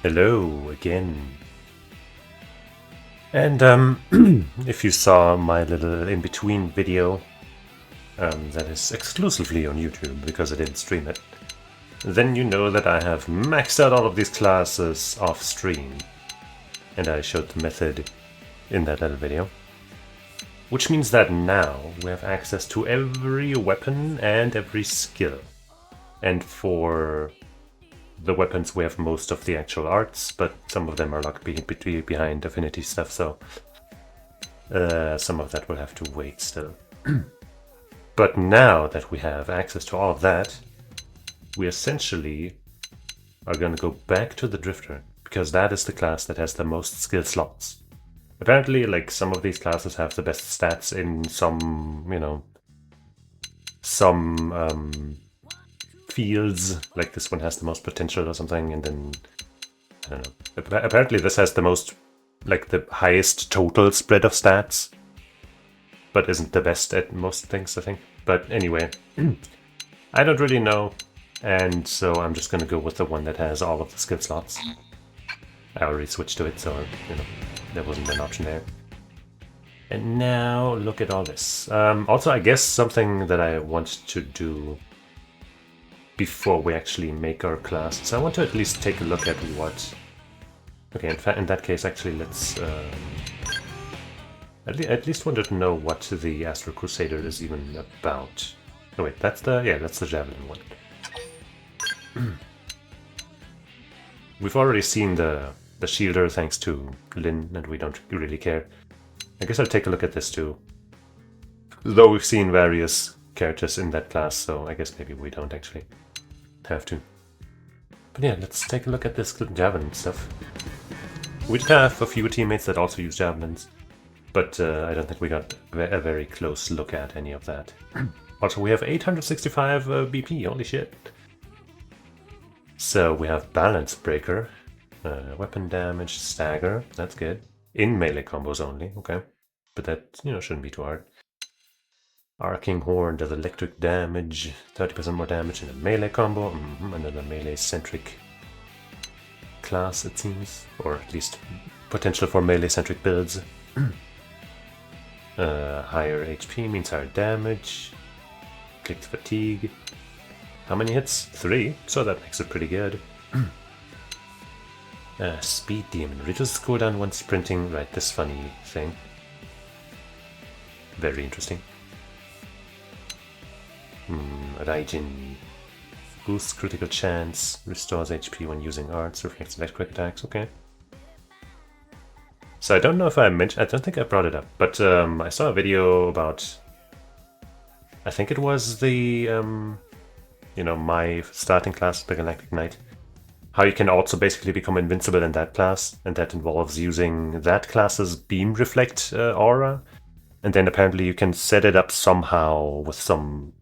Hello again. And if you saw my little in-between video that is exclusively on YouTube because I didn't stream it, then you know that I have maxed out all of these classes off stream. And I showed the method in that little video. Which means that now we have access to every weapon and every skill. And for the weapons we have most of the actual arts, but some of them are locked behind affinity stuff, so some of that will have to wait still. But now that we have access to all of that, we essentially are going to go back to the Drifter, because that is the class that has the most skill slots. Apparently, like, some of these classes have the best stats in some, some fields, like this one has the most potential or something, and then, I don't know. Apparently this has the most, like, the highest total spread of stats, but isn't the best at most things, I think. But anyway, I don't really know, and so I'm just gonna go with the one that has all of the skill slots. I already switched to it, so, there wasn't an option there. And now, look at all this. Also, I guess something that I want to do before we actually make our class. So I want to at least take a look at what... Okay, in that case, actually, let's... at least wanted to know what the Astral Crusader is even about. Oh wait, that's the... Yeah, that's the Javelin one. We've already seen the Shielder thanks to Lyn, and we don't really care. I guess I'll take a look at this too. Though we've seen various characters in that class, so I guess maybe we don't actually have to. But yeah, let's take a look at this Javelin stuff. We did have a few teammates that also use Javelins, but I don't think we got a very close look at any of that. Also, we have 865 BP, holy shit. So we have Balance Breaker, weapon damage, stagger, that's good. In melee combos only, okay. But that, shouldn't be too hard. Arcing Horn does electric damage, 30% more damage in a melee combo. Another melee-centric class, it seems. Or at least potential for melee-centric builds. Higher HP means higher damage. Click fatigue. How many hits? 3, so that makes it pretty good. Speed Demon. Reduces cooldown when sprinting. Right, this funny thing. Very interesting. Raijin. Boosts critical chance. Restores HP when using arts. Reflects electric attacks. Okay. So I don't know if I mentioned... I don't think I brought it up, but I saw a video about... I think it was the... my starting class, the Galactic Knight. How you can also basically become invincible in that class, and that involves using that class's Beam Reflect aura. And then apparently you can set it up somehow with some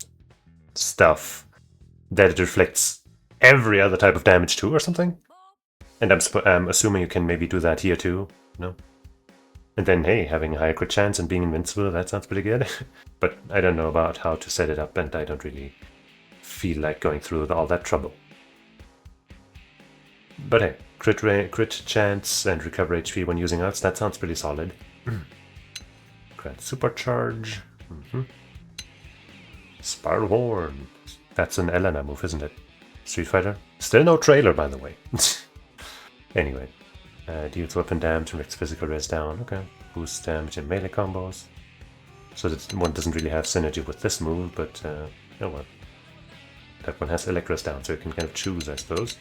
stuff that it reflects every other type of damage too or something. And I'm assuming you can maybe do that here too, no? And then, hey, having a higher crit chance and being invincible, that sounds pretty good. But I don't know about how to set it up, and I don't really feel like going through all that trouble. But hey, crit chance and recover HP when using arts, that sounds pretty solid. Grant supercharge. Spiral Horn. That's an Elena move, isn't it? Street Fighter? Still no trailer, by the way. Anyway. Deals weapon damage and makes physical res down. Okay. Boosts damage in melee combos. So that one doesn't really have synergy with this move, but oh well. That one has Electros down, so you can kind of choose, I suppose.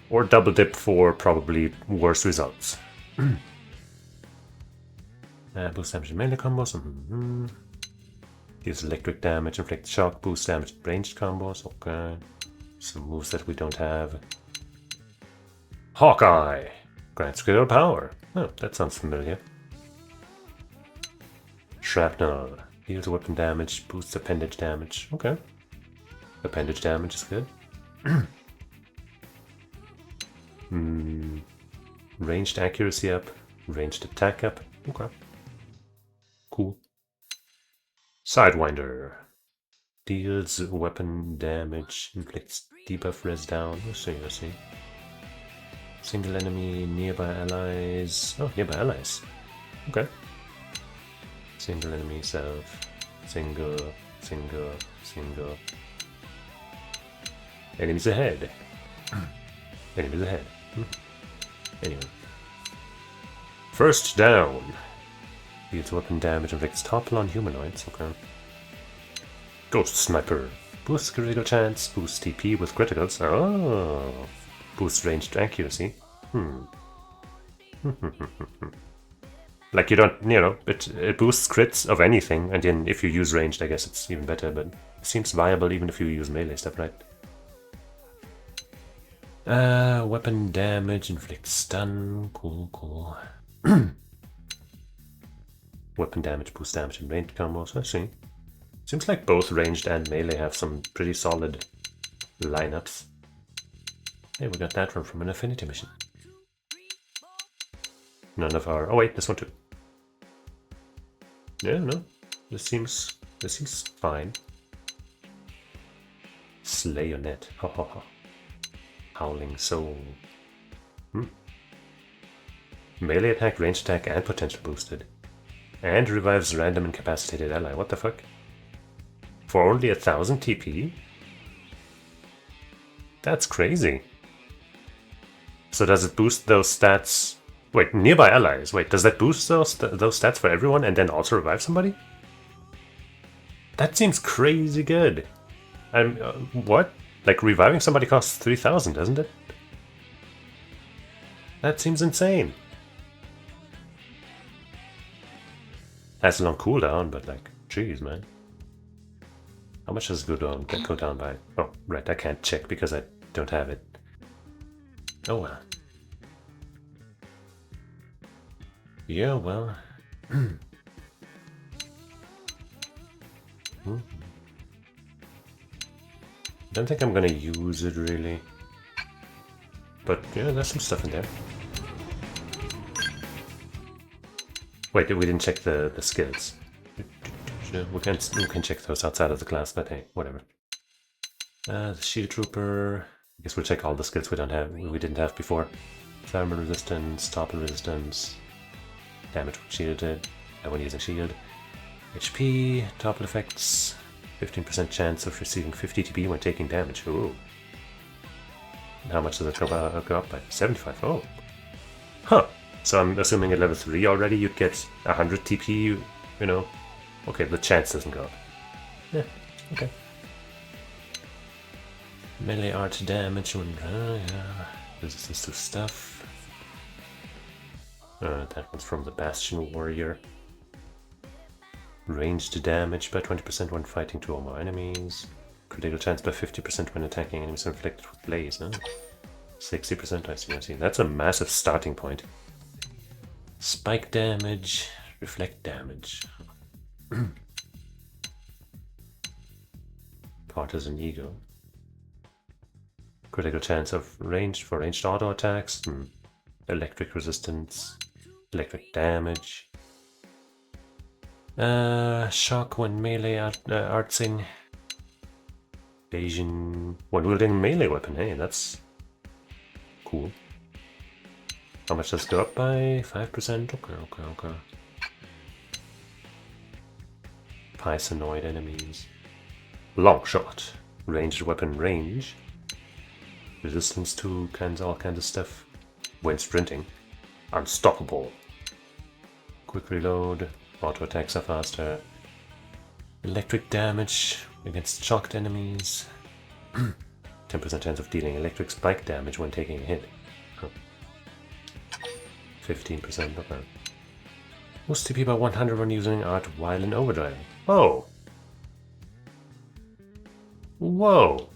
Or double dip for probably worse results. Boost damage in melee combos. Deals electric damage, inflicts shock, boost damage in ranged combos. Okay. Some moves that we don't have. Hawkeye! Grants critical power. Oh, that sounds familiar. Shrapnel. Deals weapon damage, boosts appendage damage. Okay. Appendage damage is good. Ranged accuracy up, ranged attack up. Okay. Cool. Sidewinder. Deals weapon damage, inflicts debuff res down. Let's see. Single enemy, nearby allies. Oh, nearby allies. Okay. Single enemy, self. Single, single, single. Enemies ahead. Enemies ahead. Anyway. First down. Deals weapon damage, inflicts topple on humanoids. Okay. Ghost Sniper. Boosts critical chance, boosts TP with criticals. Oh. Boosts ranged accuracy. Like you don't, it boosts crits of anything, and then if you use ranged, I guess it's even better, but it seems viable even if you use melee stuff, right? Weapon damage, inflicts stun. Cool, cool. Weapon damage, boost damage, and ranged combos. I see. Seems like both ranged and melee have some pretty solid lineups. Hey, we got that one from an affinity mission. None of our... Oh wait, this one too. Yeah, no. This seems fine. Slayonet. Ha ha ha. Howling Soul. Melee attack, range attack, and potential boosted. And revives random incapacitated ally. What the fuck? For only 1000 TP? That's crazy. So does it boost those stats? Wait, nearby allies. Wait, does that boost those stats for everyone and then also revive somebody? That seems crazy good. What? Like reviving somebody costs 3000, doesn't it? That seems insane. Has a long cooldown, but like, jeez, man. How much does it go down by? Oh, right, I can't check because I don't have it. Oh well. Yeah, well. Don't think I'm gonna use it really. But yeah, there's some stuff in there. Wait, we didn't check the skills. We can check those outside of the class, but hey, whatever. The Shield Trooper. I guess we'll check all the skills we didn't have before. Thermal resistance, topple resistance, damage when shielded, when using shield. HP, topple effects, 15% chance of receiving 50 TP when taking damage. Ooh. And how much does it go up by? 75. Oh. Huh. So I'm assuming at level 3 already you'd get 100 TP, you know. Okay, the chance doesn't go up. Yeah, okay. Melee art damage when yeah. Resistance to stuff. That one's from the Bastion Warrior. Ranged damage by 20% when fighting 2 or more enemies. Critical chance by 50% when attacking enemies inflicted with blaze. Huh? 60%, I see. That's a massive starting point. Spike damage, reflect damage. Partisan Ego. Critical chance of ranged auto attacks. Electric resistance. Electric damage. Shock when melee artsing. Evasion when wielding a melee weapon. Hey, that's cool. How much does it go up by? 5%? Okay. Pythanoid enemies. Long shot. Ranged weapon range. Resistance to all kinds of stuff. When sprinting. Unstoppable. Quick reload. Auto attacks are faster. Electric damage against shocked enemies. 10% chance of dealing electric spike damage when taking a hit. 15%, okay. Boost TP by 100 when using art while in overdrive. Whoa! Whoa!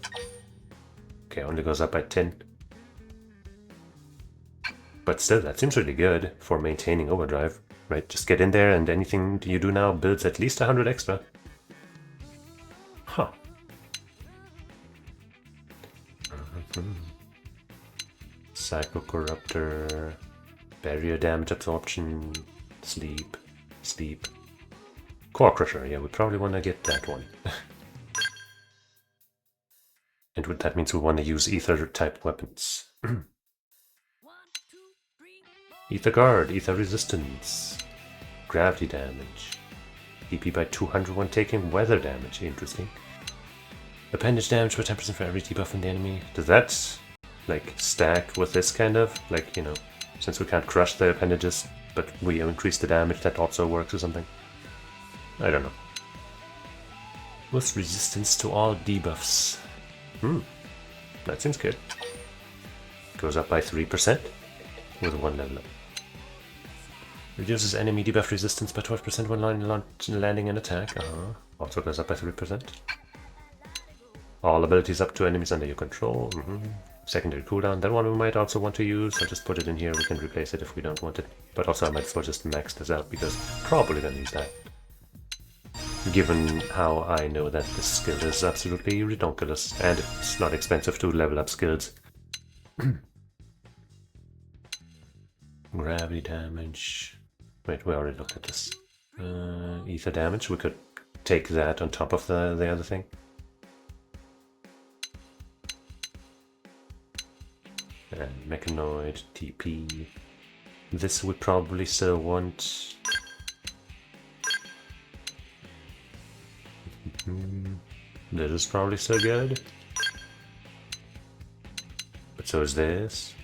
Okay, only goes up by 10. But still, that seems really good for maintaining overdrive, right? Just get in there and anything you do now builds at least 100 extra. Huh. Psycho Corruptor. Barrier damage absorption. Sleep. Core Crusher, yeah, we probably want to get that one. And that means we want to use ether type weapons. Ether Guard, Ether Resistance, Gravity Damage, DP by 200 when taking weather damage, interesting. Appendage damage by 10% for every debuff in the enemy. Does that, like, stack with this kind of? Like, you know, since we can't crush the appendages, but we increase the damage, that also works or something? I don't know. With resistance to all debuffs. That seems good. Goes up by 3% with 1 level up. Reduces enemy debuff resistance by 12% when landing an attack. Also goes up by 3%. All abilities up to enemies under your control. Secondary cooldown. That one we might also want to use. I'll just put it in here. We can replace it if we don't want it. But also I might as well just max this out because probably gonna use that. Given how I know that this skill is absolutely ridiculous and it's not expensive to level up skills. Gravity damage. Wait, we already looked at this. Ether damage. We could take that on top of the other thing. And Mechanoid, TP. This would probably still want. This is probably still good. But so is this.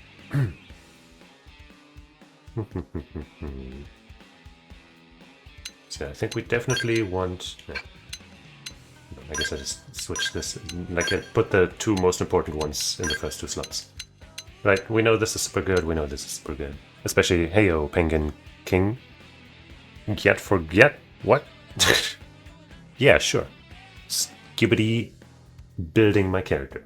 So I think we definitely want. I guess I just switch this. Like I put the two most important ones in the first two slots. Right, we know this is super good, we know this is super good. Especially, heyo, Penguin King. Get forget? What? Yeah, sure. Skibbity building my character.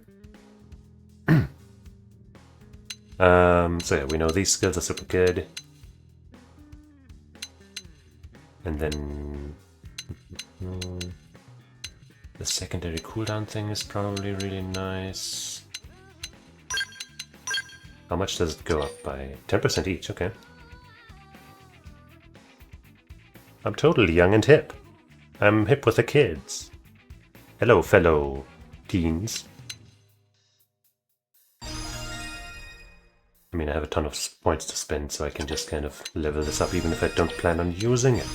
So yeah, we know these skills are super good. And then the secondary cooldown thing is probably really nice. How much does it go up by? 10% each, okay. I'm totally young and hip. I'm hip with the kids. Hello, fellow teens. I mean, I have a ton of points to spend, so I can just kind of level this up even if I don't plan on using it.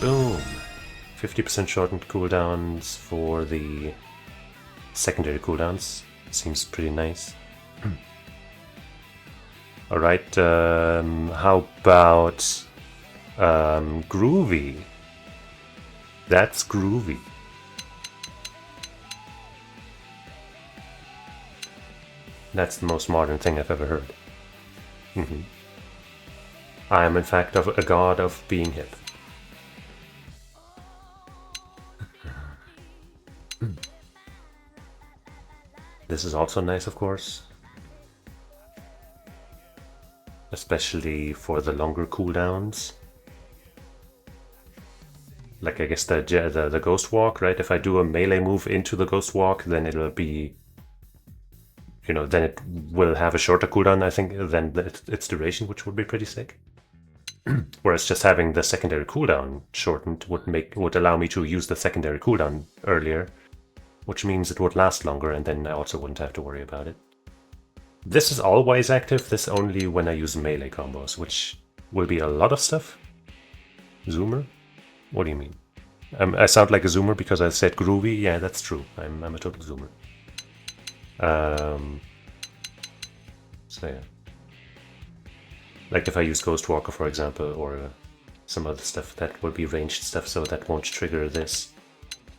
Boom! 50% shortened cooldowns for the secondary cooldowns. Seems pretty nice. Alright, how about groovy? That's groovy. That's the most modern thing I've ever heard. I am in fact a god of being hip. This is also nice, of course. Especially for the longer cooldowns. Like I guess the Ghost Walk, right? If I do a melee move into the Ghost Walk, then it'll be, you know, then it will have a shorter cooldown, I think, than its duration, which would be pretty sick. Whereas just having the secondary cooldown shortened would allow me to use the secondary cooldown earlier, which means it would last longer, and then I also wouldn't have to worry about it. This is always active, this only when I use melee combos, which will be a lot of stuff. Zoomer? What do you mean? I sound like a zoomer because I said groovy? Yeah, that's true. I'm a total zoomer. So yeah. Like if I use Ghost Walker, for example, or some other stuff, that would be ranged stuff, so that won't trigger this.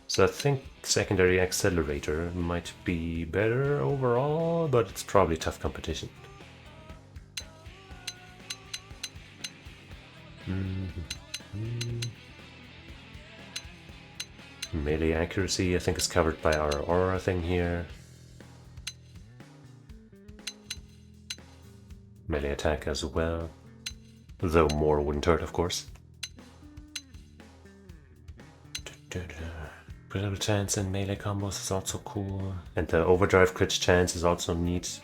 So I think secondary accelerator might be better overall, but it's probably tough competition. Melee accuracy, I think, is covered by our aura thing here. Melee attack as well, though more wouldn't hurt, of course. Critical chance and melee combos is also cool, and the overdrive crit chance is also neat.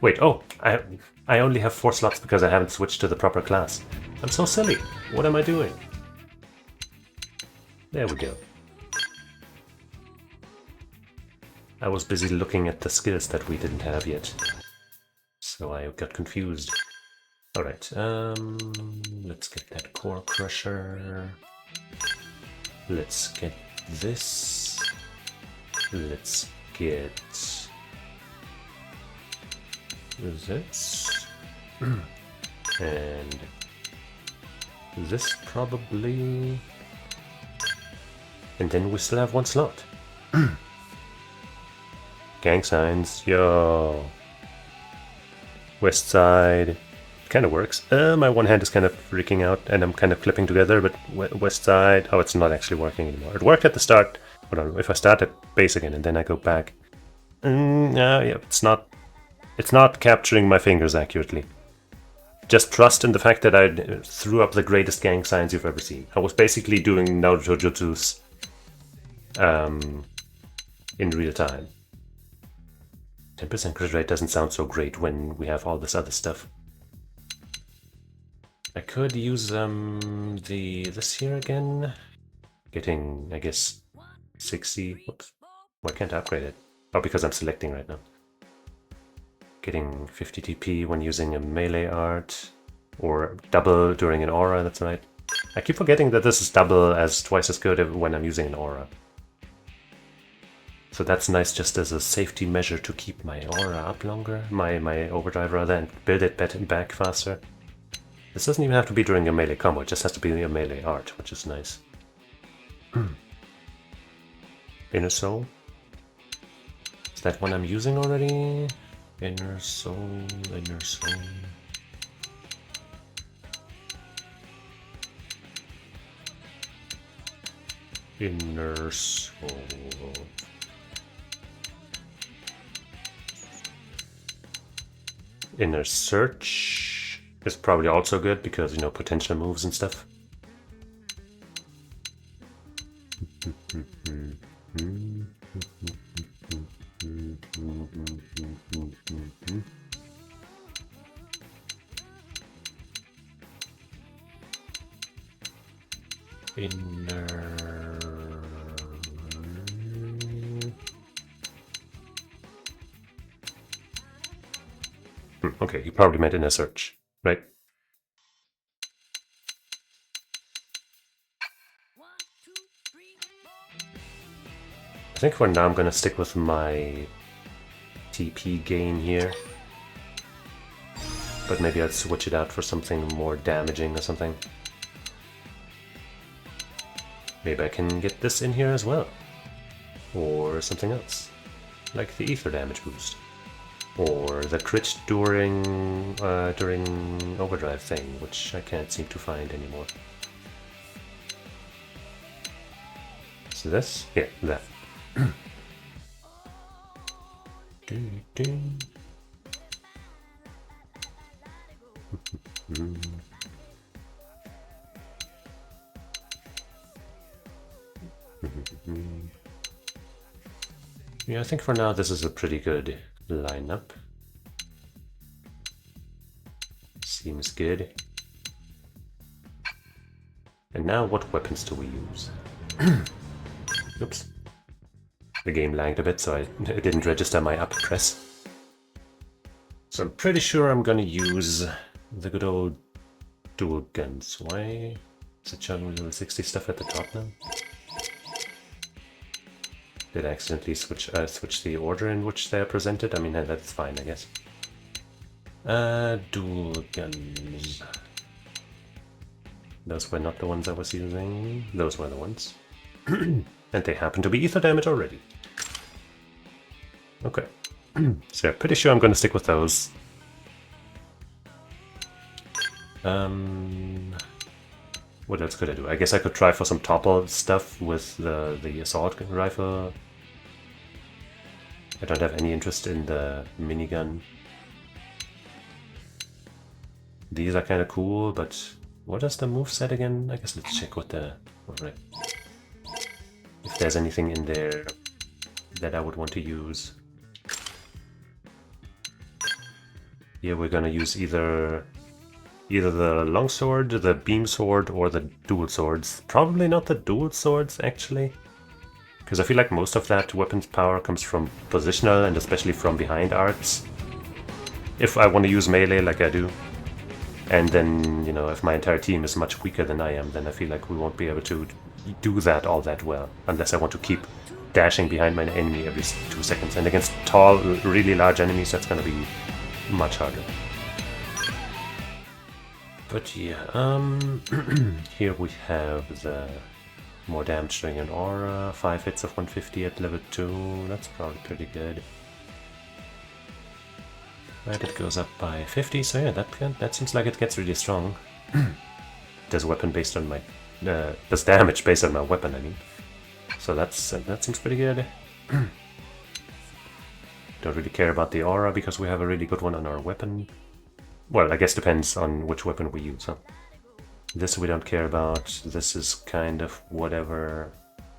Wait, oh, I only have 4 slots because I haven't switched to the proper class. I'm so silly. What am I doing? There we go. I was busy looking at the skills that we didn't have yet, so I got confused. Alright, let's get that core crusher. Let's get this. Let's get this. And this probably. And then we still have one slot. Gang signs, yo. West side. Kind of works. My one hand is kind of freaking out and I'm kind of clipping together, but west side. Oh, it's not actually working anymore. It worked at the start. Hold on, if I start at base again and then I go back. Yeah, it's not capturing my fingers accurately. Just trust in the fact that I threw up the greatest gang signs you've ever seen. I was basically doing Naruto jutsus in real time. 10% crit rate doesn't sound so great when we have all this other stuff. I could use this here again. Getting, I guess, 60. Whoops. Why can't I upgrade it? Oh, because I'm selecting right now. Getting 50 TP when using a melee art. Or double during an aura, that's right. I keep forgetting that this is double as twice as good when I'm using an aura. So that's nice just as a safety measure to keep my aura up longer. My overdrive rather, and build it back faster. This doesn't even have to be during a melee combo, it just has to be a melee art, which is nice. Inner Soul. Is that one I'm using already? Inner Soul, Inner Soul. Inner Soul. Inner Search is probably also good because, you know, potential moves and stuff. Okay, you probably meant Inner Search, right? I think for now I'm gonna stick with my TP gain here. But maybe I'll switch it out for something more damaging or something. Maybe I can get this in here as well. Or something else. Like the ether damage boost. Or the crit during overdrive thing, which I can't seem to find anymore. So this? Yeah, that. Yeah, I think for now this is a pretty good lineup. Seems good. And now what weapons do we use? Oops. The game lagged a bit, so it didn't register my up press. So I'm pretty sure I'm gonna use the good old dual guns. Why is it showing level 60 stuff at the top now? Did I accidentally switch the order in which they are presented? I mean, that's fine, I guess. Dual guns. Those were not the ones I was using. Those were the ones. And they happen to be ether damage already. Okay. So I'm pretty sure I'm going to stick with those. What else could I do? I guess I could try for some topple stuff with the assault rifle. I don't have any interest in the minigun. These are kind of cool, but what is the moveset again? I guess let's check what the... Alright. If there's anything in there that I would want to use. Here we're gonna use either the longsword, the beam sword, or the dual swords. Probably not the dual swords, actually. Because I feel like most of that weapon's power comes from positional and especially from behind arts. If I want to use melee like I do. And then, you know, if my entire team is much weaker than I am, then I feel like we won't be able to do that all that well, unless I want to keep dashing behind my enemy every 2 seconds. And against tall, really large enemies, that's gonna be much harder. But yeah, here we have the more damage doing an aura, 5 hits of 150 at level 2, that's probably pretty good. Right, it goes up by 50, so yeah, that seems like it gets really strong. Does weapon based on my... does damage based on my weapon, I mean. So that seems pretty good. Don't really care about the aura, because we have a really good one on our weapon. Well, I guess depends on which weapon we use, huh? This we don't care about, this is kind of whatever.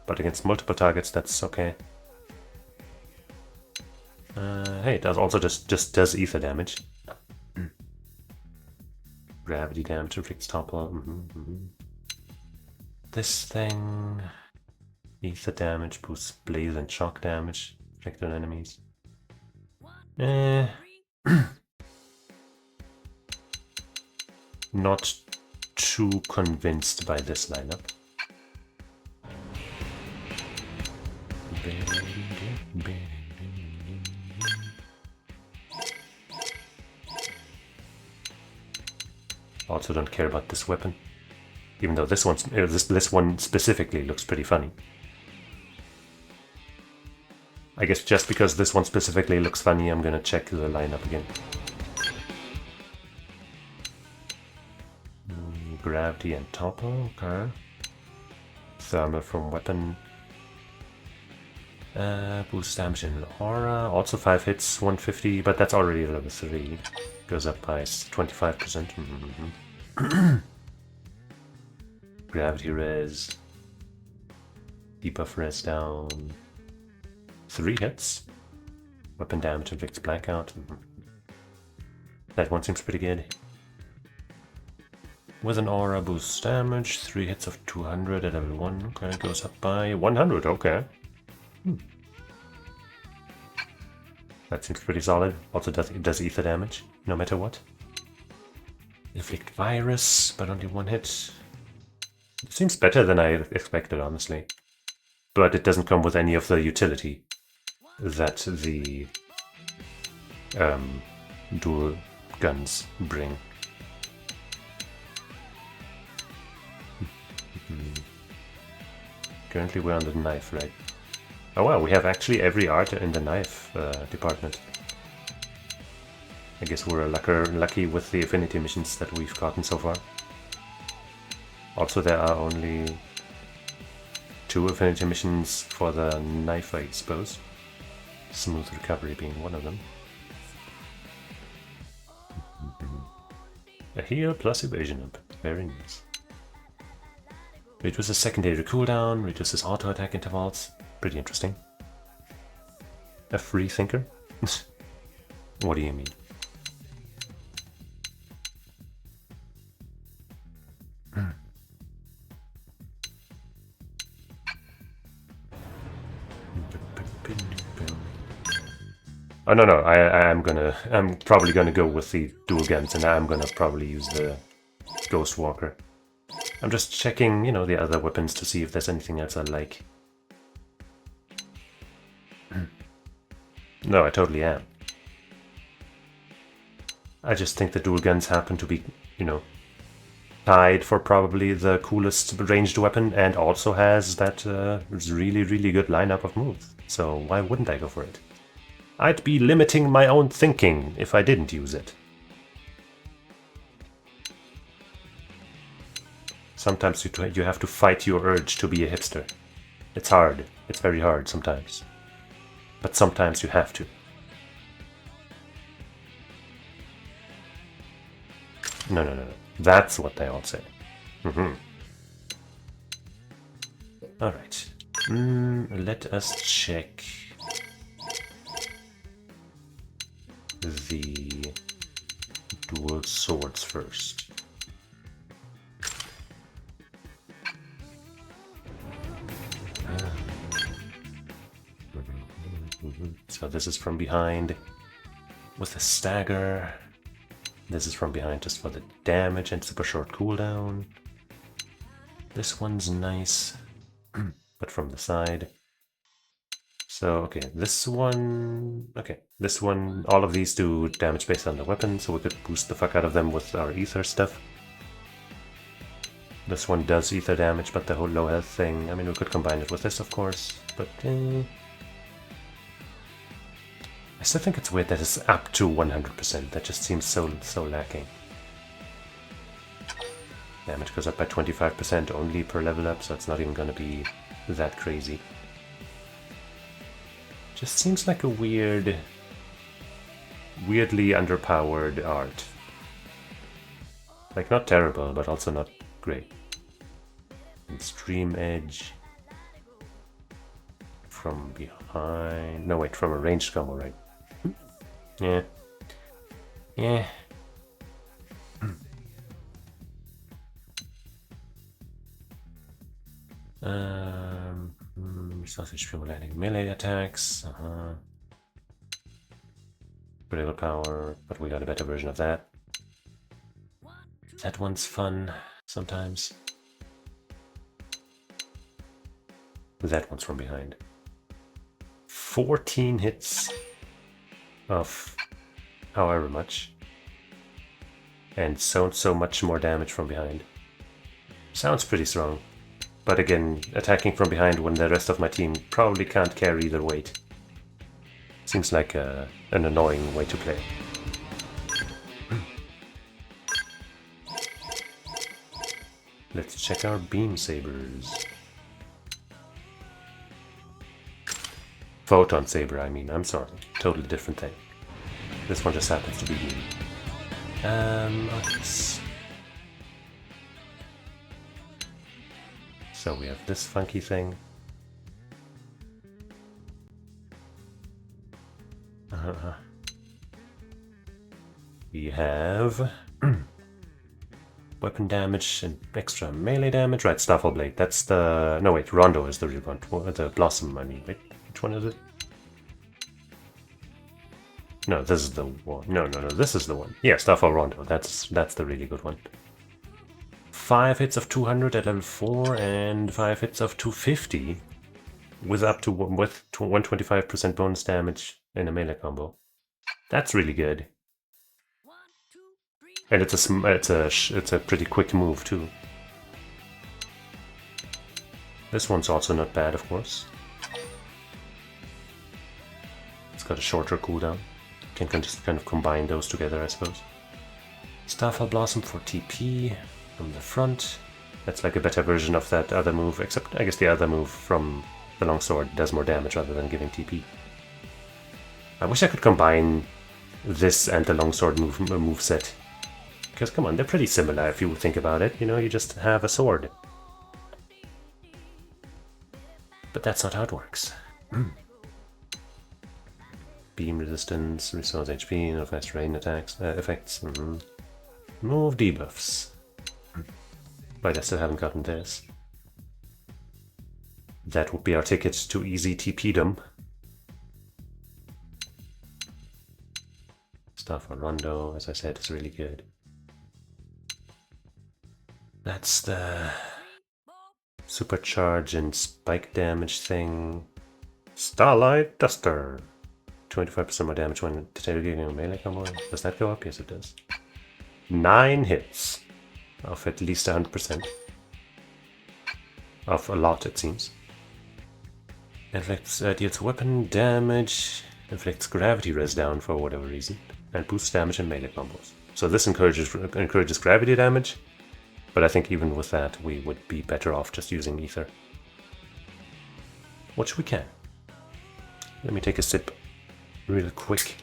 But against multiple targets, that's okay. Hey, it does also just does ether damage. Gravity damage inflicts topple. This thing... Ether damage boosts blaze and shock damage inflicted on enemies. Not too convinced by this lineup. Also don't care about this weapon, even though this one specifically looks pretty funny. I guess just because this one specifically looks funny, I'm gonna check the lineup again. Gravity and topple, okay. Thermal from weapon. Boost damage in aura, also 5 hits, 150, but that's already level 3. Goes up by 25%. Gravity res. Debuff res down. 3 hits. Weapon damage inflicts blackout. That one seems pretty good. With an aura boosts damage, 3 hits of 200 at level 1. Okay, goes up by 100, okay. That seems pretty solid. Also does ether damage, no matter what. Inflict virus, but only 1 hit. It seems better than I expected, honestly. But it doesn't come with any of the utility that the dual guns bring. Currently we're on the knife, right? Oh wow, we have actually every art in the knife department. I guess we're lucky with the affinity missions that we've gotten so far. Also, there are only 2 affinity missions for the knife, I suppose. Smooth recovery being one of them. A heal plus evasion up. Very nice. Reduces secondary cooldown, reduces auto attack intervals. Pretty interesting. A free thinker? What do you mean? Oh no, I'm probably gonna go with the dual guns, and I'm gonna probably use the Ghost Walker. I'm just checking, you know, the other weapons to see if there's anything else I like. No, I totally am. I just think the dual guns happen to be, you know, tied for probably the coolest ranged weapon, and also has that really, really good lineup of moves. So why wouldn't I go for it? I'd be limiting my own thinking if I didn't use it. Sometimes you have to fight your urge to be a hipster. It's hard. It's very hard sometimes. But sometimes you have to. No. That's what they all say. Alright. Let us check the dual swords first. So this is from behind with a stagger. This is from behind just for the damage and super short cooldown. This one's nice, but from the side. So, okay, this one, all of these do damage based on the weapon, so we could boost the fuck out of them with our ether stuff. This one does ether damage, but the whole low health thing, I mean, we could combine it with this, of course, but I still think it's weird that it's up to 100%. That just seems so lacking. Damage goes up by 25% only per level up, so it's not even going to be that crazy. Just seems like a weirdly underpowered art. Like, not terrible, but also not great. Extreme edge. From behind... No, wait, from a ranged combo, right? Yeah. Yeah. Sausage fuel adding melee attacks. Critical power, but we got a better version of that. That one's fun sometimes. That one's from behind. 14 hits of however much. And so much more damage from behind. Sounds pretty strong. But again, attacking from behind when the rest of my team probably can't carry their weight. Seems like an annoying way to play. Let's check our beam sabers. Photon saber, I mean, I'm sorry. Totally different thing. This one just happens to be beam. So we have this funky thing. We have weapon damage and extra melee damage. Right, Starfall Blade. That's the... No, wait, Rondo is the real one. The Blossom, I mean. Wait, which one is it? No, this is the one. No, this is the one. Yeah, Starfall Rondo. That's the really good one. 5 hits of 200 at level 4 and 5 hits of 250 with up to 125% bonus damage in a melee combo. That's really good. And it's a pretty quick move too. This one's also not bad, of course. It's got a shorter cooldown. Can just kind of combine those together, I suppose. Starfall Blossom for TP. From the front. That's like a better version of that other move, except I guess the other move from the longsword does more damage rather than giving TP. I wish I could combine this and the longsword move set. Because come on, they're pretty similar if you think about it, you know, you just have a sword. But that's not how it works. Beam resistance, restores HP, no fast rain attacks, effects. Move debuffs. But I still haven't gotten this. That would be our ticket to easy TP-dom. Stuff on Rondo, as I said, is really good. That's the supercharge and spike damage thing. Starlight Duster. 25% more damage when giving a melee combo. Does that go up? Yes, it does. 9 hits. Of at least 100%. Of a lot, it seems. Inflicts deals weapon damage, inflicts gravity res down for whatever reason, and boosts damage in melee combos. So this encourages gravity damage, but I think even with that we would be better off just using ether. Which we can. Let me take a sip real quick.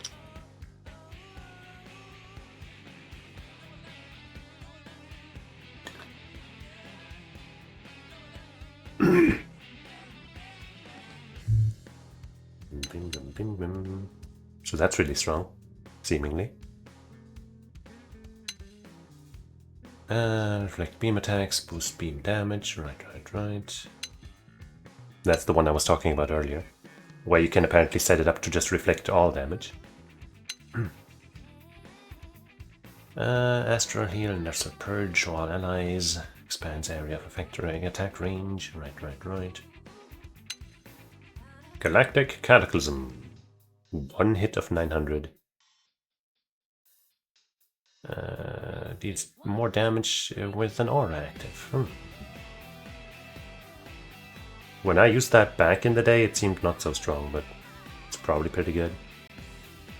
So that's really strong, seemingly. Reflect beam attacks, boost beam damage, right. That's the one I was talking about earlier, where you can apparently set it up to just reflect all damage. Astral Heal, Nurse Purge, all allies. Expands area of affecting attack range. Right. Galactic Cataclysm. 1 hit of 900. Deals more damage with an aura active. When I used that back in the day, it seemed not so strong, but it's probably pretty good.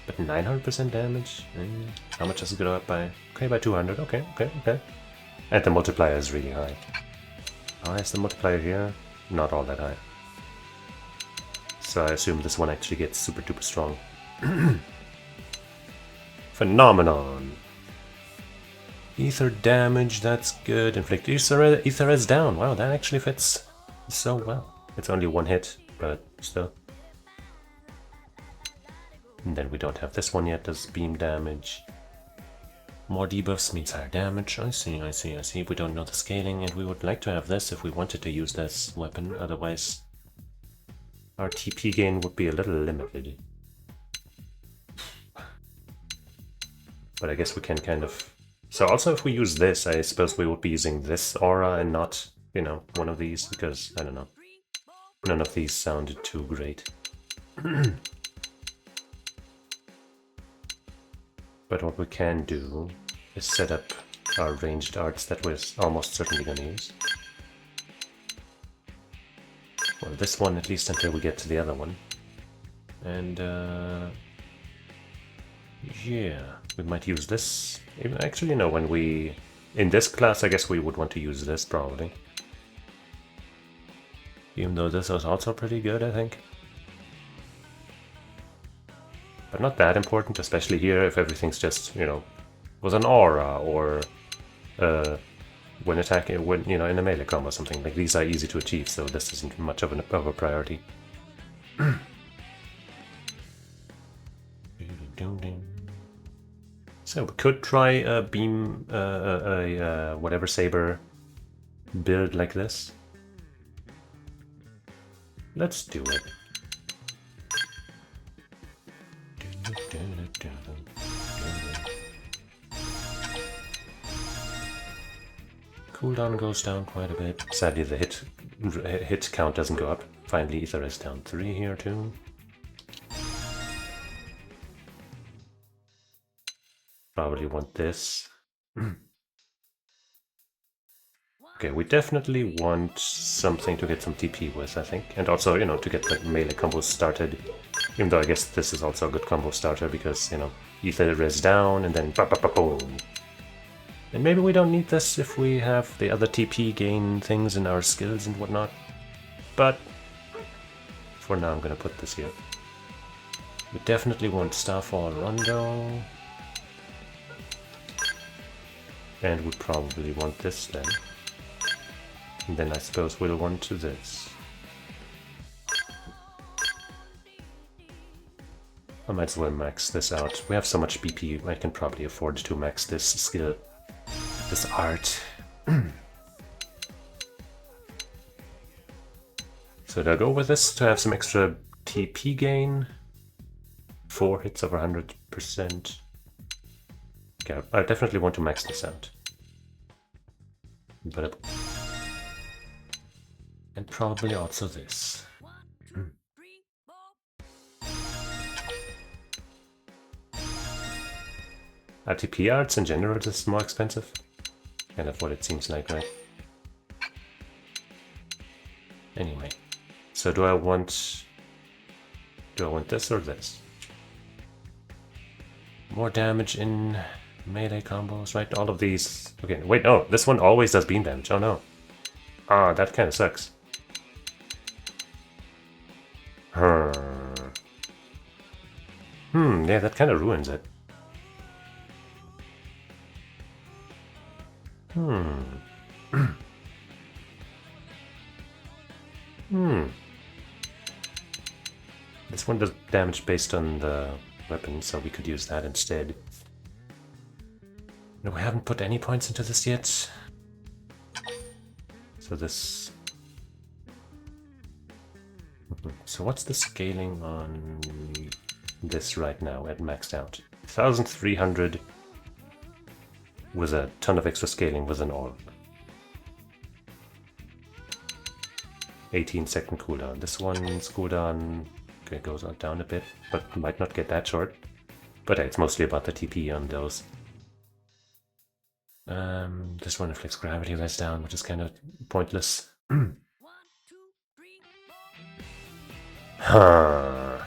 But 900% damage? How much does it go up by? Okay, by 200. Okay. And the multiplier is really high. How high is the multiplier here? Not all that high. So I assume this one actually gets super duper strong. Phenomenon. Ether damage, that's good. Inflict ether is down. Wow, that actually fits so well. It's only 1 hit, but still. And then we don't have this one yet, does beam damage. More debuffs means higher damage. I see. We don't know the scaling, and we would like to have this if we wanted to use this weapon. Otherwise, our TP gain would be a little limited. But I guess we can kind of... So also if we use this, I suppose we would be using this aura and not, you know, one of these, because, I don't know. None of these sounded too great. But what we can do is set up our ranged arts that we're almost certainly going to use. Well, this one at least until we get to the other one. And yeah, we might use this. Actually, no, when we... In this class, I guess we would want to use this, probably. Even though this was also pretty good, I think. But not that important, especially here, if everything's just, you know, was an aura, or when attacking, when, you know, in a melee combo or something. Like, these are easy to achieve, so this isn't much of a priority. So we could try a beam, whatever saber build like this. Let's do it. Cooldown goes down quite a bit. Sadly, the hit count doesn't go up. Finally, ether is down 3 here too. Probably want this. Okay, we definitely want something to get some TP with, I think. And also, you know, to get the melee combos started. Even though I guess this is also a good combo starter because, you know, ether is down and then boom. And maybe we don't need this if we have the other TP gain things in our skills and whatnot. But for now I'm gonna put this here. We definitely want Starfall Rondo. And we probably want this then. And then I suppose we'll want to this. I might as well max this out. We have so much BP, I can probably afford to max this skill. This art. So do I go with this to have some extra TP gain? 4 hits over 100%. Okay, I definitely want to max this out. But and probably also this. TP arts in general are just more expensive. Kind of what it seems like, right? Anyway, so do I want this or this? More damage in melee combos, right? All of these. Okay, wait, no, this one always does beam damage. Oh no. Ah, that kind of sucks. Yeah, that kind of ruins it. This one does damage based on the weapon, so we could use that instead. No, we haven't put any points into this yet. So this... So what's the scaling on this right now at maxed out? 1300 with a ton of extra scaling with an orb. 18-second cooldown. This one's cooldown goes on down a bit, but might not get that short. But it's mostly about the TP on those. This one inflicts gravity less down, which is kind of pointless. Huh.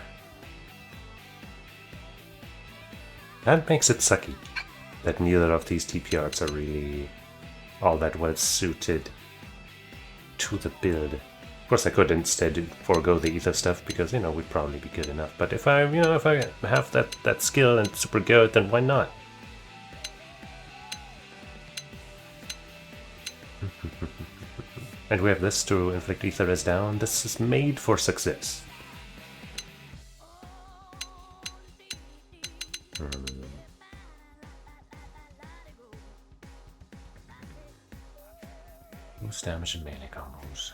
That makes it sucky that neither of these TP arts are really all that well suited to the build. Of course, I could instead forego the ether stuff because, you know, we'd probably be good enough. But if I, you know, if I have that skill and super good, then why not? And we have this to inflict ether as down. This is made for success. Boost damage and melee combos.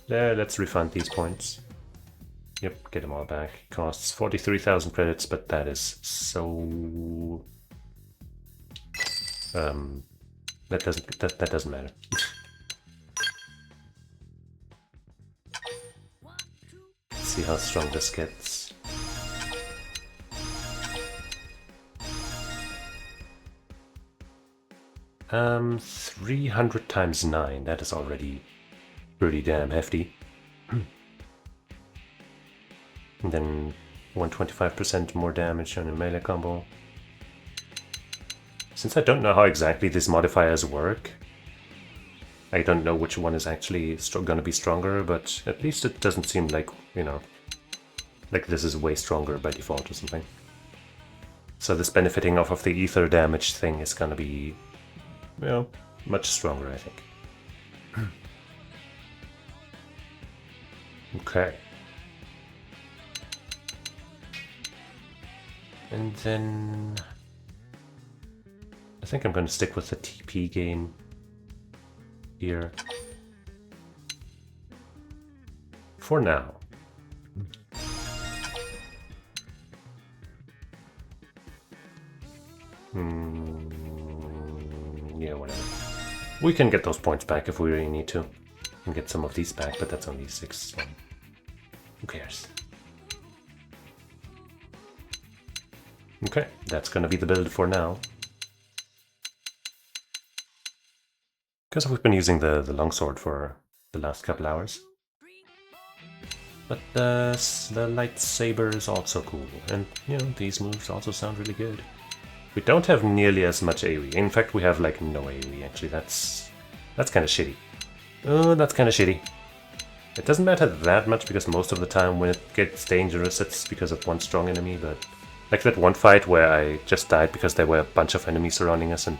There, let's refund these points. Yep, get them all back. Costs 43,000 credits, but that is so... that doesn't matter. Let's see how strong this gets. Um, 300 times 9, that is already pretty damn hefty. And then 125% more damage on a melee combo. Since I don't know how exactly these modifiers work, I don't know which one is actually gonna be stronger, but at least it doesn't seem like, you know, like this is way stronger by default or something. So this benefiting off of the ether damage thing is gonna be, you know, much stronger, I think. Okay. And then I think I'm going to stick with the TP gain here for now. Yeah, whatever. We can get those points back if we really need to. And get some of these back, but that's only 6, so who cares? Okay, that's gonna be the build for now. Because we've been using the longsword for the last couple hours. But the lightsaber is also cool, and you know, these moves also sound really good. We don't have nearly as much AoE. In fact, we have like no AoE actually. That's kind of shitty. Oh, that's kind of shitty. It doesn't matter that much because most of the time when it gets dangerous, it's because of one strong enemy. But like that one fight where I just died because there were a bunch of enemies surrounding us and,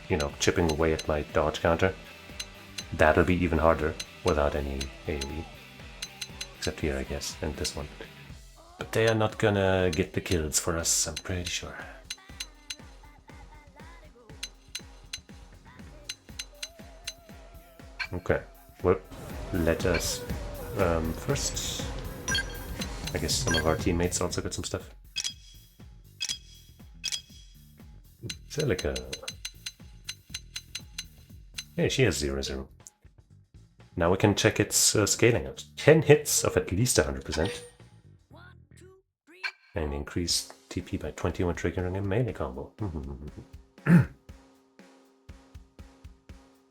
you know, chipping away at my dodge counter. That'll be even harder without any AoE. Except here, I guess, and this one. But they are not gonna get the kills for us, I'm pretty sure. Okay, well, let us first, I guess some of our teammates also got some stuff. Silica. Hey, she has 0-0. Now we can check its scaling out. 10 hits of at least 100%. And increase TP by 21, triggering a melee combo.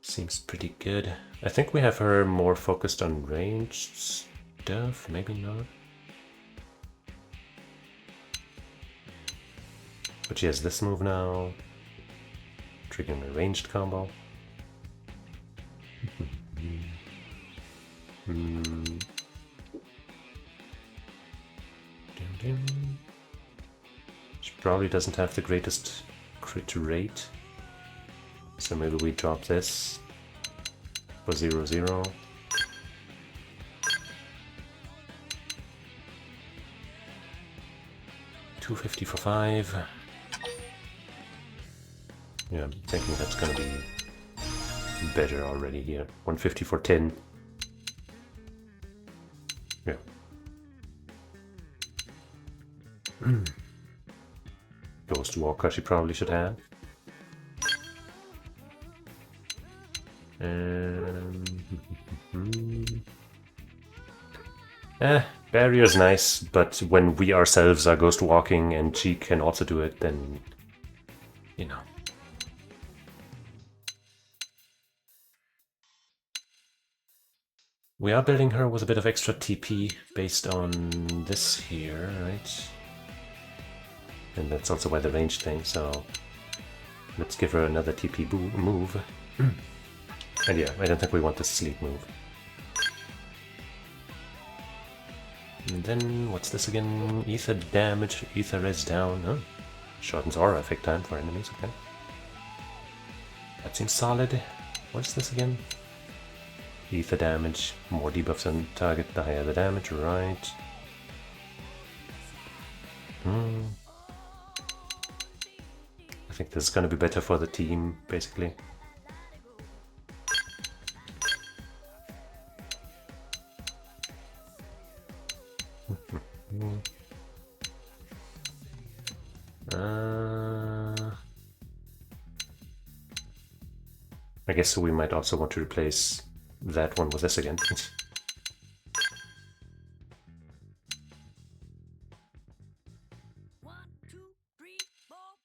Seems pretty good. I think we have her more focused on ranged stuff, maybe not. But she has this move now, triggering a ranged combo. She probably doesn't have the greatest crit rate. So maybe we drop this for 0-0. $250 for 5. Yeah, I'm thinking that's gonna be better already here. 150 for 10. Yeah. Ghost Walker she probably should have. Barrier's nice, but when we ourselves are ghost walking and she can also do it, then, you know. We are building her with a bit of extra TP based on this here, right? And that's also why the range thing, so let's give her another TP move. And yeah, I don't think we want the sleep move. And then, what's this again? Ether damage, ether res down. Oh, shortens aura effect time for enemies, okay. That seems solid. What's this again? Ether damage, more debuffs on target, the higher the damage, right. I think this is gonna be better for the team, basically. I guess we might also want to replace that one with this again.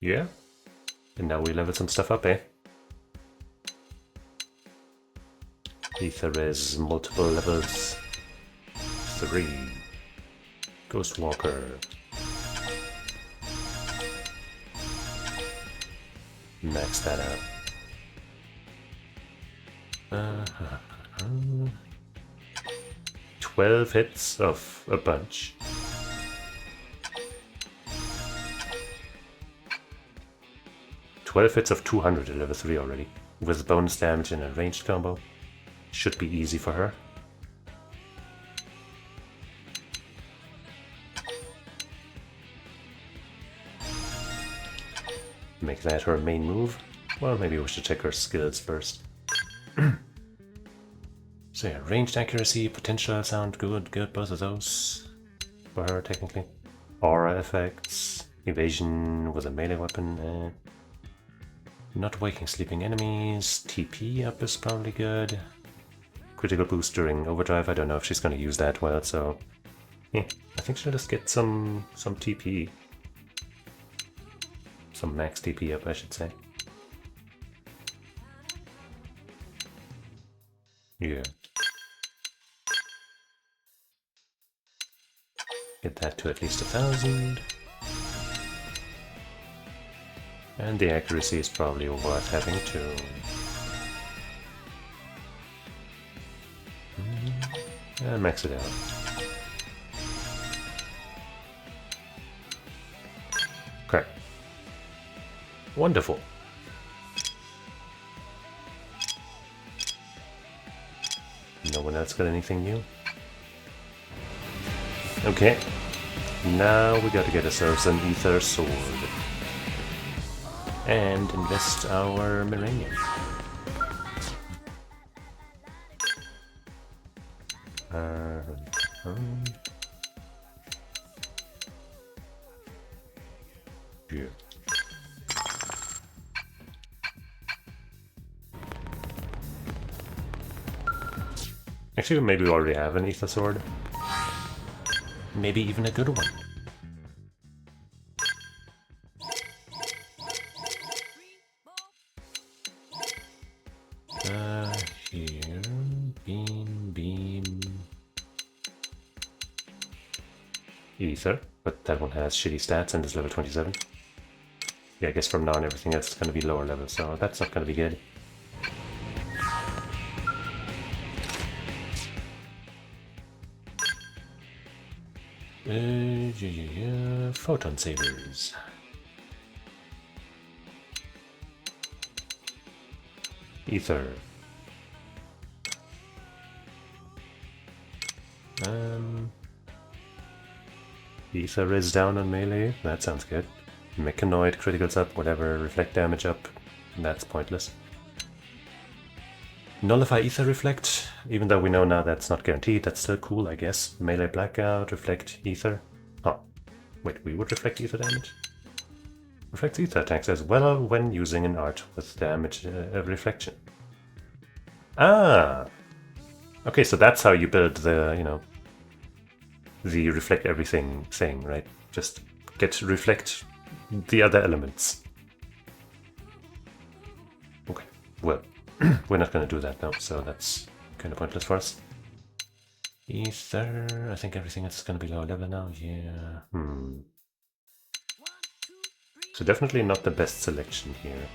Yeah. And now we level some stuff up, eh? Ether is multiple levels. 3. Ghost Walker. Max that out. 12 hits of a bunch. Hits of 200 at level 3 already, with bonus damage and a ranged combo. Should be easy for her. Make that her main move. Well, maybe we should check her skills first. So yeah, ranged accuracy, potential sound good, both of those for her technically. Aura effects, evasion with a melee weapon, not waking sleeping enemies, TP up is probably good. Critical boost during overdrive, I don't know if she's gonna use that well, so yeah, I think she'll just get some TP. Some max TP up, I should say. Yeah. Get that to at least 1,000. And the accuracy is probably worth having too. And max it out. Okay. Wonderful. No one else got anything new? Okay. Now we gotta get ourselves an ether sword. And invest our Miranium. Yeah. Actually, maybe we already have an ether sword. Maybe even a good one. Here, beam. Ether, but that one has shitty stats and is level 27. Yeah, I guess from now on everything else is going to be lower level, so that's not going to be good. Photon sabers. Ether. Ether is down on melee. That sounds good. Mechanoid criticals up, whatever. Reflect damage up. That's pointless. Nullify Ether Reflect, even though we know now that's not guaranteed, that's still cool, I guess. Melee Blackout, Reflect Ether. Oh, wait, we would reflect Ether damage? Reflects ether attacks as well when using an art with damage reflection. Ah! Okay, so that's how you build the, the reflect everything thing, right? Just get to reflect the other elements. Okay, well, we're not going to do that now, so that's kind of pointless for us. Ether, I think everything is going to be low level now, yeah. So definitely not the best selection here.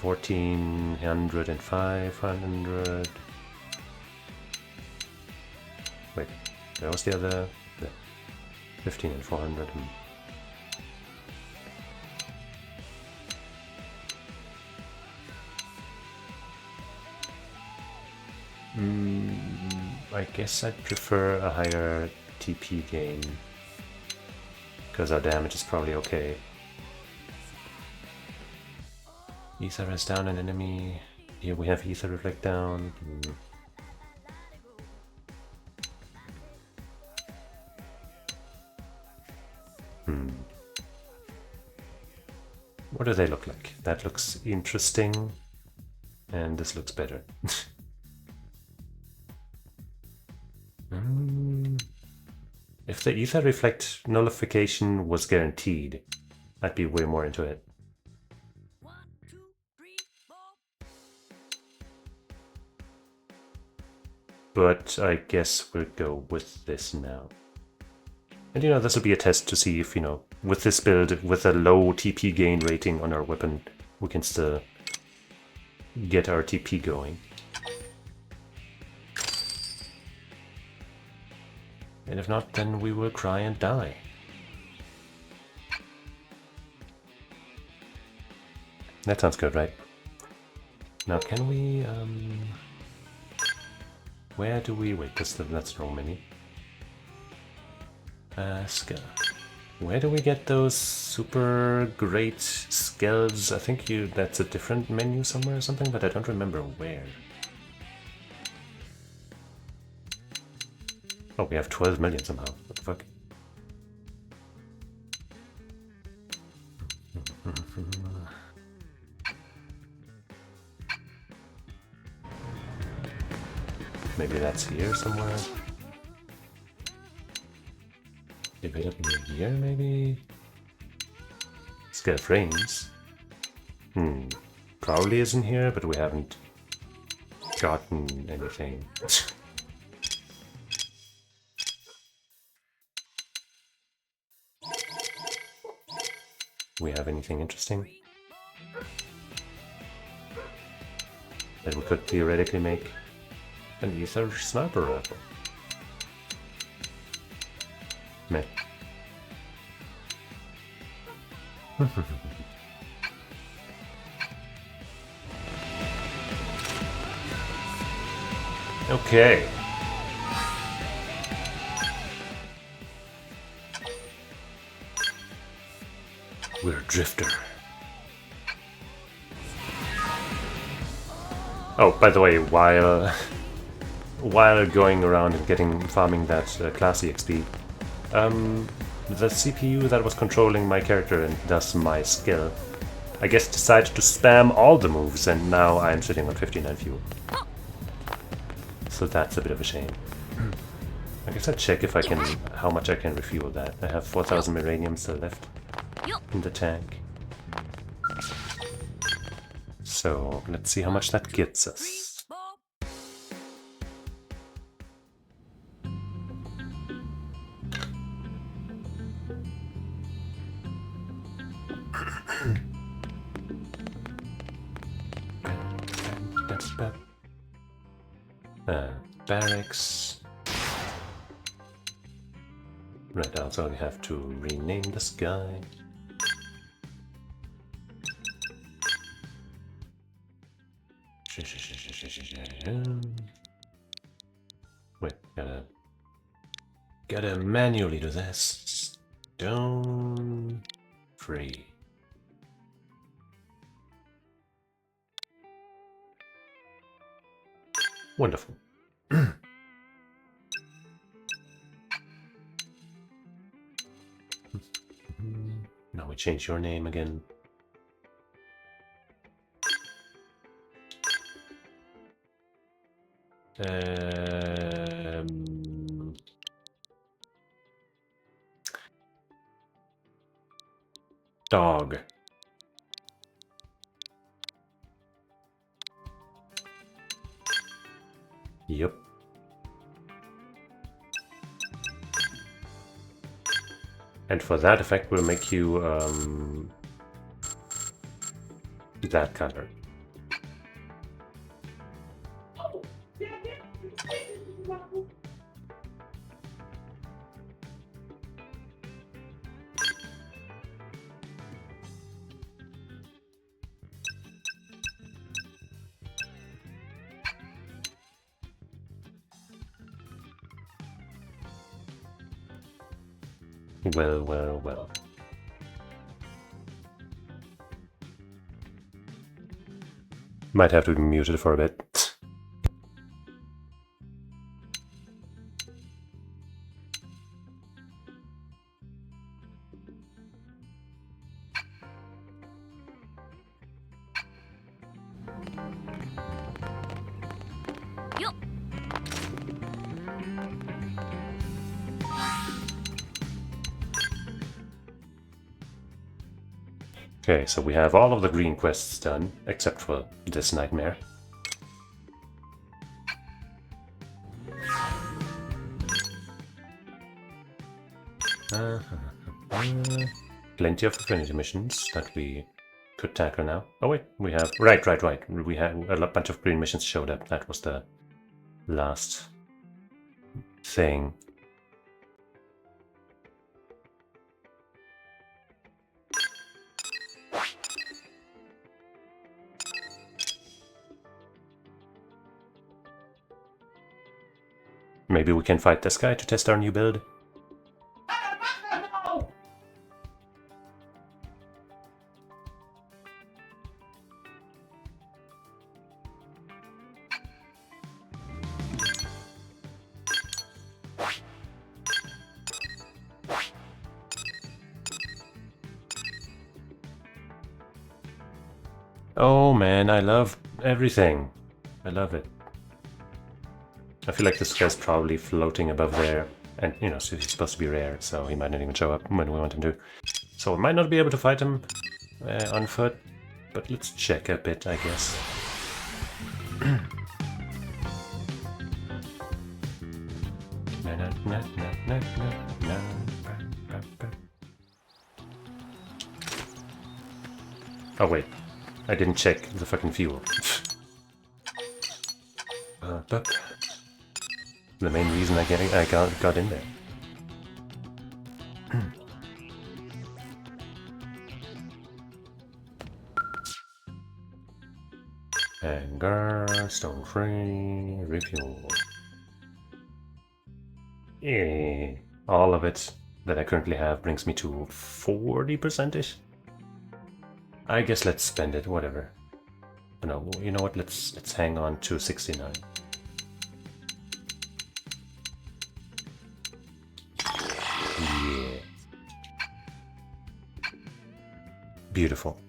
1400 and 500. Wait, where was the other? The 15 and 400. I guess I'd prefer a higher TP gain, because our damage is probably okay. Ether is down an enemy. Here we have Ether Reflect down. What do they look like? That looks interesting, and this looks better. If the Ether Reflect nullification was guaranteed, I'd be way more into it. But I guess we'll go with this now. And this will be a test to see if, with this build, with a low TP gain rating on our weapon, we can still get our TP going. And if not, then we will cry and die. That sounds good, right? Now can we, where do we, wait, that's the wrong menu. Where do we get those super great skills? I think that's a different menu somewhere or something, but I don't remember where. Oh, we have 12 million somehow. What the fuck? Maybe that's here somewhere. Available here, maybe? Scale frames. Probably isn't here, but we haven't gotten anything. We have anything interesting that we could theoretically make an Ether sniper rifle? Meh. Okay. We're a drifter. Oh, by the way, while going around and farming that classy XP, the CPU that was controlling my character and thus my skill, I guess decided to spam all the moves, and now I'm sitting on 59 fuel. So that's a bit of a shame. I guess I'll check if I can, how much I can refuel that. I have 4,000 uranium still left in the tank. So let's see how much that gets us. Barracks. Right, I also have to rename this guy. Wait, gotta manually do this. Stone free. Wonderful. Now change your name again. Dog. Yep. And for that effect, we'll make you that color. Well, well, well. Might have to be muted for a bit. Okay, so we have all of the green quests done, except for this nightmare. Plenty of affinity missions that we could tackle now. Oh wait, we have... Right. We had a bunch of green missions showed up. That was the last thing. Maybe we can fight this guy to test our new build. Oh man, I love everything. I love it. I feel like this guy's probably floating above there, and you know, so he's supposed to be rare, so he might not even show up when we want him to. So we might not be able to fight him on foot, but let's check a bit, I guess. Oh wait, I didn't check the fucking fuel. The main reason I got in there. Anger, stone free, refuel. Yeah, all of it that I currently have brings me to 40%ish. I guess let's spend it, whatever. But no, you know what? Let's hang on to 69. Yeah. Beautiful.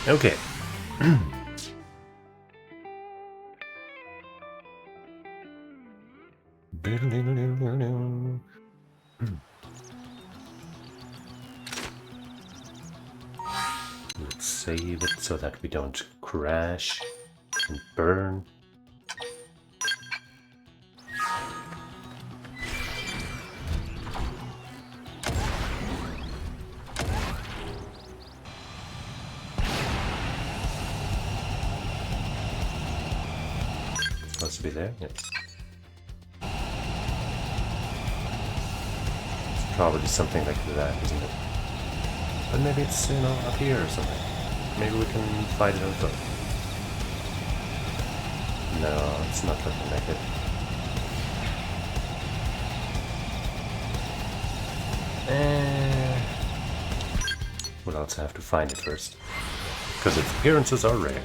Okay. Let's save it so that we don't crash and burn. Supposed to be there? Yes. It's probably something like that, isn't it? But maybe it's, you know, up here or something. Maybe we can fight it on foot. No, it's not looking like it. We'll also have to find it first. Because its appearances are rare.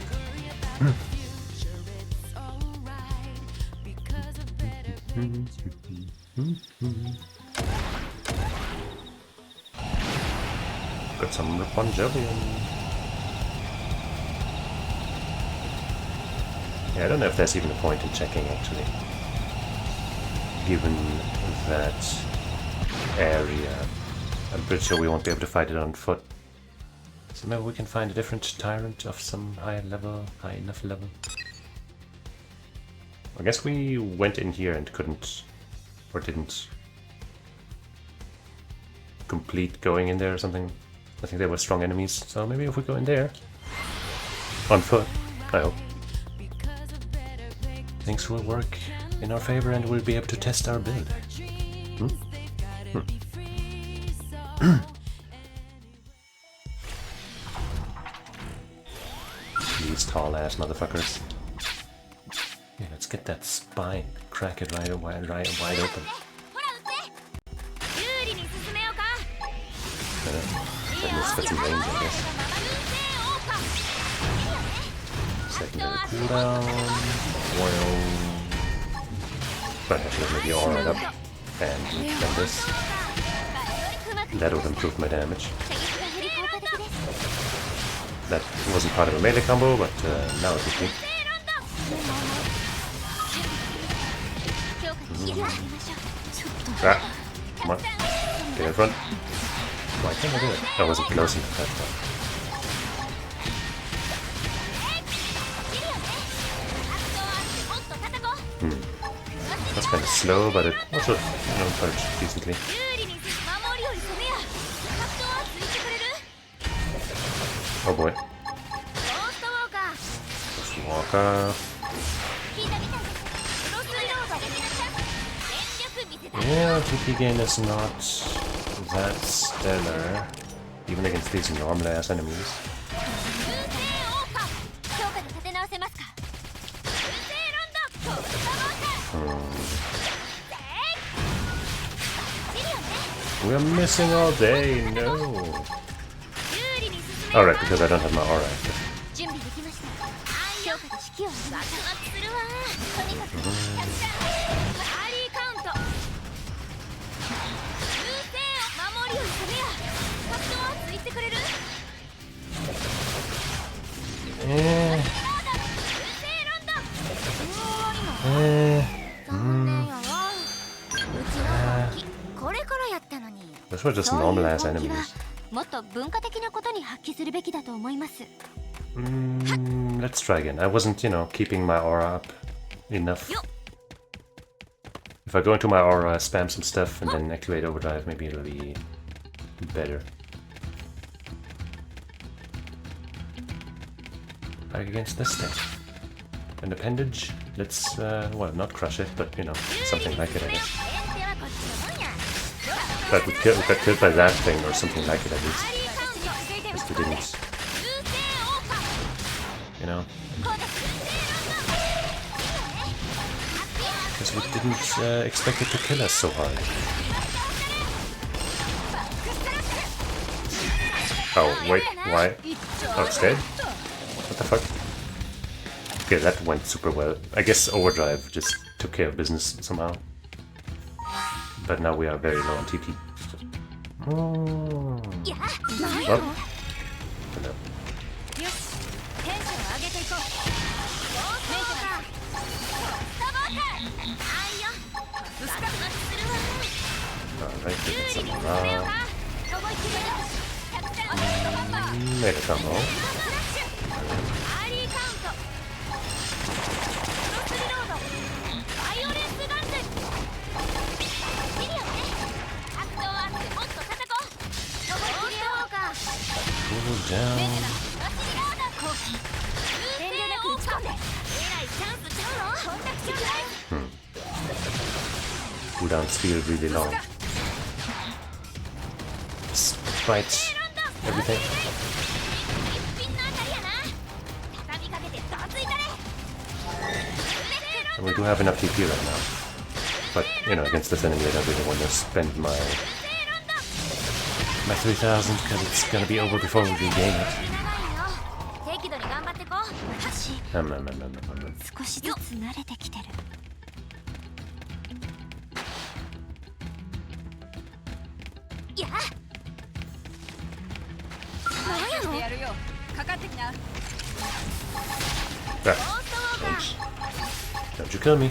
Got some Rapunzelian. Yeah, I don't know if there's even a point in checking actually. Given that area, I'm pretty sure we won't be able to fight it on foot. So maybe we can find a different tyrant of some high enough level. I guess we went in here and couldn't, or didn't complete going in there or something. I think they were strong enemies, so maybe if we go in there, on foot, I hope, things will work in our favor and we'll be able to test our build. These tall ass motherfuckers. Yeah, let's get that spine, crack it right wide open. That means got some range, I guess. Secondary cooldown. Oil. But actually maybe aura it up. And then this. That would improve my damage. That wasn't part of a melee combo, but now it would be. Ah! Come on. Get in front. Why can't I do it? I wasn't close enough that time. That's kind of slow, but it also, punched decently. Oh boy. Just walk off. Yeah, TP gain is not that stellar, even against these normal ass enemies. We're missing all day, no! Alright, because I don't have my aura active. Those were just normal ass enemies. Let's try again. I wasn't, keeping my aura up enough. If I go into my aura, spam some stuff, and then activate overdrive, maybe it'll be better. Back against this thing. An appendage. Let's, well, not crush it, but, something like it, I guess. But we got killed by that thing, or something like it, at least. Because we didn't, Because we didn't expect it to kill us so hard. Oh, wait, why? Oh, it's dead? What the fuck? Okay, that went super well. I guess overdrive just took care of business somehow. But now we are very low on TP. Oh. Well, hello. Alright, get some around. Mega combo. Cool down. Cooldowns feel really long. Despite everything. And we do have enough TP right now. But, against this enemy I don't really want to spend my 3000 because it's gonna be over before we regain it. There. Don't you kill me.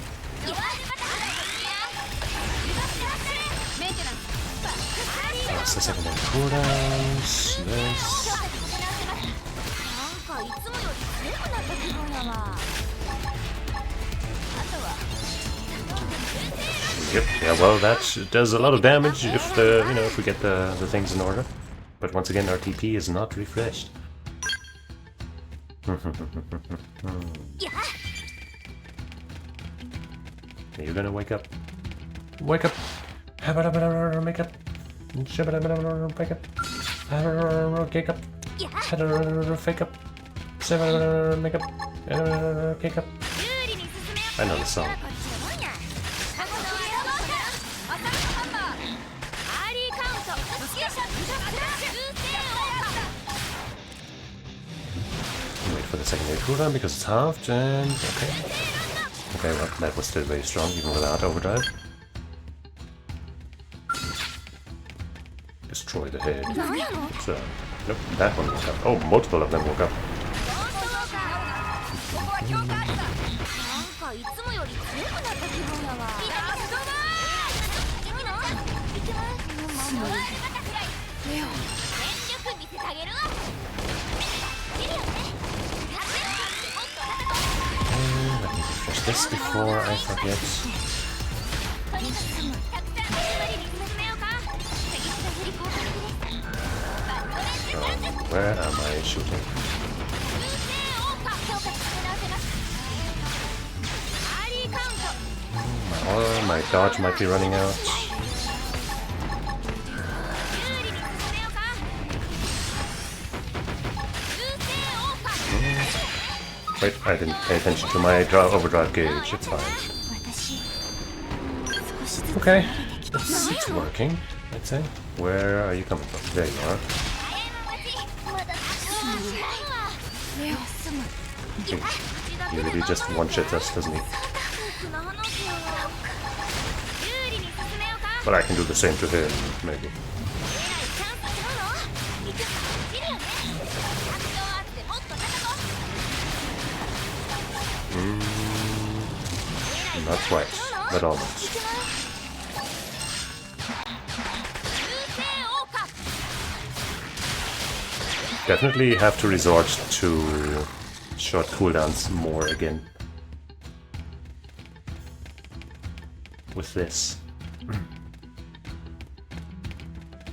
That's the secondary cooldowns. This. Yep, yeah, well that does a lot of damage if the if we get the things in order. But once again our TP is not refreshed. You're gonna wake up. Wake up! Make up! Wake up! Cake up! Fake up! Make up! Cake up! I know the song. Wait for the secondary cooldown because it's halved and okay. Okay, well, that was still very strong even without overdrive. Destroy the head. So, nope, that one woke up. Oh, multiple of them woke up. Let me refresh this before I forget. Where am I shooting? My dodge might be running out. Wait, I didn't pay attention to my overdrive gauge. It's fine. Okay, it's working, I'd say. Where are you coming from? There you are. He really just one-shot us, doesn't he? But I can do the same to him, maybe. Not quite, but almost. Definitely have to resort to short cooldowns more again. With this.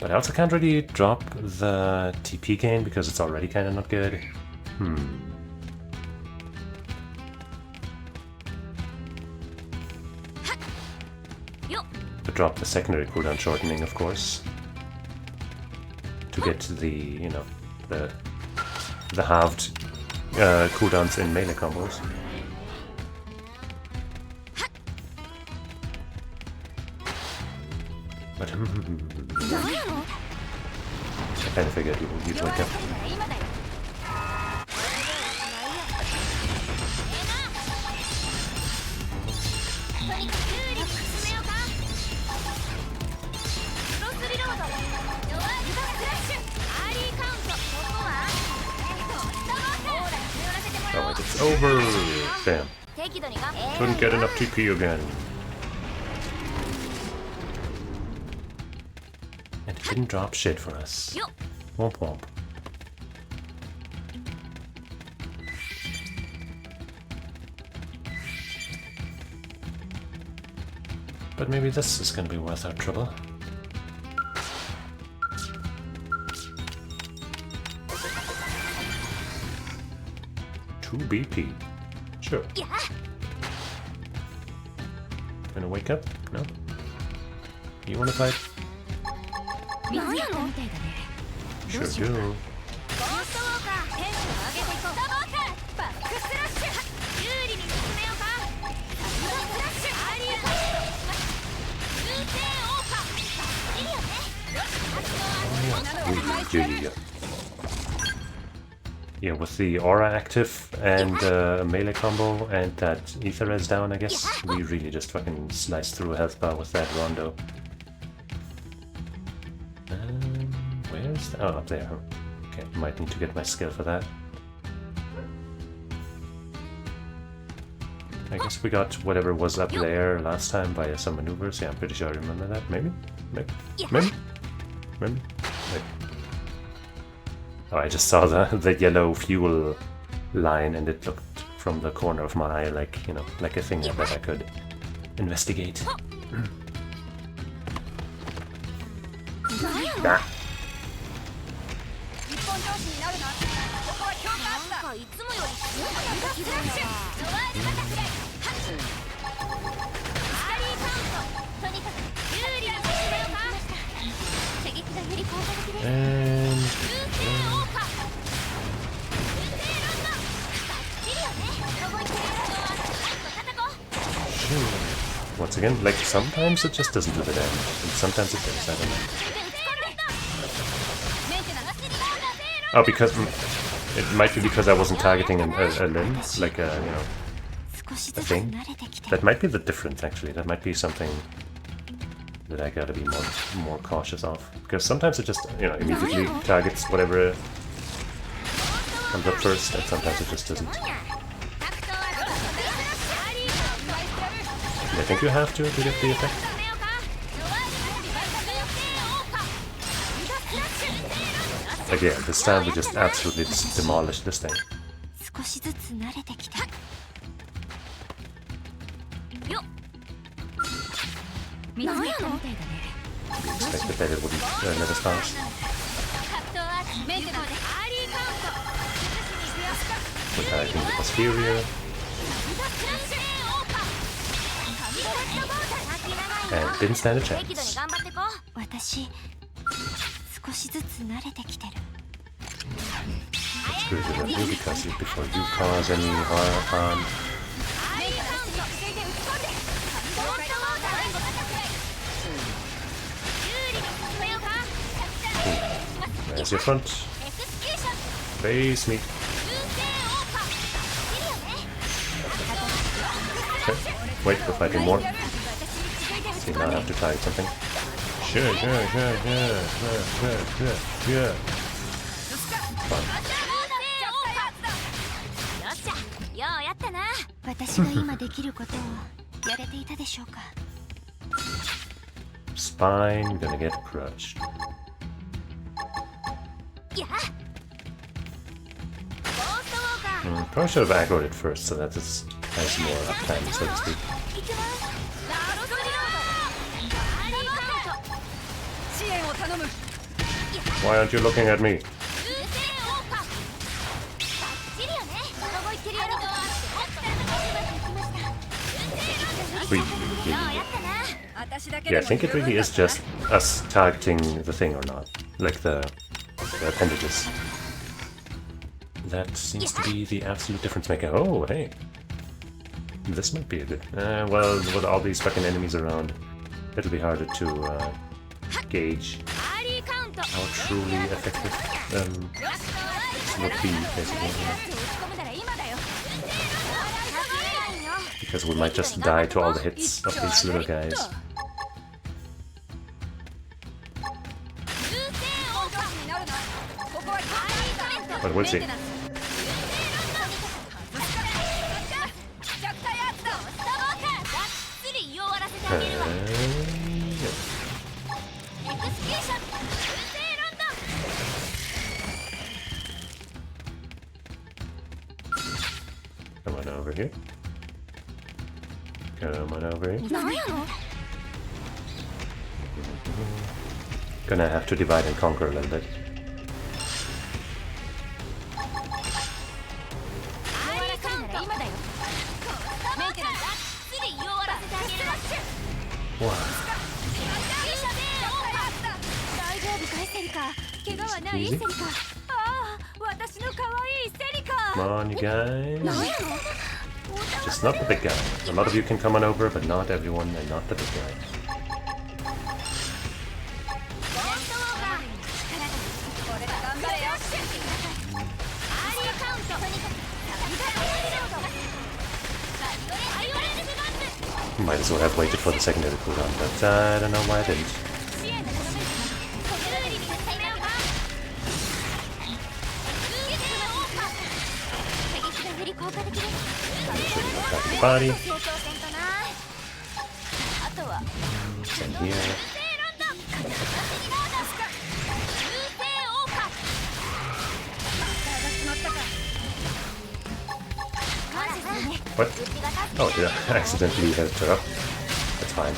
But I also can't really drop the TP gain because it's already kind of not good. To drop the secondary cooldown shortening, of course. To get to the, the halved cooldowns in melee combos. But I kind of figured you'd wake up. Oh, it's over! Damn. Couldn't get enough TP again. And it didn't drop shit for us. Womp womp. But maybe this is gonna be worth our trouble. BP. Sure. Gonna wake up? No? You wanna fight? Sure do. Yeah, with the aura active and a melee combo and that ether res down, I guess, we really just fucking sliced through a health bar with that rondo. Where's the... Oh, up there. Okay, might need to get my skill for that. I guess we got whatever was up there last time via some maneuvers. Yeah, I'm pretty sure I remember that. Maybe? Maybe? Maybe? Maybe? Maybe. Oh, I just saw the yellow fuel line and it looked from the corner of my eye like, you know, like a thing that I could investigate. Ah. And once again, like sometimes it just doesn't do the damage, and sometimes it does. I don't know. Oh, because it might be because I wasn't targeting a limb, like a, you know, a thing. That might be the difference, actually. That might be something that I gotta be more cautious of. Because sometimes it just, you know, immediately targets whatever comes up first, and sometimes it just doesn't. I think you have to get the effect. Like, yeah, this time we just absolutely demolished this thing. We expected that it wouldn't let us pass. We're targeting the posterior. And didn't stand a chance. It's good to do because before you cause any harm. There's your front. Face me. Okay. Wait, we're fighting more. See, now I have to target something. Sure. Fun. Spine gonna get crushed. Probably should have aggroed it first so that this has more uptime, so to speak. Why aren't you looking at me? Yeah, I think it really is just us targeting the thing or not. Like the appendages. That seems to be the absolute difference maker. Oh, hey. This might be a good... well, with all these fucking enemies around, it'll be harder to gauge how truly effective this would be, basically. Because we might just die to all the hits of these little guys. But we'll see. Come on over here. Come on over here. Gonna have to divide and conquer a little bit. Wow. Easy. Come on, you guys. Just not the big guy. A lot of you can come on over, but not everyone, and not the big guy. Might as well have waited for the secondary cooldown, but I don't know why I didn't. body. And here. What? Oh, did I accidentally hit her up? That's fine.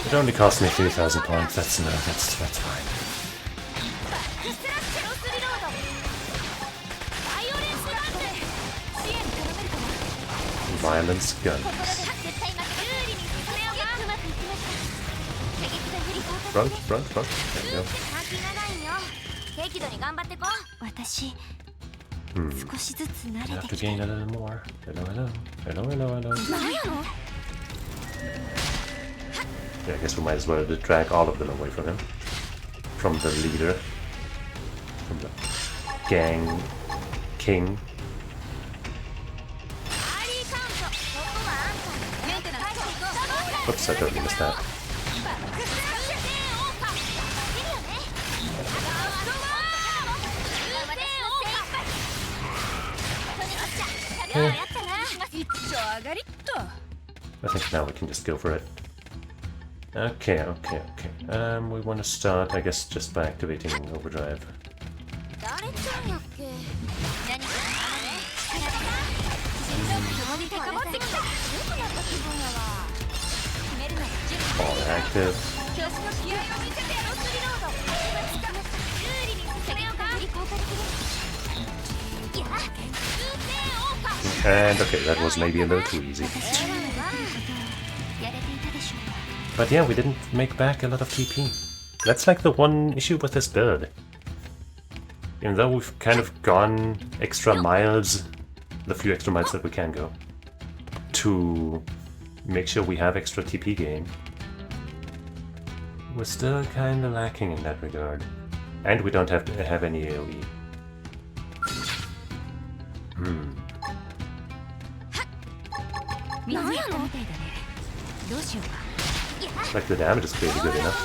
It only cost me 3,000 points. That's fine. Violence guns. Front. There we go. You have to gain a little more. Hello. Yeah, I guess we might as well drag all of them away from him. From the leader. From the gang king. Oops, I totally missed that. Okay. I think now we can just go for it. Okay. We want to start, I guess, just by activating overdrive. All active. And okay, that was maybe a little too easy. But yeah, we didn't make back a lot of TP. That's like the one issue with this build. Even though we've kind of gone extra miles, the few extra miles that we can go, to make sure we have extra TP gain, we're still kind of lacking in that regard. And we don't have to have any AoE. Like the damage is clearly good enough.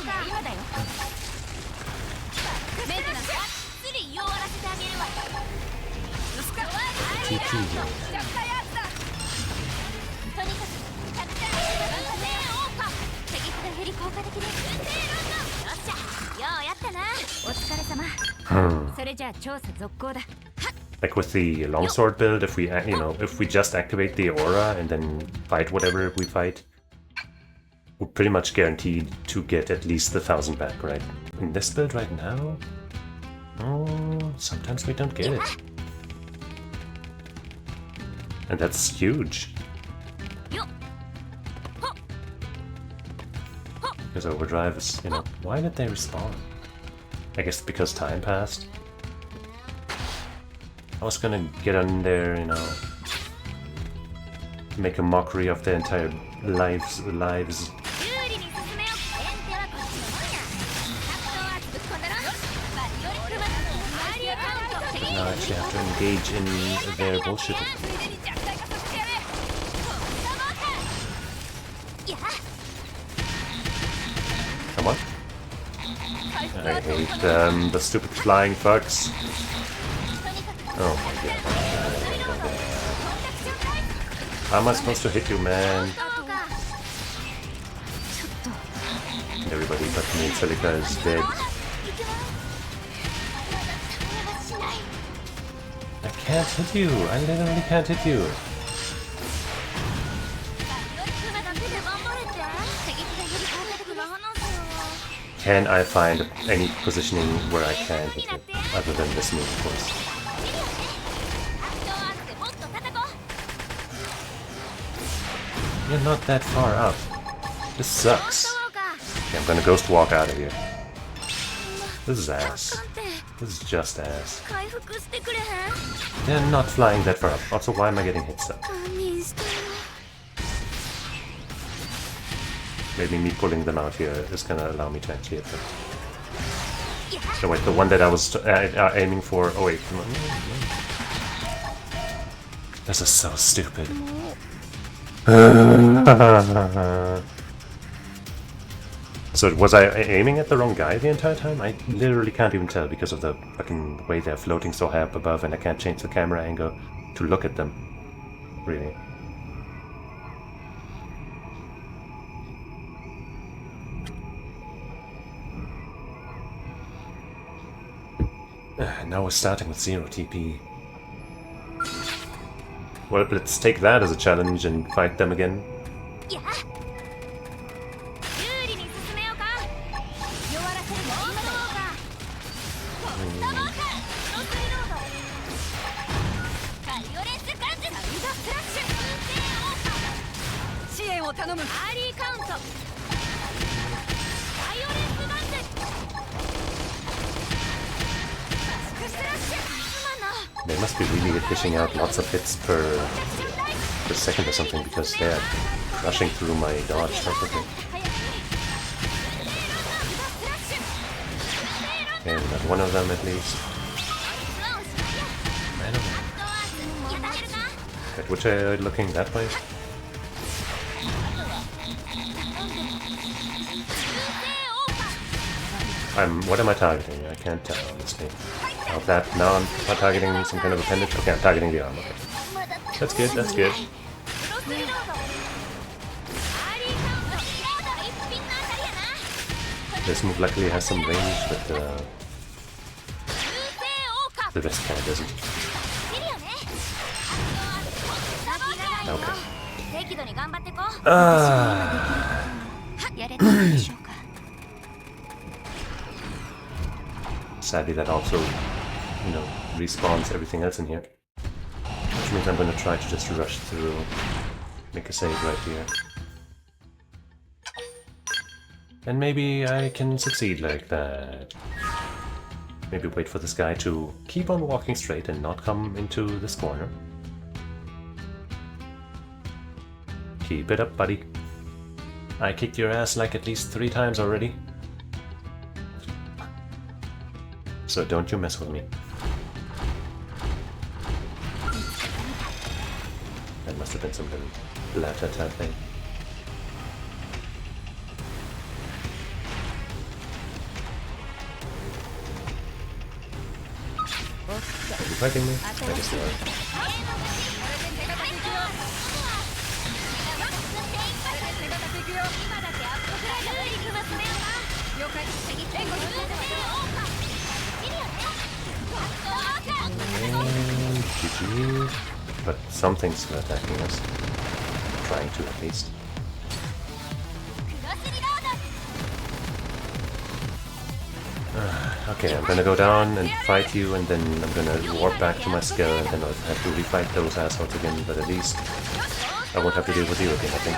TP here. Like with the longsword build, if we just activate the aura and then fight whatever we fight, we're pretty much guaranteed to get at least 1,000 back, right? In this build right now, sometimes we don't get it. And that's huge. Because overdrive is, why did they respawn? I guess because time passed. I was gonna get on there, make a mockery of their entire lives. Now I actually have to engage in their bullshit. Come on. I hate the stupid flying fucks. Oh my god. How am I supposed to hit you, man? Everybody but me, Celica is dead. I can't hit you! I literally can't hit you! Can I find any positioning where I can hit you? Other than this move, of course. You're not that far up. This sucks. Okay, I'm gonna ghost walk out of here. This is ass. This is just ass. They're not flying that far up. Also, why am I getting hit stuck? Maybe me pulling them out here is gonna allow me to actually hit them. So wait, the one that I was aiming for... Oh wait, come on. This is so stupid. So was I aiming at the wrong guy the entire time? I literally can't even tell because of the fucking way they're floating so high up above and I can't change the camera angle to look at them. Really. Now we're starting with 0 TP. Well, let's take that as a challenge and fight them again. They must be really dishing out lots of hits per second or something because they're crushing through my dodge perfectly. Okay, we got one of them at least. I don't know. At which are looking that way? What am I targeting? I can't tell, honestly. Now I'm targeting some kind of appendage. Okay, I'm targeting the arm. Okay. That's good, that's good. This move luckily has some range, but the rest kind of doesn't. Okay. Sadly, that also, respawns everything else in here. Which means I'm gonna try to just rush through, make a save right here. And maybe I can succeed like that. Maybe wait for this guy to keep on walking straight and not come into this corner. Keep it up, buddy. I kicked your ass like at least 3 times already. So don't you mess with me. That must have been some little blatter type thing. Are you fighting me? I guess you are. And GG. But something's still attacking us. Trying to, at least. Okay, I'm gonna go down and fight you, and then I'm gonna warp back to my skill, and then I'll have to refight those assholes again, but at least I won't have to deal with you again, I think.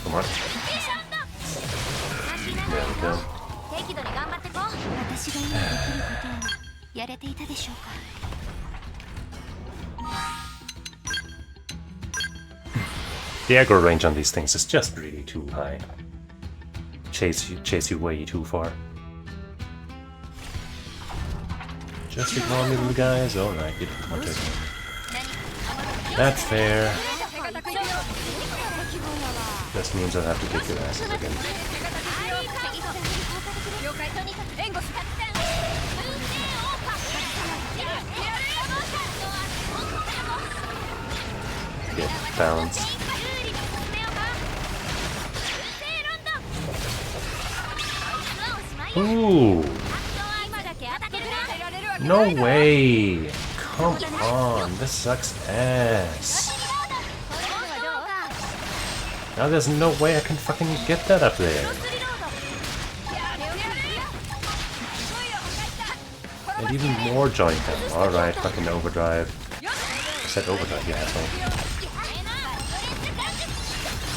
Come on. There we go. The aggro range on these things is just really too high. Chase you way too far. Just ignore me, little guys. Alright, you don't want to ignore me. That's fair. This means I'll have to kick your asses again. Get bounced. Ooh! No way! Come on, this sucks ass. Now there's no way I can fucking get that up there. And even more joint them. Alright, fucking overdrive. I said overdrive, you asshole.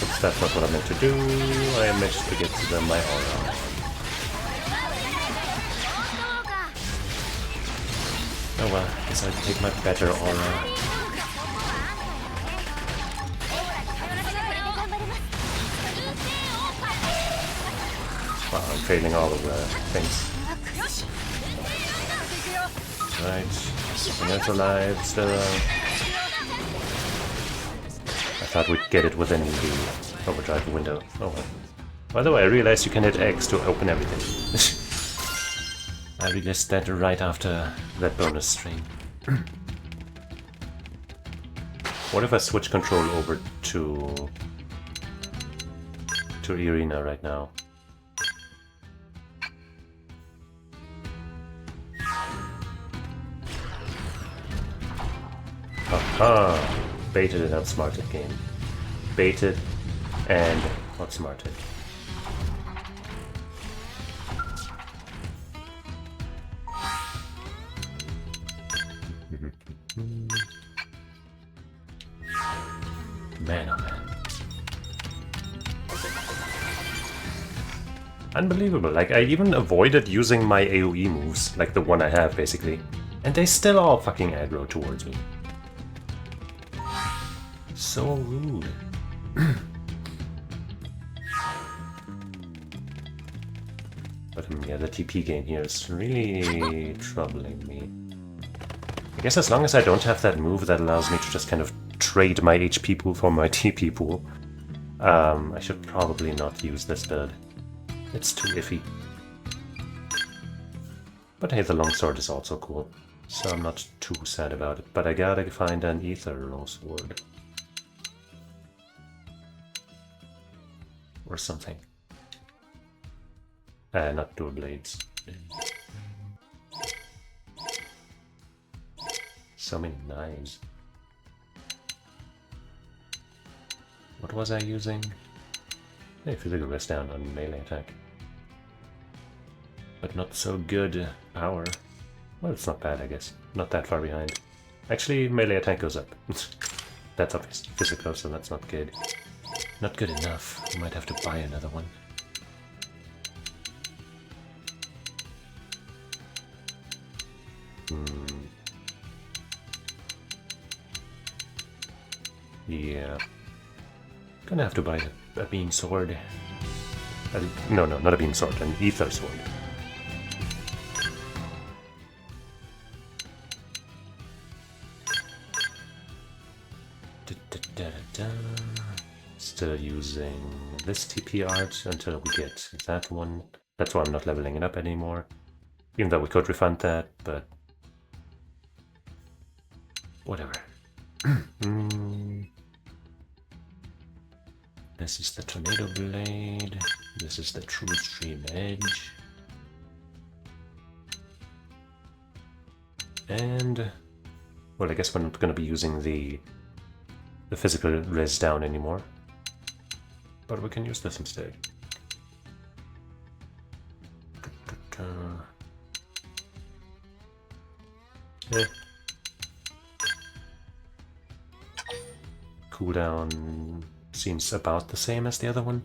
Oops, that's not what I meant to do. I meant to get to my aura. Oh well, guess I'll take my better aura. Wow, I'm failing all of the things. Right, something else alive still. I thought we'd get it within the overdrive window. Oh well. By the way, I realized you can hit X to open everything. I realized that right after that bonus stream. What if I switch control over to Arena right now? Haha! Baited and outsmarted game. Baited and outsmarted. Man, oh man. Unbelievable, like I even avoided using my AoE moves, like the one I have basically, and they still all fucking aggro towards me. So rude. But yeah, the TP gain here is really troubling me. I guess as long as I don't have that move that allows me to just kind of trade my HP pool for my TP pool, I should probably not use this build. It's too iffy. But hey, the longsword is also cool, so I'm not too sad about it. But I gotta find an ether longsword. Or something. Not dual blades. So many knives. What was I using? Hey, physical rest down on melee attack. But not so good power. Well, it's not bad, I guess. Not that far behind. Actually, melee attack goes up. That's obvious. Physical, so that's not good. Not good enough. I might have to buy another one. Yeah. Gonna have to buy a beam sword. No, not a beam sword, an ether sword. Still using this TP art until we get that one. That's why I'm not leveling it up anymore. Even though we could refund that, but whatever. This is the Tornado Blade. This is the True Stream Edge. And well, I guess we're not going to be using the physical res down anymore. But we can use this instead. Yeah. Cooldown seems about the same as the other one.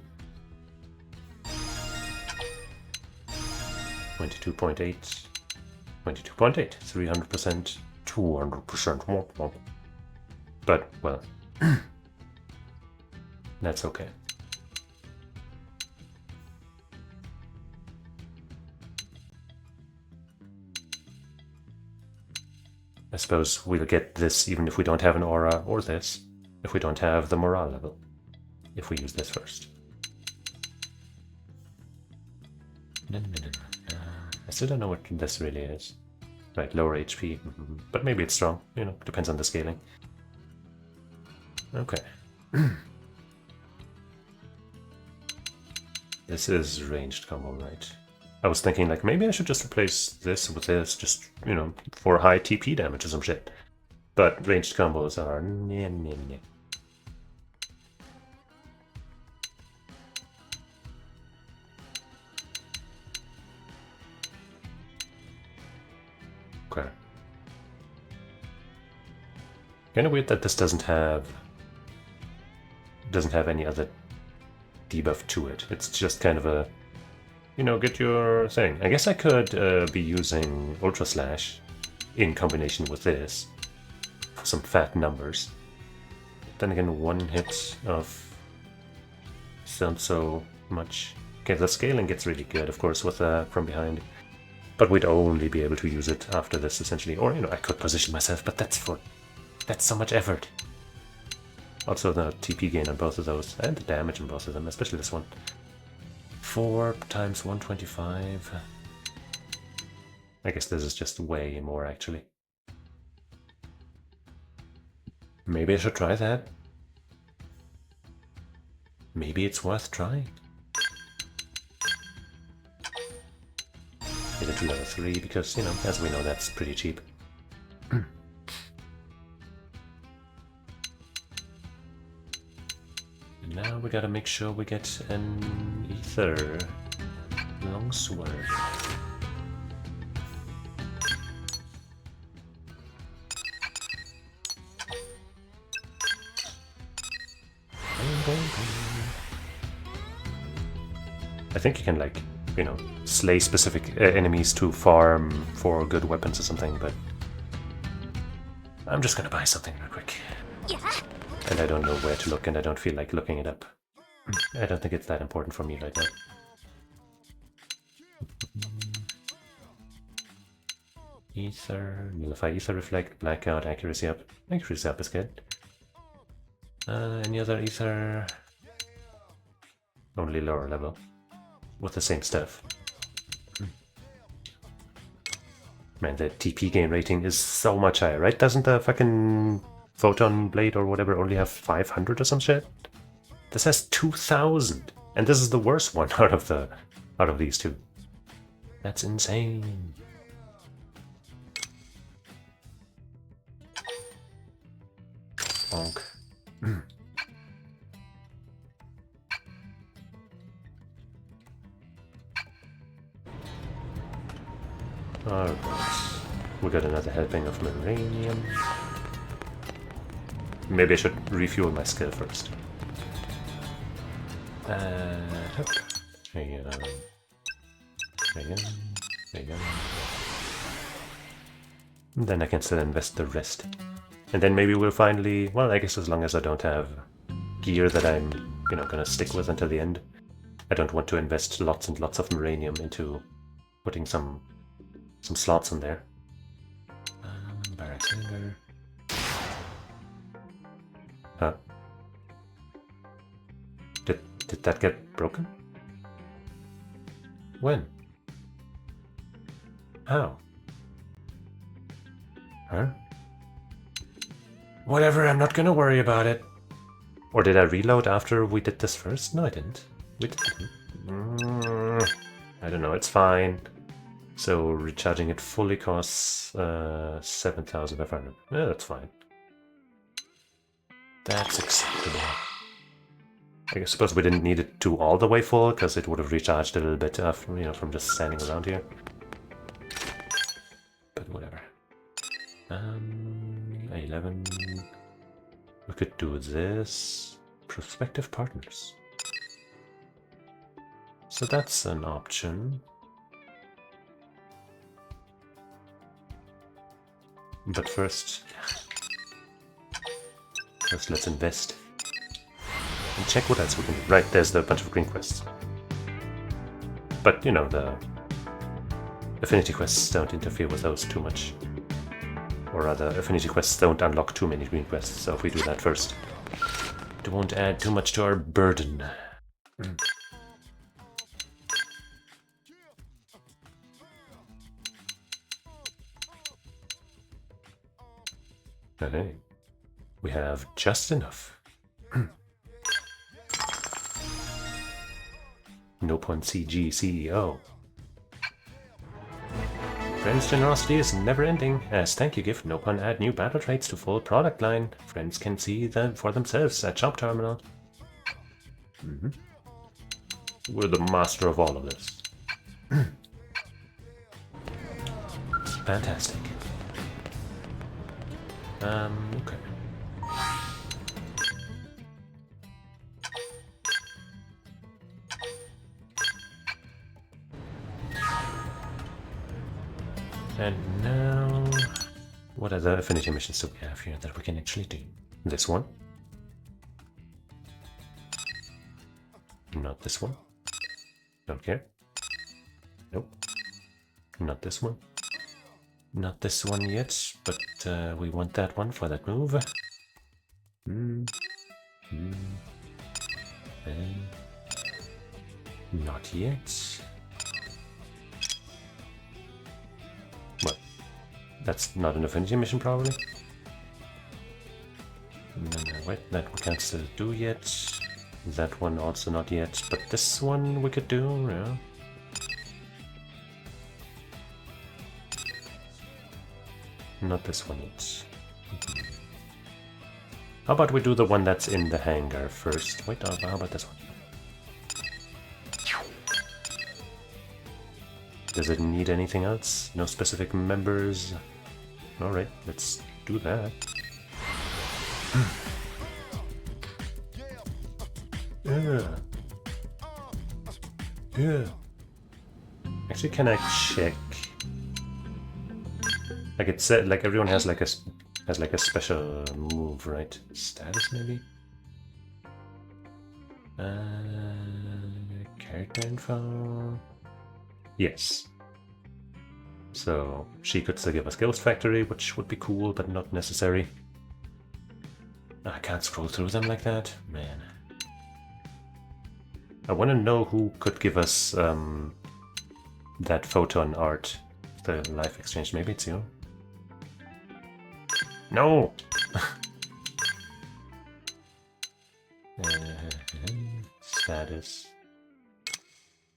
22.8. 22.8. 300%. 200% more. But, well, that's okay. I suppose we'll get this even if we don't have an aura, or this, if we don't have the morale level, if we use this first. I still don't know what this really is. Right, lower HP, but maybe it's strong, you know, depends on the scaling. Okay. This is ranged combo, right? I was thinking, like, maybe I should just replace this with this, just, you know, for high TP damage or some shit. But ranged combos are... Okay. Kind of weird that this doesn't have any other debuff to it. It's just kind of a, you know, get your thing. I guess I could be using Ultra Slash in combination with this for some fat numbers. Then again, one hit of not so much Okay, the scaling gets really good, of course, with from behind. But we'd only be able to use it after this, essentially. Or, you know, I could position myself, but that's so much effort. Also the TP gain on both of those, and the damage on both of them, especially this one. 4 times 125. I guess this is just way more, actually. Maybe I should try that. Maybe it's worth trying. Get it to level 3, because, you know, as we know, that's pretty cheap. And now we gotta make sure we get an ether longsword. I think you can, like, you know, slay specific enemies to farm for good weapons or something, but I'm just gonna buy something real quick. And I don't know where to look, and I don't feel like looking it up. I don't think it's that important for me right now. Ether, nullify ether, reflect, blackout, accuracy up. Accuracy up is good. Any other ether? Only lower level. With the same stuff. Man, the TP gain rating is so much higher, right? Doesn't the fucking Photon Blade or whatever only have 500 or some shit? This has 2000! And this is the worst one out of these two. That's insane. Bonk. Alright. We got another helping of Millennium. Maybe I should refuel my skill first. Again. Then I can still invest the rest. And then maybe we'll finally... Well, I guess as long as I don't have gear that I'm, you know, gonna stick with until the end. I don't want to invest lots and lots of Millennium into putting some slots in there. Barracks Hanger. Huh? Did that get broken? When? How? Huh? Whatever, I'm not gonna worry about it. Or did I reload after we did this first? No, I didn't. We didn't. I don't know, it's fine. So recharging it fully costs 7,500. Yeah, that's fine. That's acceptable. I suppose we didn't need it to all the way full, because it would have recharged a little bit after, you know, from just standing around here. But whatever. 11. We could do this. Prospective partners. So that's an option. But first let's invest. And check what else we can do. Right, there's the bunch of green quests. But, you know, the affinity quests don't interfere with those too much. Or rather, affinity quests don't unlock too many green quests, so if we do that first, it won't add too much to our burden. Okay. We have just enough. Nopon CG CEO. Friends' generosity is never ending. As thank you gift, Nopon add new battle traits to full product line. Friends can see them for themselves at shop terminal. We're the master of all of this. Fantastic. Okay. And now, what other affinity missions do we have here that we can actually do? This one. Not this one. Don't care. Nope. Not this one. Not this one yet, but we want that one for that move. Not yet. Well, that's not an affinity mission, probably. No, wait, that we can't still do yet. That one also not yet, but this one we could do, yeah. Not this one yet. How about we do the one that's in the hangar first? Wait, how about this one? Does it need anything else? No specific members? Alright, let's do that. Yeah. Actually, can I check? Like it said, like everyone has like a special move, right? Status maybe. Character info. Yes. So she could still give us Ghost Factory, which would be cool, but not necessary. I can't scroll through them like that, man. I want to know who could give us that photon art, the life exchange. Maybe it's you. No. Status.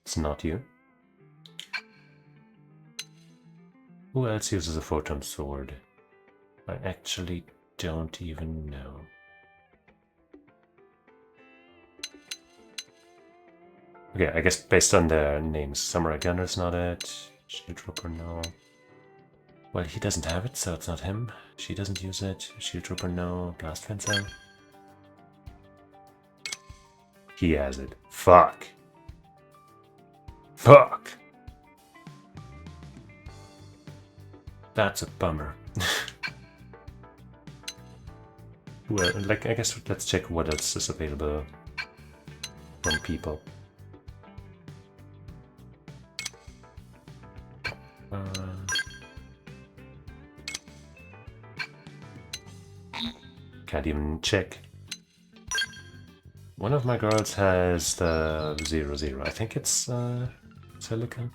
It's not you. Who else uses a photon sword? I actually don't even know. Okay, I guess based on their names, Samurai Gunner's not it. Shield Trooper, no. Well, he doesn't have it, so it's not him. She doesn't use it. Shield Trooper, no. Blast Fencer. He has it. Fuck. Fuck. That's a bummer. Well, like, I guess let's check what else is available from people. Can't even check. One of my girls has the 00. I think it's silicon.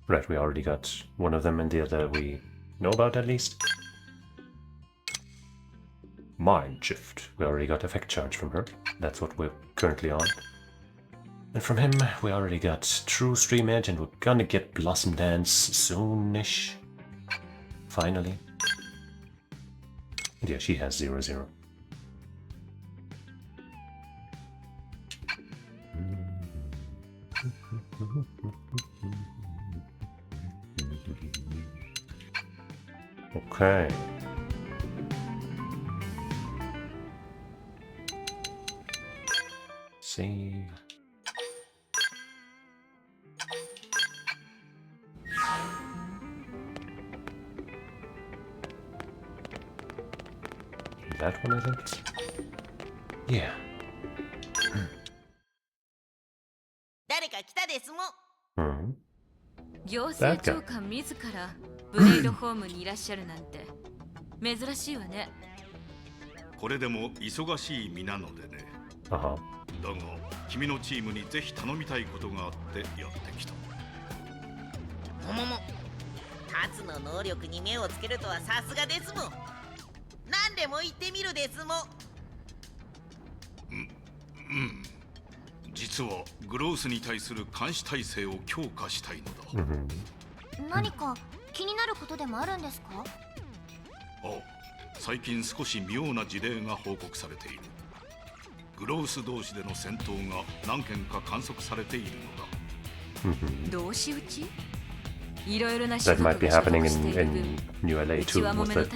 Right, we already got one of them, and the other we know about at least. Mind Shift. We already got Effect Charge from her. That's what we're currently on. And from him, we already got True Stream Edge, and we're gonna get Blossom Dance soonish. Finally. And yeah, she has 00. Okay. See. That one, I think. Yeah. 誰か来たですもん。 Hmm. 行政長官自らブレイドホームにいらっしゃるなんて珍しいわね。これでも忙しい身なのでね。だが君のチームにぜひ頼みたいことがあってやってきた。ももも。タツの能力に目をつけるとはさすがですもん。何でも言ってみるですもん。実はグロースに対する監視体制を強化したいのだ。何か気になることでもあるんですか？最近少し妙な事例が報告されている。グロース同士での戦闘が何件か観測されているのだ。同士討ち？いろいろな That might be happening in New LA too, with the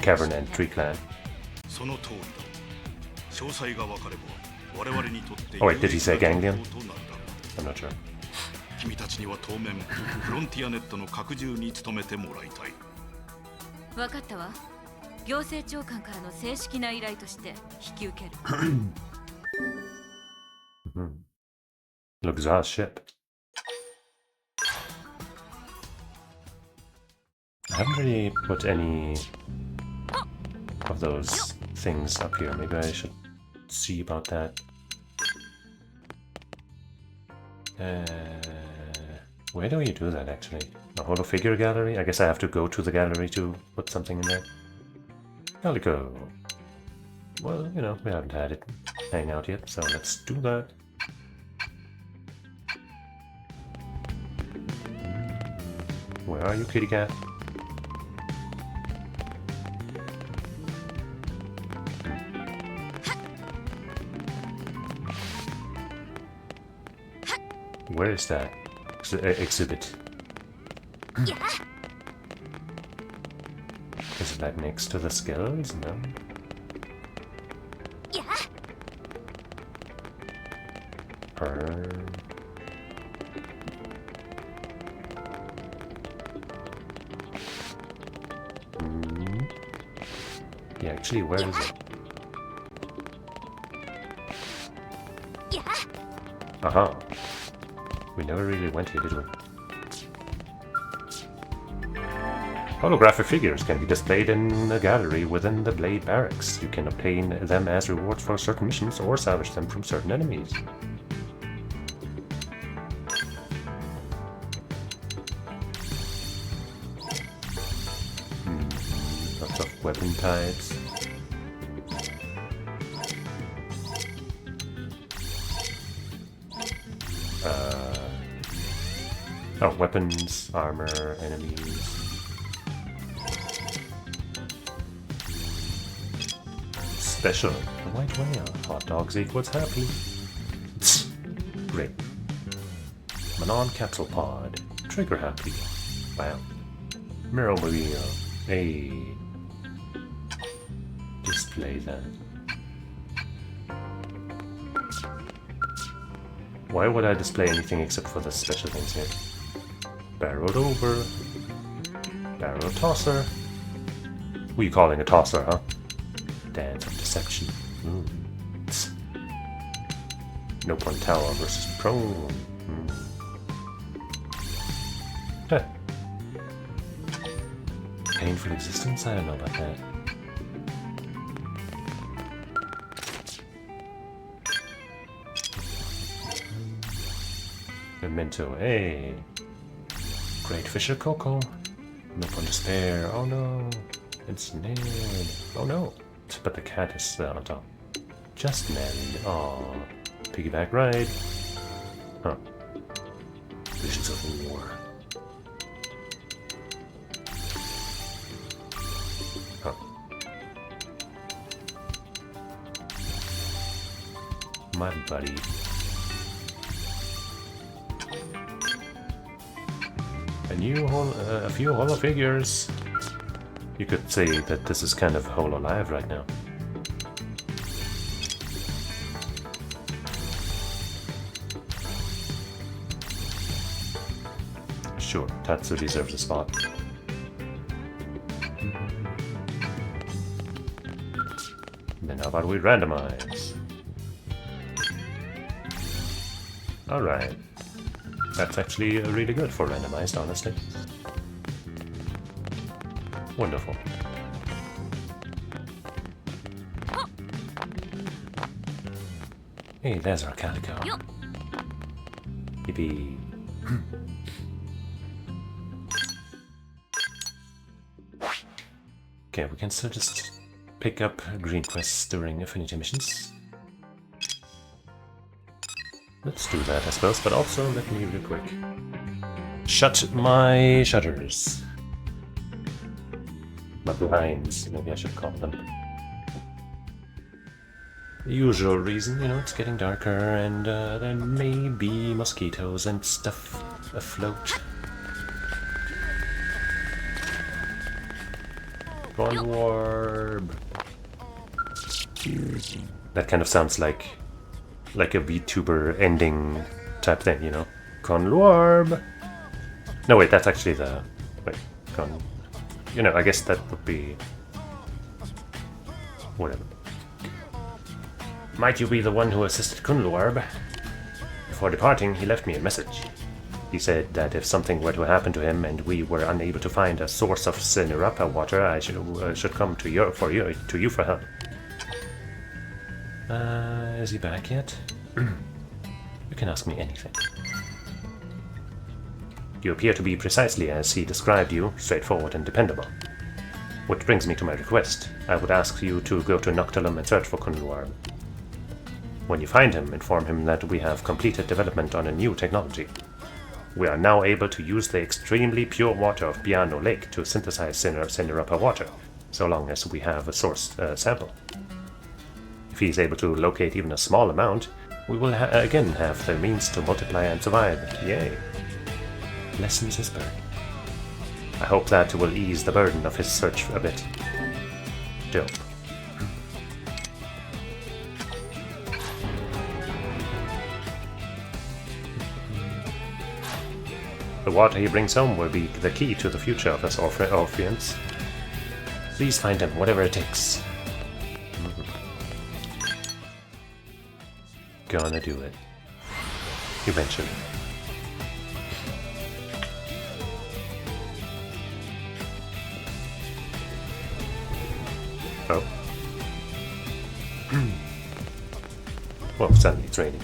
cavern and tree clan. その通りだ。詳細が分かれば我々にとって Oh wait, did he say Ganglion? I'm not sure. 君たちには当面フロンティアネットの拡充に努めてもらいたい。分かったわ。行政長官からの正式な依頼として引き受ける。Luxor ship. I haven't really put any of those things up here. Maybe I should see about that. Where do you do that actually? A holo figure gallery? I guess I have to go to the gallery to put something in there. Calico. Well, you know, we haven't had it hang out yet, so let's do that. Where are you, kitty cat? Where is that exhibit? Is it like next to the skulls? No. Yeah, actually, where is it? Aha. We never really went here, did we? Holographic figures can be displayed in a gallery within the Blade Barracks. You can obtain them as rewards for certain missions or salvage them from certain enemies. Lots of weapon types. Oh, weapons, armor, enemies. Special. The white whale. Hot dogs equals happy. Great. Manon capsule pod. Trigger happy. Wow. Mirror-mobile. Hey. Display that. Why would I display anything except for the special things here? Barreled over. Barrel tosser. Who are you calling a tosser, huh? Dance of deception. No point tower versus prone. Huh. Painful existence? I don't know about that. Memento, hey. Great Fisher Coco. No point to spare. Oh no. It's Ned. Oh no. But the cat is on top. Just married. Aww. Piggyback ride. Huh. Visions of war. Huh. My buddy. A few holo figures. You could say that this is kind of holo live right now. Sure, Tatsu deserves a spot. Then how about we randomize? Alright. That's actually really good for randomized, honestly. Wonderful. Hey, there's our calico. Yippee. Okay, we can still just pick up green quests during affinity missions. Let's do that, I suppose, but also let me real quick shut my shutters. My blinds, maybe I should call them. The usual reason, you know, it's getting darker and there may be mosquitoes and stuff afloat. Warb. That kind of sounds like a VTuber ending type thing, you know? Conluarb. No, wait, that's actually the... Wait, You know, I guess that would be... Whatever. Might you be the one who assisted Conluarb? Before departing, he left me a message. He said that if something were to happen to him and we were unable to find a source of Sinirapa water, I should come to you for help. Is he back yet? You can ask me anything. You appear to be precisely as he described you, straightforward and dependable. Which brings me to my request. I would ask you to go to Noctilum and search for Kunluarb. When you find him, inform him that we have completed development on a new technology. We are now able to use the extremely pure water of Piano Lake to synthesize Sinirapa water, so long as we have a source sample. If he is able to locate even a small amount, we will again have the means to multiply and survive. Yay! Lessens his burden. I hope that will ease the burden of his search a bit. Dope. The water he brings home will be the key to the future of us Orpheans. Please find him, whatever it takes. Gonna do it. Eventually. Oh. Well, suddenly it's raining.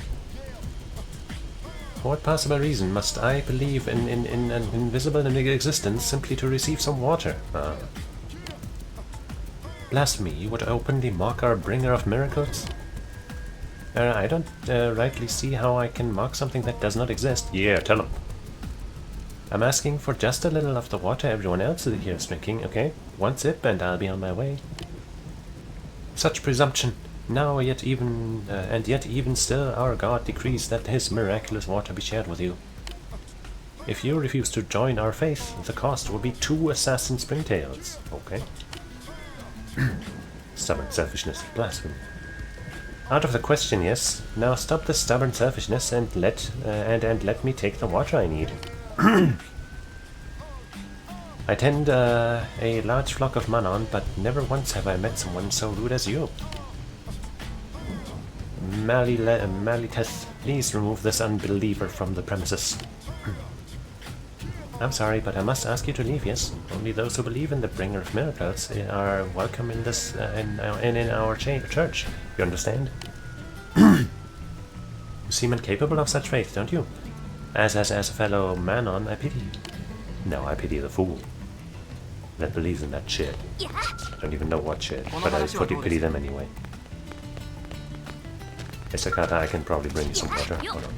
For what possible reason must I believe in an invisible existence simply to receive some water? Blasphemy, you would openly mock our bringer of miracles? I don't rightly see how I can mock something that does not exist. Yeah, tell him. I'm asking for just a little of the water everyone else here is drinking, okay? One sip and I'll be on my way. Such presumption. Now yet even still our God decrees that his miraculous water be shared with you. If you refuse to join our faith, the cost will be 2 assassin springtails. Okay. Stubborn selfishness, blasphemy. Out of the question, yes. Now stop the stubborn selfishness and let me take the water I need. I tend a large flock of Manon, but never once have I met someone so rude as you. Maliteth, please remove this unbeliever from the premises. I'm sorry, but I must ask you to leave, yes? Only those who believe in the bringer of miracles are welcome in this in our church. You understand? You seem incapable of such faith, don't you? As a fellow Manon, I pity you. No, I pity the fool that believes in that shit. I don't even know what shit, but I fully pity them anyway. Hey Sakata, I can probably bring you some water. Hold on.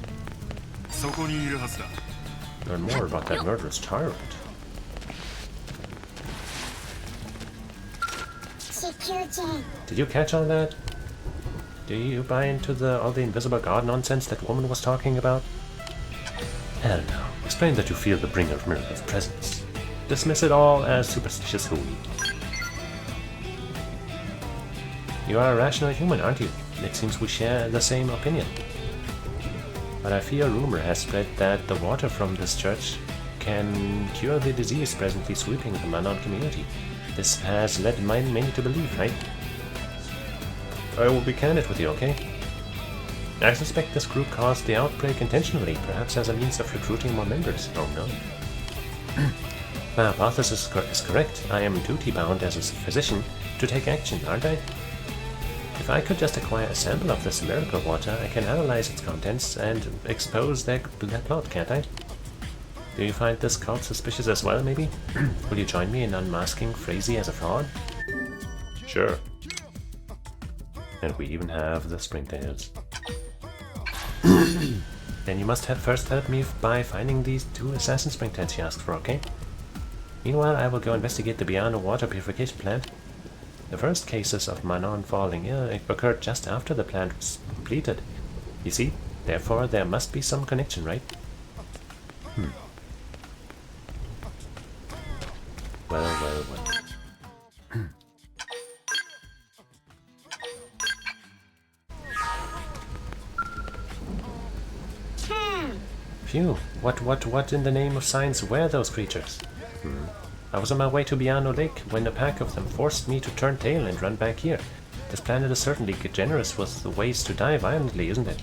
Learn more about that murderous tyrant. Did you catch all that? Do you buy into all the invisible god nonsense that woman was talking about? Hell no. Explain that you feel the bringer of miracles' presence. Dismiss it all as superstitious hooey. You are a rational human, aren't you? It seems we share the same opinion. But I fear rumor has spread that the water from this church can cure the disease presently sweeping the Manon community. This has led many to believe, right? I will be candid with you, okay? I suspect this group caused the outbreak intentionally, perhaps as a means of recruiting more members. Oh no. My hypothesis is correct. I am duty-bound as a physician to take action, aren't I? If I could just acquire a sample of this miracle water, I can analyze its contents and expose their plot, can't I? Do you find this cult suspicious as well, maybe? Will you join me in unmasking Frazee as a fraud? Sure. And we even have the springtails. Then you must first help me by finding these 2 assassin springtails you asked for, okay? Meanwhile, I will go investigate the Biano water purification plant. The first cases of Manon falling ill occurred just after the plant was completed. You see? Therefore, there must be some connection, right? Well. Phew, what in the name of science were those creatures? I was on my way to Biano Lake when a pack of them forced me to turn tail and run back here. This planet is certainly generous with the ways to die violently, isn't it?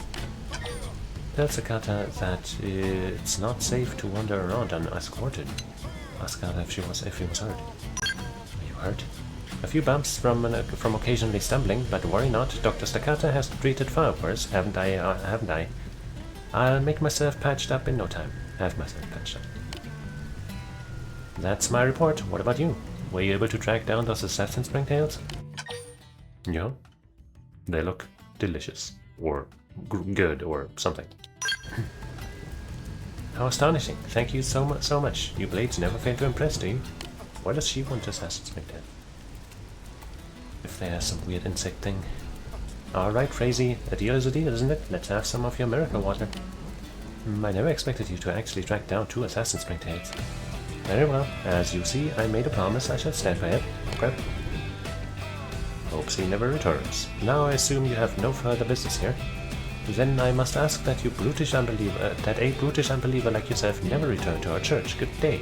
Tell Sakata that it's not safe to wander around unescorted. Ask her if he was hurt. Are you hurt? A few bumps from occasionally stumbling, but worry not. Dr. Sakata has treated far worse, haven't I? I'll make myself patched up in no time. Have myself patched up. That's my report. What about you? Were you able to track down those assassin springtails? Yeah. They look delicious. Or good, or something. How astonishing. Thank you so much. You blades never fail to impress, do you? Why does she want assassin springtail? If they have some weird insect thing. Alright, Frazee, a deal is a deal, isn't it? Let's have some of your miracle water. I never expected you to actually track down 2 assassin springtails. Very well. As you see, I made a promise. I shall stand by it. Okay. Hopes he never returns. Now I assume you have no further business here. Then I must ask that a brutish unbeliever like yourself never return to our church. Good day.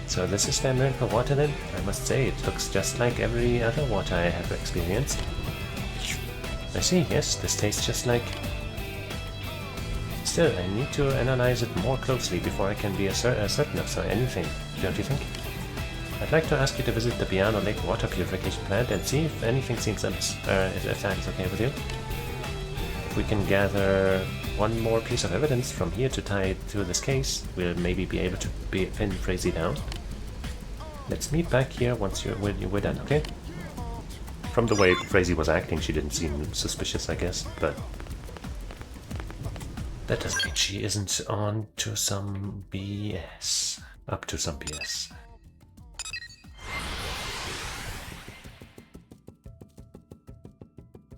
So this is their miracle water then? I must say, it looks just like every other water I have experienced. I see, yes, this tastes just like... Still, I need to analyze it more closely before I can be certain of anything, don't you think? I'd like to ask you to visit the Piano Lake water purification plant and see if anything seems amiss, if that is okay with you. If we can gather one more piece of evidence from here to tie it to this case, we'll maybe be able to pin Frazee down. Let's meet back here once we're done, okay? From the way Frazee was acting, she didn't seem suspicious, I guess, but... that doesn't mean she isn't on to some BS. Up to some BS.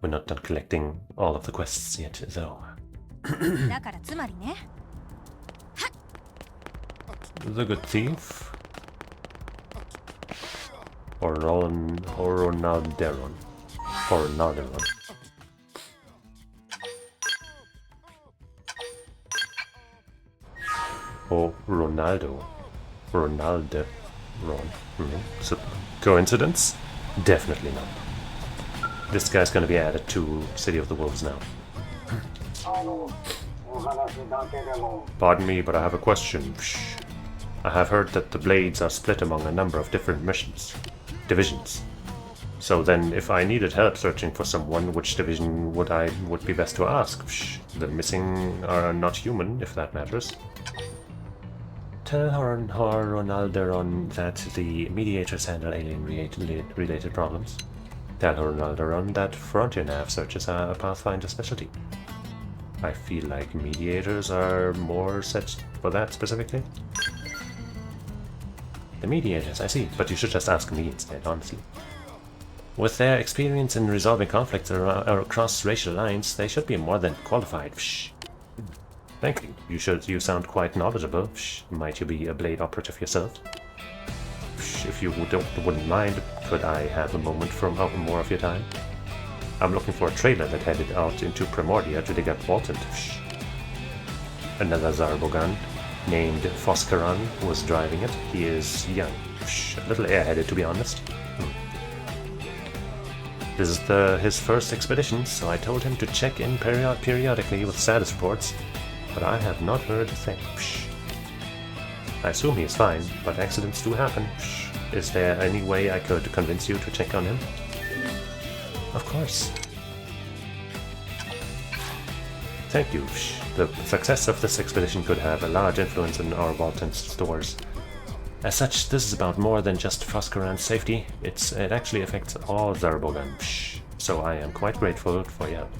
We're not done collecting all of the quests yet, though. The Good Thief. Or Ronalderon. Oh, Ronaldo. So, coincidence? Definitely not. This guy's gonna be added to City of the Wolves now. Pardon me, but I have a question. I have heard that the Blades are split among a number of different divisions. So then, if I needed help searching for someone, which division would be best to ask? The missing are not human, if that matters. Tell Ronalderon that the mediators handle alien-related problems. Tell Ronalderon that Frontier Nav searches are a Pathfinder specialty. I feel like mediators are more set for that specifically. The mediators, I see, but you should just ask me instead, honestly. With their experience in resolving conflicts across racial lines, they should be more than qualified. Thank you. You sound quite knowledgeable. Might you be a Blade operative yourself? If you wouldn't mind, could I have a moment from more of your time? I'm looking for a trailer that headed out into Primordia to dig up Vaultant. Another Zarbogan, named Foscaran, was driving it. He is young. A little airheaded, to be honest. This is his first expedition, so I told him to check in periodically with status reports, but I have not heard a thing. I assume he is fine, but accidents do happen. Is there any way I could convince you to check on him? Of course. Thank you. The success of this expedition could have a large influence in our Vaultant stores. As such, this is about more than just Foscaran's safety. It actually affects all Zarbogan. So I am quite grateful for your help.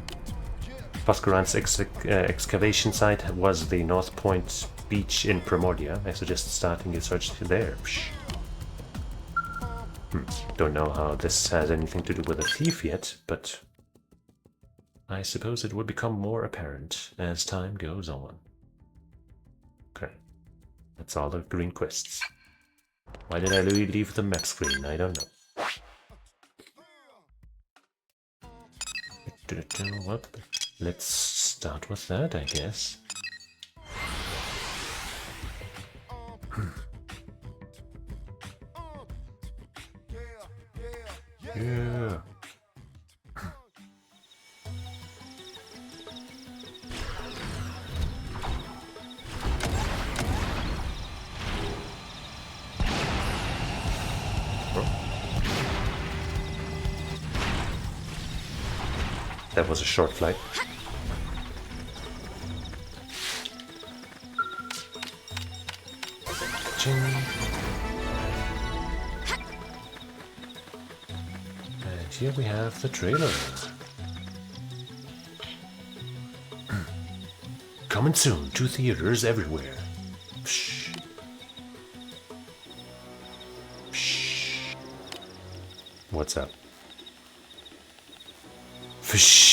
Foscaran's excavation site was the North Point beach in Primordia. I suggest starting a search there. Don't know how this has anything to do with a thief yet, but I suppose it will become more apparent as time goes on. Okay, that's all the green quests. Why did I leave the map screen? I don't know. Well, let's start with that, I guess. Yeah. That was a short flight. Ching. And here we have the trailer. Coming soon to theaters everywhere. Psh. Psh. What's up? Fish.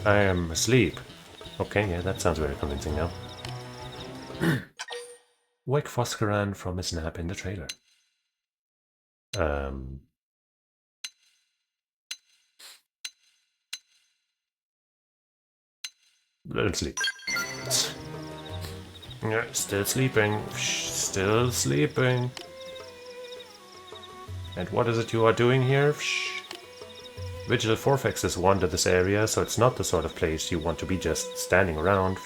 I am asleep. Okay, yeah, that sounds very convincing now. Wake Foscaran from his nap in the trailer. Let him sleep. Yeah, still sleeping. Still sleeping. And what is it you are doing here? Vigil Forfexes wander this area, so it's not the sort of place you want to be just standing around.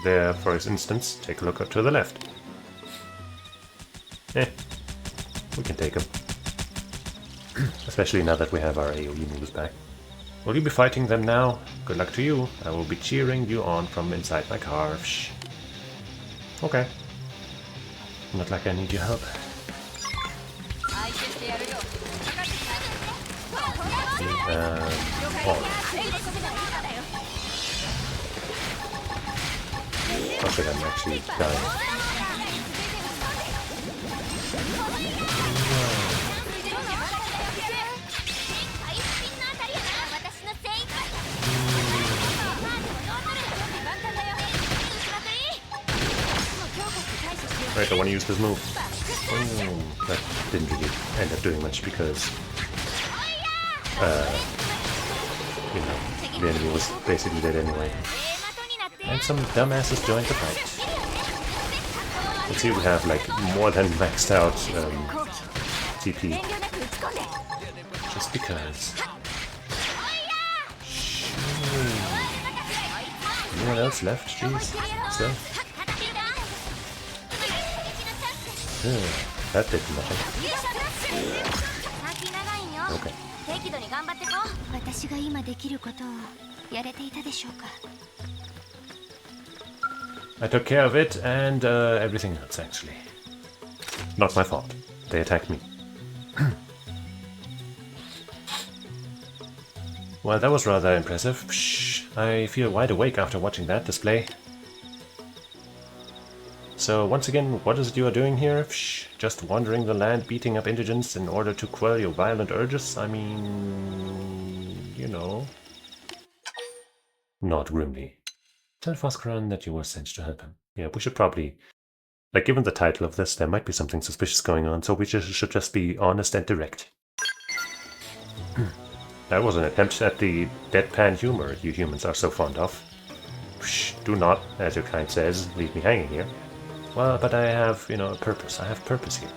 There, for instance, take a look to the left. We can take him. Especially now that we have our AoE moves back. Will you be fighting them now? Good luck to you. I will be cheering you on from inside my car. Okay. Not like I need your help. Oh shit, I'm actually dying. Right, I want to use this move. Oh, that didn't really end up doing much because you know, the enemy was basically dead anyway. And some dumbasses joined the fight. Let's see, we have like more than maxed out TP. Just because. Anyone else left? Jeez. So. That did nothing. Okay. I took care of it and everything else, actually. Not my fault. They attacked me. Well, that was rather impressive. I feel wide awake after watching that display. So, once again, what is it you are doing here? Just wandering the land, beating up indigents in order to quell your violent urges? I mean, you know. Not grimly. Tell Foscaran that you were sent to help him. Yeah, we should probably... Like, given the title of this, there might be something suspicious going on, so we should just be honest and direct. That was an attempt at the deadpan humor you humans are so fond of. Do not, as your kind says, leave me hanging here. Well, but I have, you know, a purpose. I have purpose here.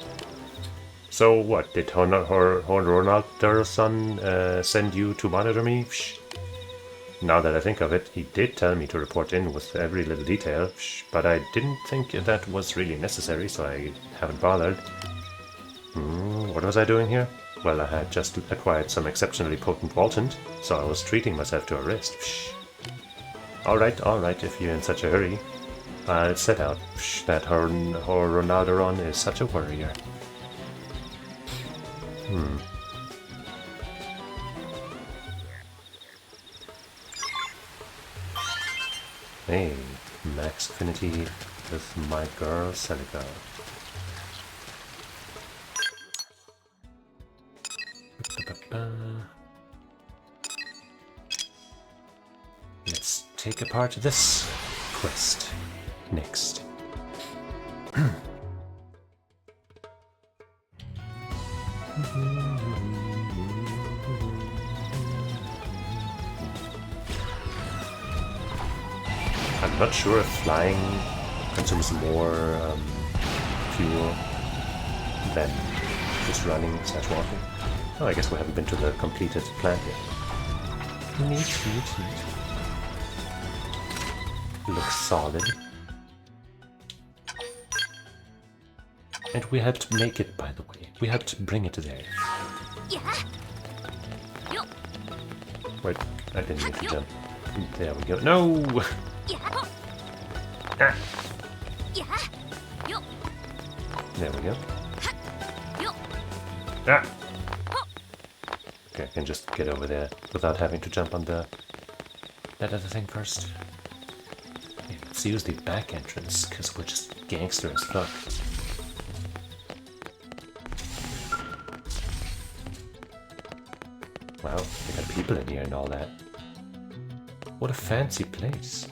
So what, did Ronalderson send you to monitor me? Now that I think of it, he did tell me to report in with every little detail, but I didn't think that was really necessary, so I haven't bothered. What was I doing here? Well, I had just acquired some exceptionally potent Walton, so I was treating myself to a rest. Alright, if you're in such a hurry. I'll set out. That Ronalderon is such a warrior. Hey, max affinity with my girl Celica. Let's take apart this quest next. I'm not sure if flying consumes more fuel than just running / walking. Oh, I guess we haven't been to the completed plant yet. Neat. Looks solid. And we helped make it, by the way. We helped bring it there. Wait, I didn't need to jump. There we go. No! Ah. There we go. Ah! Okay, I can just get over there without having to jump on that other thing first. Okay, let's use the back entrance, because we're just gangster as fuck. Wow, they got people in here and all that. What a fancy place.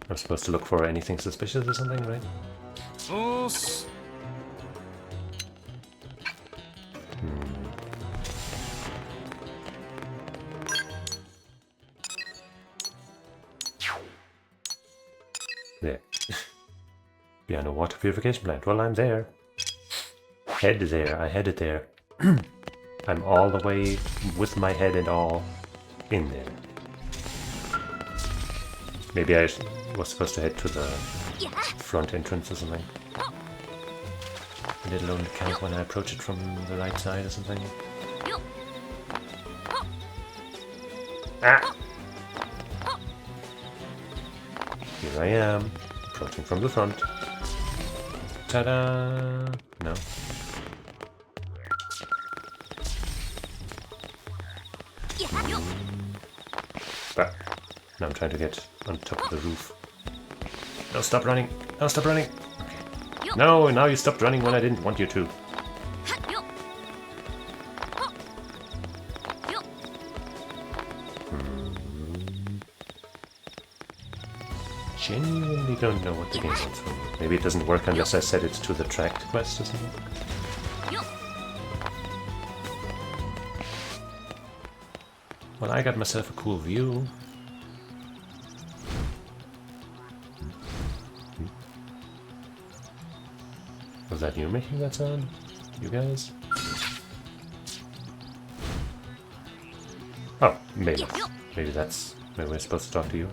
I'm supposed to look for anything suspicious or something, right? There. Behind a water purification plant. Well, I'm there. Head there. I headed there. I'm all the way with my head and all in there. Maybe I was supposed to head to the front entrance or something. And it'll only count when I approach it from the right side or something. Ah! Here I am, approaching from the front. Ta-da! No. But now I'm trying to get on top of the roof. No, stop running! No, stop running! Okay. No, now you stopped running when I didn't want you to. Genuinely don't know what the game wants from me. Maybe it doesn't work unless I set it to the tracked quest or something. Well, I got myself a cool view. Was that you making that sound? You guys? Oh, maybe. Maybe we're supposed to talk to you.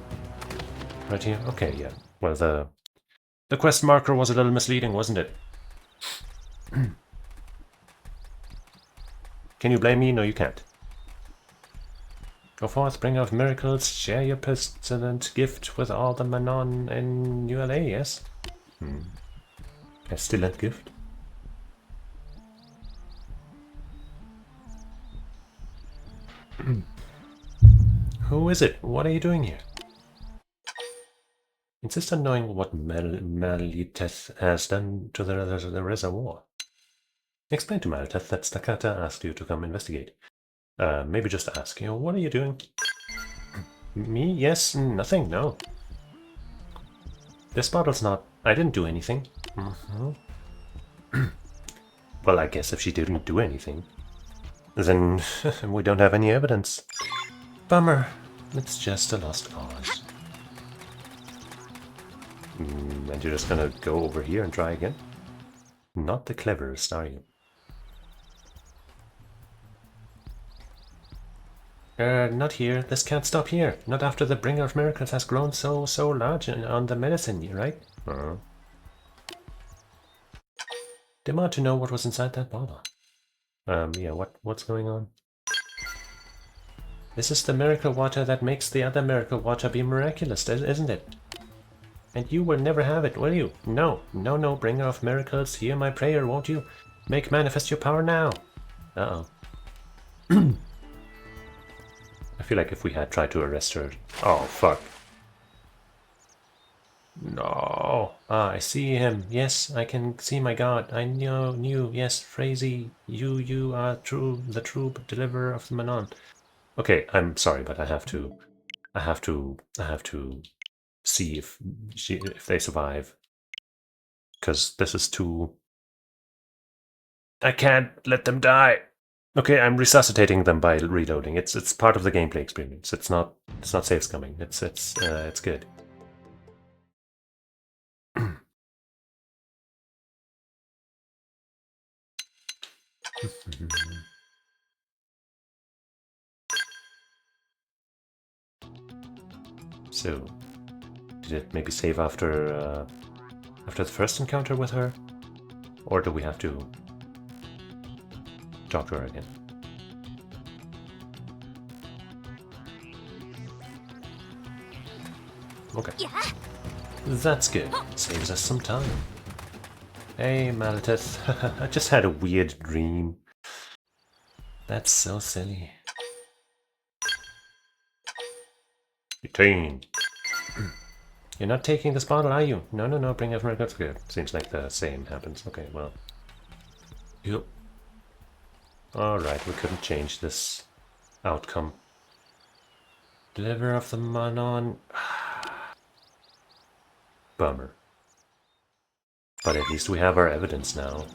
Right here? Okay, yeah. Well, the quest marker was a little misleading, wasn't it? Can you blame me? No, you can't. Go forth, bringer of miracles, share your pestilent gift with all the Manon in ULA, yes? Pestilent gift? Who is it? What are you doing here? Insist on knowing what Maluteth has done to the reservoir. Explain to Maluteth that Stakata asked you to come investigate. Maybe just ask, what are you doing? Me? Yes, nothing, no. This bottle's not... I didn't do anything. Well, I guess if she didn't do anything, then we don't have any evidence. Bummer. It's just a lost cause. And you're just gonna go over here and try again? Not the cleverest, are you? Not here. This can't stop here. Not after the Bringer of Miracles has grown so large on the medicine, right? Demand to know what was inside that bottle. Yeah, what's going on? This is the miracle water that makes the other miracle water be miraculous, isn't it? And you will never have it, will you? No, Bringer of Miracles, hear my prayer, won't you? Make manifest your power now! Uh-oh. I feel like if we had tried to arrest her... Oh, fuck. No. Ah, I see him. Yes, I can see my god. I knew. Yes, Phrazy, you are the true deliverer of the Manon. Okay, I'm sorry, but I have to I have to see if they survive, because this is too. I can't let them die. Okay, I'm resuscitating them by reloading. It's part of the gameplay experience. It's not save scumming. It's good. So, did it maybe save after the first encounter with her, or do we have to talk to her again? Okay. That's good. Saves us some time. Hey, Malithus. I just had a weird dream. That's so silly. 18. You're not taking this bottle, are you? No, bring everyone. That's good. Seems like the same happens. Okay, well. Yep. Alright, we couldn't change this outcome. Deliver of the Manon. Bummer. But at least we have our evidence now.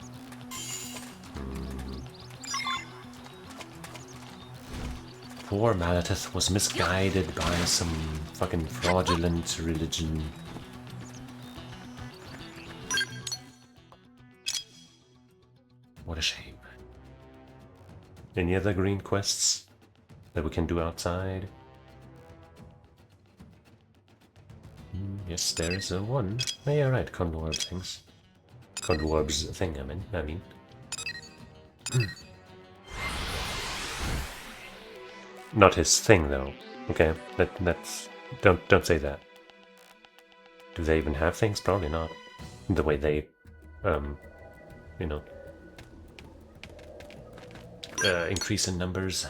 Poor Malithus was misguided by some fucking fraudulent religion. What a shame. Any other green quests that we can do outside? Yes, there is a one. Oh, yeah, right, Condorb things. Condorb's thing, I mean. Not his thing, though. Okay, that's... Don't say that. Do they even have things? Probably not. The way they, you know, increase in numbers.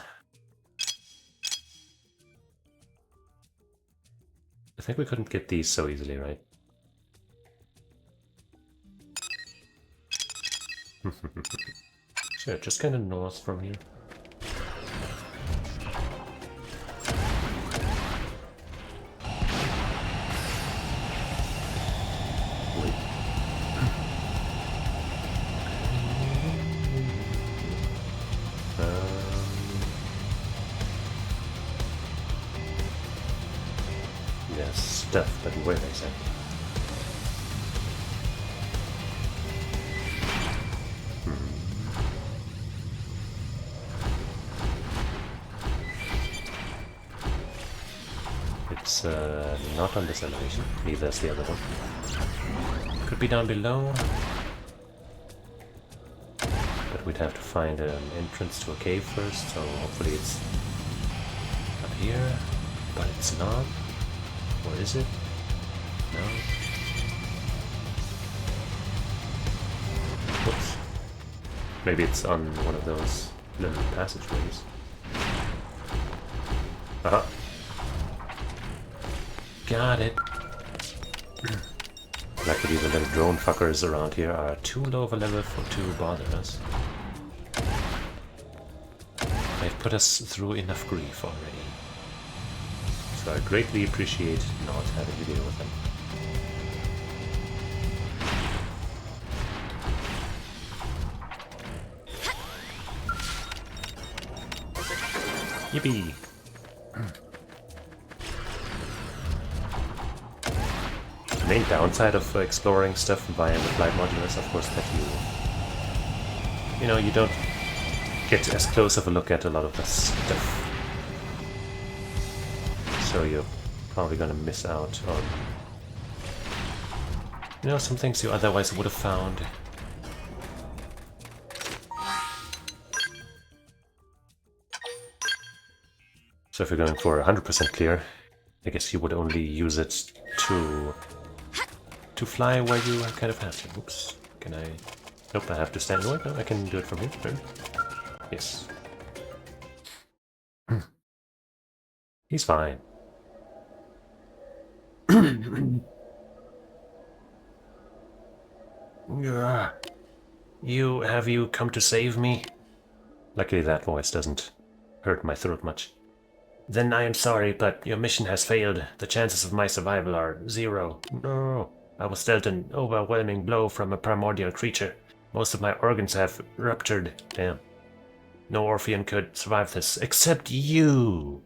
I think we couldn't get these so easily, right? Sure, just kind of north from here. Wait. Yes, stuff, but where exactly? It's not on this elevation, neither is the other one. Could be down below, but we'd have to find an entrance to a cave first, so hopefully it's up here, but it's not. Or is it? No. Whoops. Maybe it's on one of those little passageways. Aha! Got it! Luckily the little drone fuckers around here are too low of a level to bother us. They've put us through enough grief already. So I greatly appreciate not having to deal with them. Yippee! The main downside of exploring stuff via the flight module is, of course, that you don't get as close of a look at a lot of the stuff. So you're probably gonna miss out on, some things you otherwise would have found. So if you're going for 100% clear, I guess you would only use it to fly where you kind of have to. Oops. Can I... Nope, I have to stand away. No, I can do it from here. Maybe. Yes. He's fine. Have you come to save me? Luckily that voice doesn't hurt my throat much. Then I am sorry, but your mission has failed. The chances of my survival are 0. No. I was dealt an overwhelming blow from a primordial creature. Most of my organs have ruptured. Damn. No Orphean could survive this, except you.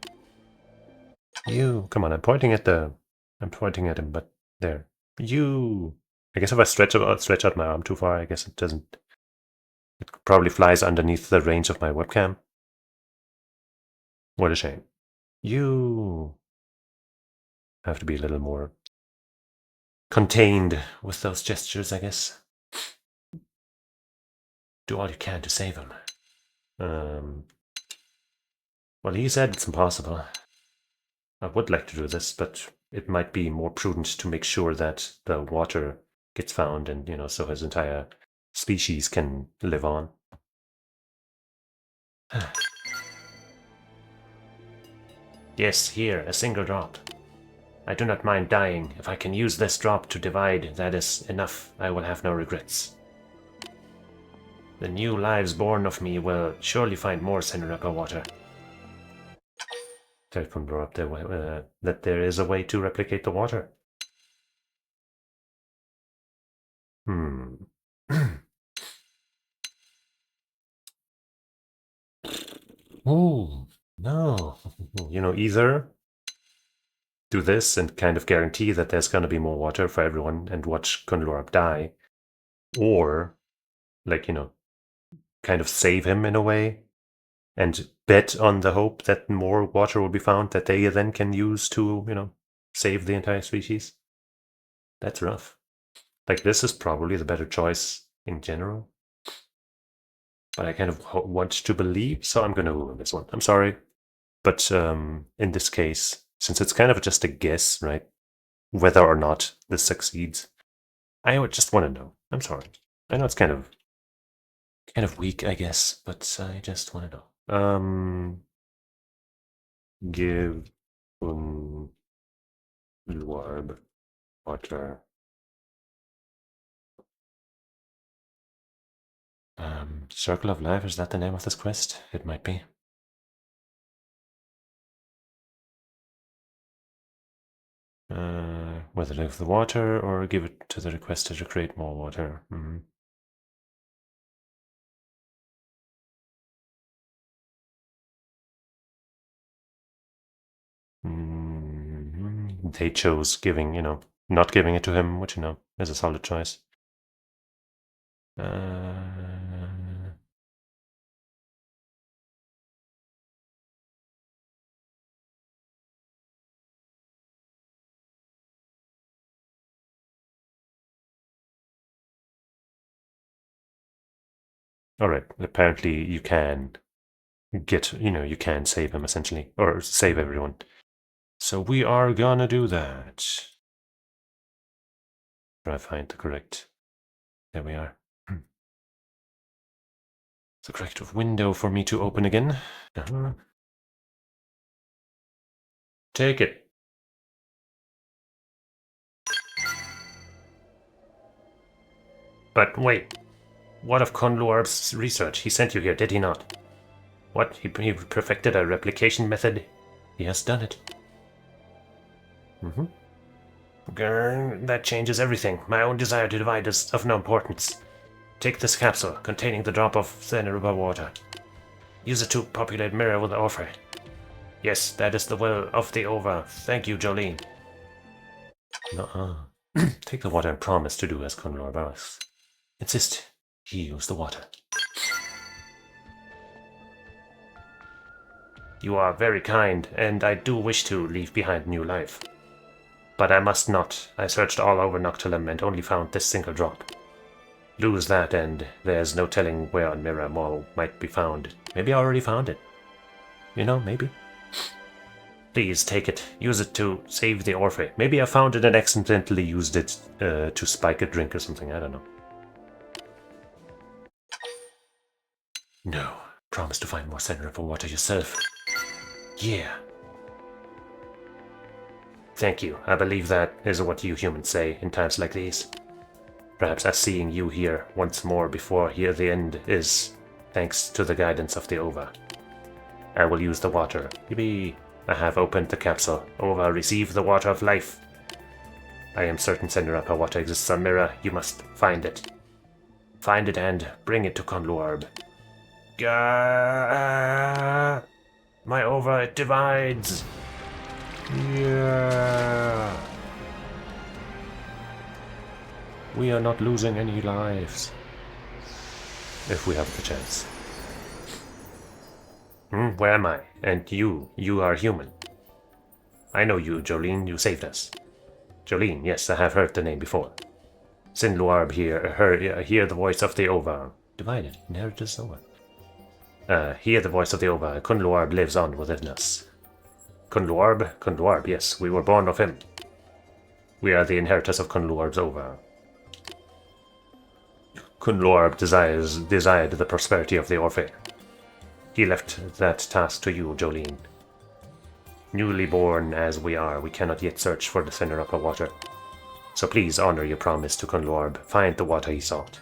You. Come on, I'm pointing at him, but there. You. I guess if I stretch out my arm too far, I guess it doesn't. It probably flies underneath the range of my webcam. What a shame. You have to be a little more contained with those gestures, I guess. Do all you can to save him. Well, he said it's impossible. I would like to do this, but it might be more prudent to make sure that the water gets found and, so his entire species can live on. Yes, here, a single drop. I do not mind dying. If I can use this drop to divide, that is enough. I will have no regrets. The new lives born of me will surely find more Senrapa water. Telephone brought up there, that there is a way to replicate the water. Oh, no. Either do this and kind of guarantee that there's going to be more water for everyone and watch Conlorab die, or, kind of save him in a way and bet on the hope that more water will be found that they then can use to, save the entire species. That's rough. This is probably the better choice in general. But I kind of want to believe, so I'm going to ruin this one. I'm sorry. But in this case, since it's kind of just a guess, right? Whether or not this succeeds, I would just want to know. I'm sorry. I know it's kind of weak, I guess, but I just want to know. Give Luarb water. Circle of Life, is that the name of this quest? It might be. Whether to give the water or give it to the requester to create more water. They chose giving, not giving it to him, which, is a solid choice. Alright, apparently you can you can save him essentially, or save everyone. So we are gonna do that. Try to find the correct. There we are. The correct window for me to open again. Take it. But wait, what of Conluarb's research? He sent you here, did he not? What? He perfected a replication method? He has done it. Grr, that changes everything. My own desire to divide is of no importance. Take this capsule, containing the drop of Zeneruba water. Use it to populate Mirror with the offer. Yes, that is the will of the Over. Thank you, Jolene. Take the water and promise to do as Conlorb asks. Insist he use the water. You are very kind, and I do wish to leave behind new life. But I must not. I searched all over Noctilum and only found this single drop. Lose that, and there's no telling where on Mirror more might be found. Maybe I already found it. Maybe. Please take it. Use it to save the Orphe. Maybe I found it and accidentally used it to spike a drink or something. I don't know. No. Promise to find more Senrapa water yourself. Yeah. Thank you. I believe that is what you humans say in times like these. Perhaps us seeing you here once more before here the end is thanks to the guidance of the Over. I will use the water. Yippee. I have opened the capsule. Ova, receive the water of life. I am certain Senrapa water exists on Mira. You must find it. Find it and bring it to Conluarb. Gah! My Ova, it divides! Yeah! We are not losing any lives. If we have the chance. Where am I? And you are human. I know you, Jolene, you saved us. Jolene, yes, I have heard the name before. Sinluarb hear the voice of the Ova. Divided, inheritance over. Hear the voice of the Ova. Kunluarb lives on within us. Kunluarb, yes, we were born of him. We are the inheritors of Kunluarb's Ova. Kunluarb desired the prosperity of the Orphan. He left that task to you, Jolene. Newly born as we are, we cannot yet search for the Senrapa water. So please honor your promise to Conluarb. Find the water he sought.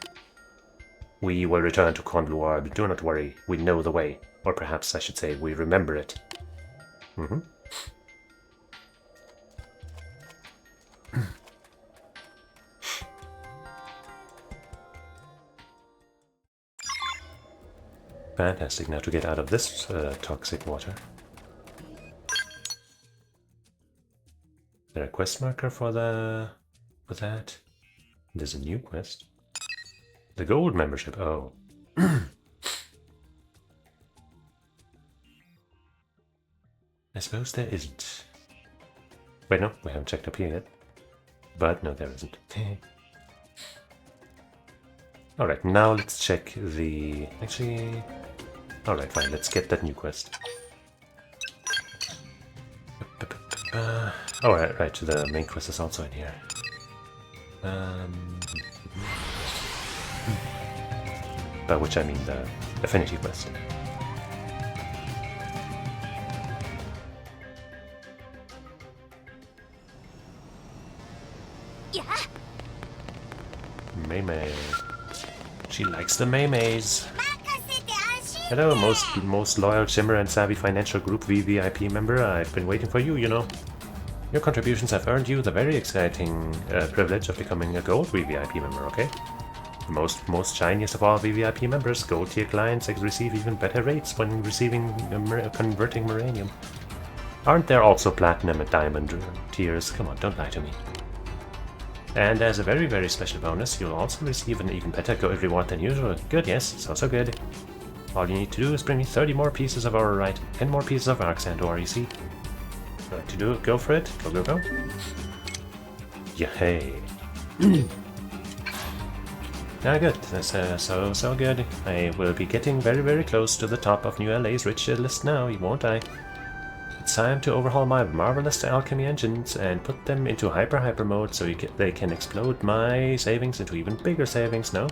We will return to Conluarb. Do not worry. We know the way. Or perhaps I should say we remember it. Fantastic. Now to get out of this toxic water. Is there a quest marker for that? There's a new quest. The gold membership. Oh. I suppose there isn't. Wait, no, we haven't checked up here yet. But no, there isn't. Alright, now let's check the... Actually... Alright, fine, let's get that new quest. Alright, right, the main quest is also in here. By which I mean the affinity quest. Yeah. Mei. She likes the Mei-Meis. Hello, most loyal Shimmer and Savvy Financial Group VVIP member. I've been waiting for you, you know. Your contributions have earned you the very exciting privilege of becoming a gold VVIP member, okay? The most shiniest of all VVIP members, gold tier clients receive even better rates when converting Moranium. Aren't there also platinum and diamond tiers? Come on, don't lie to me. And as a very, very special bonus, you'll also receive an even better gold reward than usual. Good, yes, so good. All you need to do is bring me 30 more pieces of Aurorite, 10 more pieces of Arc Sand ore, you see? Like to do it, go for it. Go. Yay. Good. That's so good. I will be getting very, very close to the top of New LA's rich list now, won't I? It's time to overhaul my marvelous alchemy engines and put them into hyper mode so they can explode my savings into even bigger savings, no?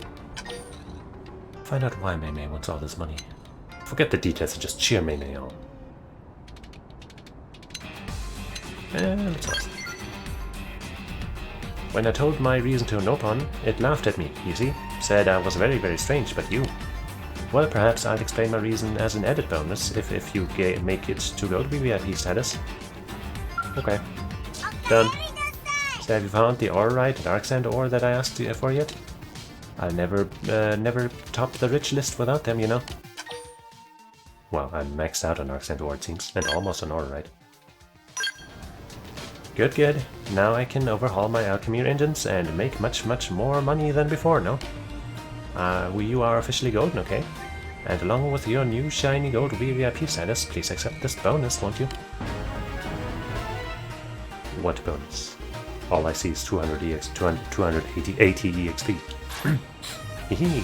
Find out why Mei wants all this money. Forget the details and just cheer Mei on. Let's ask. When I told my reason to Nopon, it laughed at me, you see? Said I was very, very strange, but you... Well, perhaps I'll explain my reason as an edit bonus if you make it to gold VVIP status. Okay. Done. So have you found the Aurorite and Arc Sand ore that I asked you for yet? I'll never top the rich list without them, you know. Well, I'm maxed out on Arc Sand ore, it seems, and almost on Aurorite. Good. Now I can overhaul my alchemy engines and make much more money than before, no? You are officially golden, okay? And along with your new shiny gold VVIP status, please accept this bonus, won't you? What bonus? All I see is 280 EXP.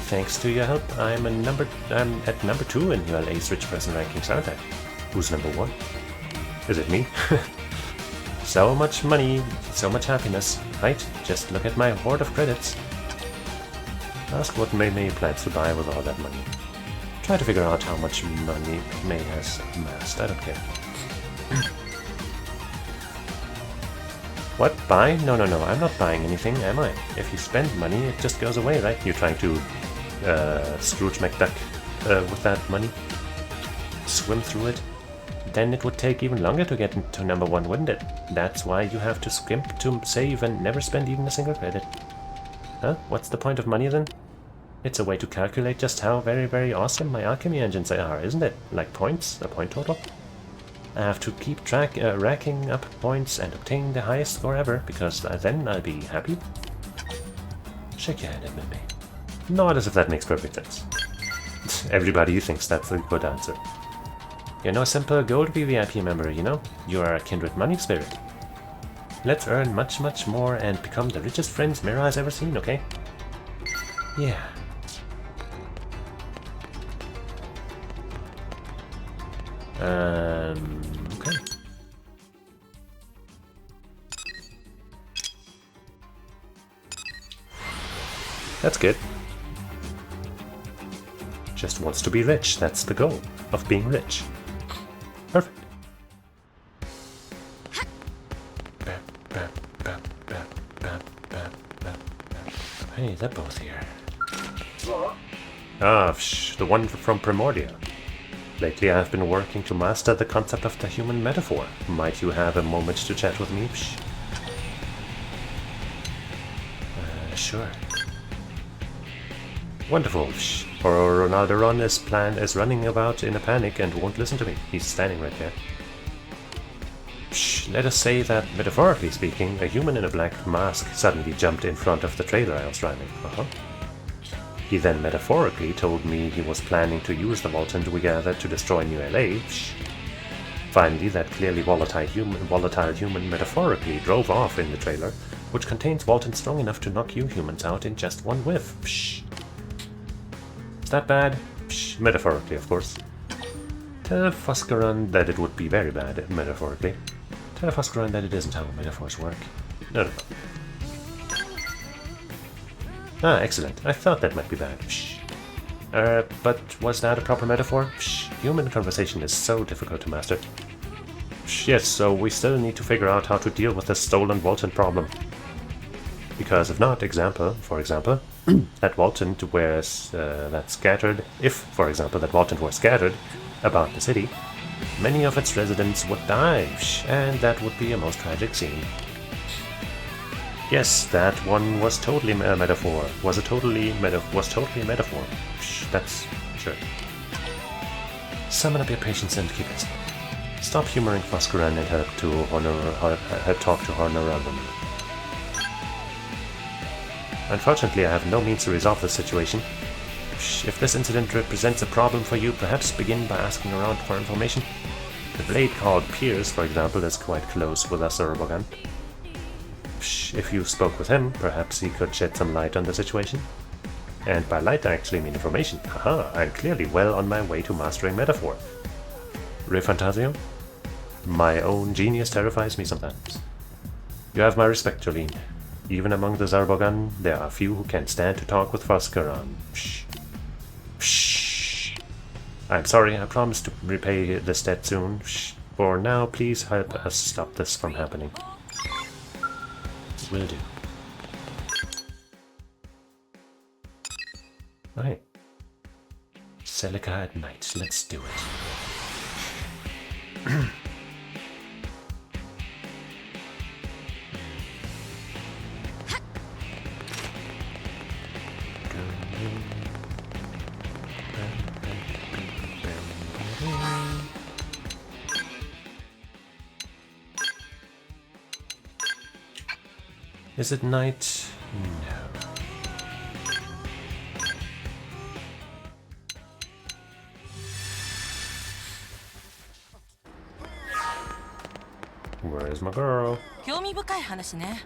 Thanks to your help, I'm at number 2 in your Ace Rich Person rankings, aren't I? Who's number 1? Is it me? So much money, so much happiness, right? Just look at my hoard of credits. Ask what Mei plans to buy with all that money. Try to figure out how much money Mei has amassed, I don't care. What? Buy? No, I'm not buying anything, am I? If you spend money, it just goes away, right? You're trying to Scrooge McDuck with that money? Swim through it? then it would take even longer to get to number 1, wouldn't it? That's why you have to skimp to save and never spend even a single credit. Huh? What's the point of money then? It's a way to calculate just how very, very awesome my alchemy engines are, isn't it? Like points? A point total? I have to keep racking up points and obtain the highest score ever, because then I'll be happy. Shake your head at me. Not as if that makes perfect sense. Everybody thinks that's a good answer. You're no simple gold VIP member, you know? You are a kindred money spirit. Let's earn much, much more and become the richest friends Mira has ever seen, okay? Yeah. Okay. That's good. Just wants to be rich, that's the goal of being rich. Perfect. Hey, they're both here. Ah, the one from Primordia. Lately I have been working to master the concept of the human metaphor. Might you have a moment to chat with me? Sure. Wonderful. Or Ronaldo is running about in a panic and won't listen to me. He's standing right there. Let us say that, metaphorically speaking, a human in a black mask suddenly jumped in front of the trailer I was driving. He then metaphorically told me he was planning to use the Voltant we gathered to destroy New LA. Finally, that clearly volatile human metaphorically drove off in the trailer, which contains Voltant strong enough to knock you humans out in just one whiff. Is that bad? Metaphorically, of course. Tell Fuscaron that it would be very bad, metaphorically. Tell Fuscaron that it isn't how metaphors work. No. Ah, excellent. I thought that might be bad. But was that a proper metaphor? Human conversation is so difficult to master. Yes, so we still need to figure out how to deal with the stolen Voltant problem. Because if not, for example, that Voltant if, for example, that Voltant were scattered about the city, many of its residents would die, and that would be a most tragic scene. Yes, that one was totally a metaphor. Was totally a metaphor. That's sure. Summon up your patience and keep it simple. Stop humoring Fuscaron and help talk to Honorable. Unfortunately, I have no means to resolve this situation. If this incident represents a problem for you, perhaps begin by asking around for information. The blade called Piers, for example, is quite close with us, Urbogan. If you spoke with him, perhaps he could shed some light on the situation. And by light I actually mean information. Haha, I'm clearly well on my way to mastering metaphor. Re Fantasio? My own genius terrifies me sometimes. You have my respect, Jolene. Even among the Zarbogan, there are few who can stand to talk with Fuscaron. I'm sorry, I promise to repay this debt soon. For now, please help us stop this from happening. Will do. Right. Celica at night. Let's do it. Is it night? No. Where's my girl? 興味深い話ね。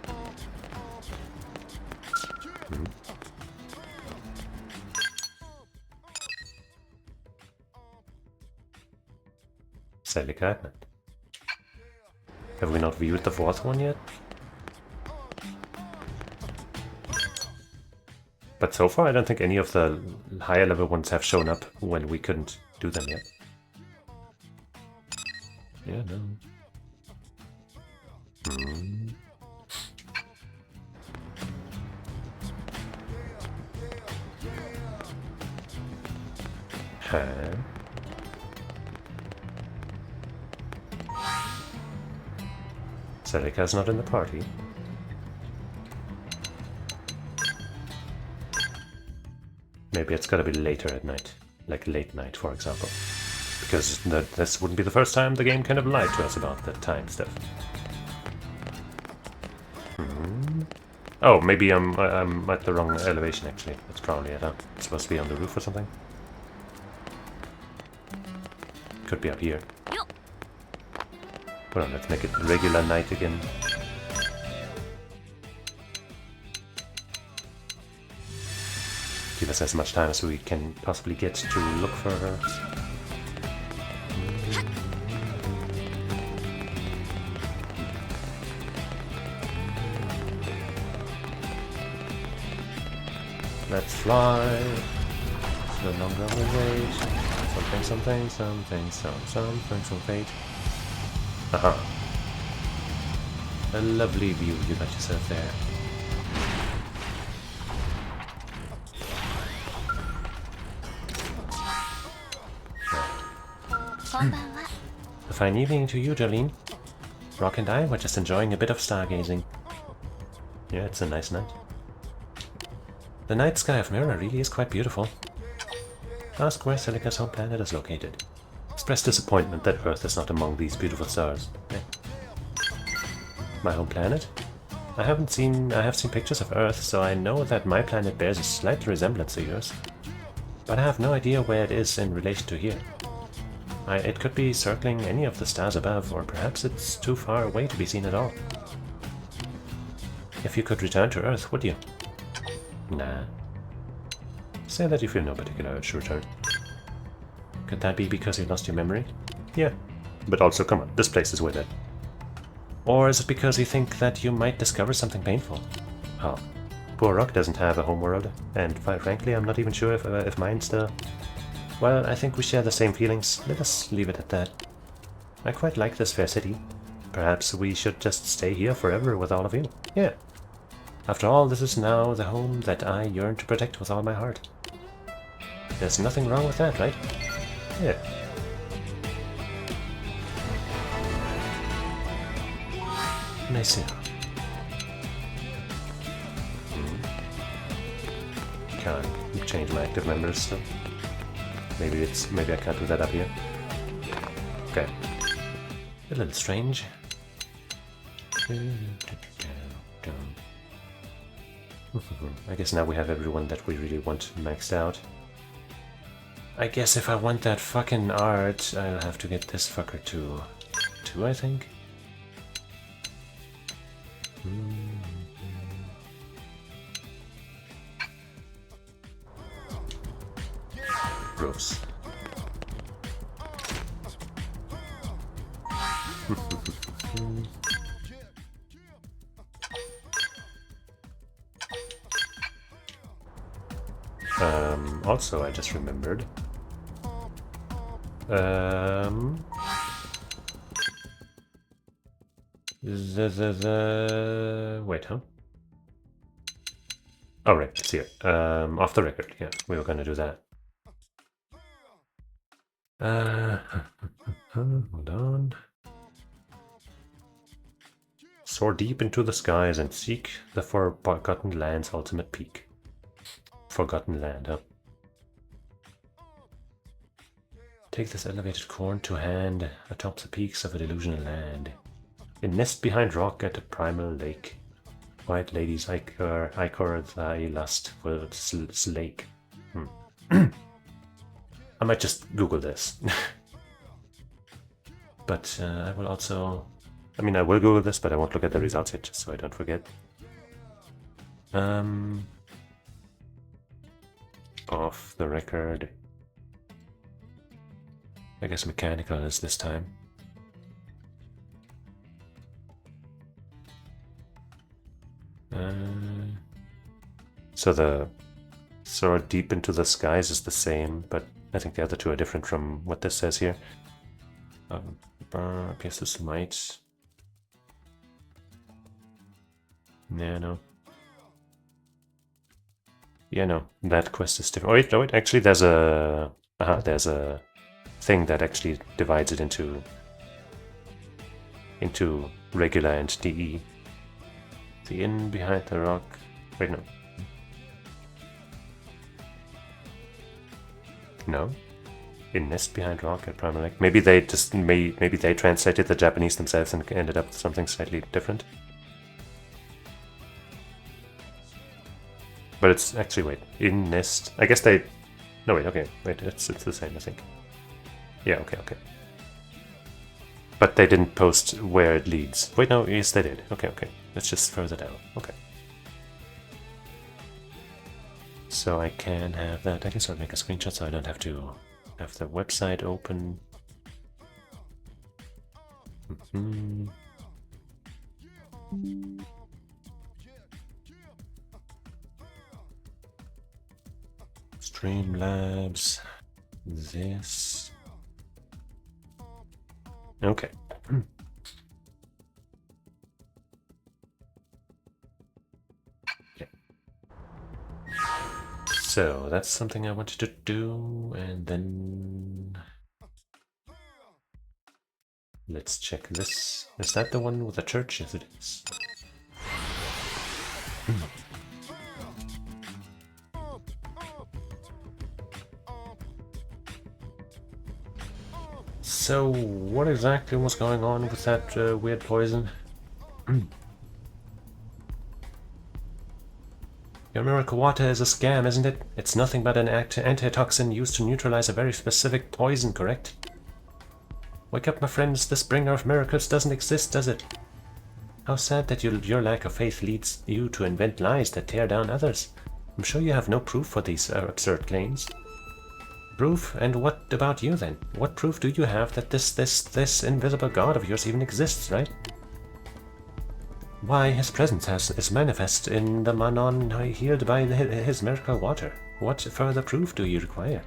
Celica at night. Have we not viewed the fourth one yet? But so far I don't think any of the higher level ones have shown up when we couldn't do them yet. Yeah, no. Huh? Celica's not in the party. Maybe it's gotta be later at night. Like late night, for example. Because this wouldn't be the first time the game kind of lied to us about the time stuff. Oh, maybe I'm at the wrong elevation actually. That's probably it, huh? It's supposed to be on the roof or something. Could be up here. Well, let's make it regular night again. Give us as much time as we can possibly get to look for her. Let's fly. No longer we wait. Something, some fate. Aha. A lovely view you got yourself there. A fine evening to you, Jolene. Rock and I were just enjoying a bit of stargazing. Yeah, it's a nice night. The night sky of Mirror really is quite beautiful. Ask where Celica's home planet is located. Express disappointment that Earth is not among these beautiful stars. My home planet? I have seen pictures of Earth, so I know that my planet bears a slight resemblance to yours. But I have no idea where it is in relation to here. It could be circling any of the stars above, or perhaps it's too far away to be seen at all. If you could return to Earth, would you? Nah. Say that you feel no particular urge to return. Could that be because you lost your memory? Yeah. But also, come on, this place is worth it. Or is it because you think that you might discover something painful? Oh. Poor Rock doesn't have a homeworld, and frankly, I'm not even sure if mine's still... Well, I think we share the same feelings. Let us leave it at that. I quite like this fair city. Perhaps we should just stay here forever with all of you. Yeah. After all, this is now the home that I yearn to protect with all my heart. There's nothing wrong with that, right? Yeah. Nice. Can't change my active members still. Maybe I can't do that up here. Okay. A little strange. I guess now we have everyone that we really want maxed out. I guess if I want that fucking art, I'll have to get this fucker to 2, I think. Gross. Also, I just remembered. Wait, huh? Oh, right, it's here. Off the record, yeah, we were gonna do that. Hold on. Soar deep into the skies and seek the Forgotten Land's ultimate peak. Forgotten Land, huh? Take this elevated corn to hand atop the peaks of a delusional land. It nests behind rock at a primal lake. White ladies ichor thy lust for slake. I might just Google this. But I will also... I mean, I will Google this, but I won't look at the results yet, just so I don't forget. Off the record. I guess mechanical is this time. So the soar deep into the skies is the same, but I think the other two are different from what this says here. Cheesus might. Yeah, no. Yeah, no. That quest is different. Oh, wait, actually, there's a thing that actually divides it into into regular and DE. The inn behind the rock. Wait, no. No? In nest behind rock at Primal Lake. Maybe they just maybe they translated the Japanese themselves and ended up with something slightly different. But it's actually, wait, in nest. I guess they. No, wait, okay, wait, it's the same, I think. Yeah, okay. But they didn't post where it leads. Wait, no, yes, they did. Okay. It's just further down. Okay. So I can have that. I guess I'll make a screenshot so I don't have to have the website open. Streamlabs. This. Okay. So that's something I wanted to do, and then let's check this. Is that the one with the church? Yes, it is. So what exactly was going on with that weird poison? Your miracle water is a scam, isn't it? It's nothing but an antitoxin used to neutralize a very specific poison, correct? Wake up, my friends, this bringer of miracles doesn't exist, does it? How sad that your lack of faith leads you to invent lies that tear down others. I'm sure you have no proof for these absurd claims. Proof? And what about you then? What proof do you have that this invisible god of yours even exists, right? Why, his presence is manifest in the Manon healed by his miracle water. What further proof do you require?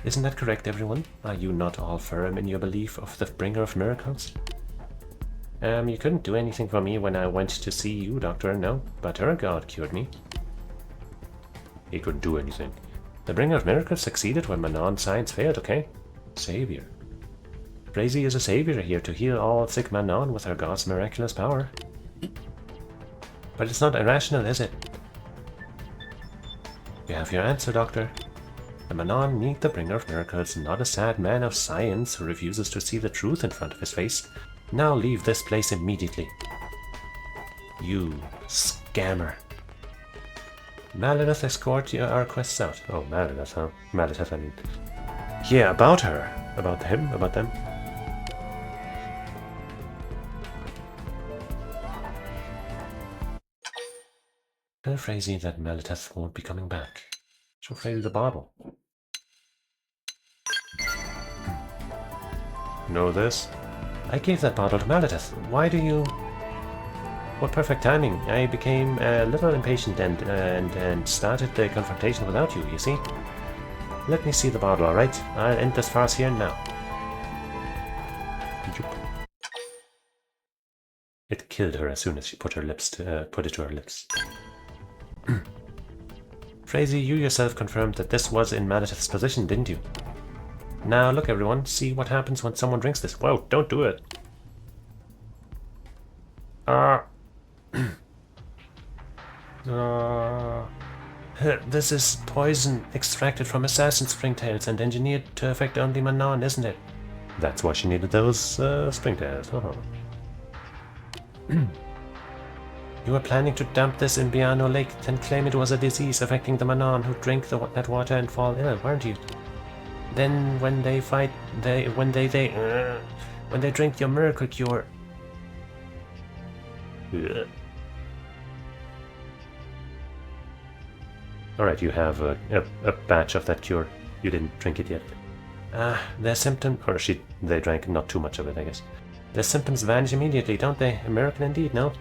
Isn't that correct, everyone? Are you not all firm in your belief of the bringer of miracles? You couldn't do anything for me when I went to see you, Doctor, no, but her god cured me. He couldn't do anything. The bringer of miracles succeeded when Manon science failed, okay? Savior. Crazy is a savior here to heal all sick Manon with her god's miraculous power. But it's not irrational, is it? You have your answer, Doctor. The Manon need the bringer of miracles, not a sad man of science who refuses to see the truth in front of his face. Now leave this place immediately. You scammer. Malinath escort our quests out. Oh, Malinath, huh? Malinath, I mean. Yeah, about her. About him, about them. Tell Frazee that Malinath won't be coming back. Show Frazee the bottle. Know this? I gave that bottle to Malinath. Why do you... What perfect timing. I became a little impatient and started the confrontation without you, you see? Let me see the bottle, alright? I'll end this farce here now. It killed her as soon as she put it to her lips. Frazee, you yourself confirmed that this was in Malinath's position, didn't you? Now look, everyone, see what happens when someone drinks this. Whoa, don't do it. This is poison extracted from assassin springtails and engineered to affect only Manon, isn't it? That's why she needed those springtails. You were planning to dump this in Biano Lake, then claim it was a disease affecting the Manon who drink that water and fall ill, weren't you? Then when they fight, when they drink your miracle cure. Alright, you have a batch of that cure. You didn't drink it yet. Their symptom, or they drank not too much of it, I guess. Their symptoms vanish immediately, don't they? A miracle indeed, no?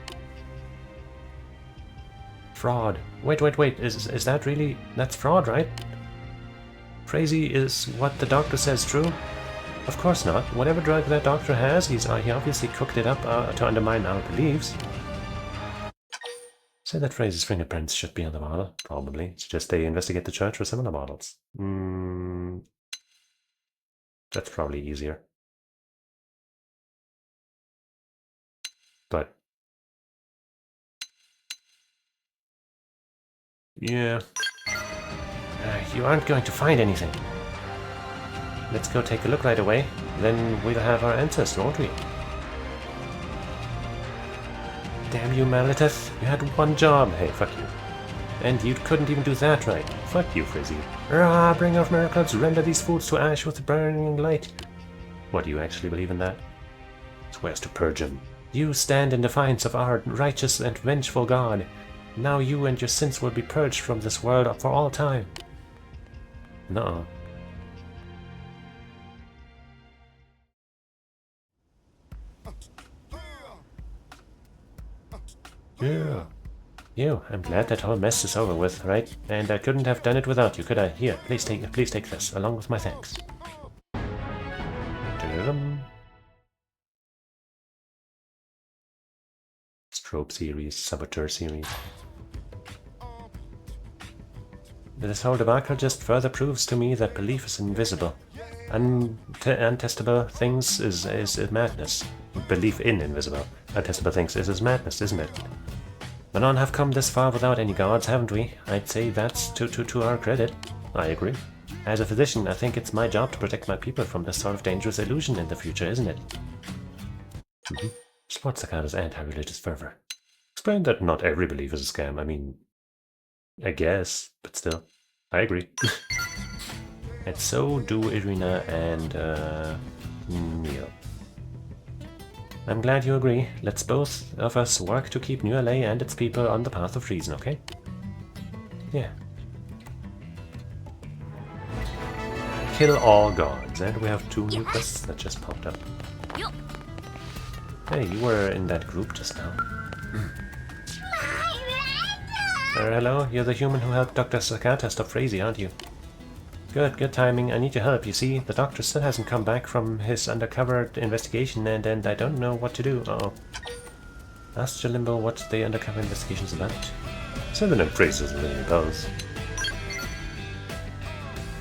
Fraud. Wait, is that really... That's fraud, right? Crazy is what the doctor says true? Of course not. Whatever drug that doctor has, he obviously cooked it up to undermine our beliefs. Say that Fraser's fingerprints should be on the bottle. Probably. Suggest they investigate the church for similar bottles. That's probably easier. Yeah. You aren't going to find anything. Let's go take a look right away. Then we'll have our answers, won't we? Damn you, Malitheth. You had one job. Hey, fuck you. And you couldn't even do that right. Fuck you, Frizzy. Rah, bring of miracles, render these fools to ash with a burning light. What, do you actually believe in that? Swears to purge him. You stand in defiance of our righteous and vengeful God. Now you and your sins will be purged from this world for all time. No. Yeah. You, I'm glad that whole mess is over with, right? And I couldn't have done it without you, could I? Here, please take this, along with my thanks. Strobe series, Saboteur series. This whole debacle just further proves to me that belief is invisible. Untestable things is madness. Belief in invisible, untestable things is madness, isn't it? The non have come this far without any gods, haven't we? I'd say that's to our credit. I agree. As a physician, I think it's my job to protect my people from this sort of dangerous illusion in the future, isn't it? Sports Sakata's anti-religious fervor. Explain that not every belief is a scam. I mean, I guess, but still, I agree. And so do Irina and Neil. I'm glad you agree. Let's both of us work to keep New LA and its people on the path of reason, okay? Yeah. Kill all gods, and we have 2 new quests that just popped up. Hey, you were in that group just now. Hello, you're the human who helped Dr. Sakata stop Frazee, aren't you? Good timing. I need your help, you see. The doctor still hasn't come back from his undercover investigation and I don't know what to do. Uh-oh. Ask Jalimbo what the undercover investigation's about. Synonym phrases and ringing bells.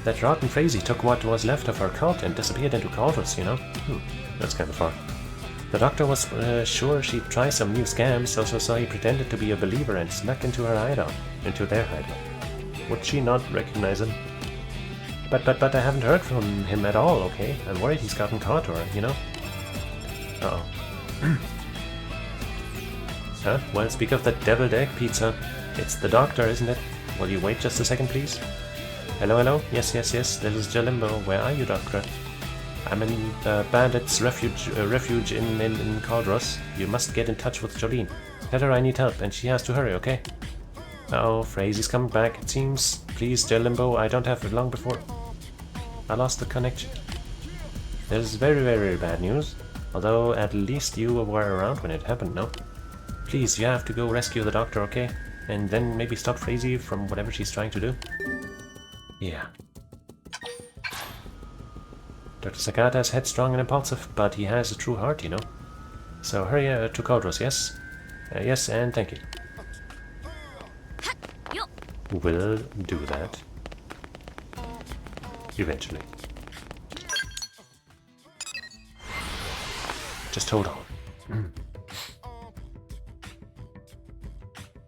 That rotten Frazee took what was left of her cult and disappeared into Caldrus, you know? That's kind of far. The doctor was sure she'd try some new scams, so he pretended to be a believer and snuck into her hideout, into their hideout. Would she not recognize him? But I haven't heard from him at all, okay? I'm worried he's gotten caught or, you know? Uh-oh. Huh? Well, speak of that deviled egg pizza. It's the doctor, isn't it? Will you wait just a second, please? Hello? Yes, this is Jalimbo. Where are you, doctor? I'm in Bandit's refuge in Caldros. You must get in touch with Jolene. Tell her I need help, and she has to hurry, okay? Uh-oh, Frazee's coming back, it seems. Please, Jalimbo, I don't have it long before... I lost the connection. There's very, very bad news. Although, at least you were around when it happened, no? Please, you have to go rescue the doctor, okay? And then maybe stop Frazee from whatever she's trying to do. Yeah. Dr. Sakata is headstrong and impulsive, but he has a true heart, you know. So hurry to Caldros, yes? Yes, and thank you. We'll do that. Eventually. Just hold on.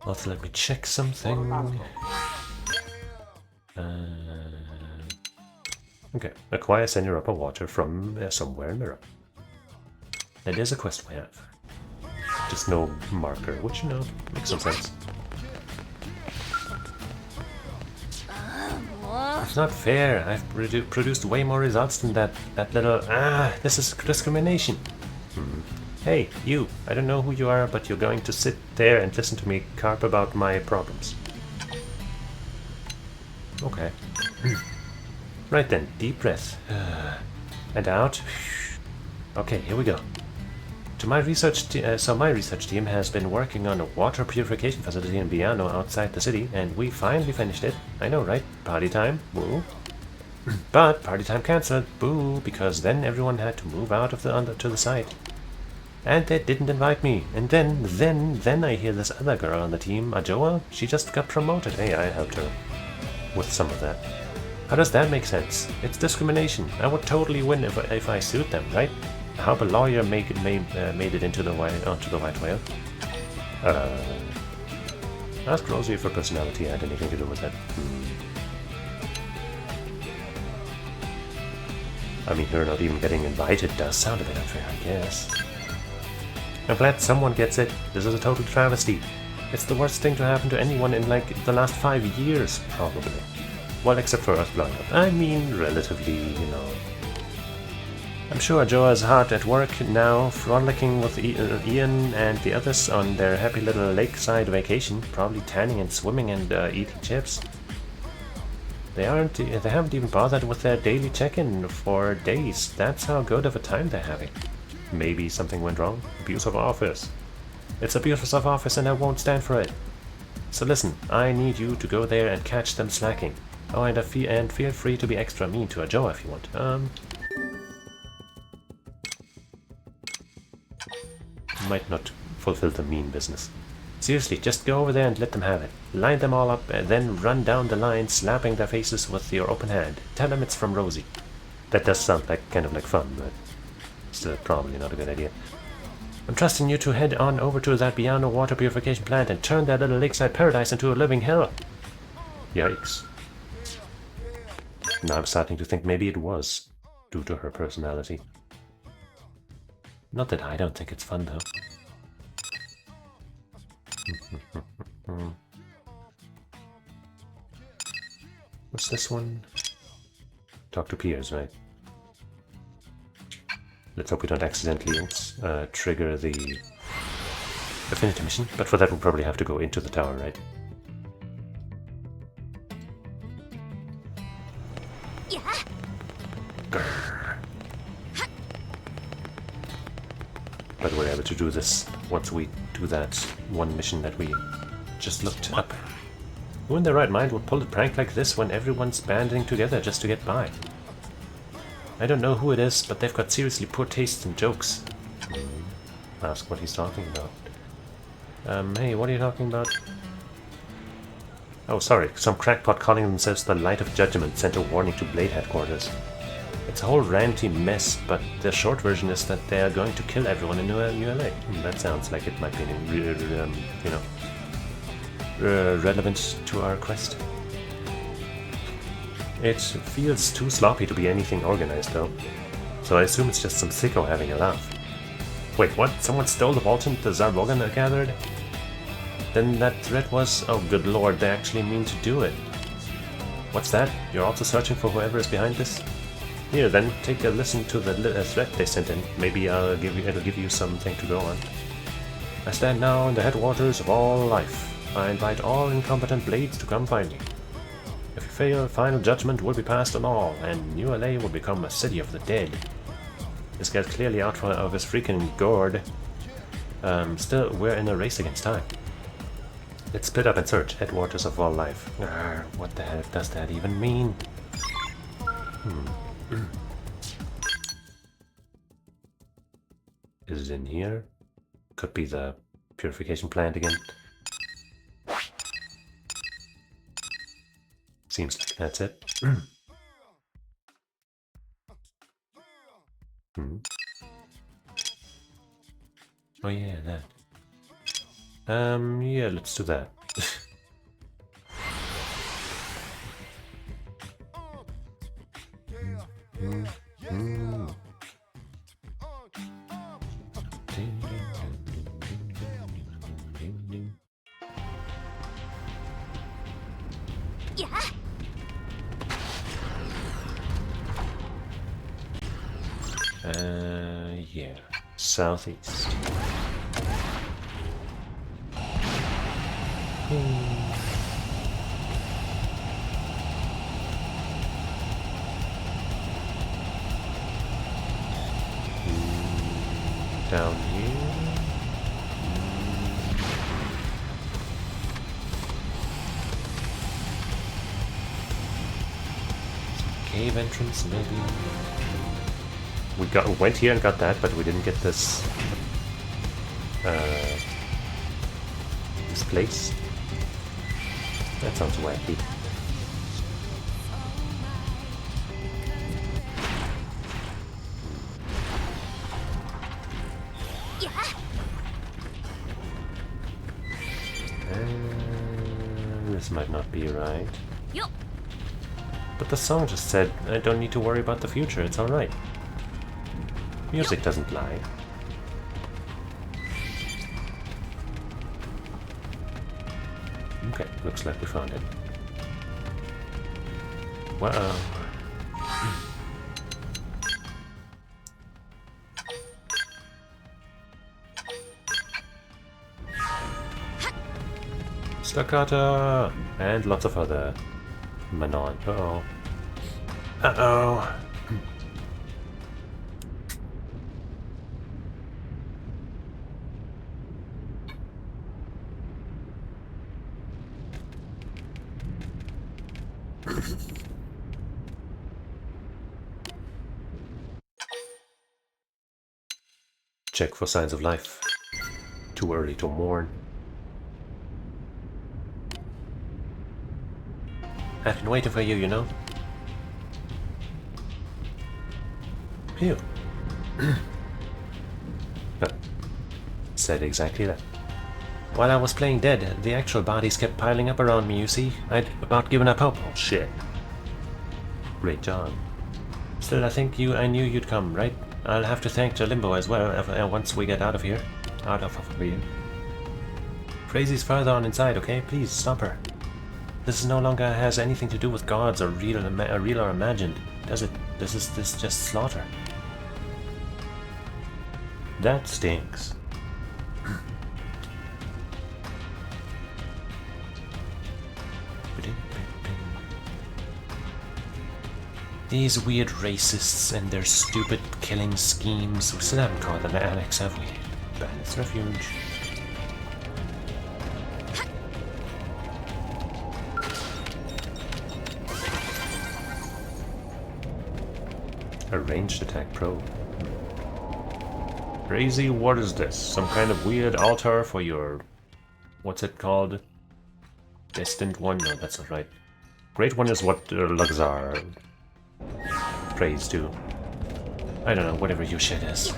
Also, let me check something. Okay, acquire senior upper water from somewhere in Mirror. That is a quest we have. Just no marker, which, you know, makes some sense. It's not fair. I've produced way more results than that little... this is discrimination. Hey, you. I don't know who you are, but you're going to sit there and listen to me carp about my problems. Okay. Right then, deep breath. And out. Okay, here we go. My research team has been working on a water purification facility in Biano outside the city, and we finally finished it. I know, right? Party time. Woo. But party time cancelled. Boo, because then everyone had to move out of to the site. And they didn't invite me. And then I hear this other girl on the team, Ajoa. She just got promoted. Hey, I helped her with some of that. How does that make sense? It's discrimination. I would totally win if I sued them, right? I hope a lawyer made it into the white whale. Ask Rosie if her personality had anything to do with that. I mean, her not even getting invited does sound a bit unfair, I guess. I'm glad someone gets it. This is a total travesty. It's the worst thing to happen to anyone in, like, the last 5 years, probably. Well, except for us blowing up. I mean, relatively, you know. I'm sure Joa is hard at work now, frolicking with Ian and the others on their happy little lakeside vacation, probably tanning and swimming and eating chips. They haven't even bothered with their daily check-in for days. That's how good of a time they're having. Maybe something went wrong. Abuse of office. It's abuse of office and I won't stand for it. So listen, I need you to go there and catch them slacking. Oh, and feel free to be extra mean to a Joa if you want. Might not fulfill the mean business. Seriously, just go over there and let them have it. Line them all up and then run down the line, slapping their faces with your open hand. Tell them it's from Rosie. That does sound like kind of like fun, but still probably not a good idea. I'm trusting you to head on over to that Biano water purification plant and turn that little lakeside paradise into a living hell. Yikes. Now I'm starting to think maybe it was due to her personality. Not that I don't think it's fun, though. What's this one? Talk to peers, right? Let's hope we don't accidentally trigger the affinity mission, but for that we'll probably have to go into the tower, right? Grrr. But we're able to do this once we do that one mission that we just looked up. Who in their right mind would pull a prank like this when everyone's banding together just to get by? I don't know who it is, but they've got seriously poor taste in jokes. Ask what he's talking about. Hey, what are you talking about? Oh, sorry, some crackpot calling themselves the Light of Judgment sent a warning to Blade headquarters. It's a whole ranty mess, but the short version is that they are going to kill everyone in ULA. That sounds like it might be, relevant to our quest. It feels too sloppy to be anything organized, though. So I assume it's just some sicko having a laugh. Wait, what? Someone stole the Bolton the Zarbogan gathered? Then that threat was... Oh, good lord, they actually mean to do it. What's that? You're also searching for whoever is behind this? Here, then, take a listen to the threat they sent in. Maybe it'll give you something to go on. I stand now in the headwaters of all life. I invite all incompetent blades to come find me. If you fail, final judgment will be passed on all, and ULA will become a city of the dead. This guy's clearly out of his freaking gourd. Still, we're in a race against time. Let's split up and search. Headwaters of all life. Arr, what the heck does that even mean? Is it in here? Could be the purification plant again. Seems like that's it. Oh yeah, that. Yeah, let's do that. Yeah, southeast. Down here. Some cave entrance, maybe. We went here and got that, but we didn't get this this place. That sounds wacky. might not be right. Yo. But the song just said, I don't need to worry about the future, it's alright. Music doesn't lie. Okay, looks like we found it. Wow. Staccato! And lots of other Manon. Uh-oh. Uh-oh. Check for signs of life. Too early to mourn. I've been waiting for you, you know. Phew. Said exactly that. While I was playing dead, the actual bodies kept piling up around me, you see. I'd about given up hope. Oh, shit. Great job. Still, I knew you'd come, right? I'll have to thank Limbo as well once we get out of here. Out of here. Crazy's further on inside, okay? Please, stop her. This no longer has anything to do with gods or real or imagined, does it? This is just slaughter. That stinks. These weird racists and their stupid killing schemes. We still haven't caught them Alex, have we? Bandit's Refuge. A ranged attack probe. Crazy, what is this? Some kind of weird altar for your... What's it called? Destined one? No, that's not right. Great one is what Luxar prays to. I don't know, whatever your shit is.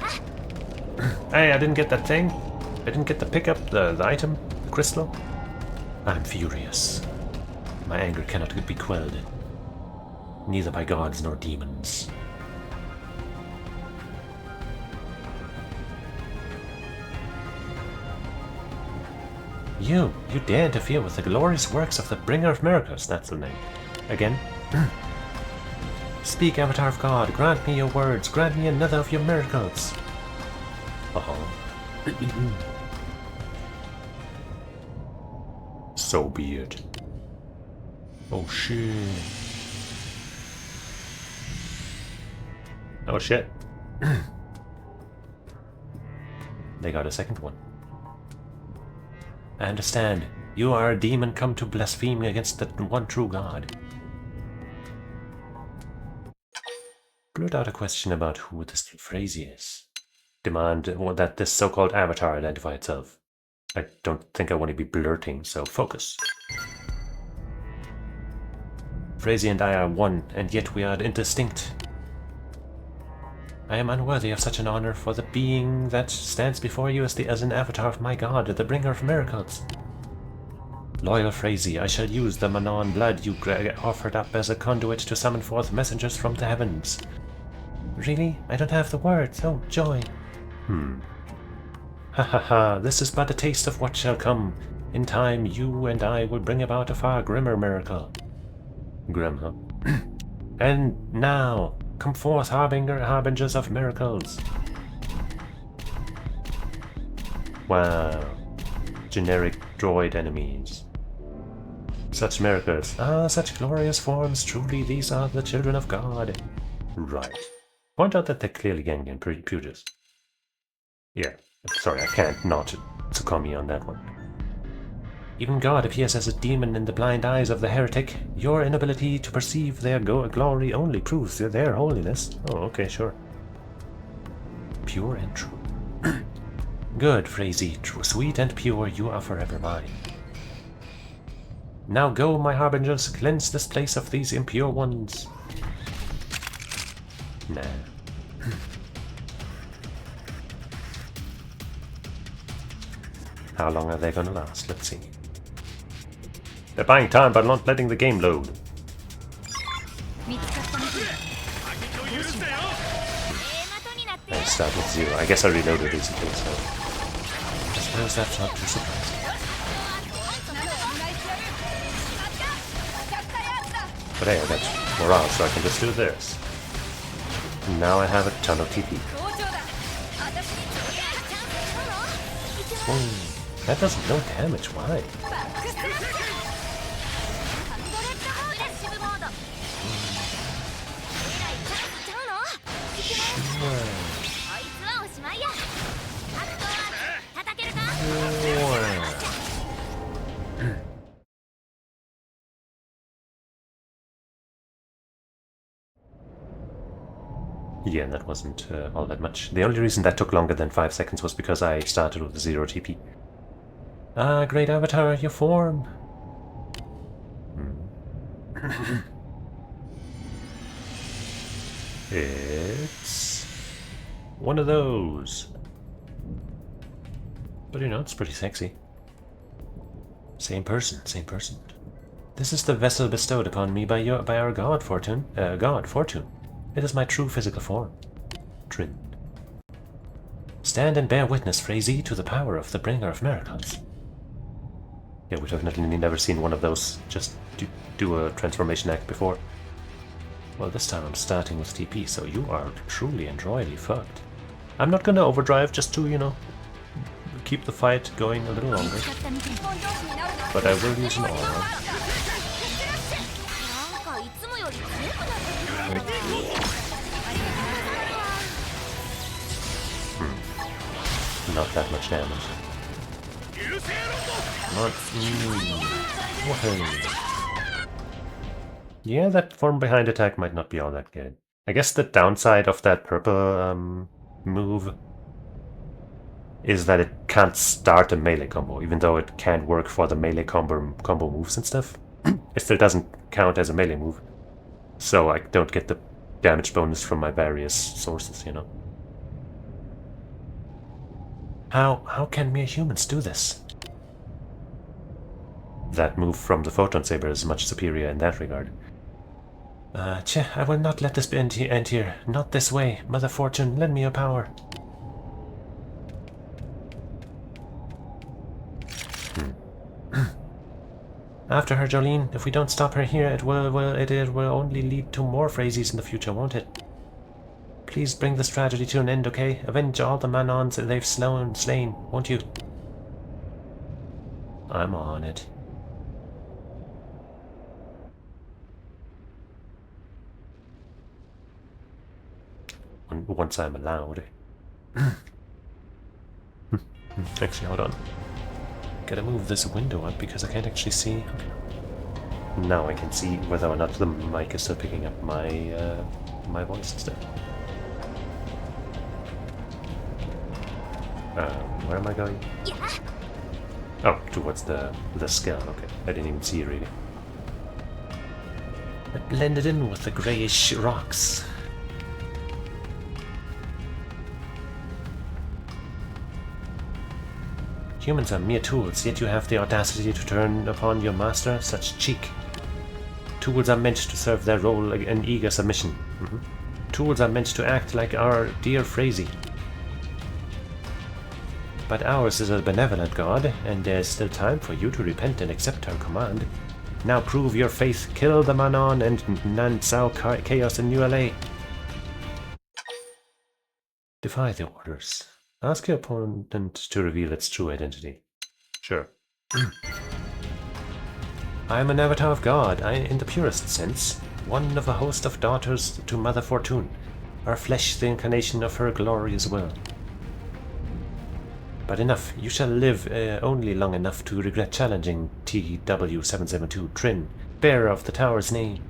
Hey, I didn't get that thing. I didn't get the pickup, the item, the crystal. I'm furious. My anger cannot be quelled. Neither by gods nor demons. You dare interfere with the glorious works of the Bringer of Miracles, that's the name. Again. Speak, Avatar of God, grant me your words, grant me another of your miracles. Uh-oh. So be it. Oh shit. Oh shit. They got a second one. I understand. You are a demon come to blaspheme against the one true God. Blurt out a question about who this Frazee is. Demand that this so-called avatar identify itself. I don't think I want to be blurting, so focus. Frazee and I are one, and yet we are indistinct. I am unworthy of such an honor, for the being that stands before you as an avatar of my god, the bringer of miracles. Loyal Frazee, I shall use the Manon blood you offered up as a conduit to summon forth messengers from the heavens. Really? I don't have the words. Oh, joy. Ha ha ha, this is but a taste of what shall come. In time, you and I will bring about a far grimmer miracle. Grim, huh? And now, come forth, harbingers of miracles. Wow. Generic droid enemies. Such miracles. Ah, such glorious forms. Truly, these are the children of God. Right. Point out that they're clearly Gangan Pujas. Yeah. Sorry, I can't not Tsukumi on that one. Even God appears as a demon in the blind eyes of the heretic. Your inability to perceive their glory only proves their holiness. Oh, okay, sure. Pure and true. Good, Frazee. True, sweet and pure, you are forever mine. Now go, my harbingers, cleanse this place of these impure ones. Nah. How long are they gonna last? Let's see. They're buying time by not letting the game load. 見つかったみたいだね。 I start with 0. I guess I reloaded recently, so I suppose that's not too surprising. But hey, I got morale, so I can just do this. Now I have a ton of TP. That does no damage, why? Yeah, that wasn't all that much. The only reason that took longer than 5 seconds was because I started with 0 TP. Ah, great avatar, your form! It's one of those. But you know, it's pretty sexy. Same person, same person. This is the vessel bestowed upon me by our god Fortune. It is my true physical form. Trin. Stand and bear witness, Phrazy, to the power of the bringer of miracles. Yeah, we've definitely never seen one of those just do a transformation act before. Well, this time I'm starting with TP, so you are truly and royally fucked. I'm not gonna overdrive just to, you know, keep the fight going a little longer. But I will use an aura. Not that much damage. Not... Yeah, that form behind attack might not be all that good. I guess the downside of that purple move is that it can't start a melee combo, even though it can work for the melee combo moves and stuff. It still doesn't count as a melee move, so I don't get the damage bonus from my various sources, you know. How can mere humans do this? That move from the Photon Saber is much superior in that regard. I will not let this end here. Not this way. Mother Fortune, lend me your power. After her, Jolene. If we don't stop her here, it will only lead to more Phrases in the future, won't it? Please bring this tragedy to an end, okay? Avenge all the Manons that they've slain, won't you? I'm on it. Once I'm allowed. Actually, hold on. Gotta move this window up because I can't actually see. Okay. Now I can see whether or not the mic is still picking up my my voice and stuff. Where am I going? Oh, towards the skull. Okay, I didn't even see it really. It blended in with the greyish rocks. Humans are mere tools, yet you have the audacity to turn upon your master. Such cheek. Tools are meant to serve their role in eager submission. Tools are meant to act like our dear Phrazy. But ours is a benevolent god, and there's still time for you to repent and accept her command. Now prove your faith, kill the Manon and Nansao chaos in New LA. Defy the orders. Ask your opponent to reveal its true identity. Sure. I am an avatar of God, in the purest sense, one of a host of daughters to Mother Fortune, our flesh the incarnation of her glorious will. But enough, you shall live only long enough to regret challenging TW772 Trin, bearer of the tower's name.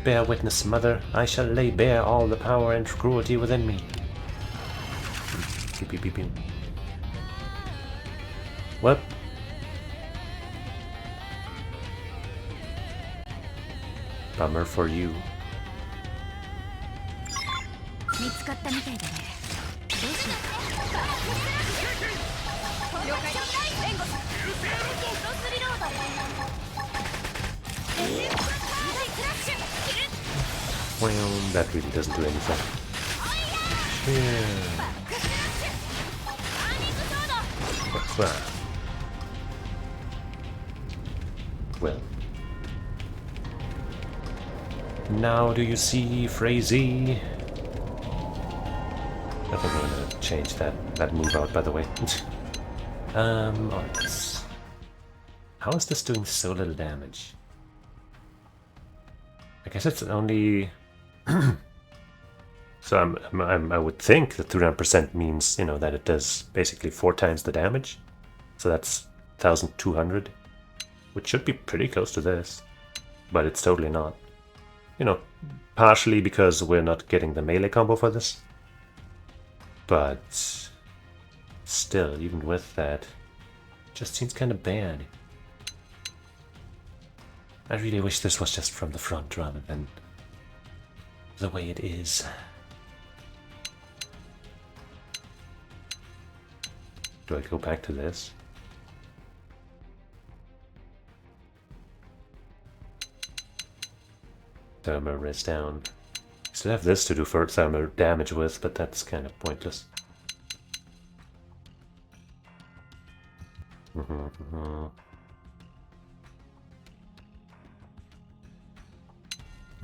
Bear witness, Mother, I shall lay bare all the power and cruelty within me. Beep, beep, beep, beep. Well. Bummer for you. Well, that really doesn't do anything. Yeah. What's that? Well. Now do you see, Frazee? I think I'm gonna change that move out, by the way. Alright. How is this doing so little damage? I guess it's only... So I would think that 200% means, you know, that it does basically 4 times the damage. So that's 1200, which should be pretty close to this, but it's totally not. You know, partially because we're not getting the melee combo for this, but still, even with that, it just seems kind of bad. I really wish this was just from the front rather than the way it is. Do I go back to this? Thermal res down. Still have this to do for thermal damage with, but that's kind of pointless.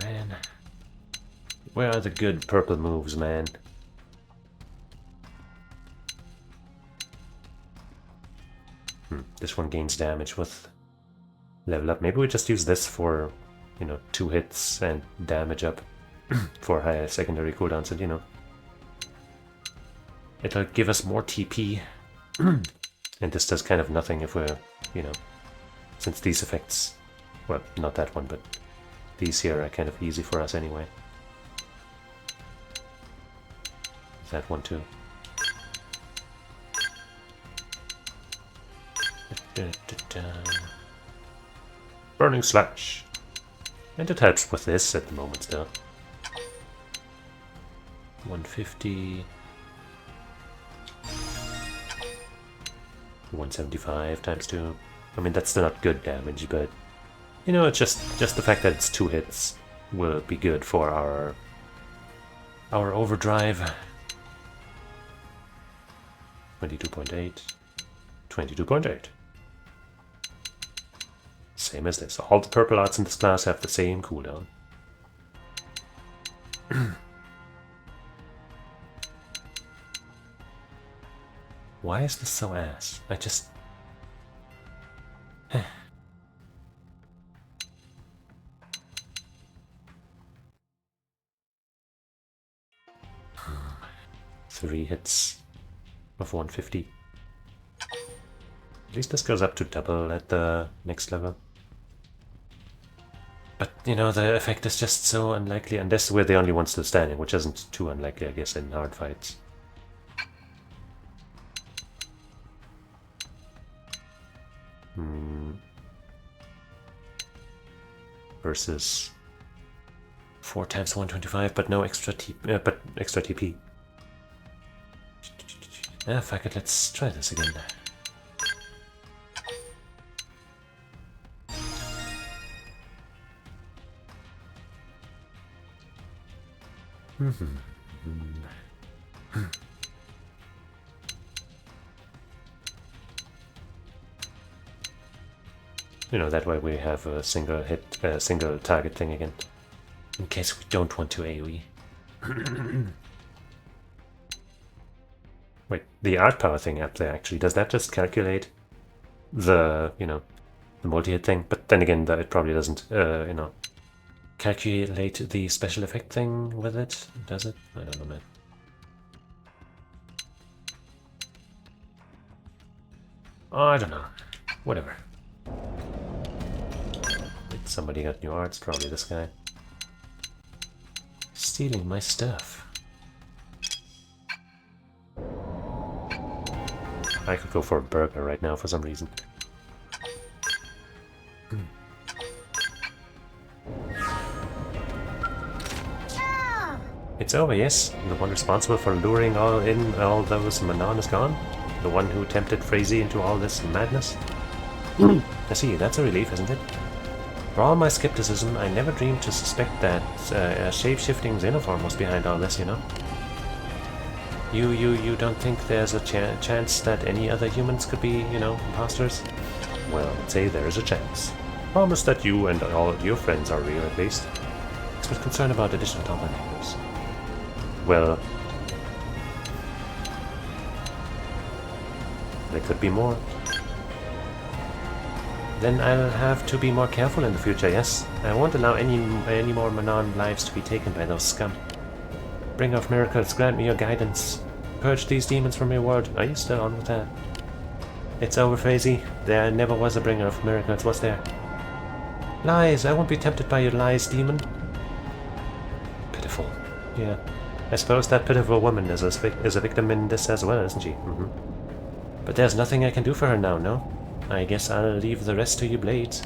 Man. Where are the good purple moves, man? This one gains damage with level up. Maybe we just use this for, you know, 2 hits and damage up for higher secondary cooldowns, and, you know, it'll give us more TP. And this does kind of nothing if we're, you know, since these effects, well, not that one, but these here are kind of easy for us anyway. That one too. Burning Slash. And it helps with this at the moment still. 150. 175 times 2. I mean, that's still not good damage, but you know, it's just the fact that it's 2 hits will be good for our overdrive. 22.8. 22.8. Same as this. All the purple arts in this class have the same cooldown. Why is this so ass? I just... Three hits of 150. At least this goes up to double at the next level. But, you know, the effect is just so unlikely, unless we're the only ones still standing, which isn't too unlikely, I guess, in hard fights. Versus 4 times 125, but no extra extra TP. Ah, fuck it, let's try this again. You know, that way we have a single hit, single target thing again, in case we don't want to AoE. Wait, the art power thing up there actually, does that just calculate the, you know, the multi-hit thing? But then again, it probably doesn't, you know, calculate the special effect thing with it, does it? I don't know, man. Oh, I don't know. Whatever. Wait, somebody got new arts, probably this guy. Stealing my stuff. I could go for a burger right now for some reason. It's over, yes. The one responsible for luring all those Manon is gone. The one who tempted Frazee into all this madness. I see, that's a relief, isn't it? For all my skepticism, I never dreamed to suspect that a shape-shifting xenoform was behind all this, you know? You don't think there's a chance that any other humans could be, you know, imposters? Well, I'd say there is a chance. Promise that you and all of your friends are real, at least. Express concern about additional doppelgangers. Well, there could be more. Then I'll have to be more careful in the future, yes? I won't allow any more Manon lives to be taken by those scum. Bringer of miracles, grant me your guidance. Purge these demons from your world. Are you still on with that? It's over, Phasey. There never was a bringer of miracles, was there? Lies! I won't be tempted by your lies, demon. Pitiful. Yeah. I suppose that pitiful woman is a victim in this as well, isn't she? But there's nothing I can do for her now, no? I guess I'll leave the rest to you blades.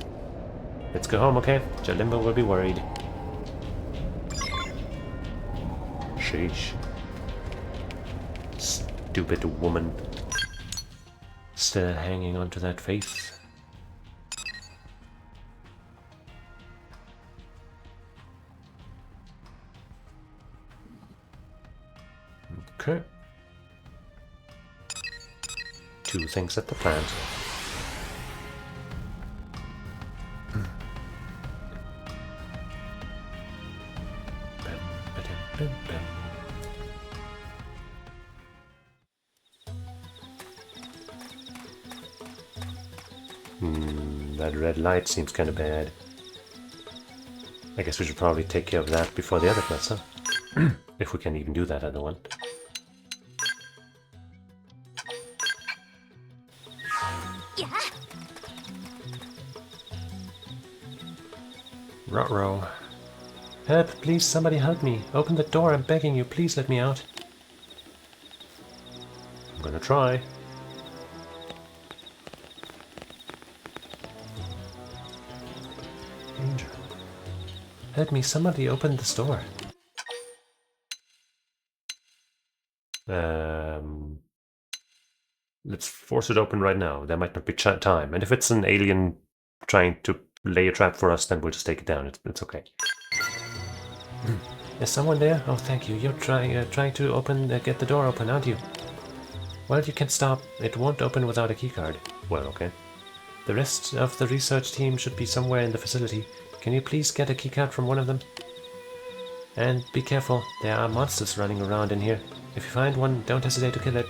Let's go home, okay? Jalimba will be worried. Sheesh. Stupid woman. Still hanging on to that faith. Okay. 2 things at the plant. That red light seems kind of bad. I guess we should probably take care of that before the other quest, huh? If we can even do that other one. Ruh-roh. Help, please, somebody help me. Open the door, I'm begging you, please let me out. I'm gonna try. Danger. Help me, somebody open this door. Let's force it open right now. There might not be time. And if it's an alien trying to lay a trap for us, then we'll just take it down. It's okay. Is someone there? Oh, thank you. You're trying to open, get the door open, aren't you? Well, you can stop. It won't open without a keycard. Well, okay. The rest of the research team should be somewhere in the facility. Can you please get a keycard from one of them? And be careful. There are monsters running around in here. If you find one, don't hesitate to kill it.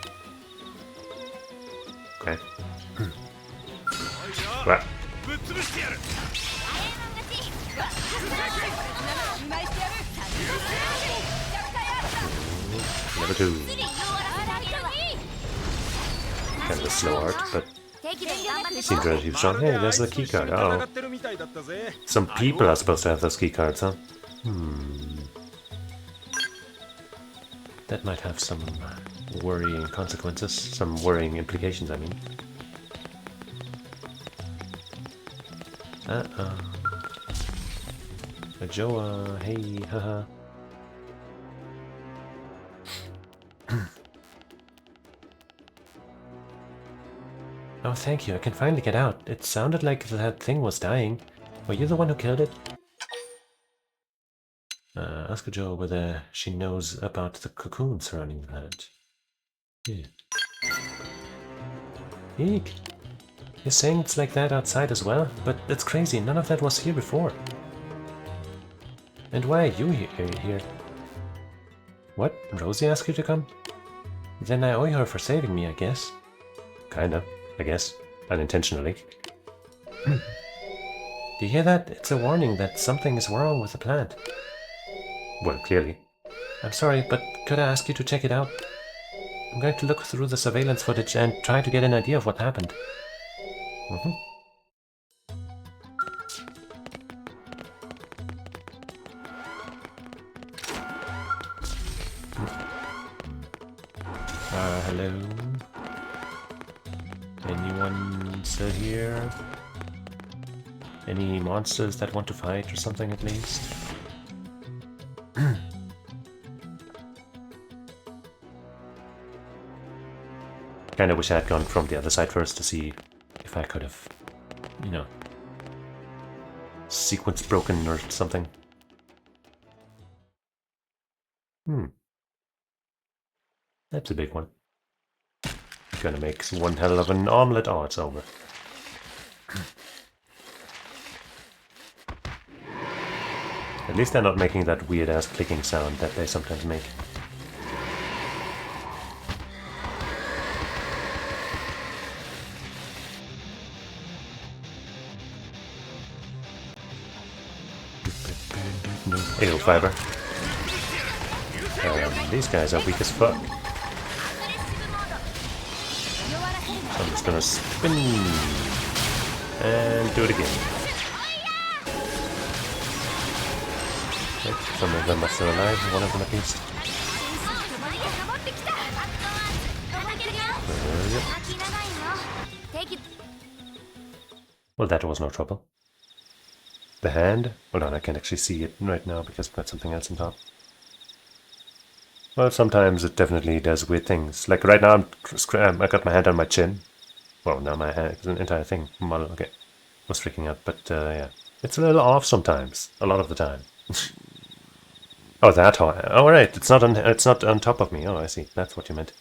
Okay. Well. Level 2. Kind of a slow art, but seems relatively strong. Hey, there's the keycard. Uh-oh. Some people are supposed to have those keycards, huh? That might have some worrying consequences. Some worrying implications, I mean. Uh-oh. Joa, hey, haha. Oh, thank you. I can finally get out. It sounded like that thing was dying. Were you the one who killed it? Ask Jo whether she knows about the cocoon surrounding that. Yeah. Eek. You're saying it's like that outside as well? But that's crazy. None of that was here before. And why are you here? What? Rosie asked you to come? Then I owe her for saving me, I guess. Kinda, I guess. Unintentionally. Do you hear that? It's a warning that something is wrong with the plant. Well, clearly. I'm sorry, but could I ask you to check it out? I'm going to look through the surveillance footage and try to get an idea of what happened. Hello? Anyone still here? Any monsters that want to fight or something at least? Kinda wish I had gone from the other side first to see if I could have you know, sequence broken or something. That's a big one. Gonna make one hell of an omelette. Oh, it's over. At least they're not making that weird-ass clicking sound that they sometimes make. Ew, fiber. These guys are weak as fuck. So I'm just gonna spin and do it again. Okay, some of them are still alive, one of them at least. Yep. Well, that was no trouble. The hand? Hold on, I can't actually see it right now because I've got something else on top. Well, sometimes it definitely does weird things. Like right now, I got my hand on my chin. Well, now my hand is an entire thing. Model, okay. I was freaking out, but yeah. It's a little off sometimes. A lot of the time. Oh, that high. Oh, right. It's not on top of me. Oh, I see. That's what you meant.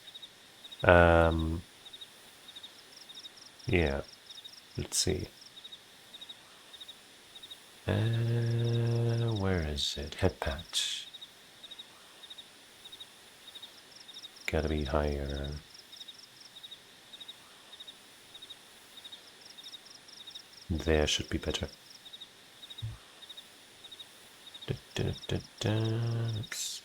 Yeah. Let's see. Where is it? Head patch. Gotta be higher. There should be better. Oops.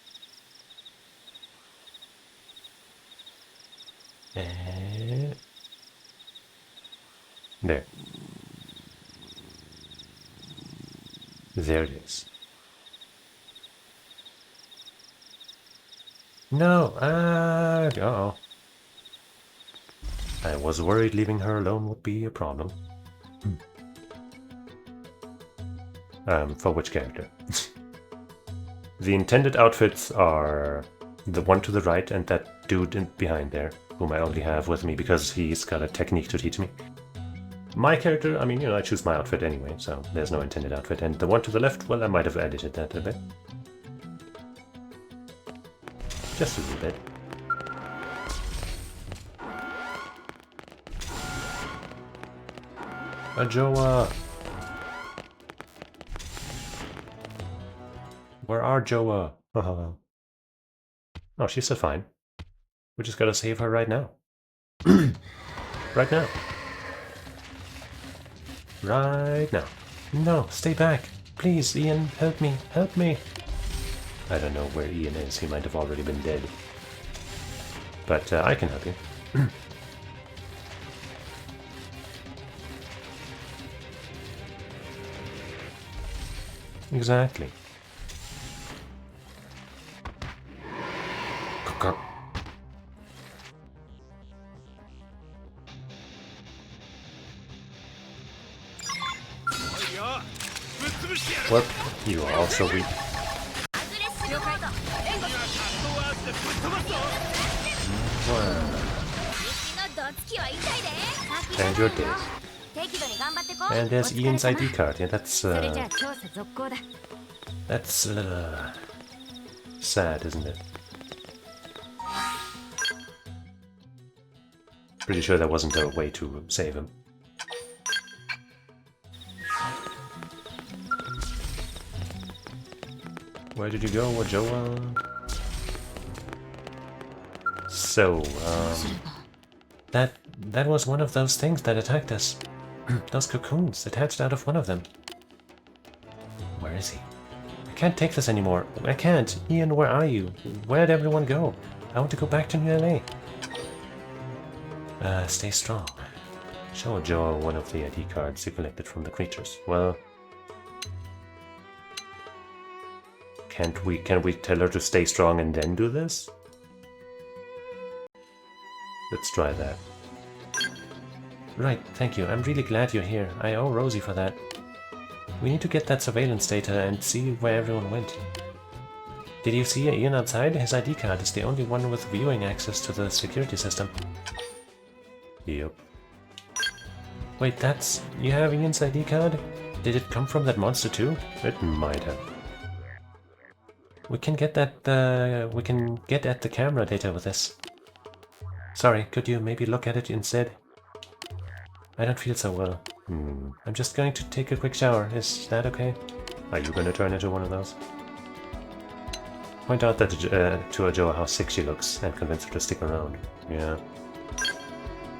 There. There it is. No! Uh-oh. I was worried leaving her alone would be a problem. For which character? The intended outfits are the one to the right and that dude behind there, whom I only have with me because he's got a technique to teach me. My character, I mean, you know, I choose my outfit anyway, so there's no intended outfit. And the one to the left, well, I might have edited that a bit. Just a little bit. Joa! Where are Joa? Oh, she's so fine. We just gotta save her right now. Right now. Right now. No, stay back. Please, Ian, help me. Help me. I don't know where Ian is. He might have already been dead. But I can help you. Exactly. What? You are also weak. And you're dead. And there's Ian's ID card. Yeah, that's a little sad, isn't it? Pretty sure there wasn't a way to save him. Where did you go, Joa? So, that was one of those things that attacked us. Those cocoons attached out of one of them. Where is he? I can't take this anymore. I can't. Ian, where are you? Where'd everyone go? I want to go back to New LA. Stay strong. Show Joa one of the ID cards you collected from the creatures. Well, can we tell her to stay strong and then do this? Let's try that. Right, thank you. I'm really glad you're here. I owe Rosie for that. We need to get that surveillance data and see where everyone went. Did you see Ian outside? His ID card is the only one with viewing access to the security system. Yep. Wait, that's... You have Ian's ID card? Did it come from that monster too? It might have. We can get that, we can get at the camera data with this. Sorry, could you maybe look at it instead? I don't feel so well. I'm just going to take a quick shower. Is that okay? Are you going to turn into one of those? Point out that to Ajoa how sick she looks and convince her to stick around. Yeah.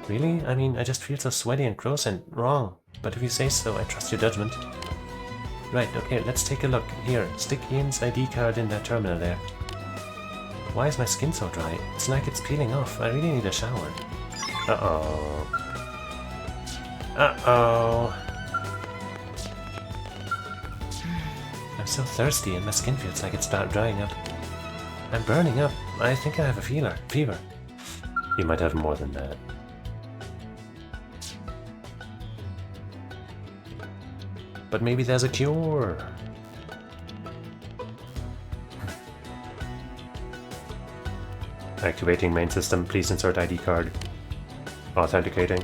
Really? I mean, I just feel so sweaty and gross and wrong. But if you say so, I trust your judgment. Right, okay, let's take a look. Here, stick Ian's ID card in that terminal there. Why is my skin so dry? It's like it's peeling off. I really need a shower. Uh-oh. Uh-oh. I'm so thirsty and my skin feels like it's drying up. I'm burning up. I think I have a fever. You might have more than that. But maybe there's a cure. Activating main system. Please insert ID card. Authenticating.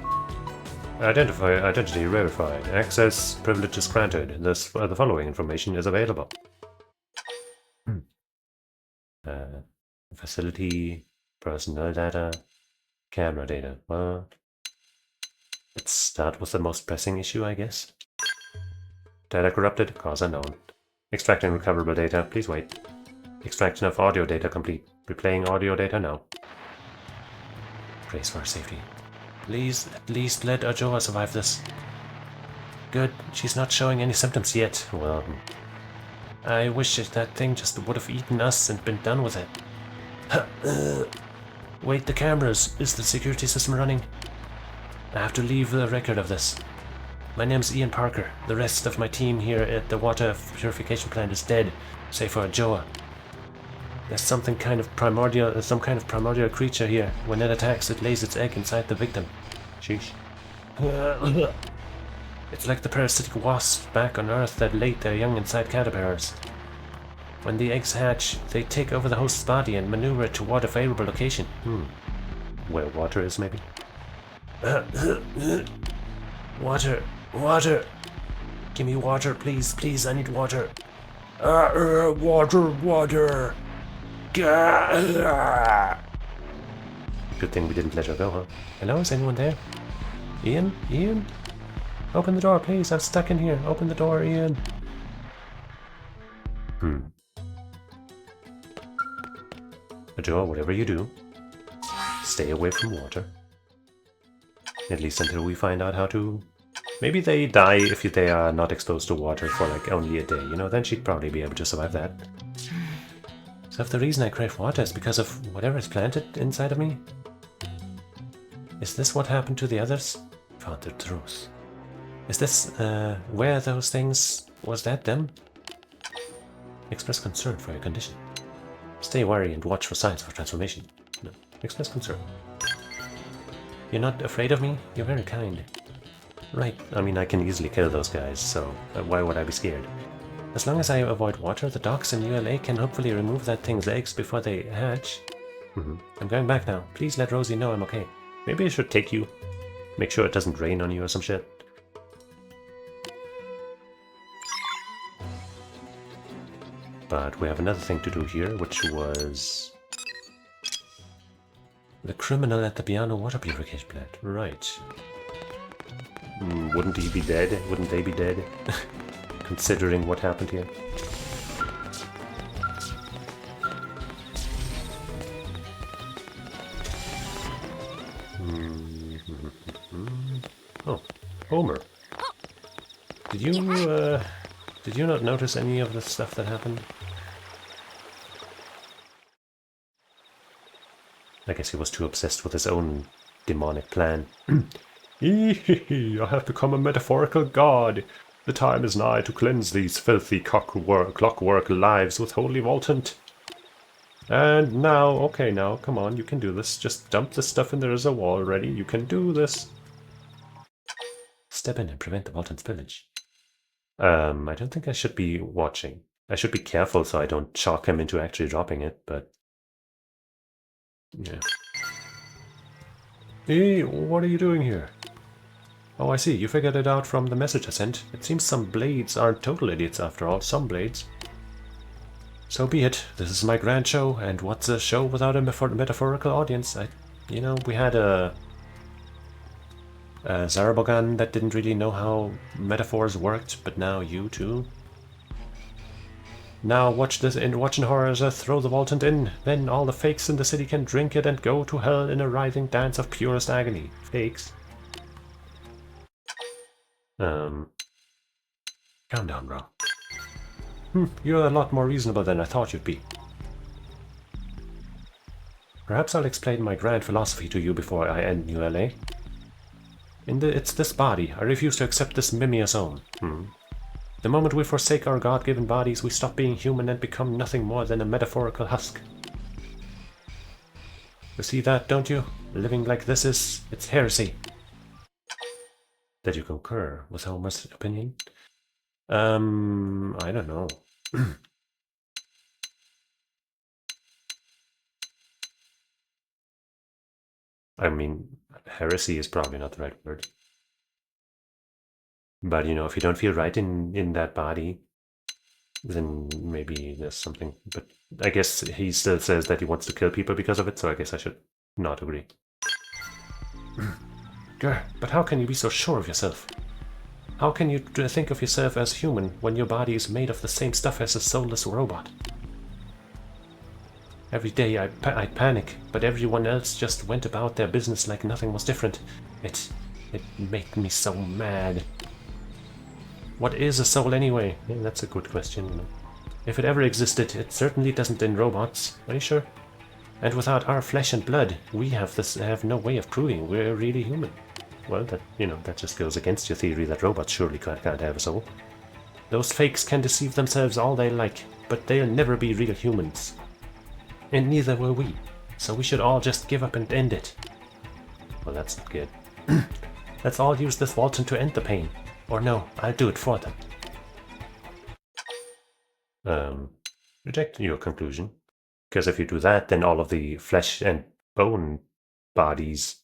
Identity verified. Access privileges granted. The following information is available. Facility, personnel data, camera data. Well, let's start with the most pressing issue, I guess. Data corrupted, cause unknown. Extracting recoverable data, please wait. Extraction of audio data complete. Replaying audio data now. Praise for our safety. Please, at least let Ajoa survive this. Good, she's not showing any symptoms yet. Well, I wish that thing just would have eaten us and been done with it. Wait, the cameras. Is the security system running? I have to leave a record of this. My name's Ian Parker. The rest of my team here at the water purification plant is dead, save for Ajoa. There's some kind of primordial creature here. When it attacks, it lays its egg inside the victim. Sheesh. It's like the parasitic wasps back on Earth that laid their young inside caterpillars. When the eggs hatch, they take over the host's body and maneuver it toward a favorable location. Where water is, maybe? Water! Water! Give me water, please, please, I need water. Water! Good thing we didn't let her go, huh? Hello, is anyone there? Ian? Ian? Open the door, please, I'm stuck in here. Open the door, Ian. Ajoa, whatever you do, stay away from water. At least until we find out how to... Maybe they die if they are not exposed to water for like only a day, you know, then she'd probably be able to survive that. So if the reason I crave water is because of whatever is planted inside of me? Is this what happened to the others? Found the truth. Is this, where those things... Was that them? Express concern for your condition. Stay wary and watch for signs of transformation. No. Express concern. You're not afraid of me? You're very kind. Right, I mean I can easily kill those guys, so why would I be scared? As long as I avoid water, the docks in ULA can hopefully remove that thing's eggs before they hatch. I'm going back now. Please let Rosie know I'm okay. Maybe I should take you. Make sure it doesn't rain on you or some shit. But we have another thing to do here, which was... the criminal at the Piano water purification plant. Right. Wouldn't he be dead? Wouldn't they be dead? Considering what happened here. Oh, Homer. Did you not notice any of the stuff that happened? I guess he was too obsessed with his own demonic plan. I have become a metaphorical god. The time is nigh to cleanse these filthy clockwork lives with holy voltant. And now, okay, now, come on, you can do this. Just dump the stuff in the reservoir already. You can do this. Step in and prevent the Voltant spillage. I don't think I should be watching. I should be careful so I don't shock him into actually dropping it, but... yeah. Hey, what are you doing here? Oh, I see. You figured it out from the message I sent. It seems some blades aren't total idiots after all. Some blades. So be it. This is my grand show, and what's a show without a metaphorical audience? You know, we had a Zarabogan that didn't really know how metaphors worked, but now you too. Now watch this watch in horror as I throw the Voltant in. Then all the fakes in the city can drink it and go to hell in a writhing dance of purest agony. Fakes. Calm down, bro. You're a lot more reasonable than I thought you'd be. Perhaps I'll explain my grand philosophy to you before I end New LA. It's this body. I refuse to accept this Mimia's own. The moment we forsake our God-given bodies, we stop being human and become nothing more than a metaphorical husk. You see that, don't you? Living like this it's heresy. Did you concur with Homer's opinion? I don't know. I mean, heresy is probably not the right word. But, you know, if you don't feel right in that body, then maybe there's something. But I guess he still says that he wants to kill people because of it, so I guess I should not agree. Grr, but how can you be so sure of yourself? How can you think of yourself as human when your body is made of the same stuff as a soulless robot? Every day I'd panic, but everyone else just went about their business like nothing was different. It made me so mad. What is a soul anyway? Yeah, that's a good question, you know. If it ever existed, it certainly doesn't in robots. Are you sure? And without our flesh and blood, we have no way of proving we're really human. Well, that just goes against your theory that robots surely can't have a soul. Those fakes can deceive themselves all they like, but they'll never be real humans. And neither will we, so we should all just give up and end it. Well, that's not good. Let's all use this Walton to end the pain. Or no, I'll do it for them. Reject your conclusion. Because if you do that, then all of the flesh and bone bodies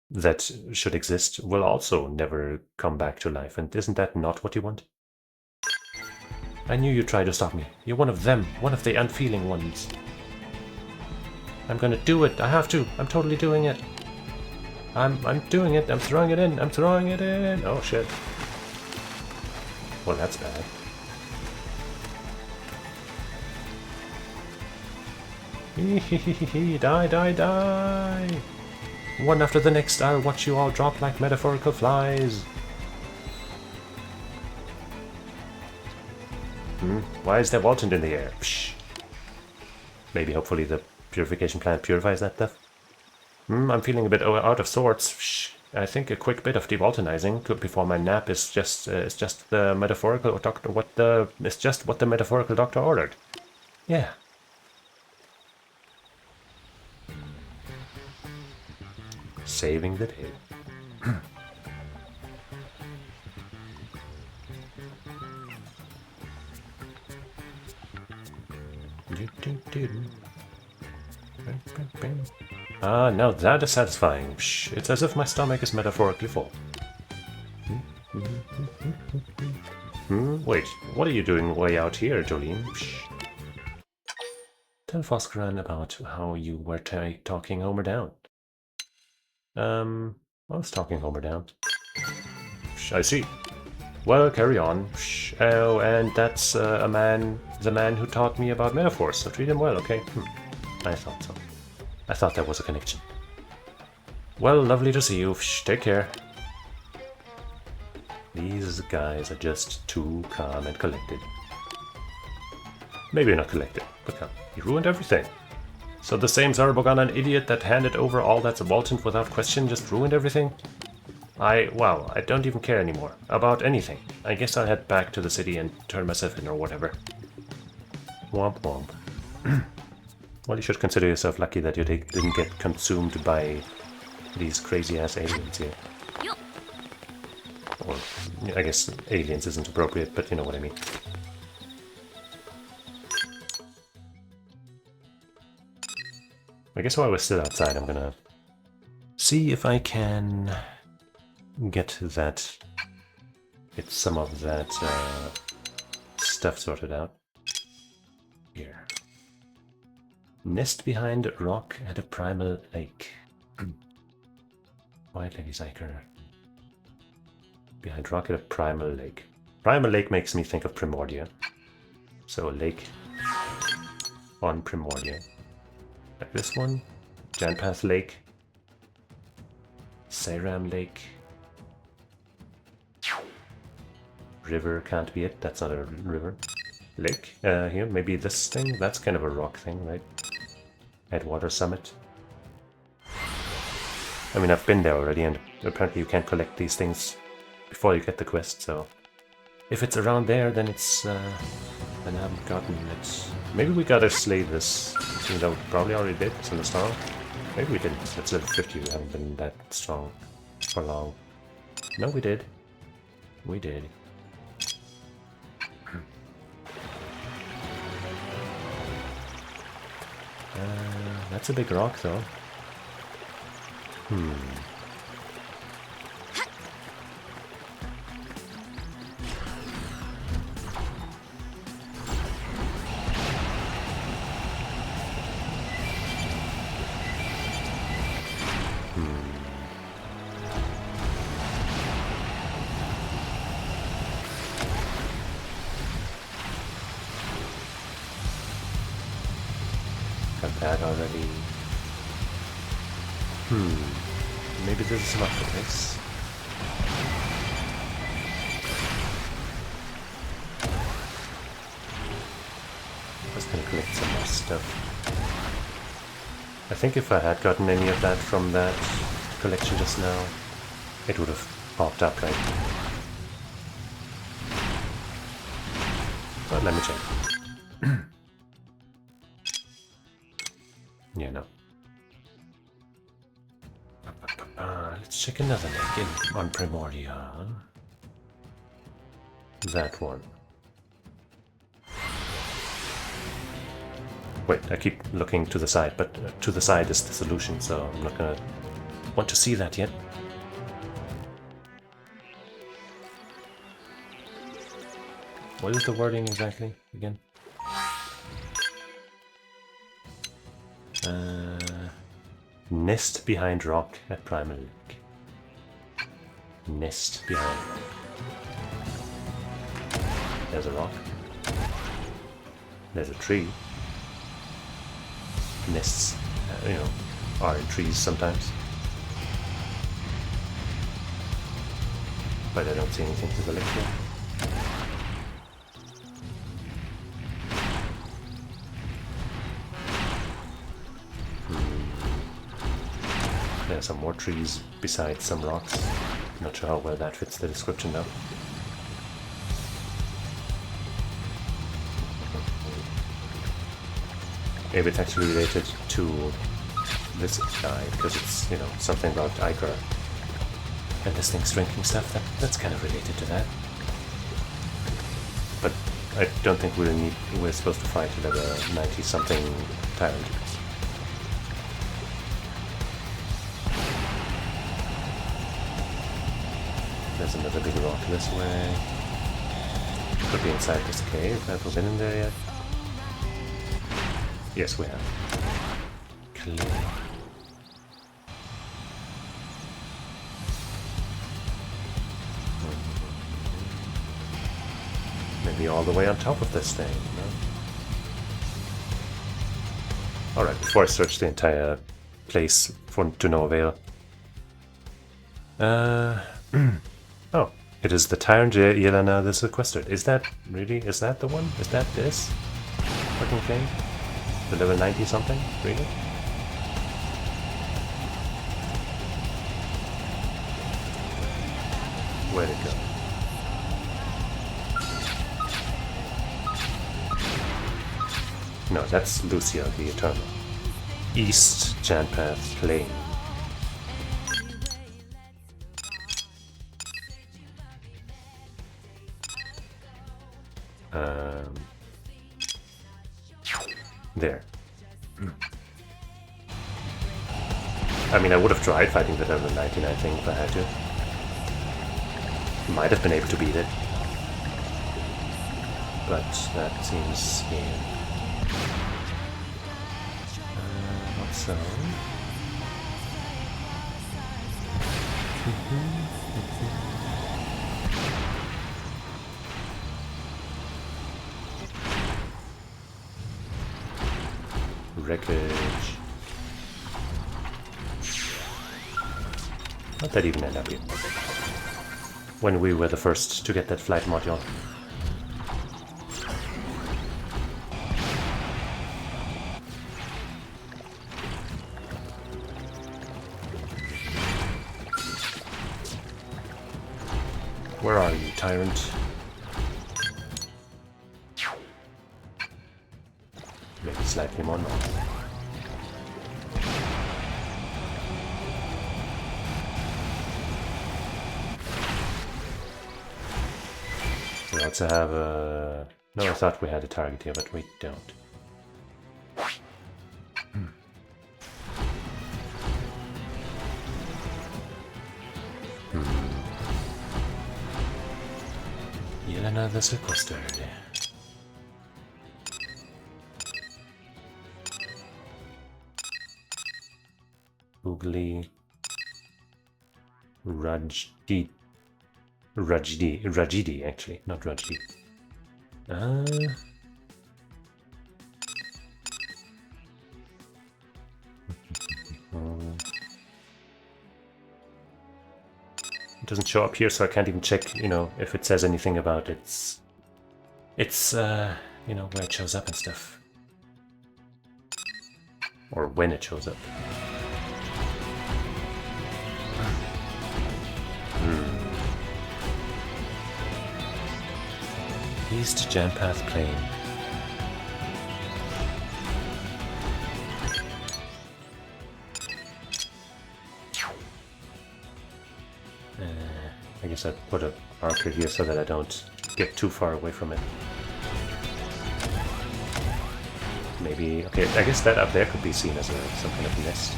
that should exist will also never come back to life. And isn't that not what you want? I knew you'd try to stop me. You're one of them, one of the unfeeling ones. I'm gonna do it. I have to. I'm totally doing it. I'm doing it. I'm throwing it in. I'm throwing it in. Oh shit. Well, that's bad. Die, die, die! One after the next, I'll watch you all drop like metaphorical flies. Why is there Walton in the air? Psh. Maybe, hopefully, the purification plant purifies that stuff. I'm feeling a bit out of sorts. Psh. I think a quick bit of dewaltonizing before my nap is just the metaphorical doctor. It's just what the metaphorical doctor ordered. Yeah. Saving the day. Ah, now that is satisfying. Psh, it's as if my stomach is metaphorically full. Wait, what are you doing way out here, Jolene? Psh. Tell Foscaran about how you were talking Homer down. I was talking Homer down. Psh, I see. Well, carry on. Psh. Oh, and that's the man who taught me about metaphors, so treat him well, okay? I thought so. I thought there was a connection. Well, lovely to see you. Shh, take care. These guys are just too calm and collected. Maybe not collected, but calm. You ruined everything. So the same Zarabogan, an idiot that handed over all that subaltern without question, just ruined everything? Wow, I don't even care anymore. About anything. I guess I'll head back to the city and turn myself in or whatever. Womp womp. Well, you should consider yourself lucky that you didn't get consumed by these crazy-ass aliens here. Or, I guess aliens isn't appropriate, but you know what I mean. I guess while we're still outside, I'm gonna see if I can get that, get some of that stuff sorted out. Here. Nest behind rock at a primal lake. White Lady's Iker. Behind rock at a primal lake. Primal lake makes me think of Primordia. So a lake on Primordia. Like this one. Janpath Lake. Sayram Lake. River can't be it, that's not a river. Lake, here, maybe this thing? That's kind of a rock thing, right? Headwater Summit. I mean, I've been there already, and apparently you can't collect these things before you get the quest, so... If it's around there, then it's, then I haven't gotten it. Maybe we gotta slay this. You know, probably already did, it's in the star. Maybe we didn't, it's level 50, we haven't been that strong for long. No, we did. We did. That's a big rock, though. Got that already. Maybe this is not the place. Just gonna collect some more stuff. I think if I had gotten any of that from that collection just now, it would have popped up, right? But let me check. Yeah, no. Let's check another lake on Primordia. That one. Wait, I keep looking to the side, but to the side is the solution, so I'm not gonna want to see that yet. What is the wording exactly again? Nest behind rock at Primal Lake. Nest behind rock. There's a rock. There's a tree. Nests, you know, are in trees sometimes. But I don't see anything to the left here. There are some more trees besides some rocks. Not sure how well that fits the description though. Maybe it's actually related to this guy, because it's, you know, something about Iker and this thing's drinking stuff. That's kind of related to that. But I don't think we're supposed to fight a level 90-something tyrant. There's another big rock this way. Could be inside this cave. Have we been in there yet? Yes, we have. Clear. Maybe all the way on top of this thing, no? Alright, before I search the entire place to no avail. Oh, it is the Tyrant Yelena the Sequestered. Is that really? Is that the one? Is that this fucking thing? The level 90 something? Really? Where'd it go? No, that's Lucia the Eternal. East Janpath Plain. There. I mean, I would have tried fighting the level 19, I think, if I had to. Might have been able to beat it. But that seems in. Not so. Wreckage. Not that even end up here. When we were the first to get that flight module. Where are you, tyrant? Maybe slightly more north. We also have a... No, I thought we had a target here, but we don't. Yelena the Sequestered. Googly Rajdi, actually, not Rajdi. It doesn't show up here, so I can't even check, you know, if it says anything about its you know, where it shows up and stuff. Or when it shows up. East Janpath Plain. I guess I'd put a marker here so that I don't get too far away from it. Maybe, okay, I guess that up there could be seen as some kind of nest.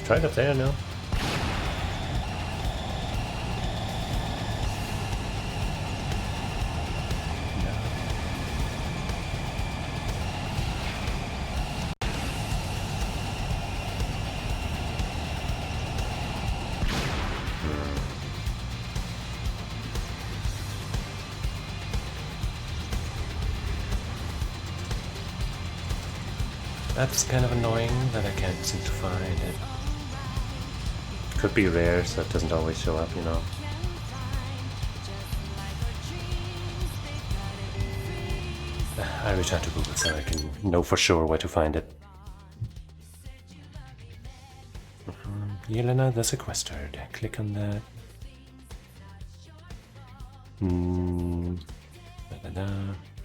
Right up there, no? That's kind of annoying that I can't seem to find it. Could be rare, so it doesn't always show up, you know. I reach out to Google so I can know for sure where to find it. Yelena the Sequestered. Click on that.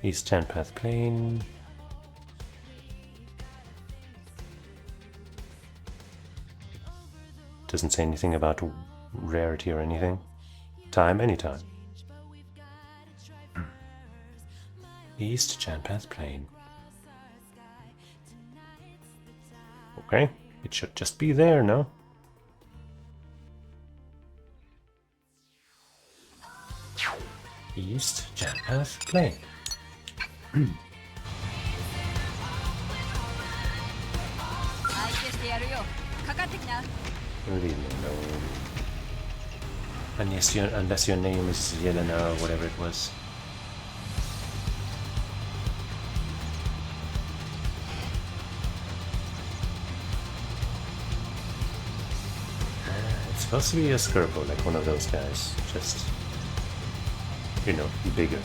East Janpath Plain. Doesn't say anything about rarity or anything. Time, anytime. East Janpath Plain. Okay, it should just be there, no? East Janpath Plain. Leave me alone. Unless your name is Yelena or whatever it was. It's supposed to be a Skirbo, like one of those guys. Just, you know, bigger.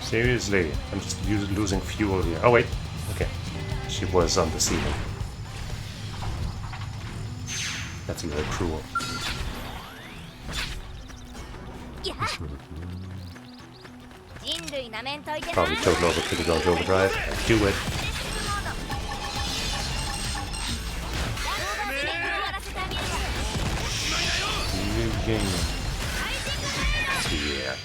Seriously, I'm just losing fuel here. Oh wait, okay. She was on the ceiling. That's a little cruel. Probably total overkill going to overdrive. Do it. Yeah.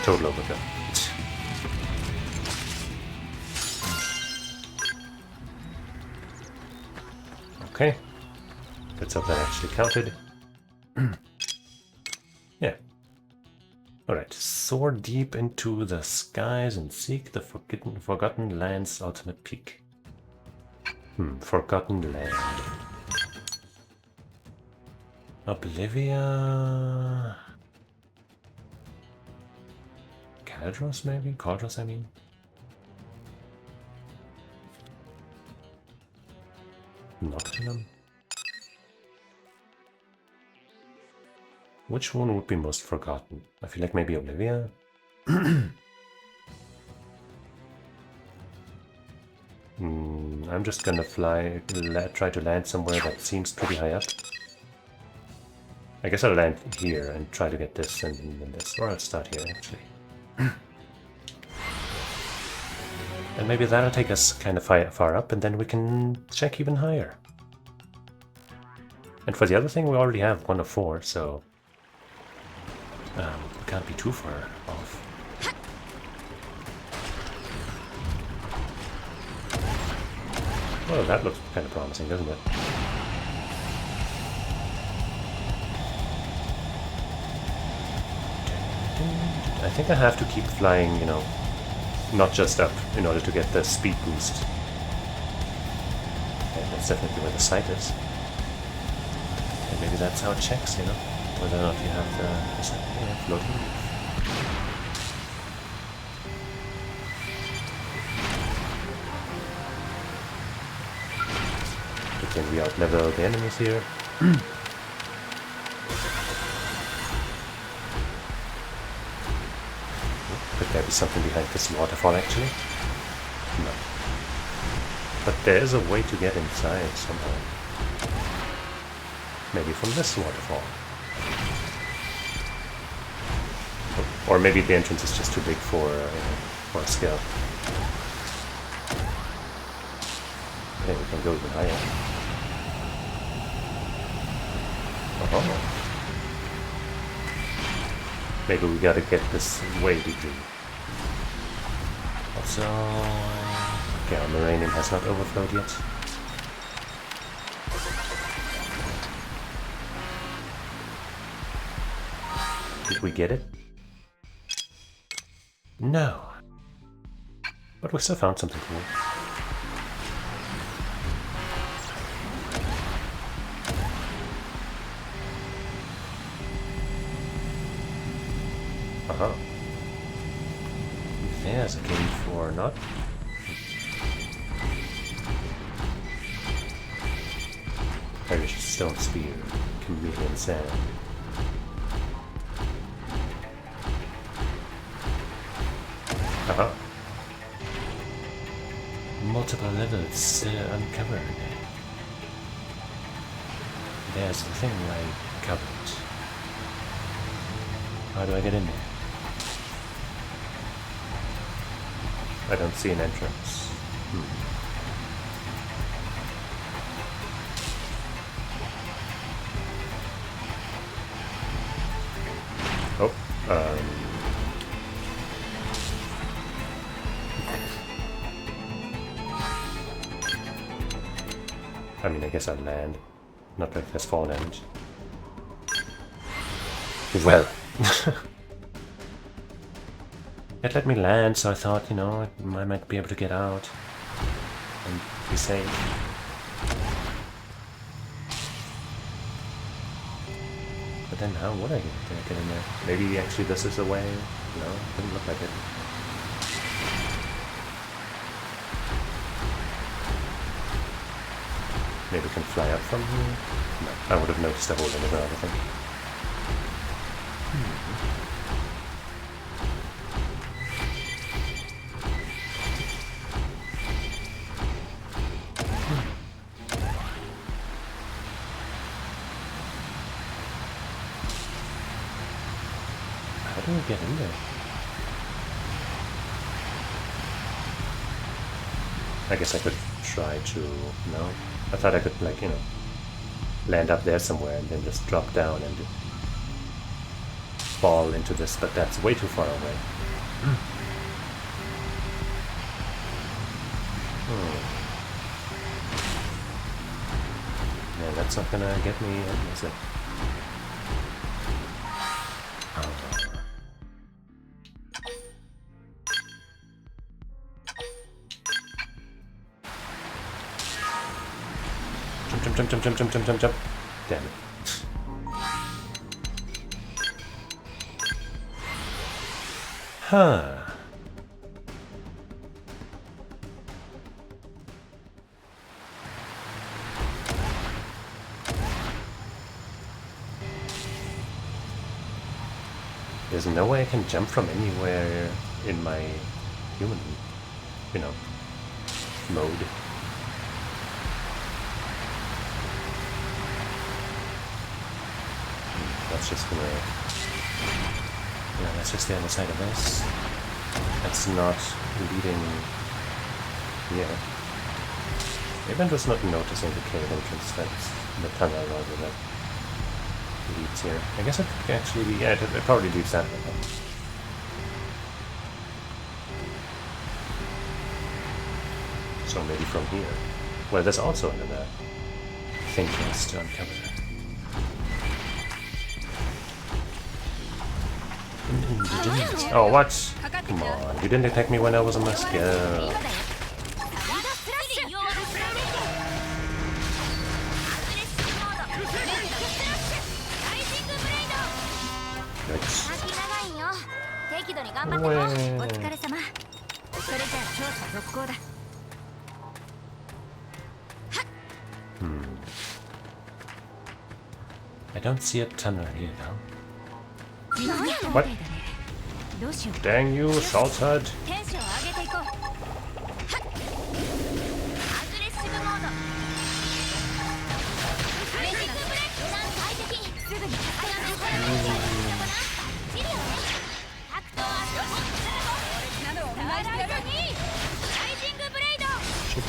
Total overkill. Okay. Let's hope that actually counted. Yeah. Alright. Soar deep into the skies and seek the forgotten land's ultimate peak. Forgotten land. Oblivia... Caldros, maybe? Caldros, I mean? Noctilum? Which one would be most forgotten? I feel like maybe Oblivia? I'm just gonna try to land somewhere that seems pretty high up. I guess I'll land here and try to get this and then this. Or I'll start here, actually. And maybe that'll take us kind of far up, and then we can check even higher. And for the other thing, we already have 1 of 4, so... we can't be too far off. Well, that looks kind of promising, doesn't it? I think I have to keep flying, you know, not just up in order to get the speed boost. And that's definitely where the sight is. And maybe that's how it checks, you know, whether or not you have the floating leaf. Can we out-level the enemies here? Could there be something behind this waterfall, actually? No. But there is a way to get inside somehow. Maybe from this waterfall. Or maybe the entrance is just too big for a scale. Okay, we can go even higher. Maybe we gotta get this way degree. Also, okay, our Maranium has not overflowed yet. Did we get it? No. But we still found something cool. There's a cave for not. Irish stone spear, chameleon sand. Multiple levels still uncovered. There's the thing I covered. How do I get in there? I don't see an entrance. Oh, I mean, I guess I'll land. Not like there's fall damage. Well. It let me land, so I thought, you know, I might be able to get out and be safe. But then how would I get in there? Maybe actually this is the way? No, it didn't look like it. Maybe we can fly up from here? No, I would have noticed a hole in the ground, I think. How do we get in there? I guess I could try to... No? I thought I could, like, you know, land up there somewhere and then just drop down and fall into this, but that's way too far away. Yeah, that's not gonna get me in, is it? Jump. Damn it. Huh. There's no way I can jump from anywhere in my human, you know, mode. That's just gonna... Yeah, that's just the other side of this. That's not leading here. Maybe I'm just not noticing the cave entrance that's the tunnel rather that leads here. I guess it could actually be... Yeah, it probably leads that way. So maybe from here. Well, there's also another thing for us to uncover. Oh, what? Come on, you didn't attack me when I was on my skill. I don't see a tunnel here though. What? Dang you, Salted!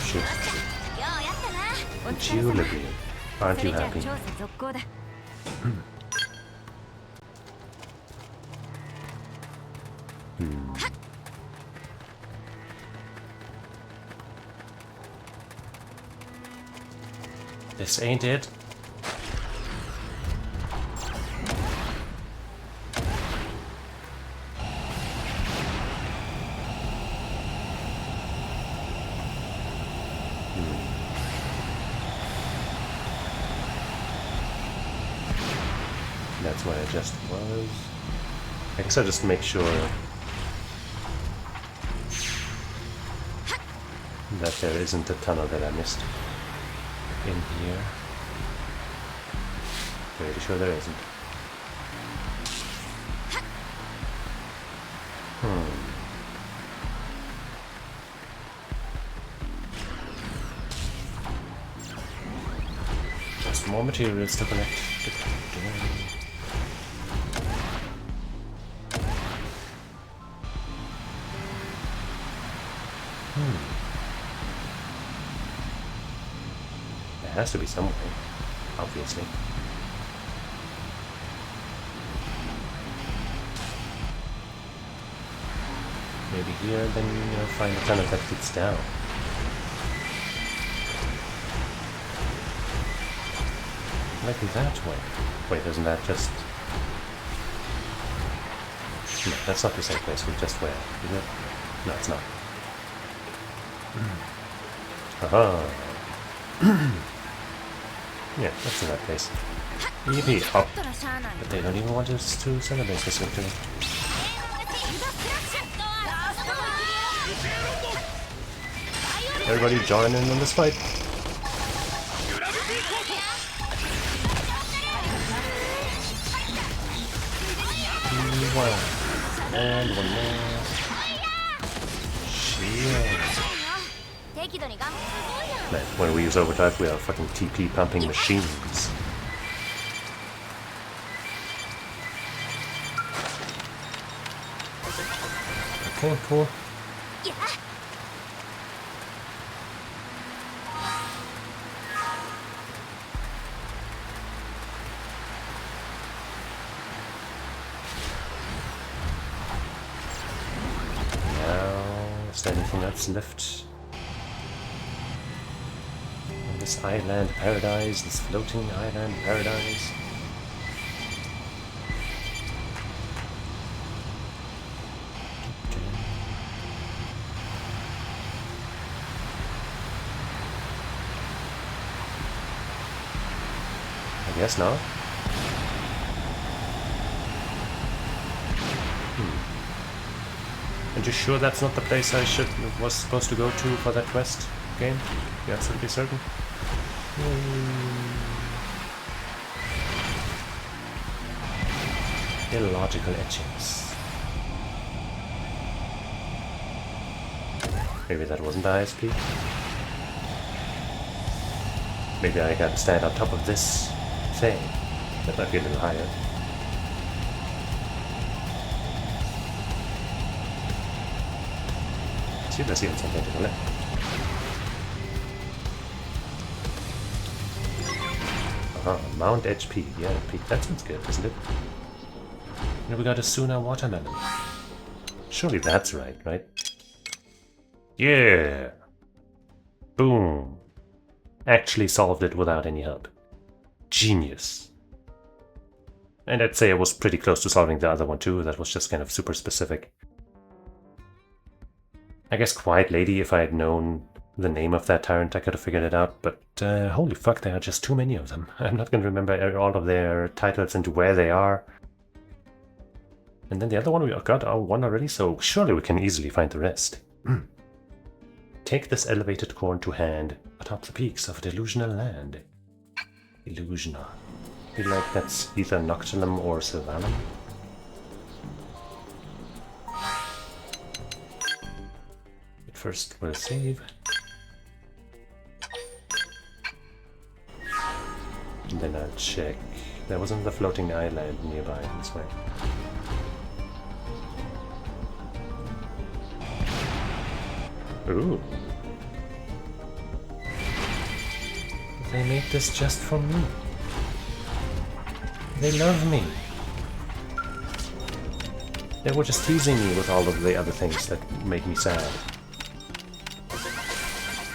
Shit. Aren't you living? Aren't you happy? This ain't it. That's where I just was. I guess I'll just make sure that there isn't a tunnel that I missed in here. Pretty sure there isn't. Just more materials to collect. There has to be some way, obviously. Maybe here, then you'll find a tunnel that fits down. Like that way. Wait, isn't that just... No, that's not the same place, we just where, is it? No, it's not. Aha! Yeah, that's in that place. Yippee! Oh. But they don't even want us to celebrate this victory. Everybody join in on this fight! one. And one more. Shit. Man, when we use overdrive, we are fucking TP pumping machines. Okay, cool. Is there anything else left on this island paradise, this floating island paradise? I guess not. And you sure that's not the place I was supposed to go to for that quest game? You're absolutely certain? Illogical etchings. Maybe that wasn't the highest peak? Maybe I gotta stand on top of this thing. That might be a little higher. See, let's see something to the left. Mount HP. Yeah, peak. That sounds good, doesn't it? And we got a Suna watermelon. Surely that's right? Yeah! Boom! Actually solved it without any help. Genius. And I'd say I was pretty close to solving the other one too. That was just kind of super specific. I guess Quiet Lady, if I had known the name of that tyrant, I could have figured it out, but holy fuck, there are just too many of them. I'm not going to remember all of their titles and where they are. And then the other one, we got our one already, so surely we can easily find the rest. Take this elevated corn to hand atop the peaks of Delusional Land. Illusionar. I feel like that's either Noctilum or Sylvanum. First, we'll save. And then I'll check. There wasn't the floating island nearby this way. Ooh. They made this just for me. They love me. They were just teasing me with all of the other things that make me sad.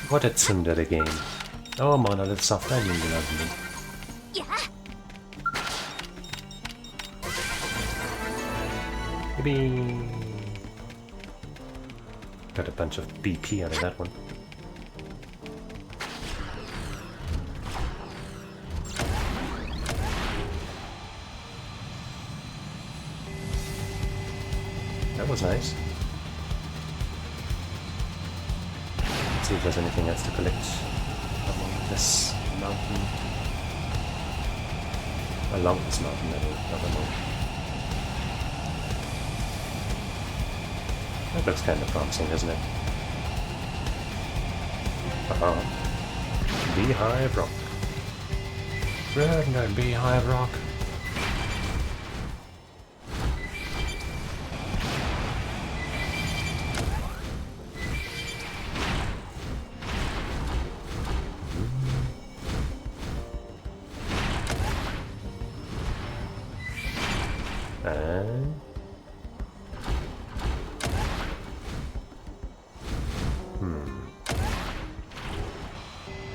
What a tsundere game. Oh, Monolith Soft, I knew you loved me. Maybe... Got a bunch of BP out of that one. That was nice. Let's see if there's anything else to collect along this mountain. Along this mountain, I mean, not along. That looks kind of promising, doesn't it? Beehive Rock. Red Beehive Rock. And...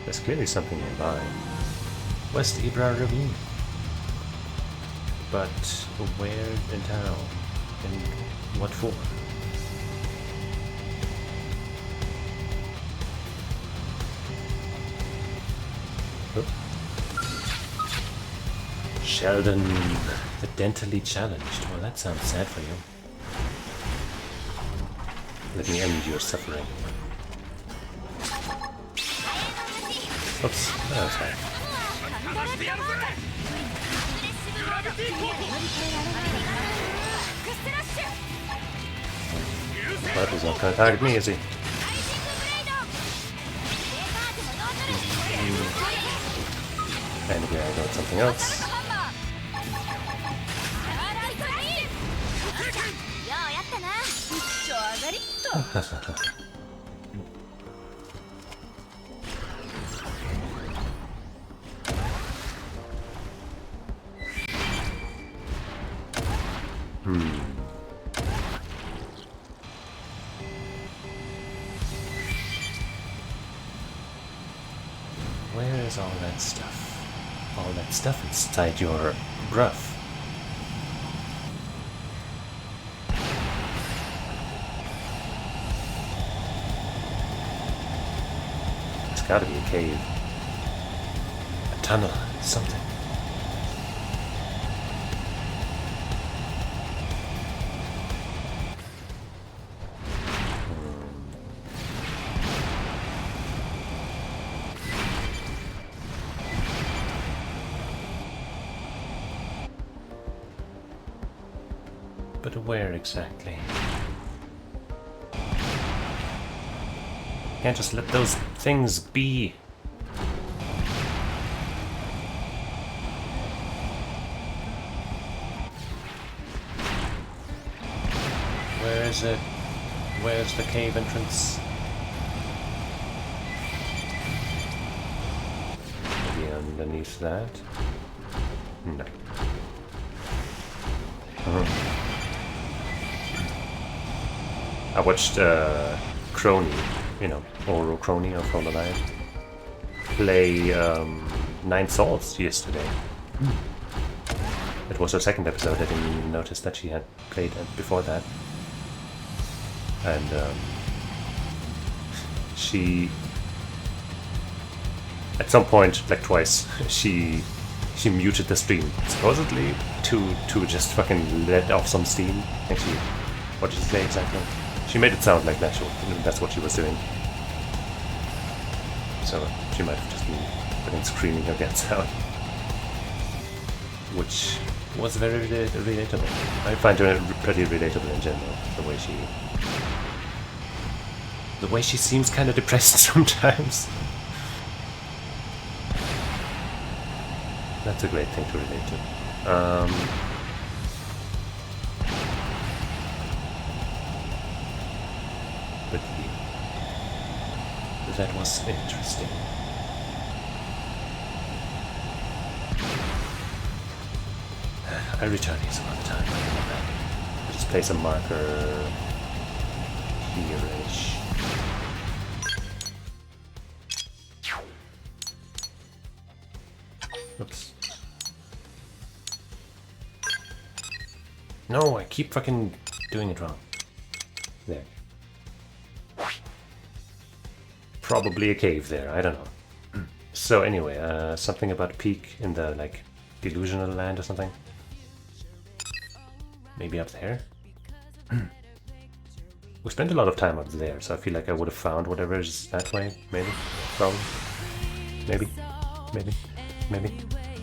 There's clearly something nearby. West Ibra Ravine. But where in town? And what for? Oh. Sheldon, the dentally challenged. Well, that sounds sad for you. Let me end your suffering. Oops, that was bad. But he's not gonna target me, is he? And here I got something else. Where is all that stuff? All that stuff inside your gruff. It's gotta be a cave. A tunnel, something. But where exactly? Can't just let those things be. Where is it? Where's the cave entrance? Maybe underneath that? No. I watched Crony, you know, Oro Crony of Front Line, play Nine Swords yesterday. It was her second episode. I didn't even notice that she had played it before that. And she, at some point, like twice, she muted the stream, supposedly to just fucking let off some steam. And she, what did she say exactly? She made it sound like that's what she was doing. So she might have just been fucking screaming her guts out. Which was very relatable. I find her pretty relatable in general, the way she seems kind of depressed sometimes. That's a great thing to relate to. But that was interesting. I return here some other time. I just place a marker here-ish. Oops. No, I keep fucking doing it wrong. There. Probably a cave there, I don't know. So anyway, something about peak in the, like, delusional land or something. Maybe up there? We spent a lot of time up there, so I feel like I would have found whatever is that way, maybe? Probably. Maybe. Maybe. Maybe.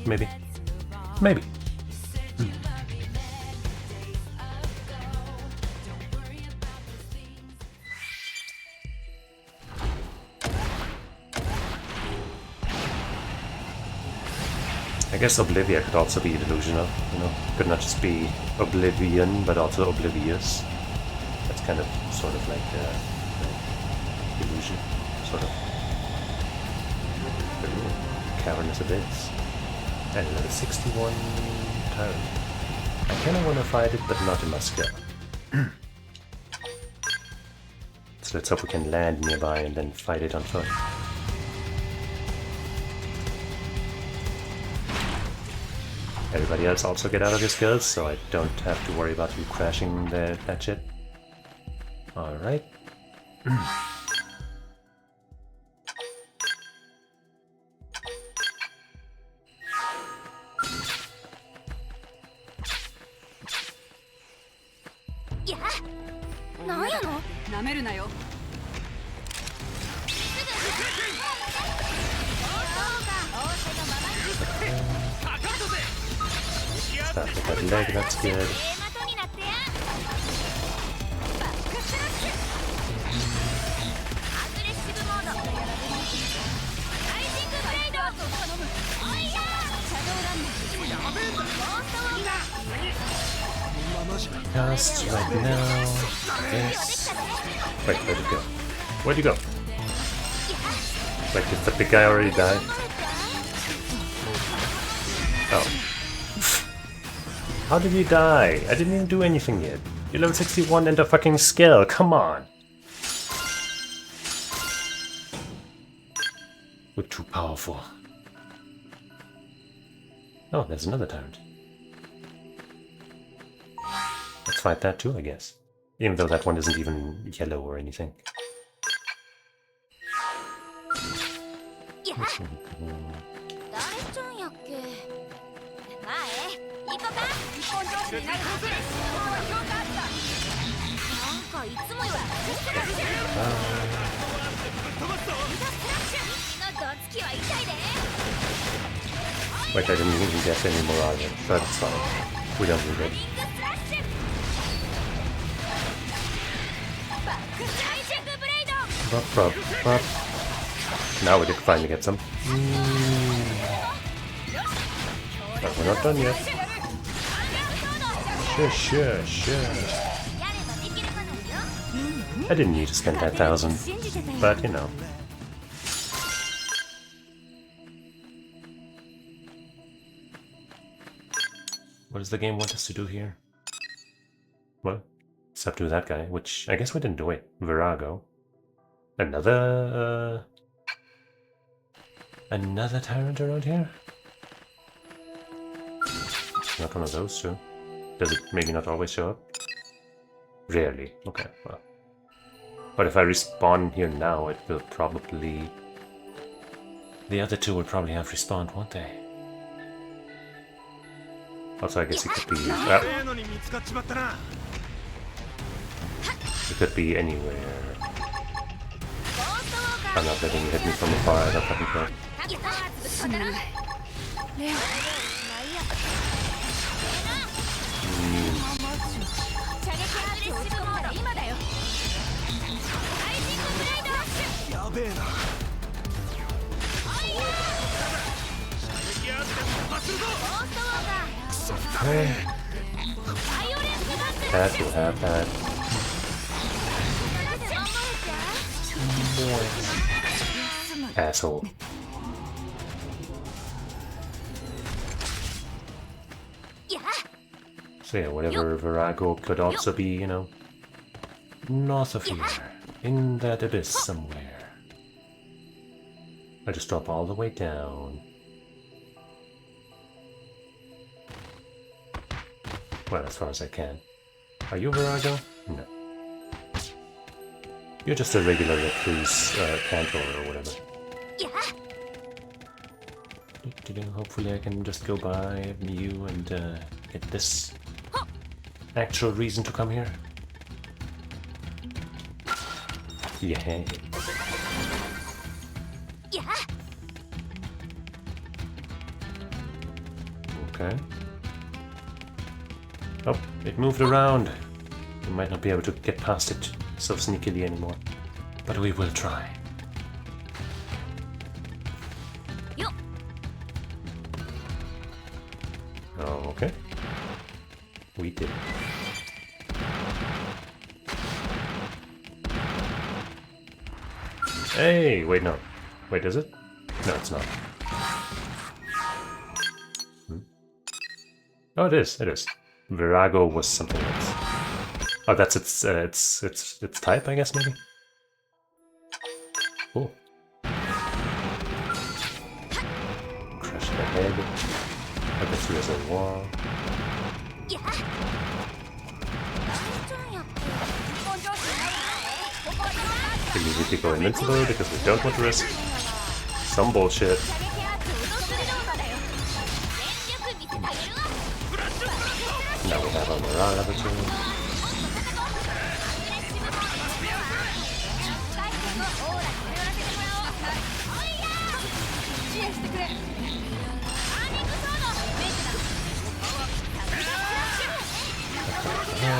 Maybe. Maybe. I guess Oblivia could also be delusional, you know? Could not just be oblivion, but also oblivious. That's kind of, sort of like illusion, sort of. Cavernous Abyss. And level 61 Tyrant. I kinda wanna fight it, but not in my skill. So let's hope we can land nearby and then fight it on foot. Everybody else also get out of your skills, so I don't have to worry about you crashing that shit. Alright. Start with that leg, that's good. Cast right now. Yes. Wait, where'd it go? Where'd you go? Like, did the big guy already die? Oh. How did you die? I didn't even do anything yet. You're level 61 and a fucking skill, come on! We're too powerful. Oh, there's another tyrant. Let's fight that too, I guess. Even though that one isn't even yellow or anything. Wait, I didn't even get any more of it, but it's fine. We don't need it. Bup. Now we did finally get some. But we're not done yet. Sure. I didn't need to spend that 1,000, but you know. What does the game want us to do here? Well, it's up to that guy, which I guess we didn't do it. Virago. Another tyrant around here? Not one of those two. Does it maybe not always show up? Rarely. Okay, well. But if I respawn here now, it will probably... The other two will probably have respawned, won't they? Also, I guess it could be... it could be anywhere. I'm not letting you hit me from afar, I don't fucking care. Okay. That will have that. Asshole. So yeah, whatever Virago could also be, you know, north of here, in that abyss somewhere. I just drop all the way down. Well, as far as I can. Are you Virago? No. You're just a regular recluse cantor or whatever. Hopefully I can just go by you and get this actual reason to come here. Yeah. Okay. Oh, it moved around. We might not be able to get past it so sneakily anymore, but we will try. Oh, okay. We did it. Hey, wait, no. Wait, is it? No, it's not. Oh, it is. It is. Virago was something else. Oh, that's its type, I guess, maybe? Oh. Crush the head. I guess there's a wall. We usually go invincible because we don't want to risk some bullshit. Now we have our morale level 2.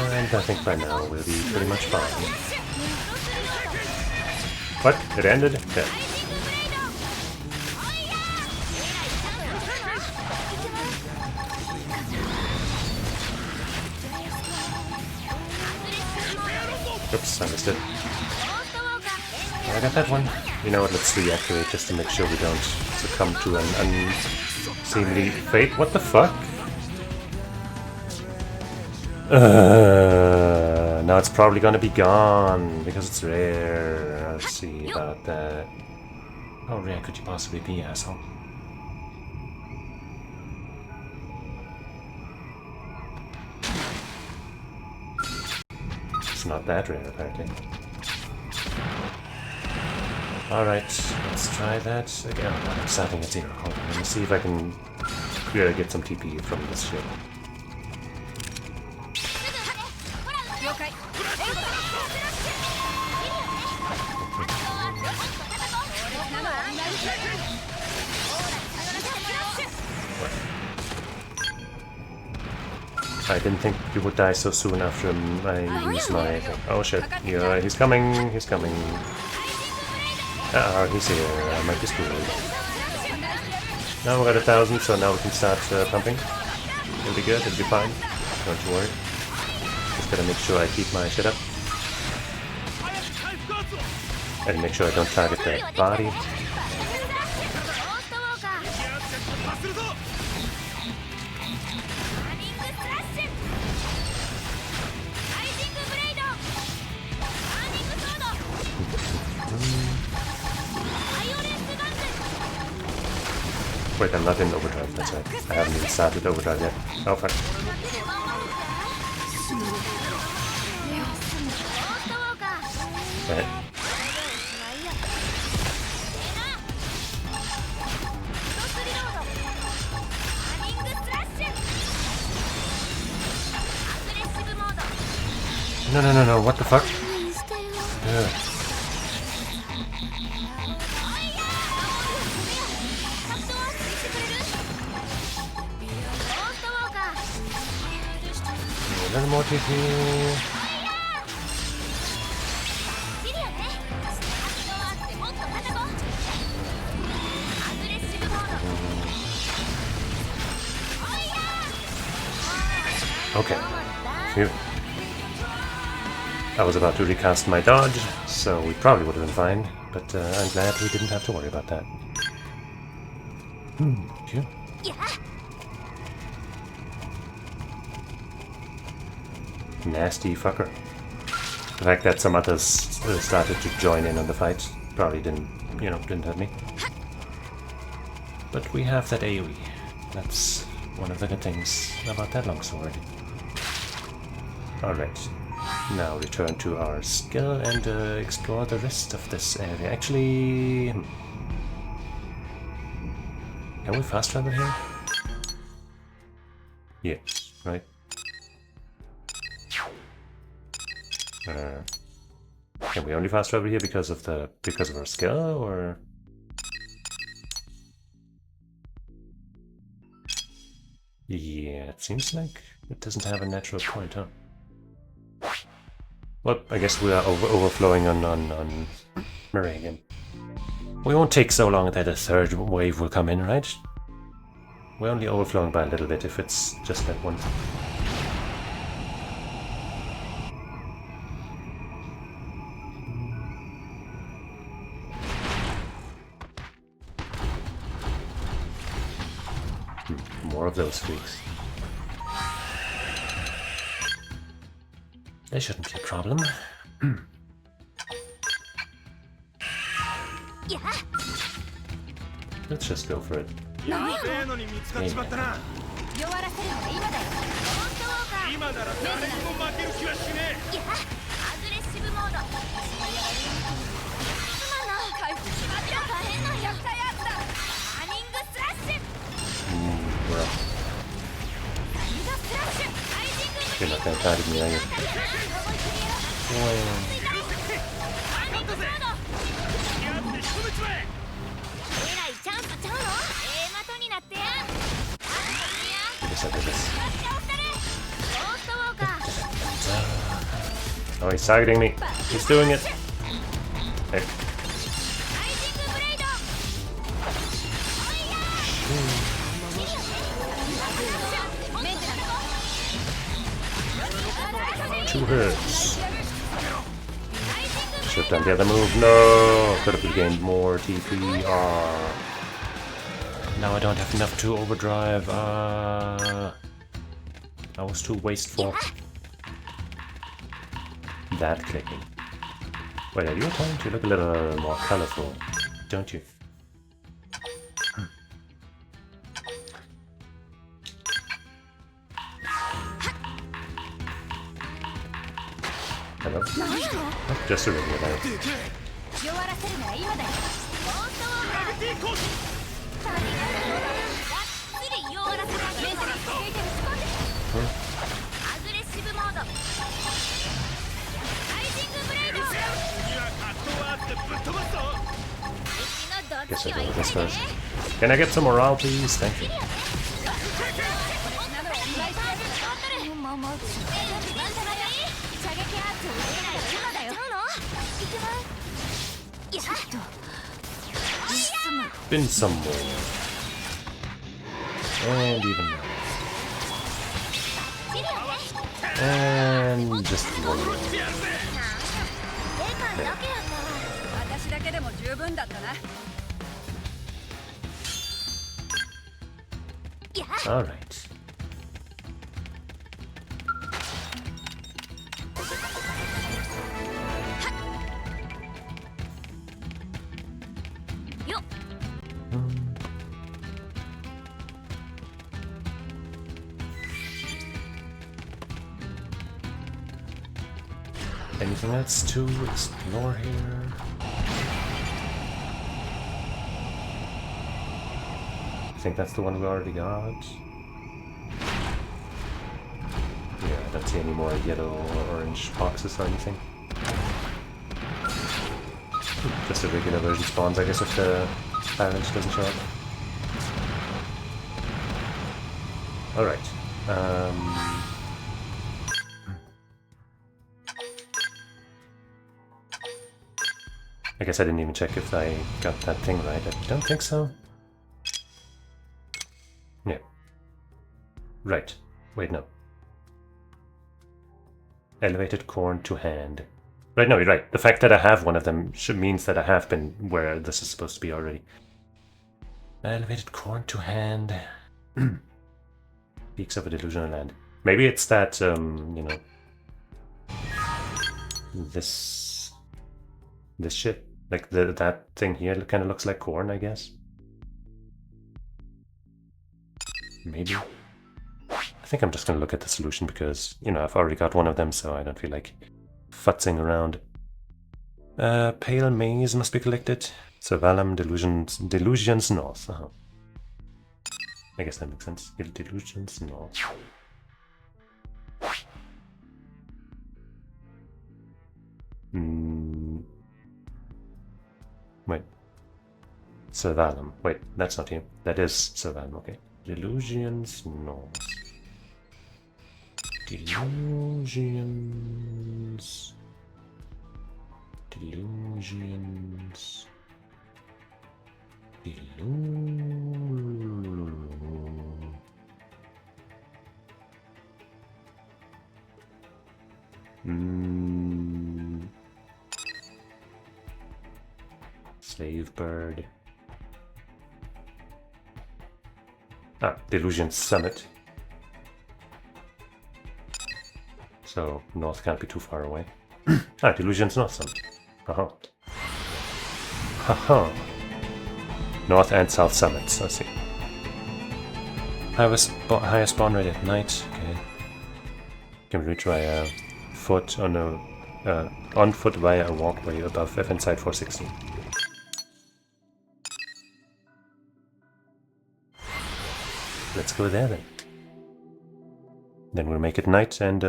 And I think by now we'll be pretty much fine. What? It ended? Dead. Oops, I missed it. I got that one. You know what, let's reactivate just to make sure we don't succumb to an unseemly fate. What the fuck? Now it's probably gonna be gone because it's rare. Let's see about that. How rare could you possibly be, asshole? It's not that rare, apparently. Alright, let's try that again. Oh, I'm starting at 0. Hold on, let me see if I can get some TP from this ship. I didn't think you would die so soon after I used my... Oh shit, yeah, he's coming, he's coming. He's here, I might be screwed. Now we're at 1,000, so now we can start pumping. It'll be good, it'll be fine, don't you worry. Just gotta make sure I keep my shit up. And make sure I don't target that body. Wait, I'm not in overdrive, that's right. I haven't even started overdrive yet. Oh fuck. Right. No, what the fuck? Ugh. A little more TP. Okay. Phew. I was about to recast my dodge, so we probably would have been fine, but I'm glad we didn't have to worry about that. Phew. Nasty fucker. The fact that some others started to join in on the fight probably didn't hurt me. But we have that AoE. That's one of the good things about that longsword. Alright. Now return to our skill and explore the rest of this area. Actually... Can we fast travel here? Yes, right? Can we only fast travel here because of our skill, or? Yeah, it seems like it doesn't have a natural point, huh? Well, I guess we are overflowing on Murray again. We won't take so long that a third wave will come in, right? We're only overflowing by a little bit if it's just that one. More of those freaks. They shouldn't be a problem. Let's just go for it. Yeah. Well. You're not gonna target me, are you? Oh, he's targeting me. He's doing it. Hey. Two hits. should have done the other move. No! Could have gained more TP. Now I don't have enough to overdrive. I was too wasteful. That clicking. Wait, are you trying to look a little more colorful, don't you? Hello? Oh, just a regular guy. Guess I'll do this first. Can I get some morale, please? Thank you. Spin some more. And even more. And just one more. Alright. Anything else to explore here? I think that's the one we already got. Yeah, I don't see any more yellow or orange boxes or anything. Just a regular version spawns, I guess, if the challenge doesn't show up. Alright. I guess I didn't even check if I got that thing right. I don't think so. Yeah. Right. Wait, no. Elevated corn to hand. Right, no, you're right. The fact that I have one of them means that I have been where this is supposed to be already. Elevated corn to hand. Peaks of a delusional land. Maybe it's that, you know... This shit. Like, that thing here kind of looks like corn, I guess. Maybe. I think I'm just gonna look at the solution because, you know, I've already got one of them, so I don't feel like futzing around. Pale maize must be collected. Servalum, delusions north. I guess that makes sense. Delusions north. Wait. Servalum. Wait, that's not here. That is Servalum, okay. Delusions north. Delusions. Delusions. Slave bird. Delusion summit. So north can't be too far away. Delusion's north summit. Haha. North and south summits, I see. Higher spawn rate at night. Okay. Can reach via foot on foot via a walkway above F inside 460. Let's go there then. Then we'll make it night and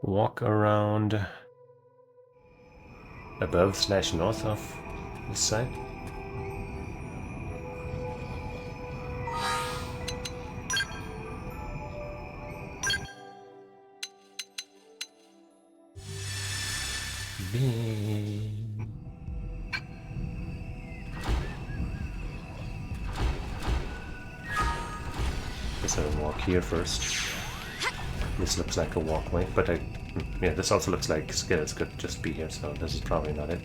walk around above/north of this side. Guess I'll walk here first. This looks like a walkway, but yeah, this also looks like skills could just be here, so this is probably not it.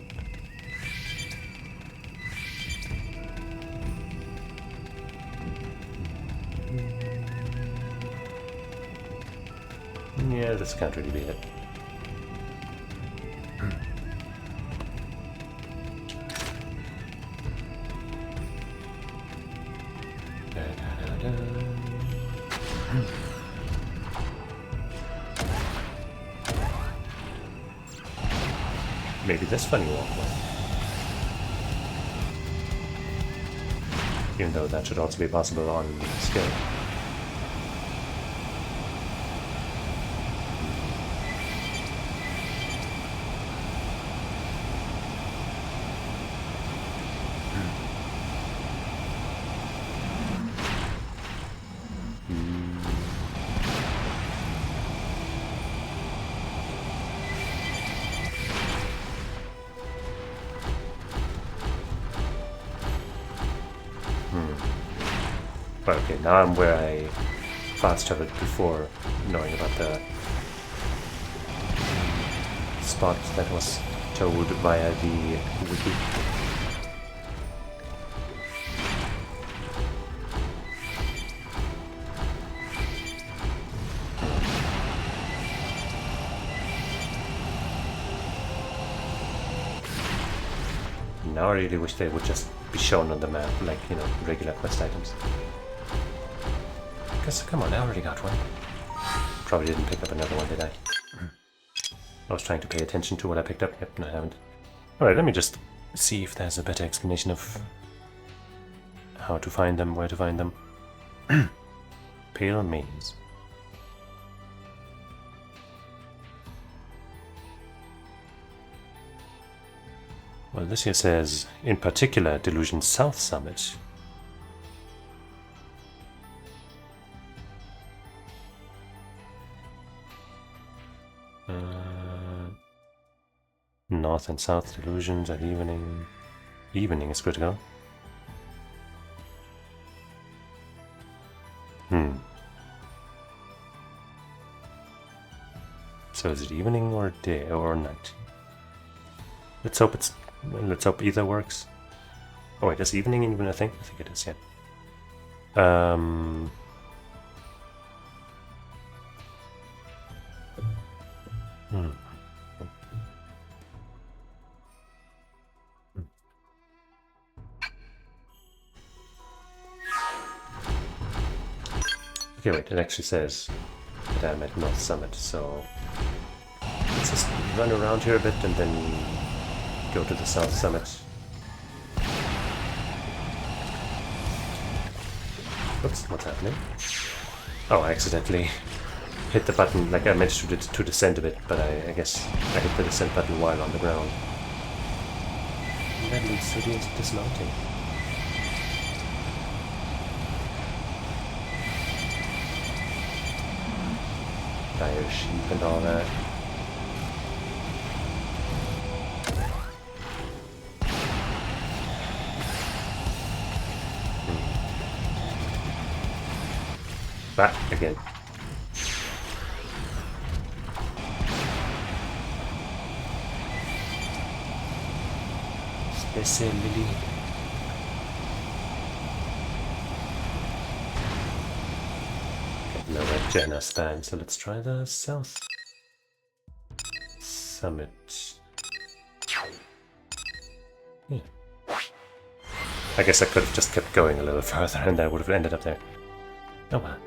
Yeah, this can't really be it. Maybe this funny walkway. Even though that should also be possible on skill. Okay, now I'm where I fast traveled before, knowing about the spot that was told via the wiki. Now I really wish they would just be shown on the map, like, you know, regular quest items. Because, come on, I already got one. Probably didn't pick up another one, did I? I was trying to pay attention to what I picked up. Yep, no, I haven't. Alright, let me just see if there's a better explanation of how to find them, where to find them. Pale Maze. Well, this here says, in particular, Delusion South Summit. North and South Delusions at evening. Evening is critical. So is it evening or day or night? Let's hope either works. Oh wait, is evening even a thing? I think it is, yeah. Okay, wait, it actually says that I'm at North Summit, so let's just run around here a bit and then go to the South Summit. Oops, what's happening? Oh, I accidentally hit the button, like I meant to descend a bit, but I guess I hit the descent button while on the ground. And that leads to the dismounting. Dire sheep and all that. Back again. Space Lily. No red Jenna stand, so let's try the South Summit. Yeah. I guess I could have just kept going a little further and I would have ended up there. Oh well.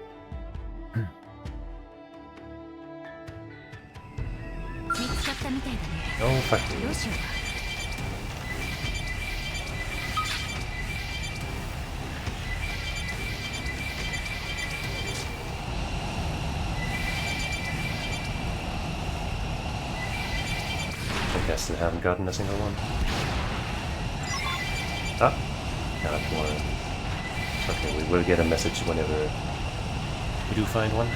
Oh, fuck you. I guess they haven't gotten a single one. Ah, got one. Okay, we will get a message whenever we do find one.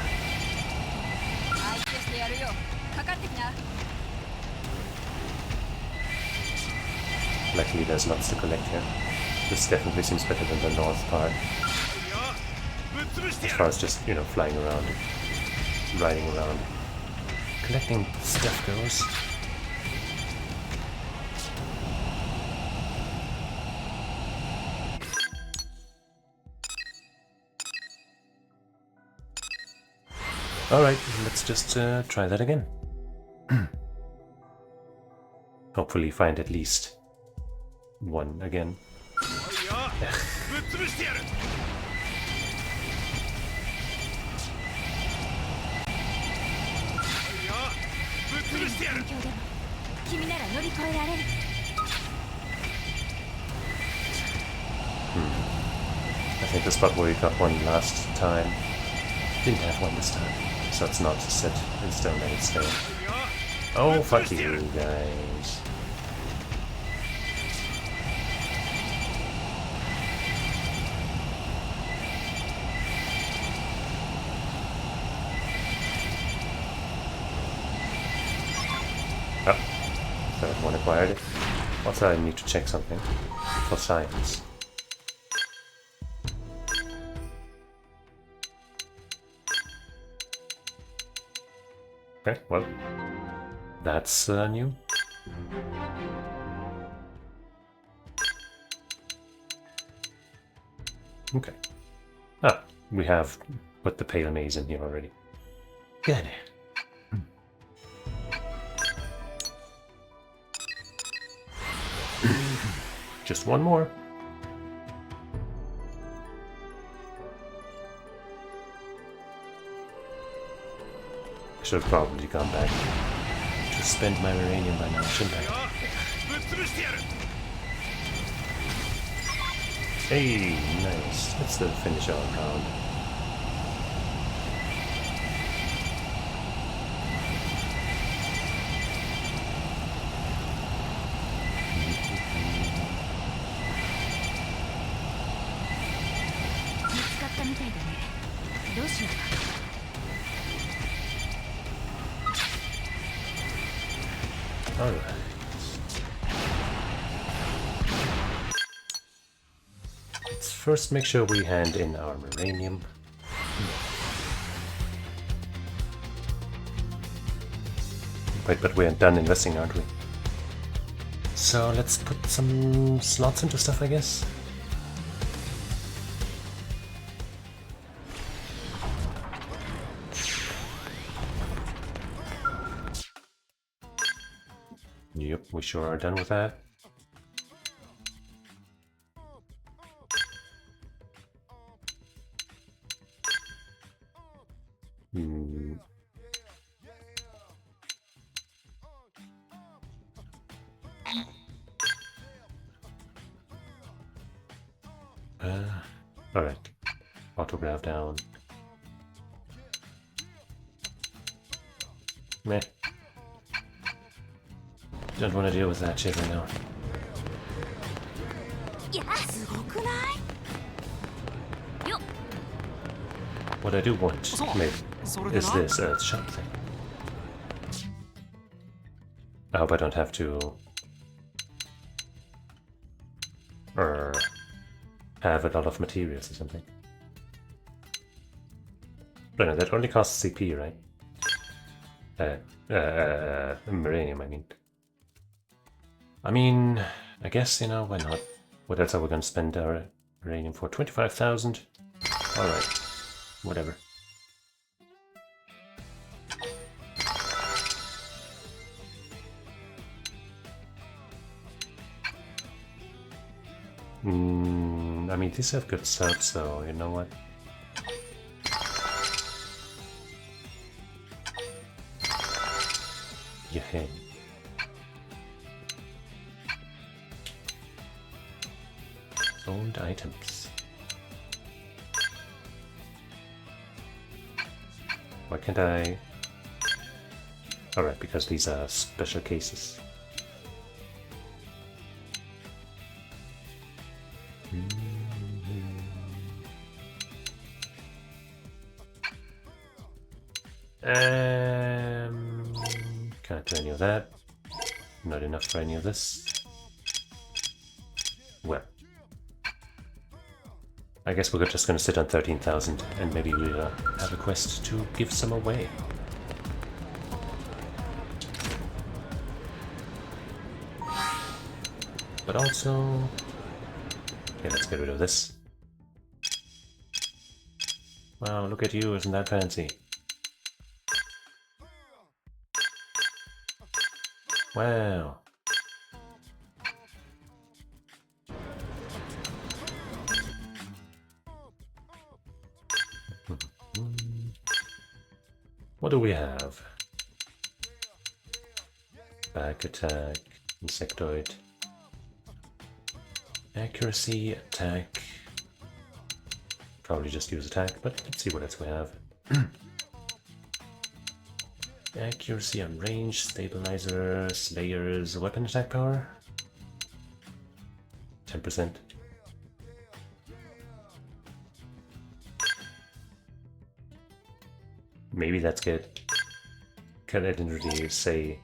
Luckily there's lots to collect here. This definitely seems better than the north part. As far as just, you know, flying around and riding around collecting stuff goes. Alright, let's just try that again. Hopefully find at least one again. I think the spot where we got one last time didn't have one this time, so it's not set in stone that it's staying. Oh, fuck you guys. Oh, third one acquired it. Also, I need to check something for science. Okay, well, that's new. Okay. Ah, we have put the pale maze in here already. Good. Just one more. Should have probably gone back to spend my uranium by now, shouldn't I? Hey, nice. That's the finish our round. Alright. Let's first make sure we hand in our uranium. Wait, but we're done investing, aren't we? So let's put some slots into stuff, I guess. Yep, we sure are done with that. Alright. Autograph down. Meh. Don't want to deal with that shit right now. What I do want, maybe, is this shop thing. I hope I don't have to have a lot of materials or something. But no, that only costs CP, right? Uranium, I mean. I guess, you know, why not? What else are we gonna spend our uranium for? 25,000? Alright. Whatever. I mean, these have good subs, so you know what? Yeah. Owned items. Why can't I? Alright, because these are special cases. Can't do any of that. Not enough for any of this. Well. I guess we're just gonna sit on 13,000 and maybe we'll have a quest to give some away. But also... Okay, let's get rid of this. Wow, look at you, isn't that fancy? Wow. What do we have? Back attack, insectoid. Accuracy, attack. Probably just use attack, but let's see what else we have. Accuracy on range, stabilizer, slayers, weapon attack power. 10%. Maybe that's good. Cause I didn't really say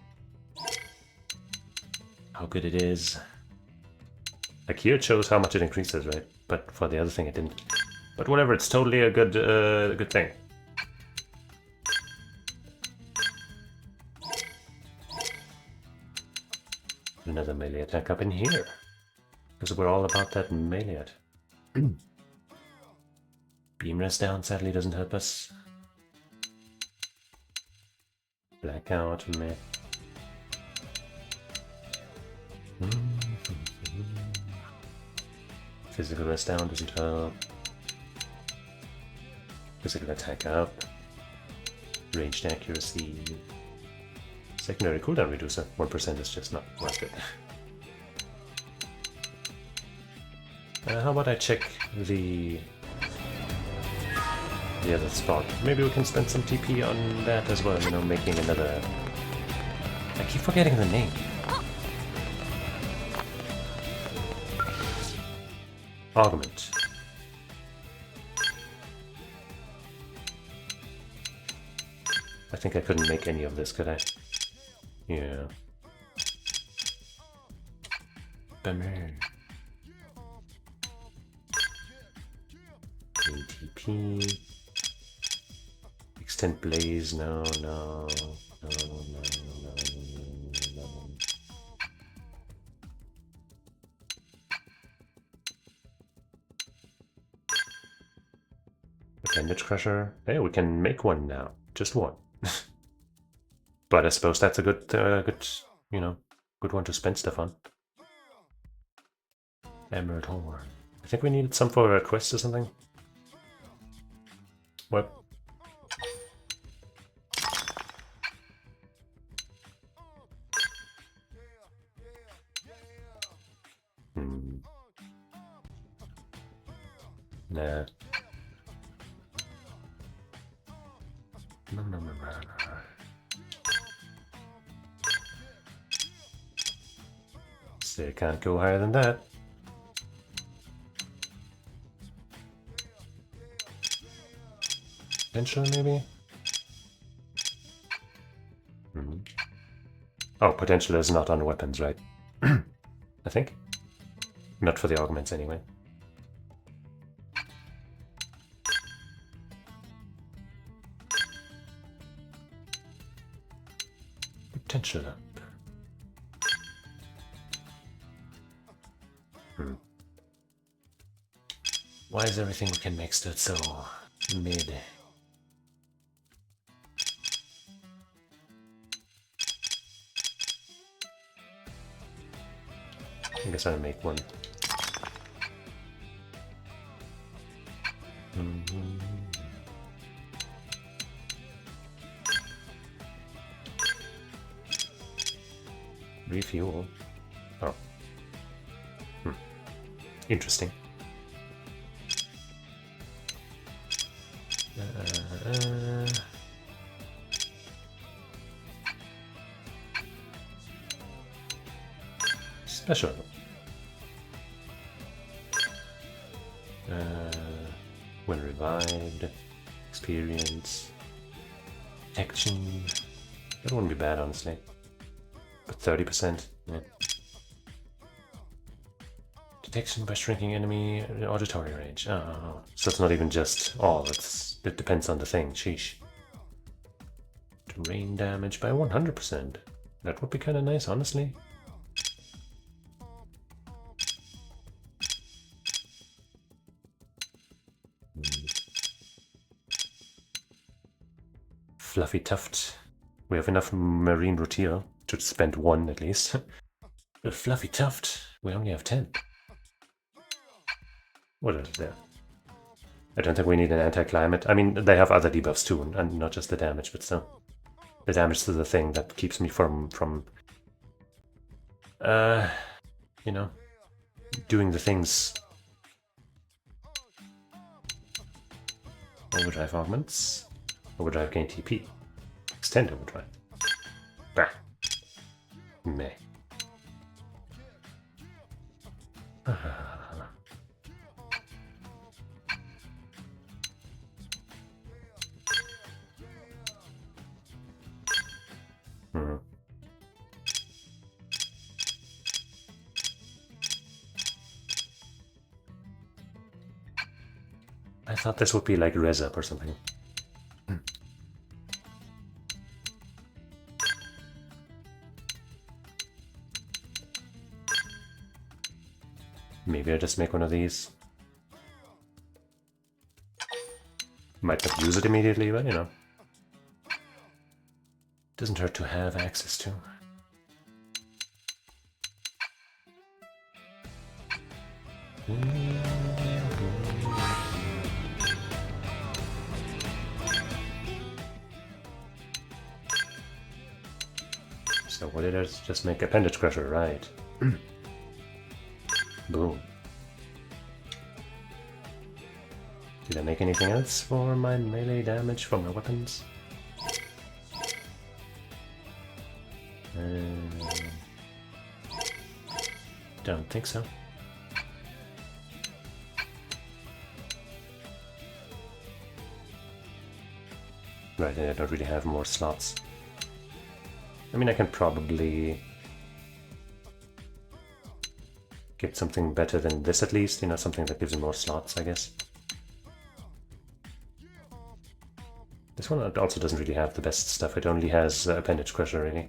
how good it is. Like here it shows how much it increases, right? But for the other thing it didn't. But whatever, it's totally a good thing. Another melee attack up in here. Because we're all about that melee attack. Beam rest down sadly doesn't help us. Blackout, meh. Physical rest down doesn't help. Physical attack up. Ranged accuracy. Secondary cooldown reducer. 1% is just not worth it. How about I check the other spot? Maybe we can spend some TP on that as well, you know, making another... I keep forgetting the name. Augment. I think I couldn't make any of this, could I? Yeah. Bummer. ATP. Extend blaze, no. Appendage crusher. Hey, we can make one now. Just one. But I suppose that's a good, you know, good one to spend stuff on. Emerald horn. I think we needed some for a quest or something. What? Nah. No. Still can't go higher than that. Potential, maybe? Oh, potential is not on weapons, right? I think. Not for the augments, anyway. Potential up. Why is everything we can make stood so mid? I guess I'll make one. Refuel. Oh. Interesting. Special. When revived, experience, action. That wouldn't be bad, honestly. But 30%. Yeah. Detection by shrinking enemy auditory range. Oh, so it's not even just all, it depends on the thing. Sheesh. Terrain damage by 100%. That would be kind of nice, honestly. Fluffy tuft. We have enough marine rutile to spend 1 at least. A fluffy tuft. We only have 10. What is there? I don't think we need an anti-climate. I mean, they have other debuffs too, and not just the damage, but still. The damage to the thing that keeps me from you know, doing the things. Overdrive augments. Overdrive gain TP. Extend overdrive. Bah. Meh. I thought this would be like res up or something. Maybe I just make one of these. Might not use it immediately, but you know. Doesn't hurt to have access to. So what did I just make? Appendage Crusher, right. Boom. Did I make anything else for my melee damage for my weapons? Don't think so. Right, and I don't really have more slots. I mean, I can probably get something better than this at least, you know, something that gives me more slots, I guess. This one also doesn't really have the best stuff, it only has Appendage Crusher, really.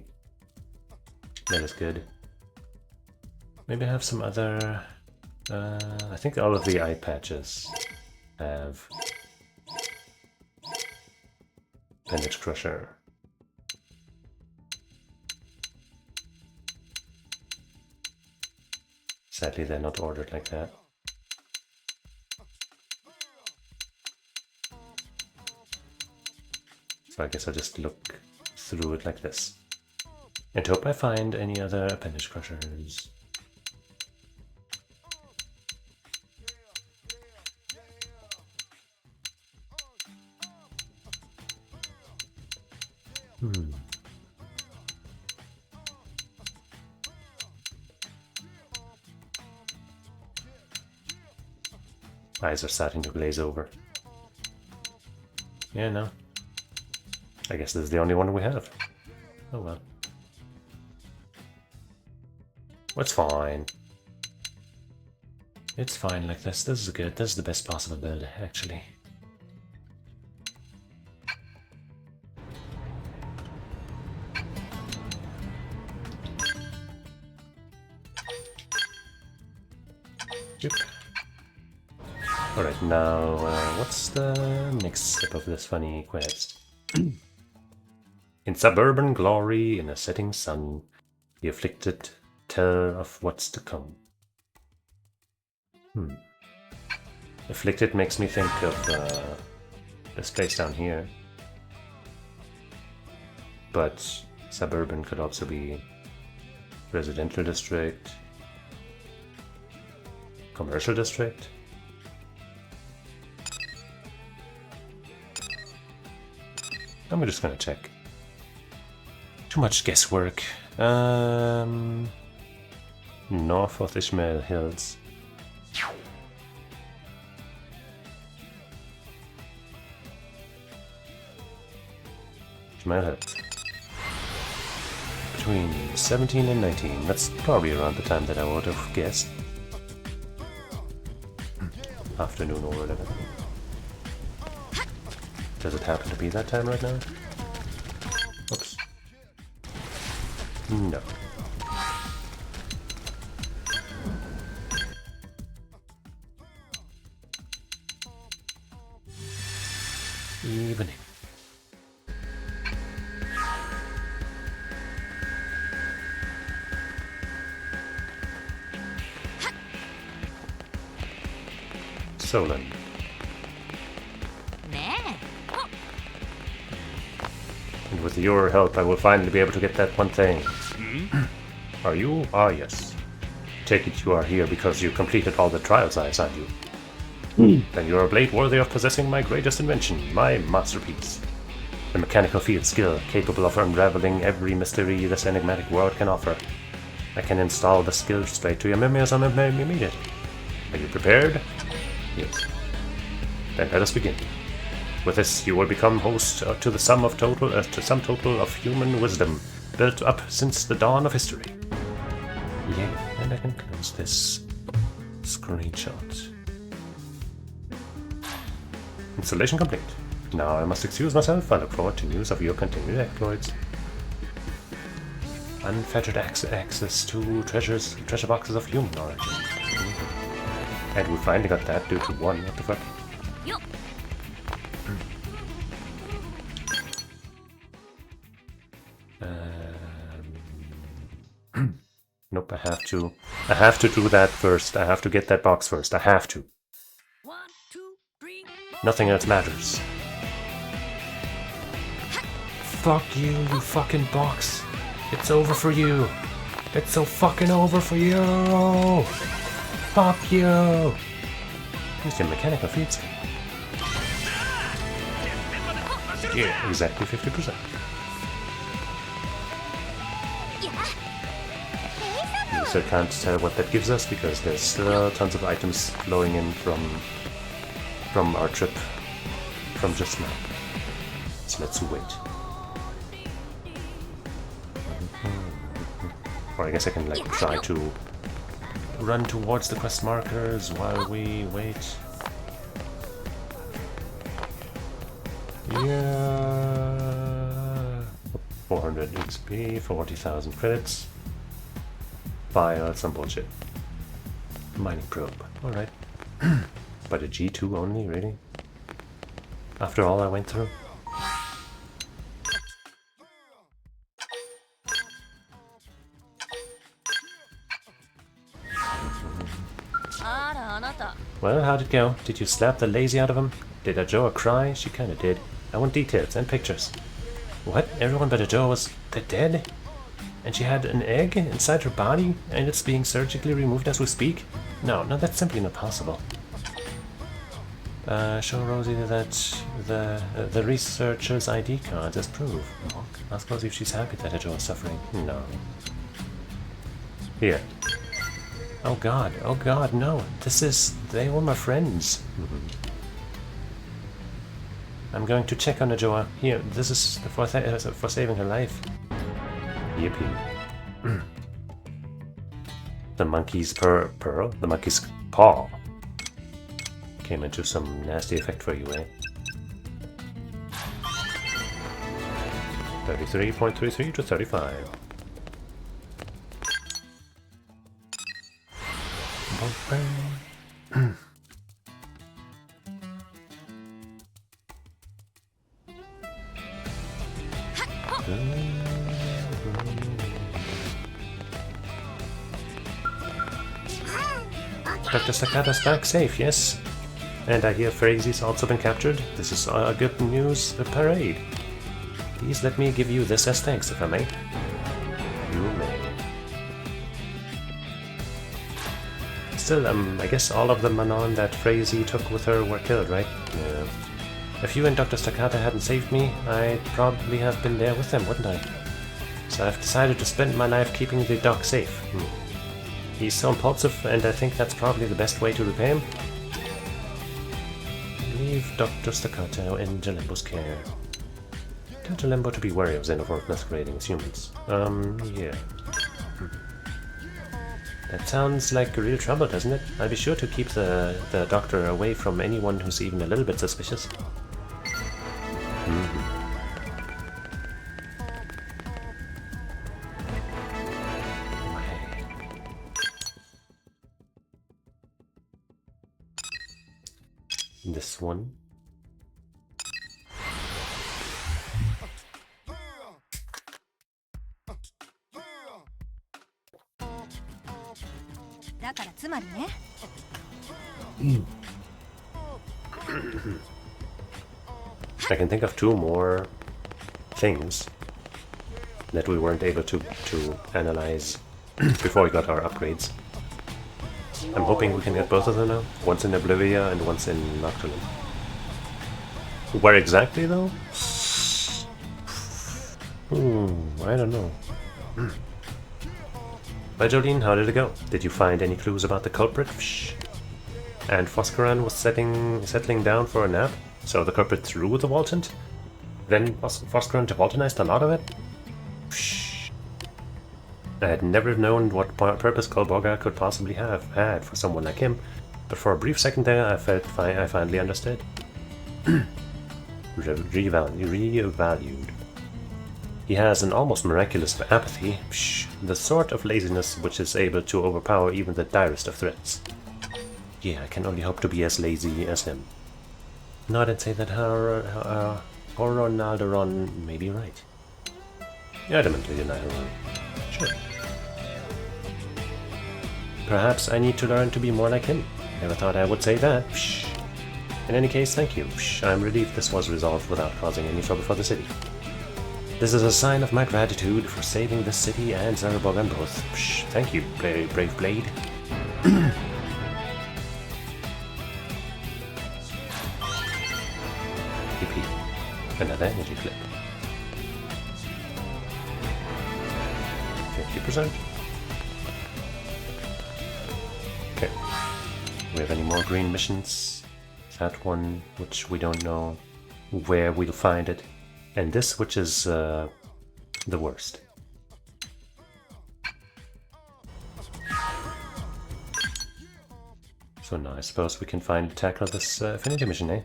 That is good. Maybe I have some other... I think all of the eye patches have Appendage Crusher. Sadly, they're not ordered like that. So I guess I'll just look through it like this. And hope I find any other Appendage Crushers. Eyes are starting to glaze over. Yeah, no. I guess this is the only one we have. Oh well. It's fine. It's fine like this. This is good. This is the best possible build, actually. Yep. Alright, now, what's the next step of this funny quest? In suburban glory, in a setting sun, the afflicted tell of what's to come. Afflicted makes me think of this place down here. But suburban could also be residential district, commercial district. I'm just gonna check. Too much guesswork. North of Ishmael Hills. Ishmael Hills. Between 17 and 19. That's probably around the time that I would have guessed. afternoon or whatever. Does it happen to be that time right now? Oops. No. Evening. Solon. And with your help, I will finally be able to get that one thing. Are you? Ah, yes. Take it you are here because you completed all the trials I assigned you. Then you are a blade worthy of possessing my greatest invention, my masterpiece. The mechanical field skill, capable of unraveling every mystery this enigmatic world can offer. I can install the skill straight to your memories immediately. Are you prepared? Yes. Then let us begin. With this, you will become host to the sum total of human wisdom, built up since the dawn of history. Yeah, and I can close this screenshot. Installation complete. Now I must excuse myself. I look forward to news of your continued exploits. Unfettered access to treasure boxes of human origin. And we finally got that due to one. What the fuck? Nope, I have to do that first. I have to get that box first. I have to. 1, 2, 3. Nothing else matters. Fuck you, you fucking box. It's over for you. It's so fucking over for you. Fuck you. Use your mechanical field skill. Yeah, exactly 50%. I still can't tell what that gives us because there's still tons of items flowing in from our trip from just now. So let's wait. Or I guess I can like try to run towards the quest markers while we wait. Yeah, 400 XP, 40,000 credits. File, some bullshit. Mining probe. Alright. But a G2 only, really? After all I went through? Well, how'd it go? Did you slap the lazy out of him? Did Ajoa cry? She kinda did. I want details and pictures. What? Everyone but Ajoa was dead? And she had an egg inside her body, and it's being surgically removed as we speak? No, that's simply not possible. Show Rosie that the researcher's ID card as proof. Ask Rosie if she's happy that Ajoa is suffering. No. Here. Oh god, no. They were my friends. I'm going to check on Ajoa. Here, this is for saving her life. Yippee. The monkey's pearl? The monkey's paw came into some nasty effect for you, eh? 33.33 to 35. Dr. Sakata's back safe, yes? And I hear Frazy's also been captured. This is a good news parade. Please let me give you this as thanks, if I may. You may. Still, I guess all of the Manon that Frazy took with her were killed, right? Yeah. If you and Dr. Sakata hadn't saved me, I'd probably have been there with them, wouldn't I? So I've decided to spend my life keeping the doc safe. He's so impulsive, and I think that's probably the best way to repay him. Leave Dr. Staccato in Jalembo's care. Tell Jalembo to be wary of xenomorphs masquerading as humans. Yeah. That sounds like real trouble, doesn't it? I'll be sure to keep the doctor away from anyone who's even a little bit suspicious. This one. I can think of 2 more things that we weren't able to analyze before we got our upgrades. I'm hoping we can get both of them now. Once in Oblivia and once in Nocturne. Where exactly though? I don't know. But Jolene, how did it go? Did you find any clues about the culprit? And Foscaran was settling down for a nap? So the culprit threw the Voltant? Then Foscaran Voltanized a lot of it? I had never known what purpose Kolboga could possibly have had for someone like him, but for a brief second there I felt I finally understood. Revalued. He has an almost miraculous apathy, the sort of laziness which is able to overpower even the direst of threats. Yeah, I can only hope to be as lazy as him. No, I didn't say that Horonalderon may be right. Adamantly deny her wrong. Sure. Perhaps I need to learn to be more like him. Never thought I would say that. In any case, thank you. I'm relieved this was resolved without causing any trouble for the city. This is a sign of my gratitude for saving the city and Zarabogan both. Thank you, brave blade. PP. Another energy flip. 50%. Okay. Do we have any more green missions? That one, which we don't know where we'll find it. And this, which is the worst. So now I suppose we can tackle this affinity mission, eh?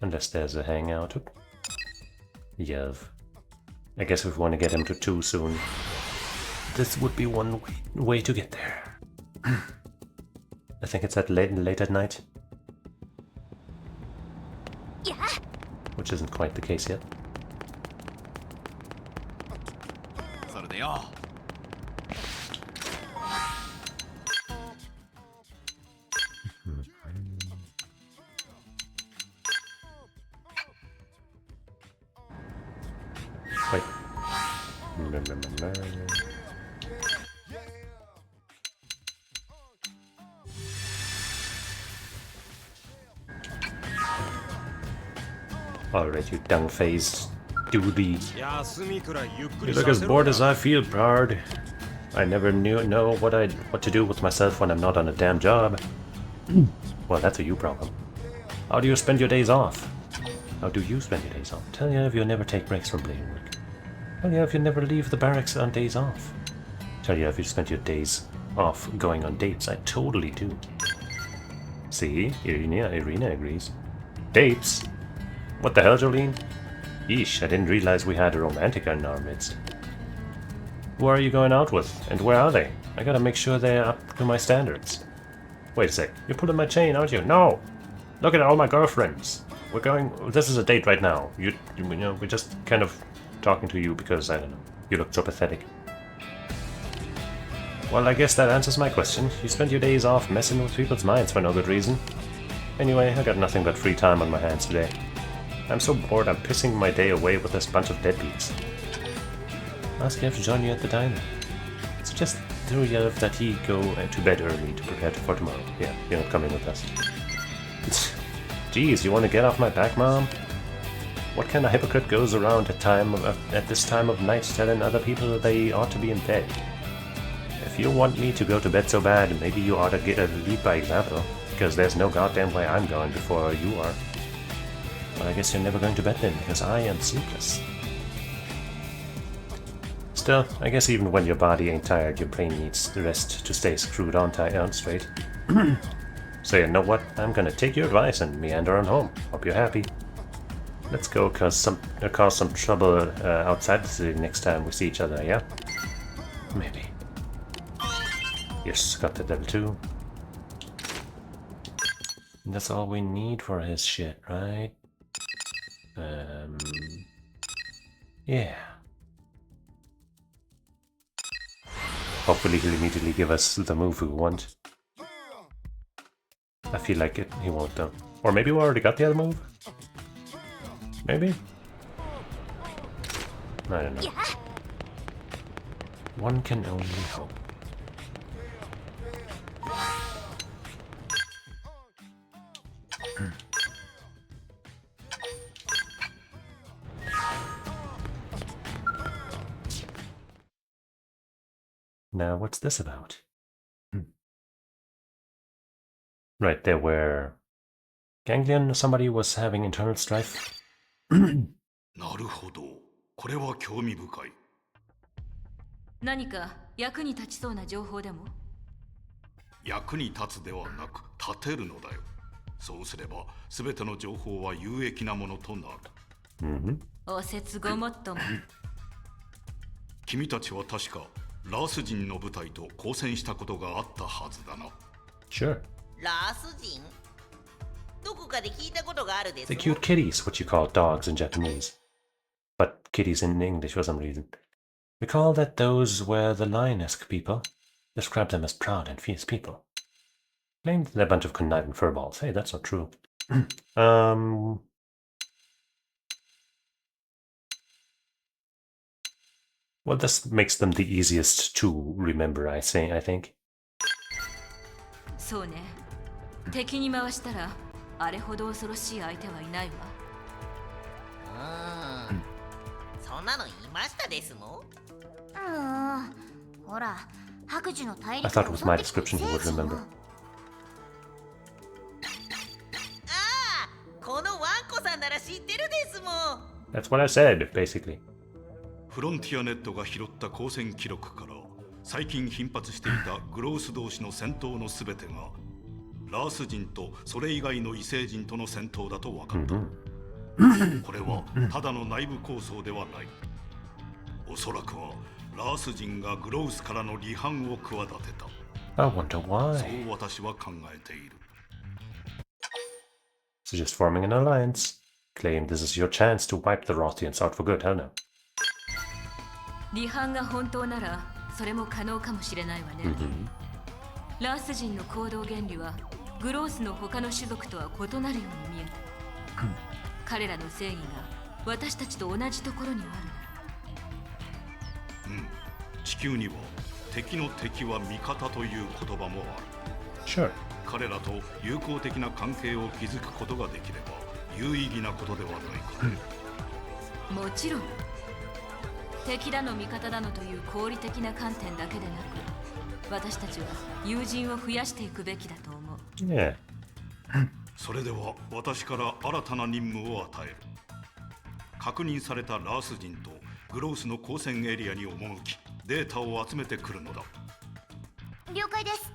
Unless there's a hangout. Yev. I guess if we want to get him to 2 soon, this would be one way to get there. I think it's late at night. Yeah. Which isn't quite the case yet. Wait. Alright, you dung-faced doody. You look as bored as I feel, Pard. I never know what to do with myself when I'm not on a damn job. Well, that's a you problem. How do you spend your days off? How do you spend your days off? Tell you if you never take breaks from blade work. Tell you if you never leave the barracks on days off. Tell you if you spend your days off going on dates. I totally do. See? Irina agrees. Dates? What the hell, Jolene? Yeesh, I didn't realize we had a romantica in our midst. Who are you going out with, and where are they? I gotta make sure they're up to my standards. Wait a sec, you're pulling my chain, aren't you? No! Look at all my girlfriends! This is a date right now. You know, we're just kind of talking to you because, I don't know, you look so pathetic. Well, I guess that answers my question. You spend your days off messing with people's minds for no good reason. Anyway, I got nothing but free time on my hands today. I'm so bored I'm pissing my day away with this bunch of deadbeats. Ask Yev to join you at the diner. Suggest to Yev that he go to bed early to prepare for tomorrow. Yeah, you're not coming with us. Jeez, you want to get off my back, Mom? What kind of hypocrite goes around at this time of night telling other people they ought to be in bed? If you want me to go to bed so bad, maybe you ought to lead by example, because there's no goddamn way I'm going before you are. Well, I guess you're never going to bed then, because I am sleepless. Still, I guess even when your body ain't tired, your brain needs the rest to stay screwed on straight. So you know what? I'm gonna take your advice and meander on home. Hope you're happy. Let's go cause some trouble outside the city next time we see each other, yeah? Maybe. Yes, got that level 2. And that's all we need for his shit, right? Yeah. Hopefully he'll immediately give us the move we want. I feel like he won't though. Or maybe we already got the other move? Maybe? I don't know. One can only hope. Now, what's this about? Right, there were Ganglion, somebody was having internal strife. なるほど。これは興味深い。何か役に立ちそうな情報でも？役に立つではなく立てるのだよ。そうすれば全ての情報は有益なものとなる。お説ごもっとも。君たちは確かラース人の部隊と交戦したことがあったはずだな。Sure. ラース人？どこかで聞いたことがあるです。The cute kitties, what you call dogs in Japanese. But kitties in English for some reason. Recall that those were the lion-esque people. Described them as proud and fierce people. Claimed they're a bunch of conniving furballs. Hey, that's not true. Well, this makes them the easiest to remember, I think. そうね。敵に回したらあれほど恐ろしい相手はいないわ。そんなの言いましたですの？ほら、白寿の大陸 I thought it was my description he would remember. このワンコさんなら知ってるですもん。 That's what I said, basically. フロンティアネットが拾った交戦記録から最近頻発していたグロース同士の戦闘のすべてがラース人とそれ以外の異星人との戦闘だと分かった。これはただの内部抗争ではない。おそらくはラース人がグロースからの離反を企てた。I wonder why. そう私は考えている。Suggest forming an alliance. Claim this is your chance to wipe the Rothians out for good, hell no. 離反が本当ならそれも可能かもしれないわね。ラース人の行動原理はグロースの他の種族とは異なるように見える。彼らの正義が私たちと同じところにある。地球には敵の敵は味方という言葉もある。Sure. 彼らと友好的な関係を築くことができれば有意義なことではないかね。もちろん敵だの味方だのという合理的な観点だけでなく私たちは友人を増やしていくべきだと思う。Yeah. それでは私から新たな任務を与える。確認されたラース人とグロースの交戦エリアに赴きデータを集めてくるのだ。了解です。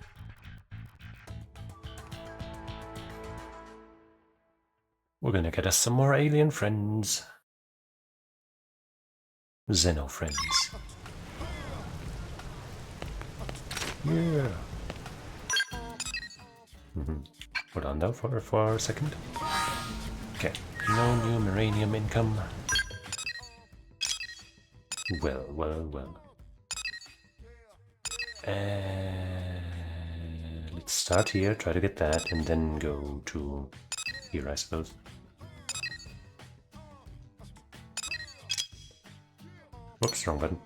We're gonna get us some more alien friends. Xeno friends. Yeah. Hold on though for a second. Okay. No new uranium income. Well. Let's start here, try to get that, and then go to here, I suppose. Whoops, wrong button.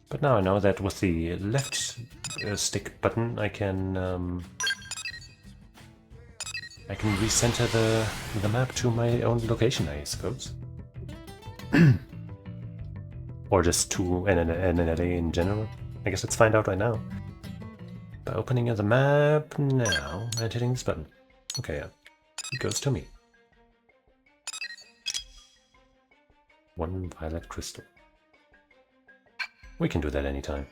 But now I know that with the left stick button I can recenter the map to my own location, I suppose. Or just to an area in general. I guess let's find out right now. By opening the map now and hitting this button. Okay, yeah. It goes to me. One violet crystal. We can do that anytime.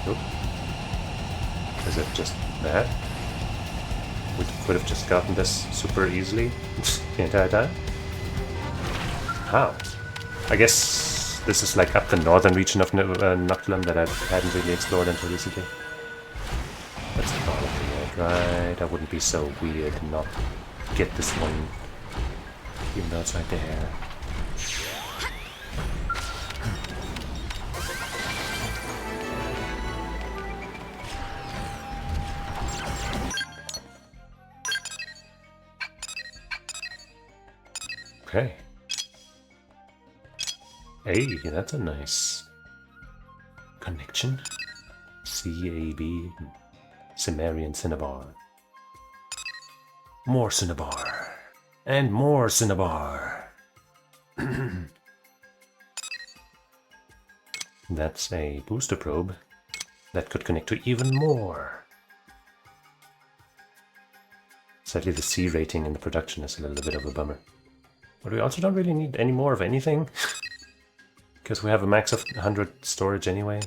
Nope. Is it just that? We could have just gotten this super easily the entire time? How? I guess this is like up the northern region of Noctilum that I hadn't really explored until recently. That's probably it, right? I wouldn't be so weird to not get this one, even though it's right there. Okay. Hey, that's a nice connection. C-A-B. Cimmerian Cinnabar. More Cinnabar. And more Cinnabar. That's a booster probe that could connect to even more. Sadly, the C rating in the production is a little bit of a bummer. But we also don't really need any more of anything. Because we have a max of 100 storage anyway.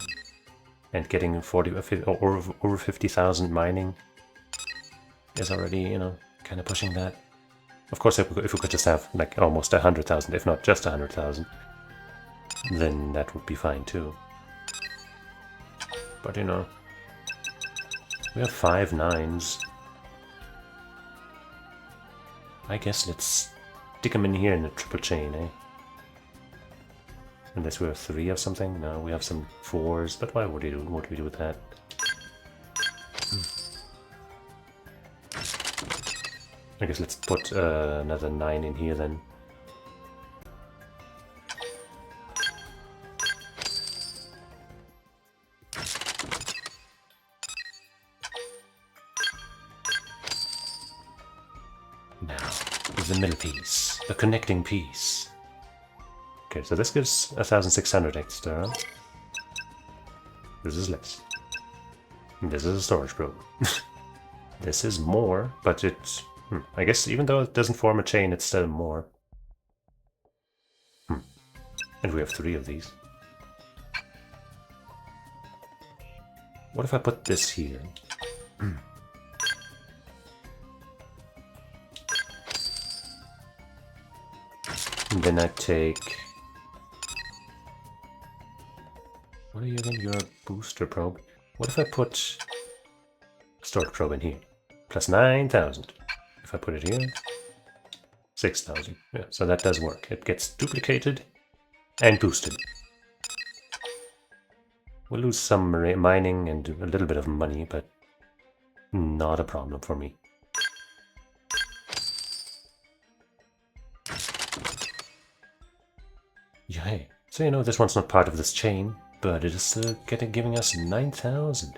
And getting 40 or over 50,000 mining is already, you know, kind of pushing that. Of course, if we could just have like almost 100,000, if not just 100,000, then that would be fine too. But you know, we have 5 9s. I guess let's stick them in here in a triple chain, eh? Unless we have 3 of something. No, we have some 4s, but why would we do? What do we do with that? I guess let's put another 9 in here then. Now, the middle piece, the connecting piece. Okay, so this gives 1,600 extra. This is less. This is a storage probe. This is more, but it... I guess even though it doesn't form a chain, it's still more. And we have 3 of these. What if I put this here? And then I take... What are you again? You're a booster probe. What if I put a storage probe in here? Plus 9,000. If I put it here, 6,000. Yeah, so that does work. It gets duplicated and boosted. We'll lose some mining and a little bit of money, but not a problem for me. Yay. So you know, this one's not part of this chain, but it is still giving us 9,000.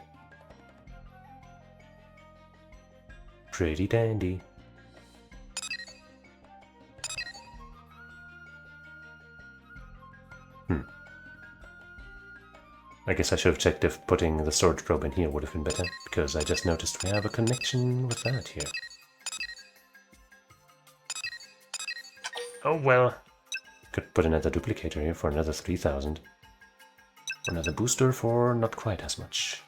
Pretty dandy. I guess I should have checked if putting the storage probe in here would have been better, because I just noticed we have a connection with that here. Oh well. Could put another duplicator here for another 3,000. Another booster for not quite as much.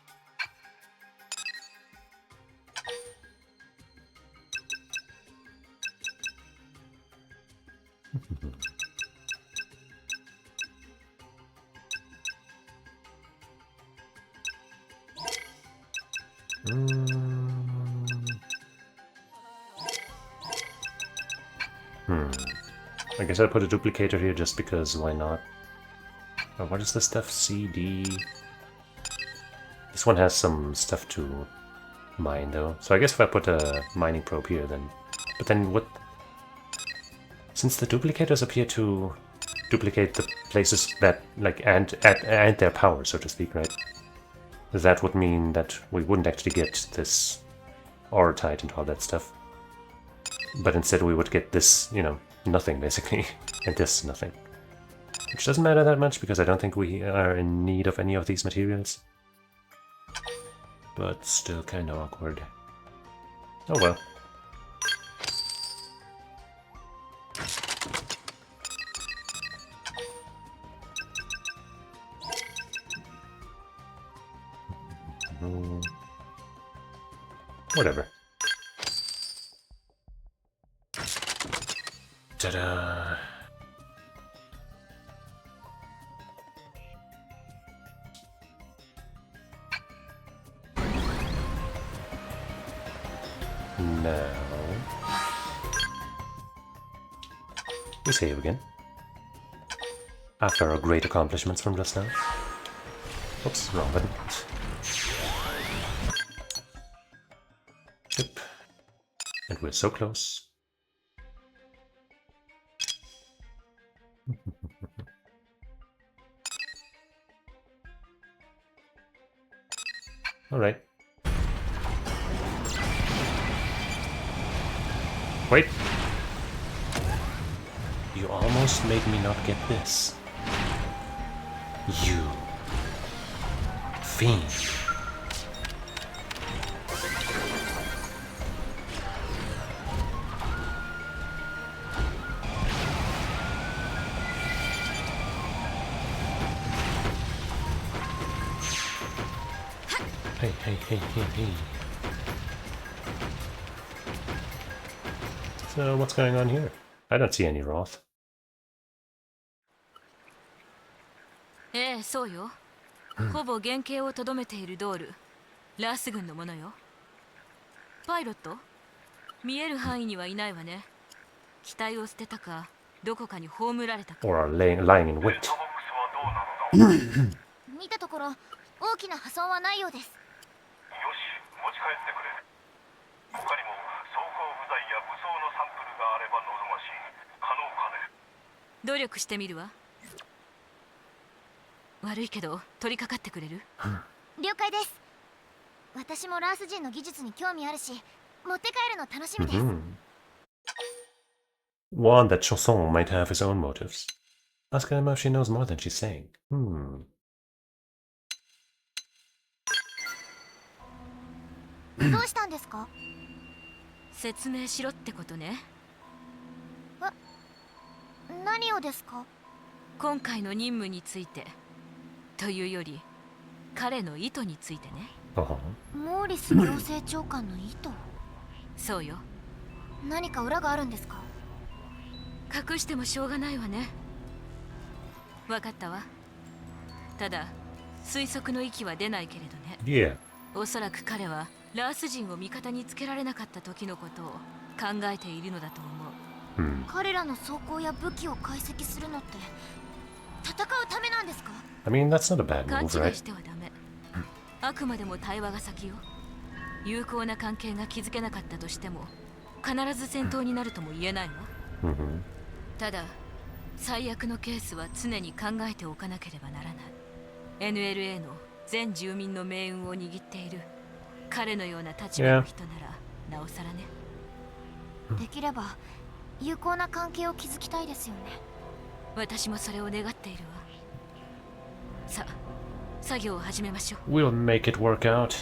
I guess I'll put a duplicator here just because why not? Oh, what is this stuff? CD. This one has some stuff to mine though. So I guess if I put a mining probe here then... But then what... Since the duplicators appear to duplicate the places that, like, and their power, so to speak, right? That would mean that we wouldn't actually get this Orotite and all that stuff. But instead we would get this, you know, nothing basically, and this nothing. Which doesn't matter that much because I don't think we are in need of any of these materials. but still kind of awkward. Oh well. Whatever. Ta-da! Now we save again. After our great accomplishments from just now. Oops, wrong button. Yep. And we're so close. Alright. Wait! You almost made me not get this. You fiend. Hey, hey, hey, hey, hey. So what's going on here? I don't see any Roth. ええ、そうよ。ほぼ原型をとどめているドール、ラース軍のものよ。パイロット？見える範囲にはいないわね。機体を捨てたか、どこかに葬られたか。Or are lying in wait. 見たところ大きな破損はないようです。よし、持ち帰ってくれ。他にも装甲部材や武装のサンプルがあれば望ましい。可能かね。努力してみるわ。悪いけど取り掛かってくれる？了解です。私もラース人の技術に興味あるし、持って帰るの楽しみです。One that Chanson might have his own motives. Ask her if she knows more than she's saying. どうしたんですか？説明しろってことね。何をですか？今回の任務についてというより彼の意図についてね。モーリス行政長官の意図？そうよ。何か裏があるんですか？隠してもしょうがないわね。分かったわ。ただ推測の域は出ないけれどね。Yeah. おそらく彼はラース人を味方につけられなかった時のことを考えているのだと思う。彼らの装甲や武器を解析するのって戦うためなんですか？ I mean, that's not a bad 勘 move, 違い right? してはダメ。あくまでも対話が先よ。有効な関係が築けなかったとしても必ず戦闘になるとも言えないわ。ただ最悪のケースは常に考えておかなければならない。 NLA の全住民の命運を握っている彼のような立場の人ならなおさらね。できれば有効な関係を築きたいですよね。私もそれを願っているわ。さあ作業を始めましょう。 We'll make it work out.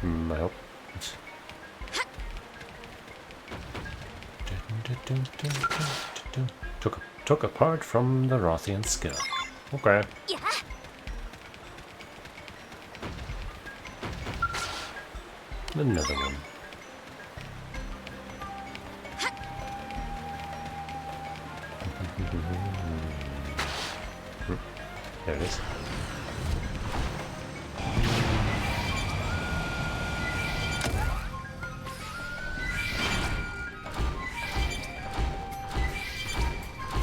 I hope. Took apart from the Rothian skill. Okay. Another one. There it is.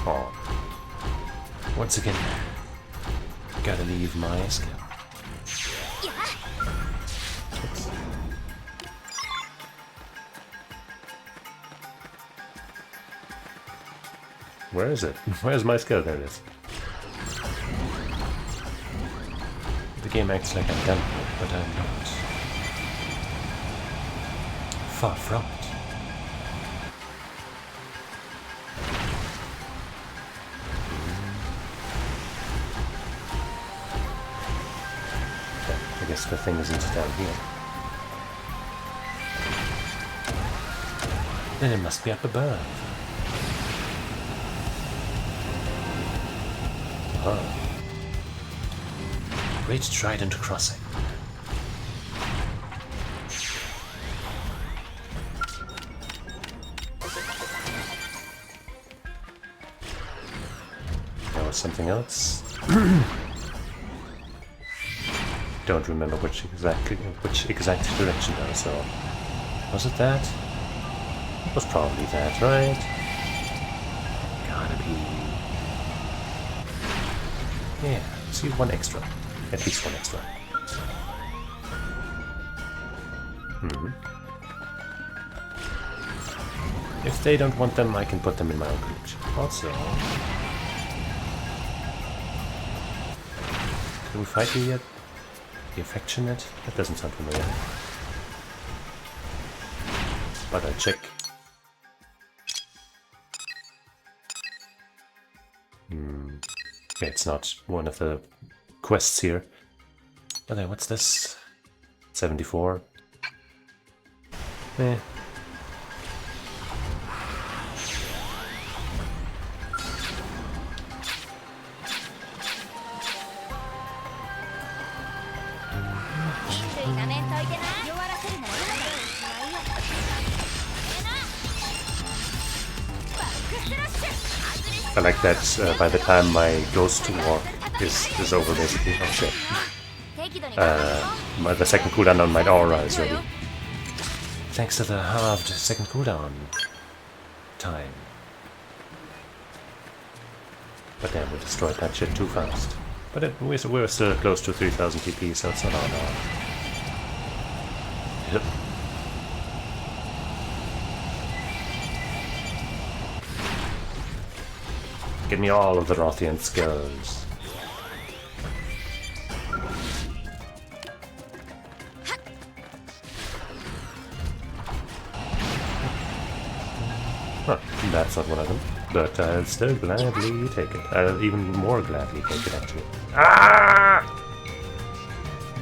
Oh. Once again, gotta leave my skill. Oops. Where is it? Where's my skill? There it is. The game acts like I'm done for it, but I'm not. Far from it. guess the thing isn't down here. Then it must be up above. Oh. Great Trident Crossing. There was something else. Don't remember which exact direction though, so was it that? It was probably that, right? Gotta be. Yeah, see, one extra. At least one extra. If they don't want them, I can put them in my own collection. Also, can we fight you yet? The Affectionate? That doesn't sound familiar. But I'll check. Okay, it's not one of the quests here. Oh, there, what's this? 74. Eh. I like that by the time my ghost walk is over, basically. Oh shit. The second cooldown on my aura is ready. Thanks to the halved second cooldown time. But damn, we destroyed that shit too fast. But we're still close to 3000 TP, so it's not on our... Yep. Give me all of the Rothian skills. Huh, that's not one of them. But I'll still gladly take it. I'll even more gladly take it, actually. Ah!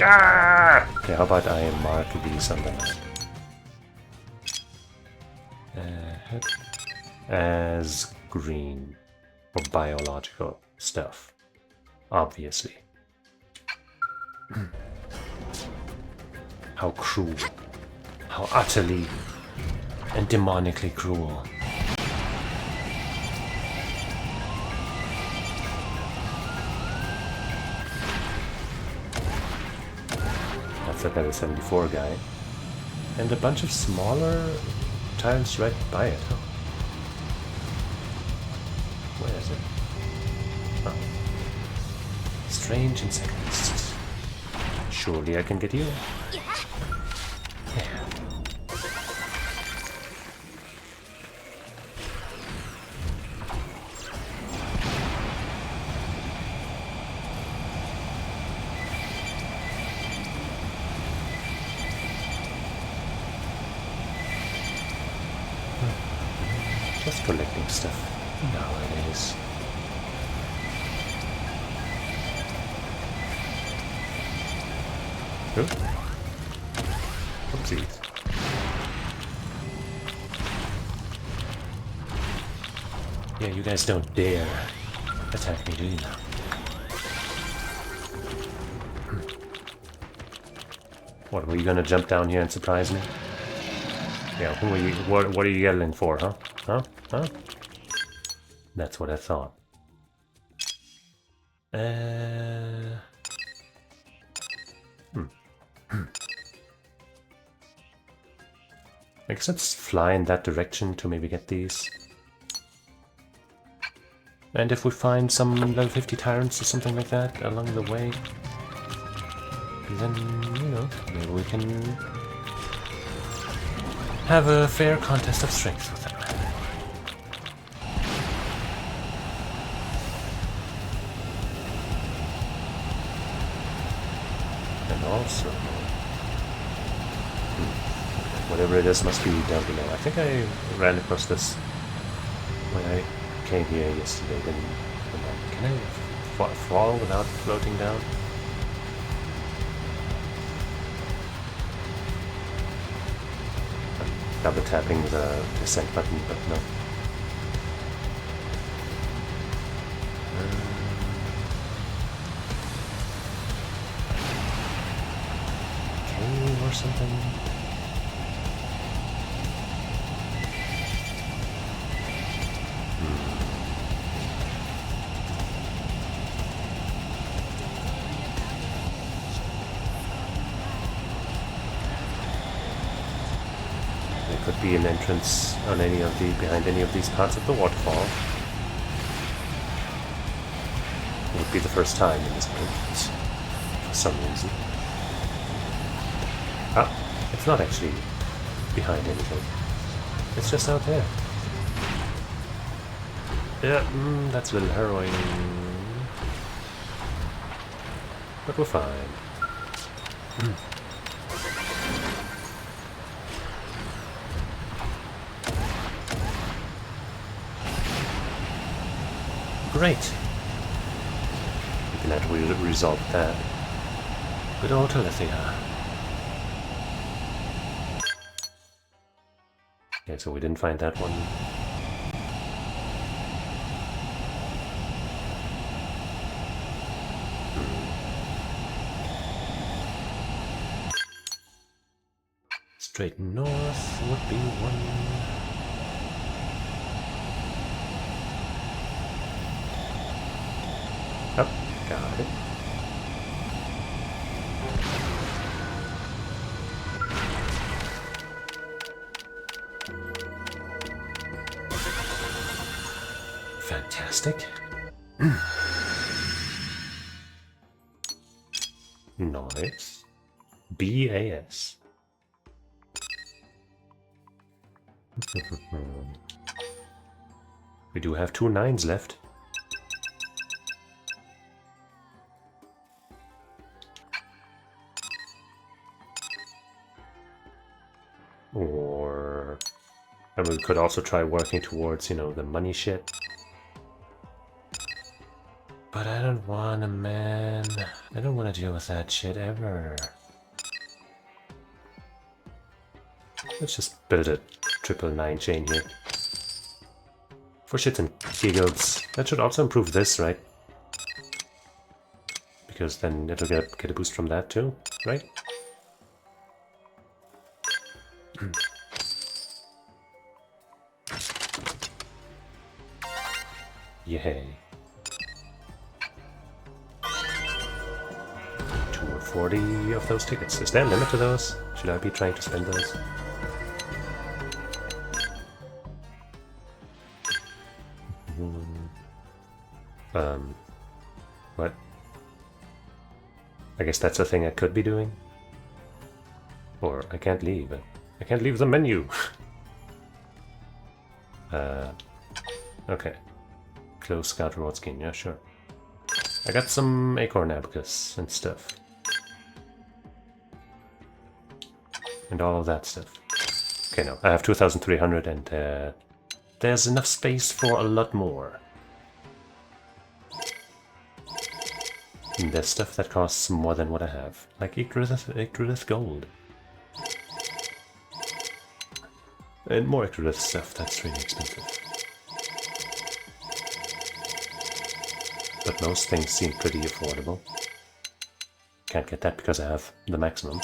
Ah! Okay, how about I mark these on the map? As green. For biological stuff. Obviously. How cruel. How utterly and demonically cruel. That's a level 74 guy. And a bunch of smaller tiles right by it, huh? Where is it? Oh. Strange insects. Surely I can get you. Yeah. Just collecting stuff nowadays. Oh. Oopsies. Yeah, you guys don't dare attack me, do you now? What, were you gonna jump down here and surprise me? Yeah, who are you? What are you yelling for, huh? Huh? Huh? That's what I thought. I guess let's fly in that direction to maybe get these. And if we find some level 50 tyrants or something like that along the way, then, you know, maybe we can have a fair contest of strength with them. And also, whatever it is must be down below. I think I ran across this when I came here yesterday. Then, can I fall without floating down? double tapping the descent button, but no. Cave or something? There could be an entrance on behind any of these parts of the waterfall. It would be the first time in this game, for some reason. Ah, it's not actually behind anything. It's just out there. Yeah, that's a little harrowing. But we're fine. Great! We can actually resolve that. Good old Alethea. Okay, so we didn't find that one. Straight north would be one. Oh, got it. Fantastic. Nice. BAS. We do have 2 9s left. Or... and we could also try working towards, you know, the money shit. But I don't wanna, man. I don't wanna deal with that shit ever. Let's just build a 999 chain here. For shits and giggles. That should also improve this, right? Because then it'll get a boost from that too, right? Yay. 240 of those tickets. Is there a limit to those? Should I be trying to spend those? What? I guess that's a thing I could be doing. Or I can't leave. I can't leave the menu. Okay. Close Scout Reward Scheme. Yeah, sure. I got some Acorn Abacus and stuff. And all of that stuff. Okay, no. I have 2,300 and there's enough space for a lot more. And there's stuff that costs more than what I have. Like Yggdrasil Gold. And more Yggdrasil stuff that's really expensive. But most things seem pretty affordable. Can't get that because I have the maximum.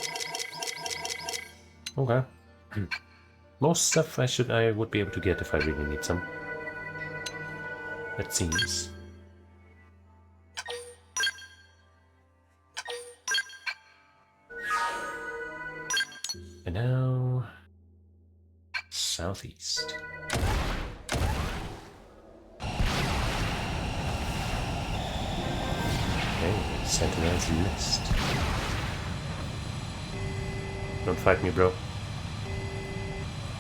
Okay. Most stuff I would be able to get if I really need some. It seems. And now... southeast. Okay, Sentinel's Nest. Don't fight me, bro.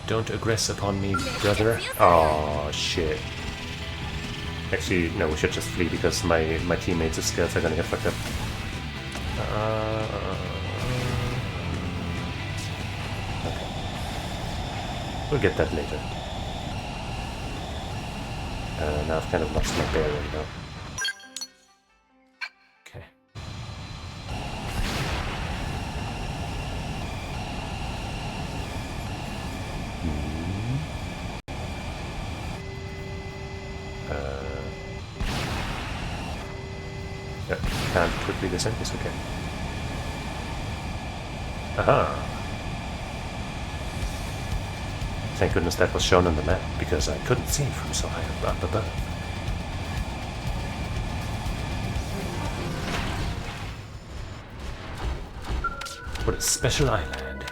Don't aggress upon me, brother. Oh shit. Actually, no, we should just flee because my teammates' skills are gonna get fucked up. Okay. We'll get that later. Now I've kind of lost my bearing though. Okay. Can't quickly descend this, okay. Aha! Thank goodness that was shown on the map, because I couldn't see from so high up above. What a special island.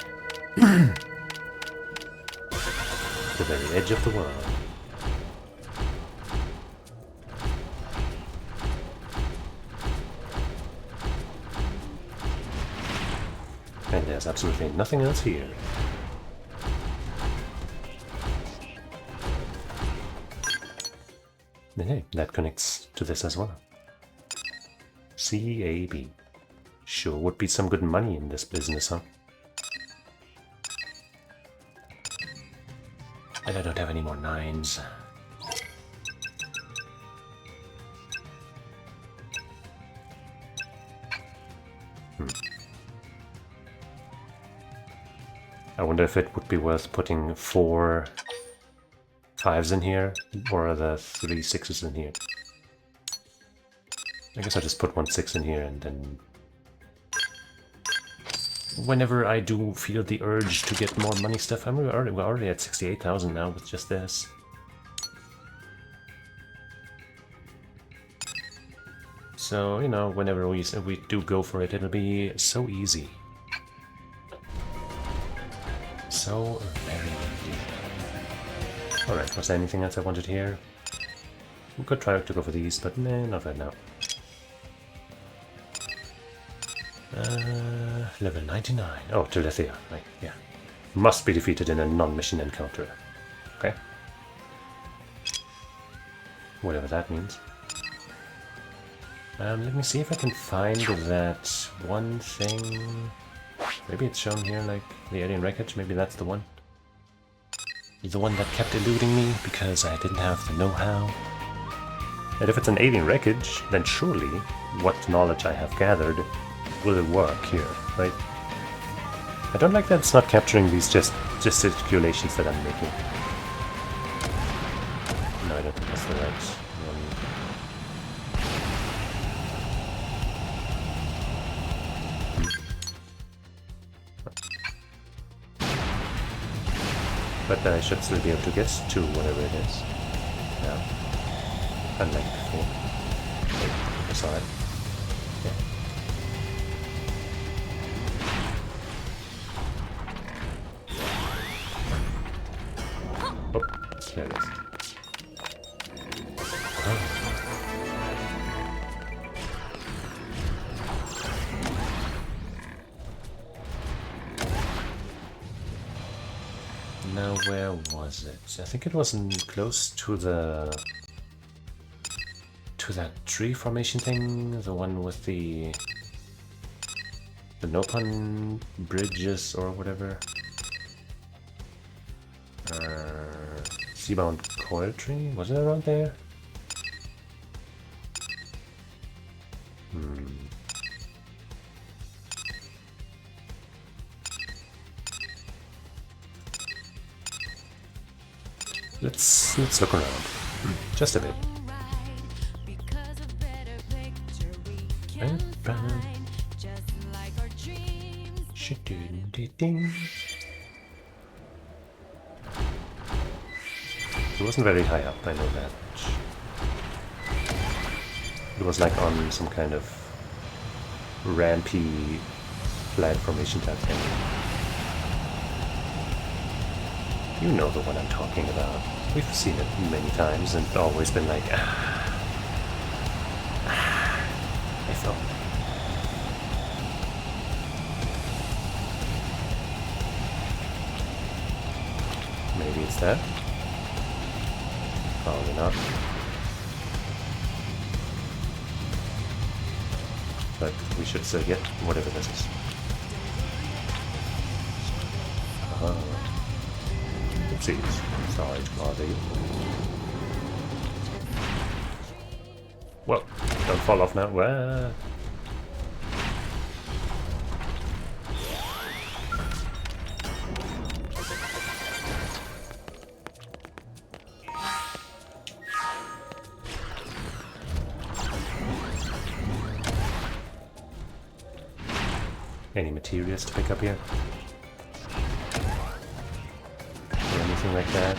The very edge of the world. And there's absolutely nothing else here. And hey, that connects to this as well. CAB. Sure would be some good money in this business, huh? And I don't have any more 9s. I wonder if it would be worth putting 4 5s in here, or the 3 6s in here. I guess I'll just put 1 6 in here, and then whenever I do feel the urge to get more money stuff, we're already at 68,000 now with just this. So, you know, whenever we do go for it, it'll be so easy. So very easy. Alright, was there anything else I wanted here? We could try to go for these, but nah, not right now. Level 99. Oh, Telethia. Right, yeah. Must be defeated in a non-mission encounter. Okay. Whatever that means. Let me see if I can find that one thing. Maybe it's shown here, like the alien wreckage. Maybe that's the one. The one that kept eluding me because I didn't have the know-how. And if it's an alien wreckage, then surely what knowledge I have gathered will work here, right? I don't like that it's not capturing these gesticulations that I'm making. No, I don't think that's the right one. But I should still be able to guess to whatever it is. Yeah. Unlike before. Wait, I saw it. Yeah. Oh, there it is. Oh. Now, where was it? I think it was close to that tree formation thing, the one with the Nopon bridges or whatever. Seabound coil tree? Was it around there? Let's look around. Just a bit. It wasn't very high up, I know that. It was like on some kind of rampy flag formation type thing. You know the one I'm talking about. We've seen it many times and always been like, if only. Maybe it's that? Probably not. But we should still get whatever this is. Oopsies. Sorry to bother you. Well, don't fall off now. Well. Any materials to pick up here? Or anything like that?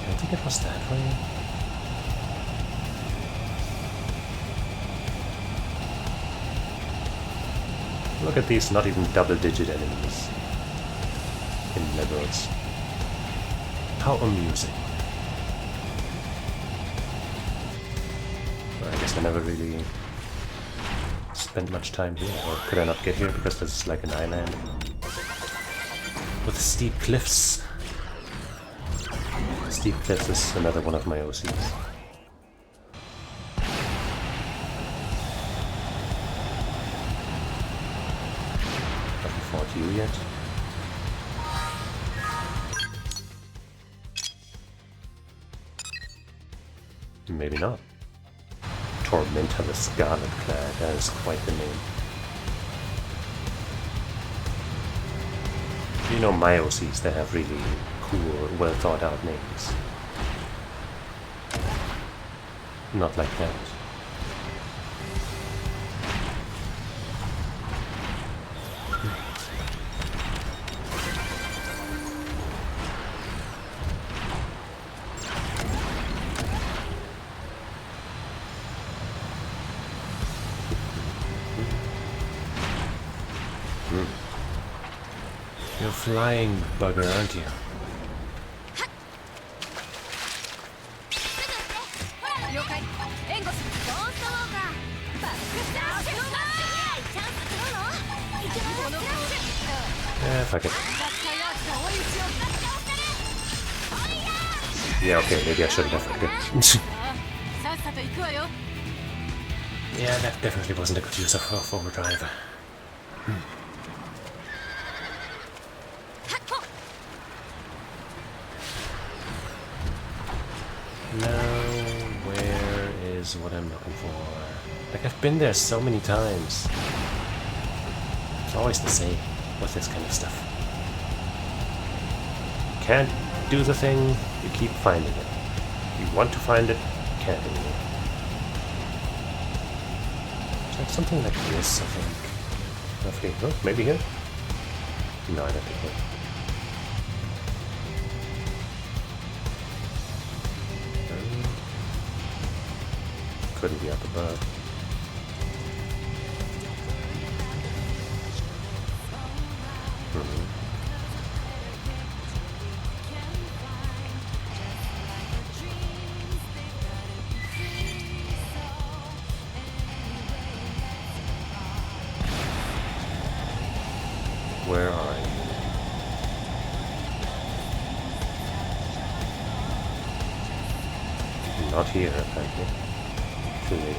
I think it was that way. Look at these not even double-digit enemies in levels. How amusing. Well, I guess I never really spent much time here, or could I not get here because this is like an island with steep cliffs. Steep cliffs is another one of my OCs. You yet? Maybe not. Tormentor the Scarlet Clad, that is quite the name. You know my OCs, they have really cool, well thought out names. Not like that. You're a flying bugger, aren't you? Yeah, fuck it. Yeah, okay, maybe I shouldn't have fucked it. Yeah, that definitely wasn't a good use of overdrive. Now, where is what I'm looking for? Like, I've been there so many times. It's always the same with this kind of stuff. You can't do the thing, you keep finding it. You want to find it, you can't anymore. It's like something like this, I think. Roughly. Oh, maybe here? No, I don't think here. Couldn't be up above. Where are you? Not here, apparently. Too late in it.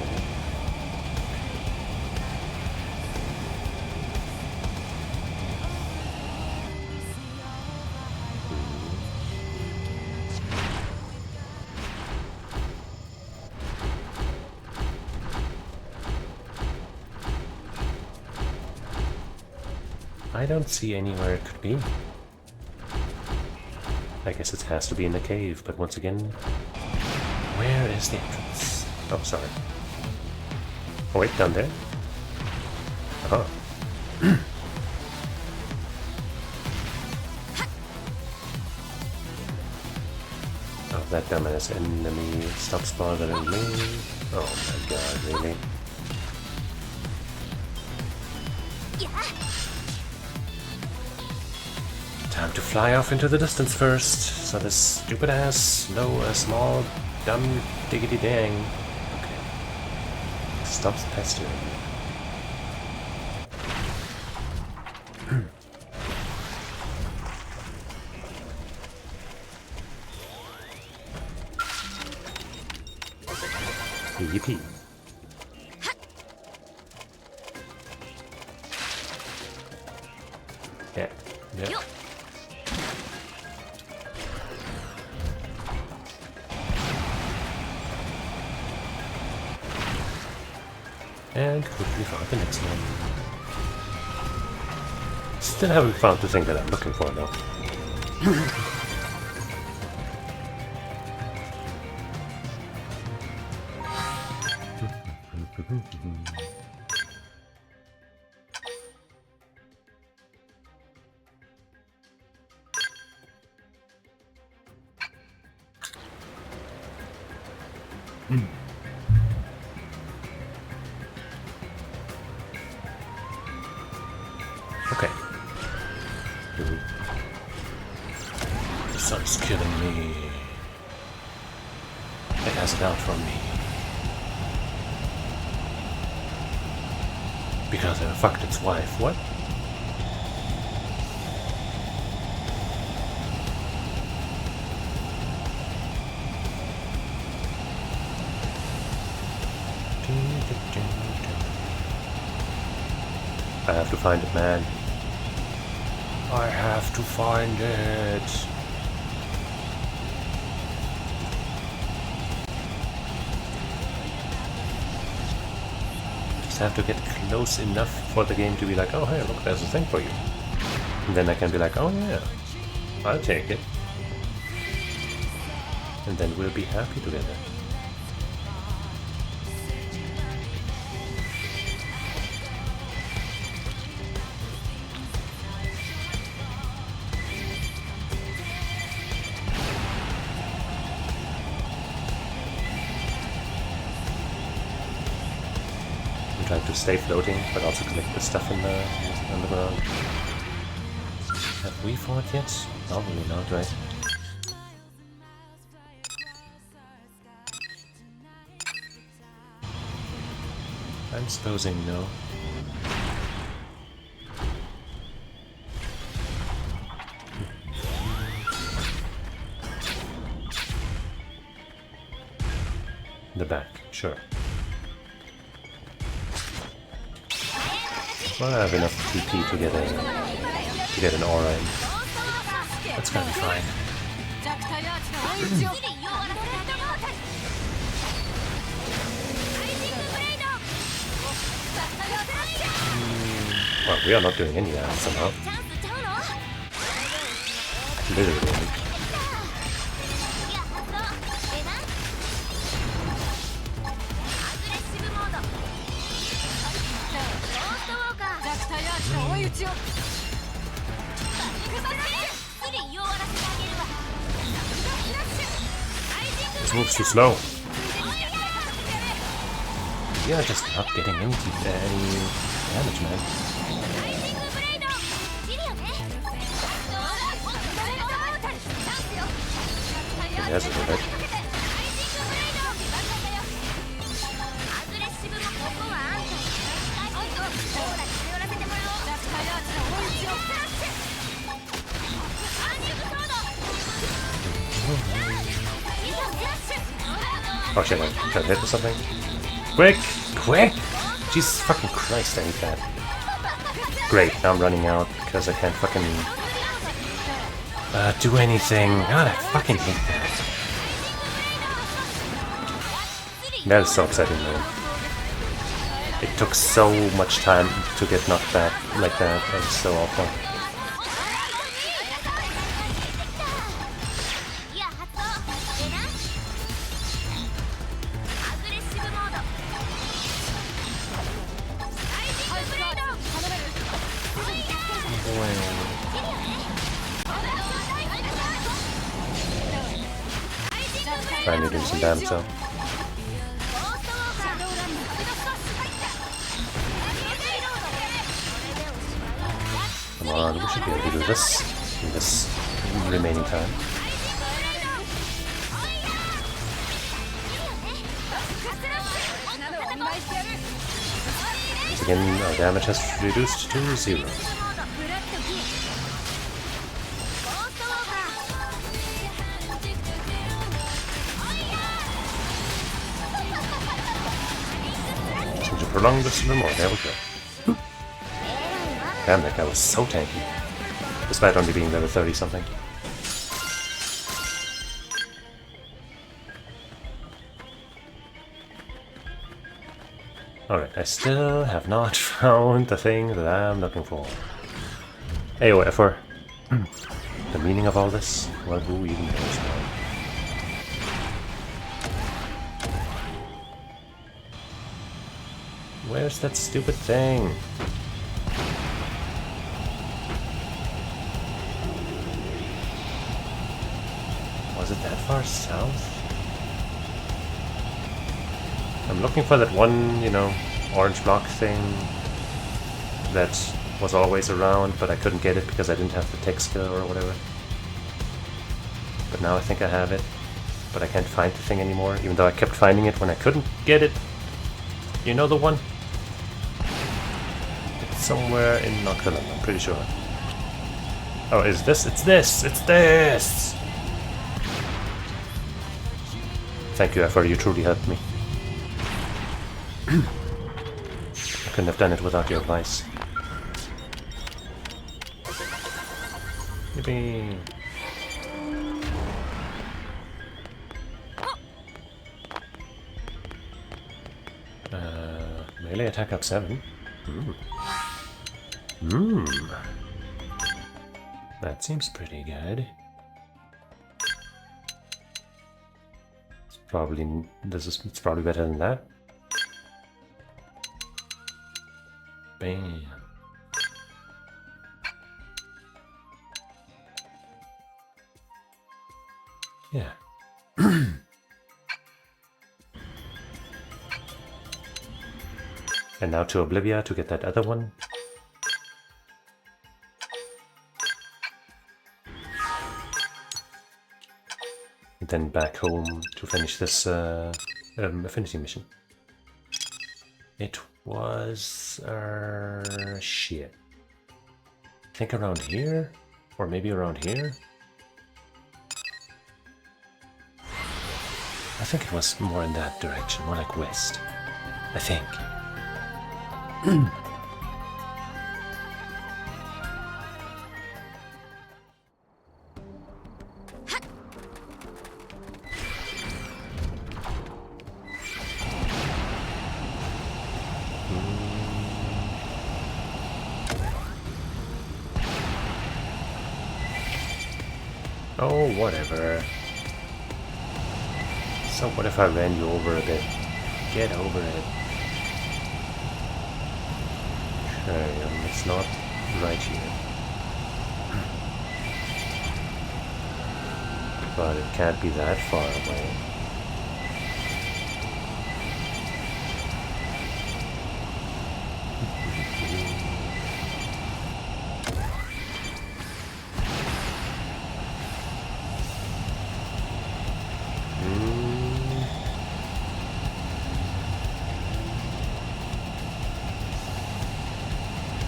I don't see anywhere it could be. I guess it has to be in the cave, but once again, where is the entrance? Oh, sorry. Oh, wait, down there? Oh. Oh, that dumbass enemy stops bothering me. Oh my god, really? Time to fly off into the distance first, so this stupid ass, small, dumb, diggity dang. Okay. Stops pestering me. Yippee. Yeah. Yeah. And quickly find the next one. Still haven't found the thing that I'm looking for, though. Okay. The sun's killing me. It has it out from me. Because I fucked its wife. What? I have to find it, man. I have to find it. Just have to get close enough for the game to be like, oh hey, look, there's a thing for you. And then I can be like, oh yeah, I'll take it. And then we'll be happy together. Trying to stay floating, but also collect the stuff in the underground. Have we fought yet? Probably not, right? I'm supposing no. The back, sure. Well, I have enough TP to get an aura in. That's gonna be fine. Well, we are not doing any damage somehow. Literally. This move's too slow. We are just not getting any damage, man. He has it a bit. Oh shit, I'm trying to hit or something. Quick! Quick! Jesus fucking Christ, I hate that. Great, now I'm running out because I can't fucking do anything. God, I fucking hate that. That is so upsetting, man. It took so much time to get knocked back like that. That was so awful. Trying to do some damage though. Come on, we should be able to do this in this remaining time. Once again, our damage has reduced to 0. Prolong this a little more. There we go. Damn, that guy was so tanky. Despite only being level 30 something. Alright, I still have not found the thing that I'm looking for. AOFR. The meaning of all this? Well, who even knows now? Where's that stupid thing? Was it that far south? I'm looking for that one, you know, orange block thing that was always around, but I couldn't get it because I didn't have the tech skill or whatever. But now I think I have it, but I can't find the thing anymore, even though I kept finding it when I couldn't get it. You know the one? It's somewhere in Nocturne, I'm pretty sure. Oh, is this? It's this! It's this! Thank you, Effort, you truly helped me. I couldn't have done it without your advice. Yippee! Melee attack up 7. That seems pretty good. It's probably better than that. Bam. Yeah. And now to Oblivia to get that other one. And then back home to finish this affinity mission. It was... shit. I think around here? Or maybe around here? I think it was more in that direction, more like west. I think. Oh, whatever. So what if I ran you over a bit? Get over it. Okay, it's not right here. But it can't be that far away.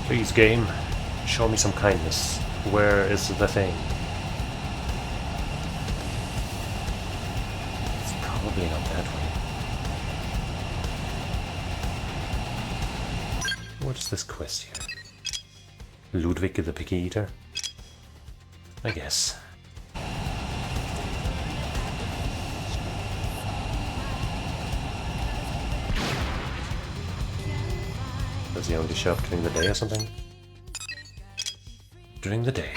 Please, game, show me some kindness. Where is the thing? It's probably not that way. What's this quest here? Ludwig the Picky Eater? I guess. Does he only show up during the day or something? During the day.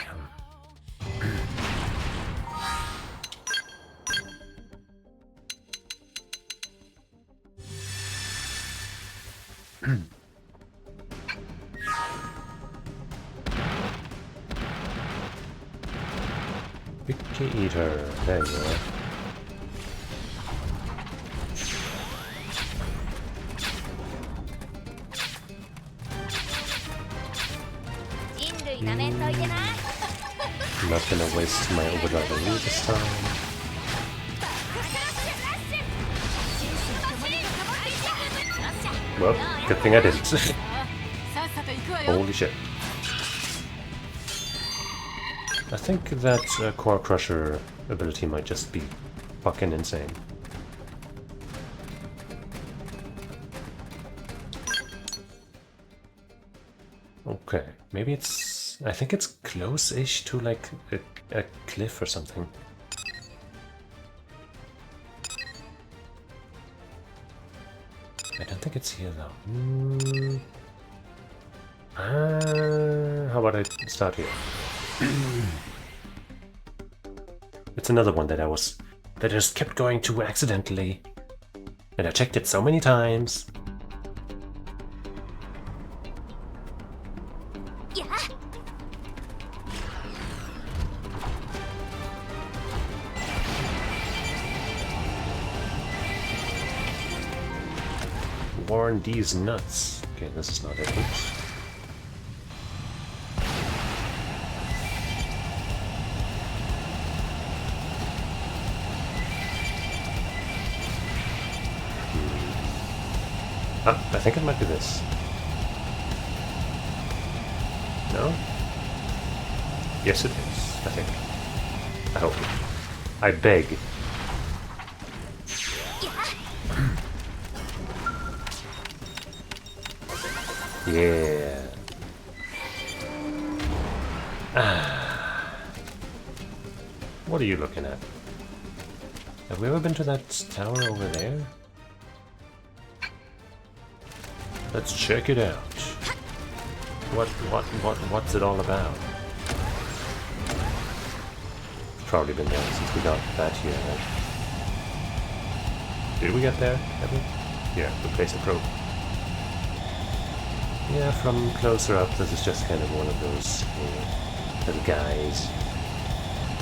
Picky Eater, there you are. I'm not gonna waste my overdrive on you this time. Well, good thing I didn't. Holy shit. I think that Core Crusher ability might just be fucking insane. Okay, maybe it's... I think it's close-ish to like a cliff or something. I don't think it's here though. How about I start here? It's another one that I just kept going to accidentally. And I checked it so many times. Yeah. Warn these nuts. Okay, this is not it. Oops. I think it might be this. No? Yes, it is, I think. I hope. I beg. Yeah. What are you looking at? Have we ever been to that tower over there? Let's check it out. What's it all about? Probably been there since we got that here, right? Did we get there? Have we? Yeah, we placed a probe. Yeah, from closer up, this is just kind of one of those little guys.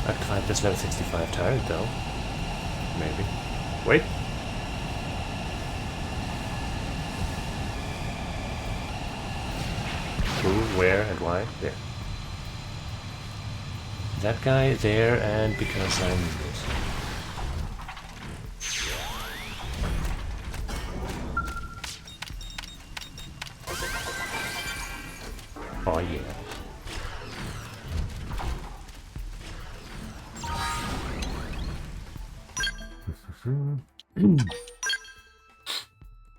Act 5 just level 65 tired though. Maybe. Wait! Who, where, and why? There. That guy there, and because I need it. Oh yeah.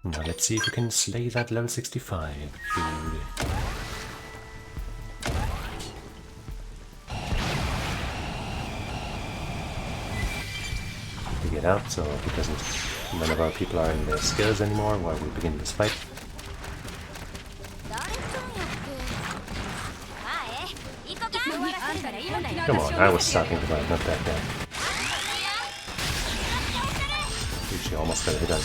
Now let's see if we can slay that level 65 dude. To get out so none of our people are in their skills anymore while we begin this fight. Come on, I was talking about not that guy. She almost got a hit on him.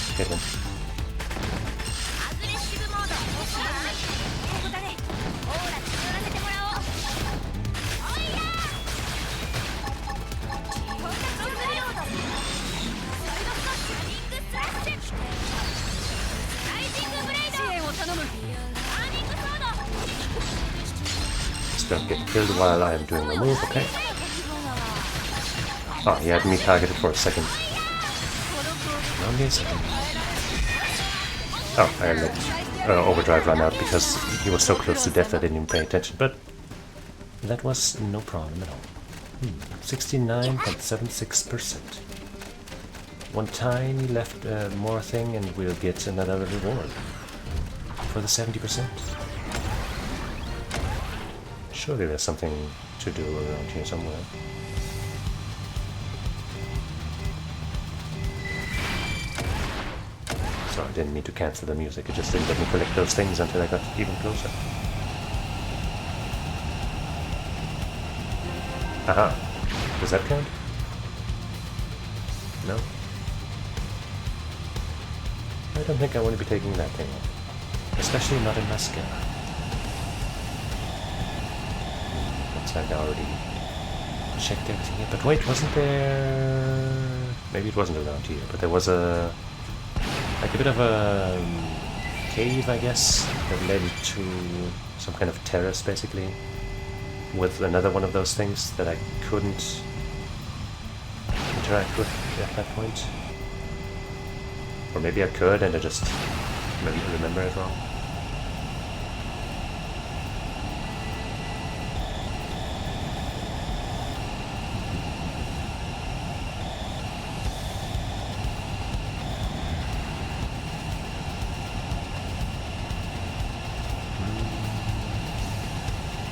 Just don't get killed while I am doing the move, okay? Oh, he had me targeted for a second. Only a second. Oh, I let overdrive run out because he was so close to death I didn't even pay attention, but that was no problem at all. 69.76%. One tiny left more thing and we'll get another reward for the 70%. Surely there's something to do around here somewhere. So I didn't need to cancel the music, it just didn't let me collect those things until I got even closer. Aha! Does that count? No? I don't think I want to be taking that thing off. Especially not in mascara. Looks like I already checked everything here. But wait, wasn't there... Maybe it wasn't around here, but there was a... like a bit of a cave, I guess, that led to some kind of terrace, basically, with another one of those things that I couldn't interact with at that point. Or maybe I could and I just maybe remember it wrong.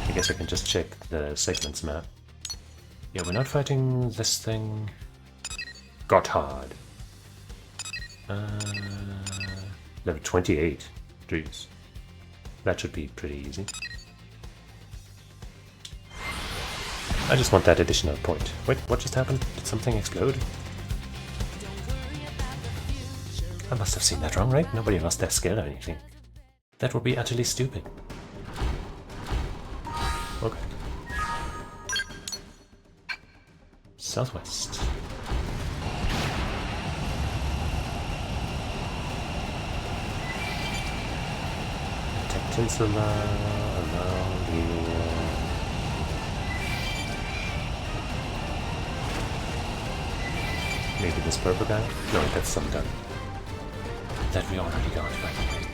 I guess I can just check the segments map. Yeah, we're not fighting this thing. Gotthard. Level 28. Jeez. That should be pretty easy. I just want that additional point. Wait, what just happened? Did something explode? I must have seen that wrong, right? Nobody lost their skill or anything. That would be utterly stupid. Okay. Southwest. Attack Tinsula around here. Maybe this purple guy? No, that's some gun. That we already got, by the way.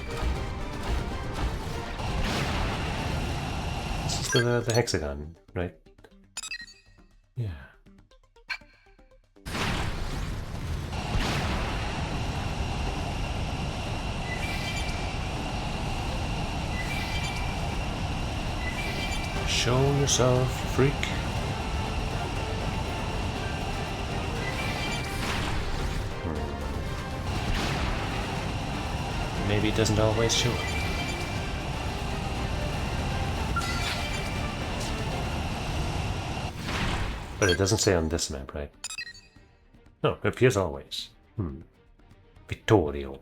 This is the hexagon, right? Yeah. Show yourself, you freak. Maybe it doesn't always show up. But it doesn't say on this map, right? No, it appears always. Vittorio.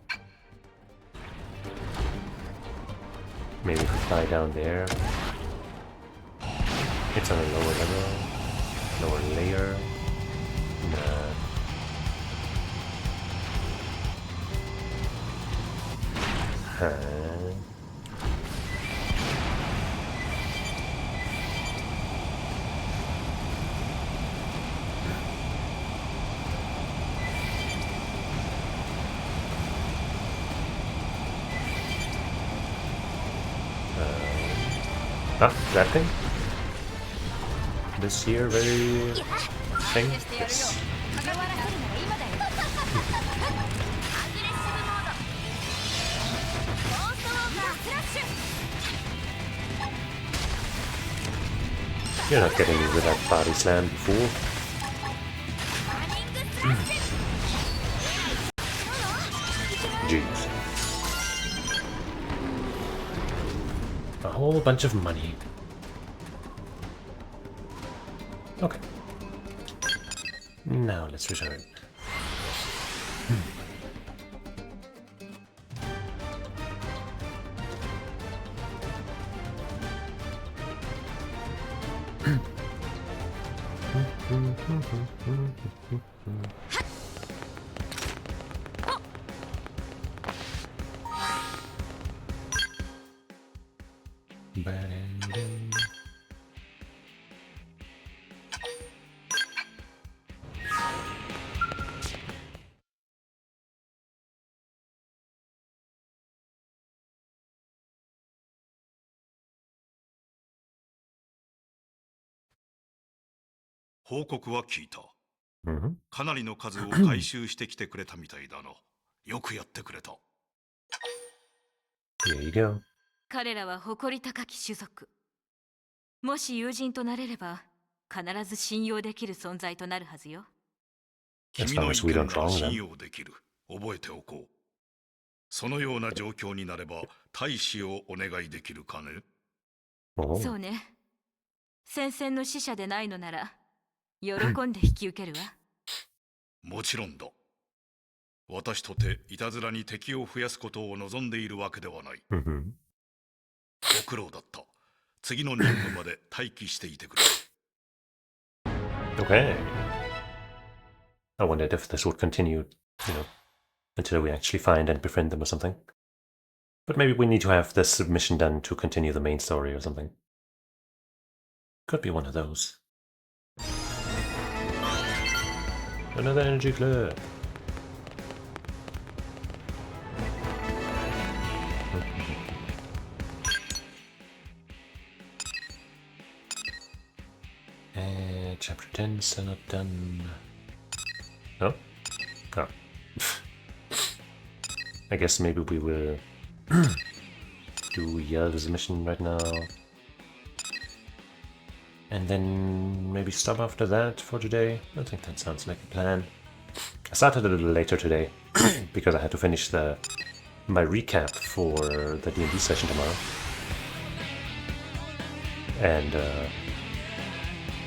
Maybe if we fly down there. It's on a lower level. Lower layer. Nah. Huh. That thing? This here very thing? Yes. You're not getting me with that body slam before. Jeez. A whole bunch of money. Okay. Now let's return.報告は聞いた。Mm-hmm. かなりの数を回収してきてくれたみたいだな。よくやってくれた。Here you go. 彼らは誇り高き種族。もし友人となれれば、必ず信用できる存在となるはずよ。君の意見は信用できる。覚えておこう。そのような状況になれば、大使をお願いできるかね。そうね。戦線の使者でないのなら、喜んで引き受けるわ。もちろんだ。私とていたずらに敵を増やすことを望んでいるわけではない。ご苦労だった。次の任務まで待機していてくれ。Okay. I wondered if this would continue, until we actually find and befriend them or something. But maybe we need to have this submission done to continue the main story or something. Could be one of those. Another energy club. Chapter 10 still not done. No? Oh. I guess maybe we will do Yelda's mission right now. And then maybe stop after that for today. I think that sounds like a plan. I started a little later today because I had to finish my recap for the D&D session tomorrow. And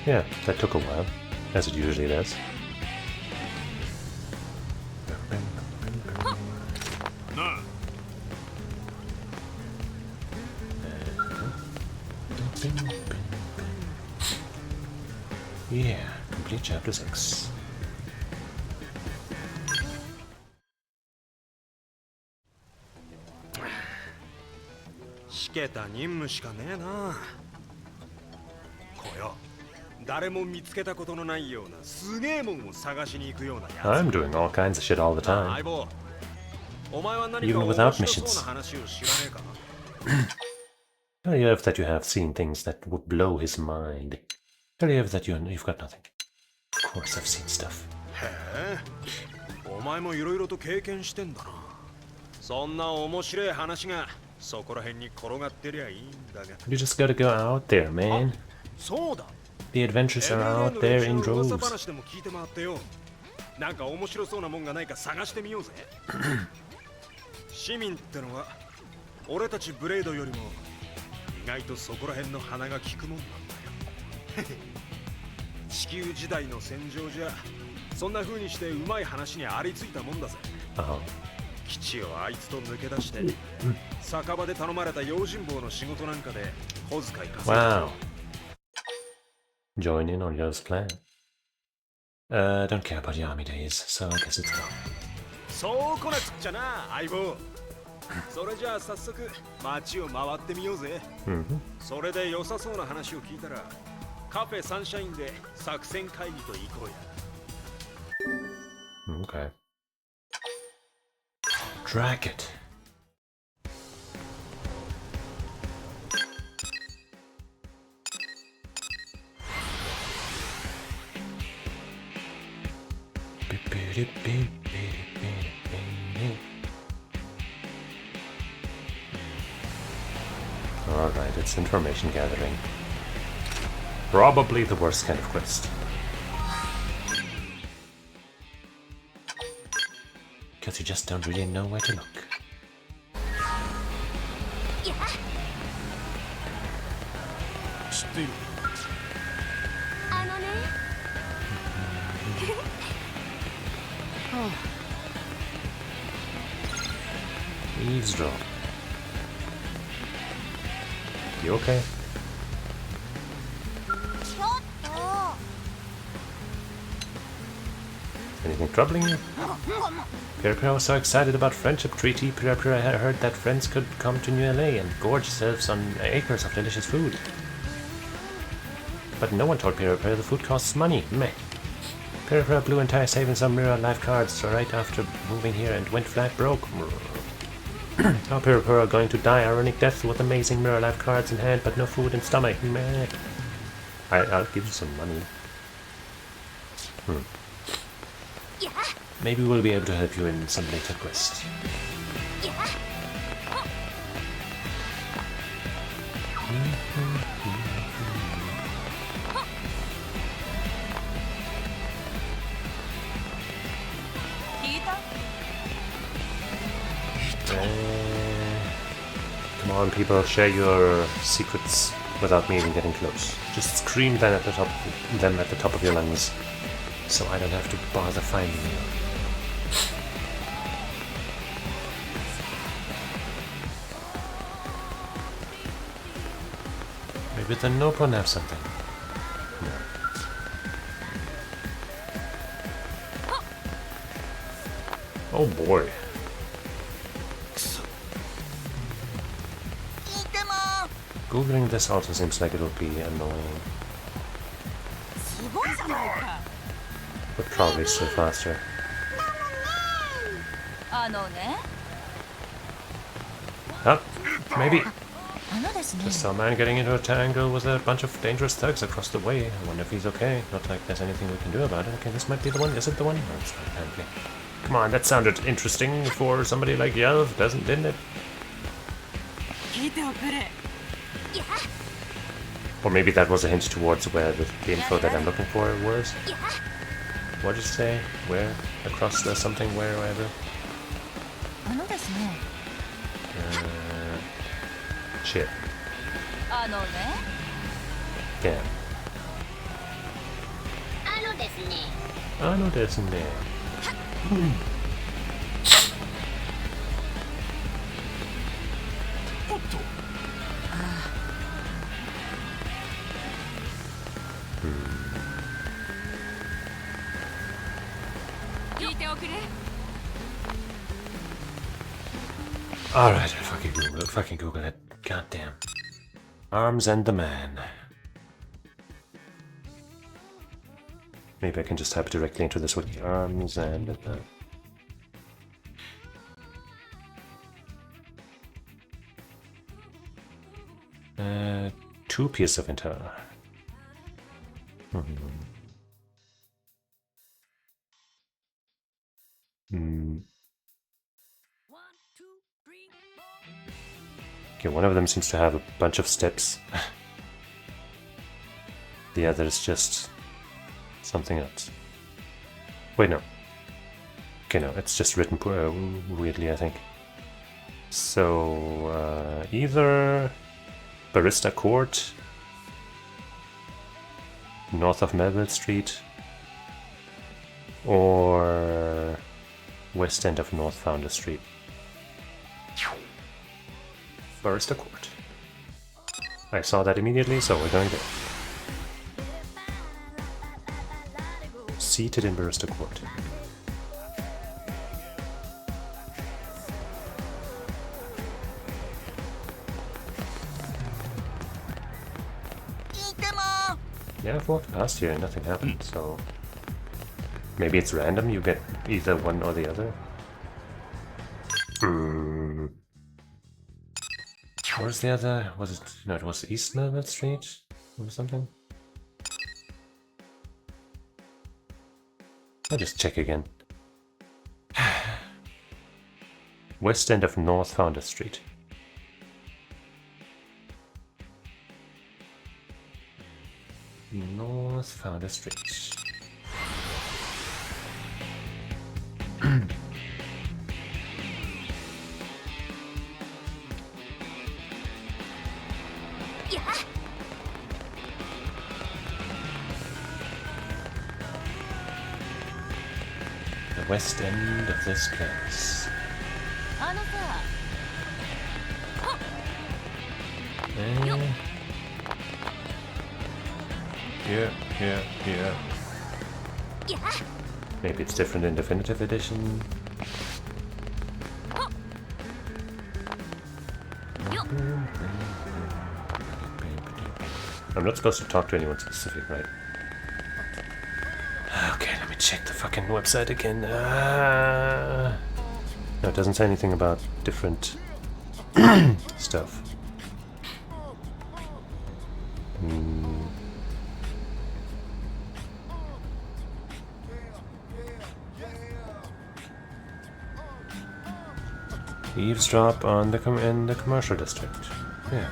Yeah, that took a while, as it usually does. Yeah, complete chapter 6. I'm doing all kinds of shit all the time, even without missions. Tell Yev that you have seen things that would blow his mind. Tell Yev that you've got nothing. Of course I've seen stuff. You just gotta go out there, man. The adventures are out there in droves. なんか面白そうなもんがないか探してみようぜ。市民ってのは俺たちブレイドよりも意外とそこら辺の鼻が利くもんなんだよ。地球時代の戦場じゃそんな風にしてうまい話にありついたもんだぜ。基地をあいつと抜け出して酒場で頼まれた用心棒の仕事なんかで小遣い稼いで。Wow. Join in on Yo's plan. Don't care about the army days, so I guess it's gone. そうこなくっちゃな、相棒。それじゃあ早速街を回ってみようぜ。それで良さそうな話を聞いたらカフェサンシャインで作戦会議と行こうや。Okay. Drag it. Alright, it's information gathering. Probably the worst kind of quest. Because you just don't really know where to look. Eavesdrop. You okay? Anything troubling you? Pira was so excited about friendship treaty. Pira had heard that friends could come to New LA and gorge themselves on acres of delicious food. But no one told Pira the food costs money. Meh. Pira blew entire savings on Mirror Life cards right after moving here and went flat broke. Now Pira are going to die ironic death with amazing Mirror Life cards in hand but no food in stomach. Meh. I'll give you some money. Maybe we'll be able to help you in some later quest. Come on, people, share your secrets without me even getting close. Just scream them at the top of your lungs, so I don't have to bother finding you. Maybe the nope one have something. No. Oh boy. Googling this also seems like it'll be annoying. But probably still faster. Huh? Maybe. Just saw a man getting into a tangle with a bunch of dangerous thugs across the way. I wonder if he's okay. Not like there's anything we can do about it. Okay, this might be the one. Is it the one? No, it's not, apparently. Come on, that sounded interesting for somebody like Yelv, didn't it? Or maybe that was a hint towards where the info that I'm looking for was. What did you say? Where? Across the something, where, wherever? Shit. Yeah. desu ne. Alright, I fucking Google it. Goddamn. Arms and the man. Maybe I can just type directly into this wiki. Arms and the man. 2 pieces of intel. Okay, one of them seems to have a bunch of steps. The other is just something else. Wait, no. Okay, no, it's just written weirdly, I think. So, either Barista Court, north of Melville Street, or west end of North Founder Street. Barista Court. I saw that immediately, so we're going there. Seated in Barista Court. Yeah, I've walked past here and nothing happened, so maybe it's random, you get either one or the other. Where's the other? Was it? No, it was East Melville Street or something? I'll just check again. West end of North Founder Street. North Founder Street. The west end of this place. Yeah. Maybe it's different in Definitive Edition. I'm not supposed to talk to anyone specific, right? Okay, let me check the fucking website again. No, it doesn't say anything about different stuff. Eavesdrop on in the commercial district. Yeah.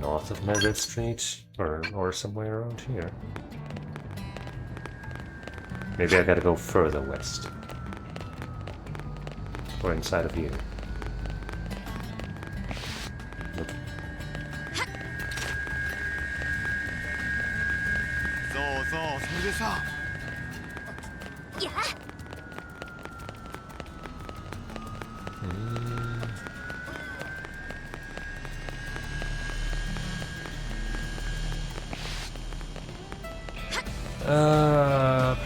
North of Melville Street, or somewhere around here. Maybe I gotta go further west. Or inside of here. Nope.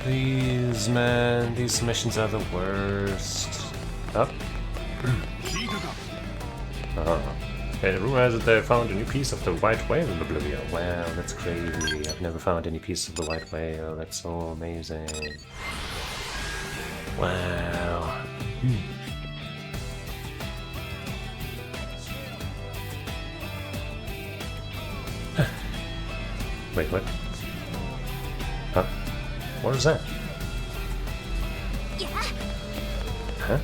Please, man, these missions are the worst. Up. Hey, rumor has it they found a new piece of the White Whale in Oblivion. Wow, that's crazy. I've never found any piece of the White Whale. That's so amazing. Wow. Wait, what? Huh? What is that? Huh?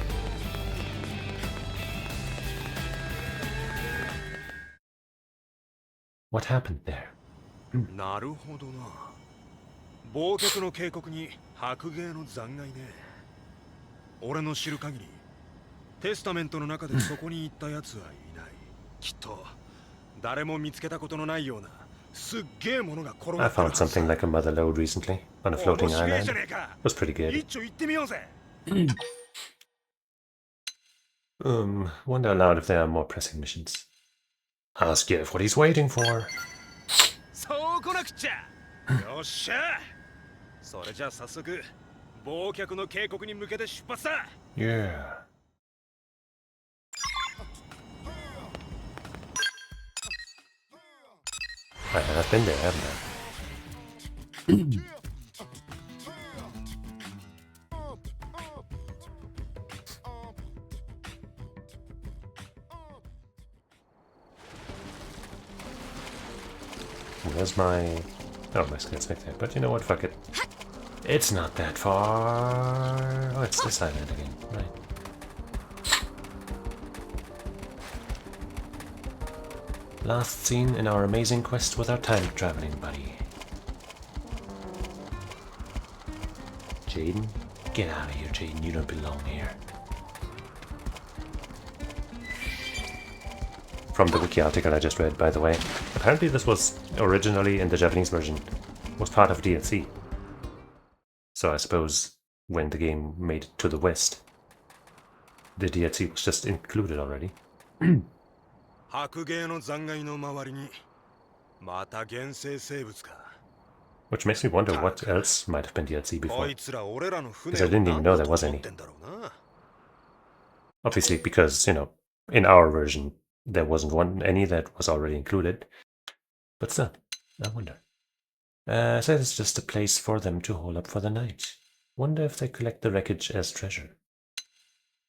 What happened there? なるほどな。忘却の警告に白芸の残骸ね。俺の知る限り、テスタメントの中でそこに行った奴はいない。きっと誰も見つけたことのないようなすっげえものが転が I ってる found something like a mother lode recently on a floating 面白い island. じゃ It ねえか。 was pretty good. 一丁行ってみようぜ。 Wonder aloud if there are more pressing missions. Ask Jeff what he's waiting for. そうこなくっちゃ。よっしゃ。それじゃあ早速忘却の警告に向けて出発だ。 Yeah. I've been there, haven't I? Where's my... Oh, my skill's right there. But you know what? Fuck it. It's not that far. Oh, it's this island again. Right. Last seen in our amazing quest with our time traveling buddy. Jaden? Get out of here, Jaden. You don't belong here. From the wiki article I just read, by the way. Apparently this was originally, in the Japanese version, was part of DLC. So I suppose when the game made it to the West, the DLC was just included already. 白芸の残骸の周りにまた原生生物か。 Which makes me wonder what else might have been DLC こ before. いつら俺らの船 Because I を didn't 何 even だ know と there was 思っ any. てんだろうな。 Obviously, because, you know, in our version, there wasn't any that was already included. But still, I wonder. So it's just a place for them to hole up for the night. Wonder if they collect the wreckage as treasure.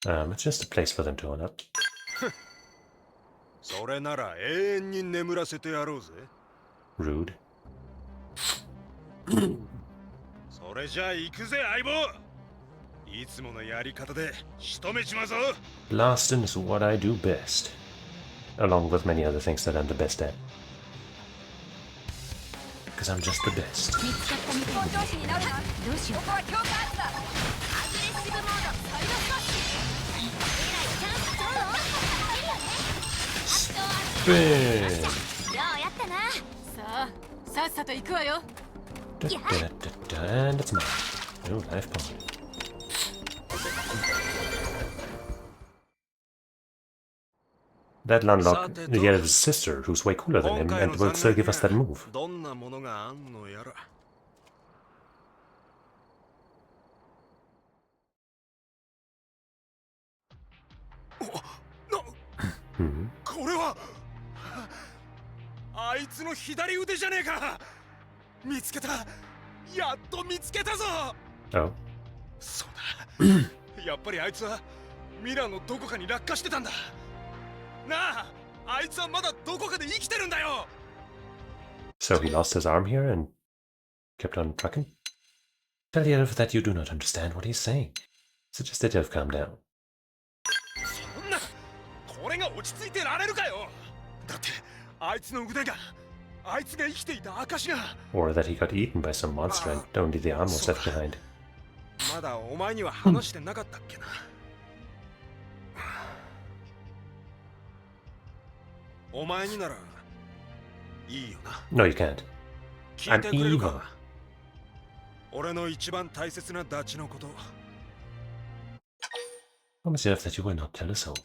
It's just a place for them to hole up. それなら永遠に眠らせてやろうぜ。 Rude. それじゃあ行くぜ相棒。いつものやり方で仕留めちまうぞ。 Blasting is what I do best. Along with many other things that I'm the best at. Because I'm just the best. 見つかったみたいな。どうしよう。 アグレッシブモードサイドスラッシュ。えらいチャンスちょうど。 Spin! ようやったな。さあ、さっさと行くわよ。 And it's mine. No life point. That'll unlock Yelv's sister, who's way cooler than him, and will still give us that move. どんなものがあんのやら。 Hmm. これはあいつの左腕じゃねえか。見つけた。やっと見つけたぞ。 Oh. そうだ。やっぱりあいつはミラのどこかに落下してたんだ。なあ、あいつはまだどこかで生きてるんだよ。 So he lost his arm here and kept on trucking? Tell Yelv that you do not understand what he's saying. Suggest that Yelv calm down. そんな、これが落ち着いてられるかよ。だってあいつの腕が、あいつが生きていた証が。 Or that he got eaten by some monster and only the arm was left behind. まだお前には話してなかったっけな。お前にならいいよな。 No, you can't. 聞いてくれる I'm か。俺の一番大切なダチのこと。 Promise Yelv that you will not tell us so.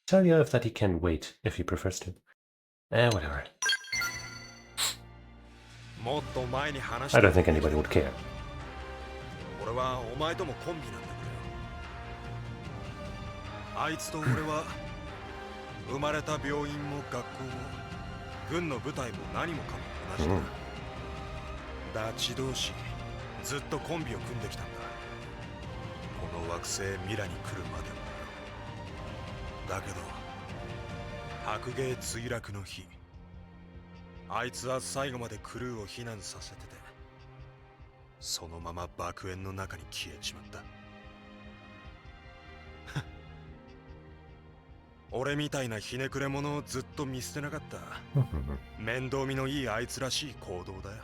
Tell Yelv that he can wait if he prefers to. Whatever. もっと前に話し I て。 don't think anybody would care. 俺はお前ともコンビなんだけど。あいつと俺は生まれた病院も学校も軍の部隊も何もかも同じだ。ダチ同士ずっとコンビを組んできたんだ。この惑星ミラに来るまでも。だけど白芸墜落の日、あいつは最後までクルーを避難させてて、そのまま爆炎の中に消えちまった。俺みたいなひねくれ者をずっと見捨てなかった面倒見のいいあいつらしい行動だよ。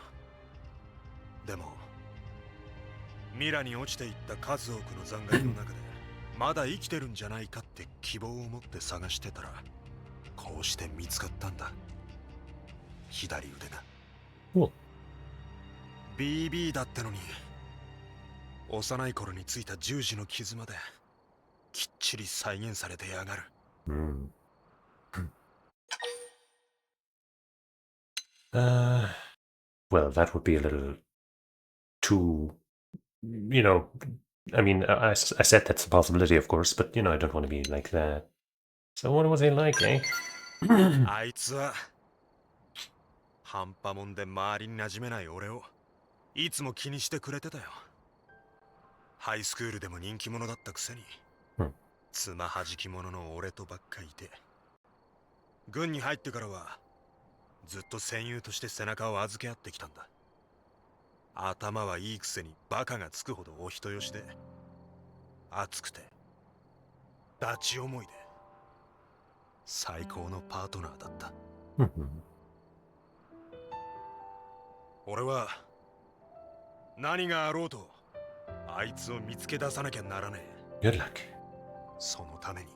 でもミラに落ちていった数多くの残骸の中でまだ生きてるんじゃないかって希望を持って探してたら、こうして見つかったんだ。左腕が。お BB だってのに幼い頃についた十字の傷まできっちり再現されてやがる。Well, that would be a little too, you know, I mean, I said that's a possibility, of course, but, you know, I don't want to be like that. So what was he like, eh? あいつは半端もんで周りに馴染めない俺をいつも気にしてくれてたよ。ハイスクールでも人気者だったくせに、つまはじき者の俺とばっかいて、軍に入ってからはずっと戦友として背中を預け合ってきたんだ。頭はいいくせにバカがつくほどお人よしで、熱くてダチ思いで最高のパートナーだった。俺は何があろうとあいつを見つけ出さなきゃならねえ。 Good luck. そのために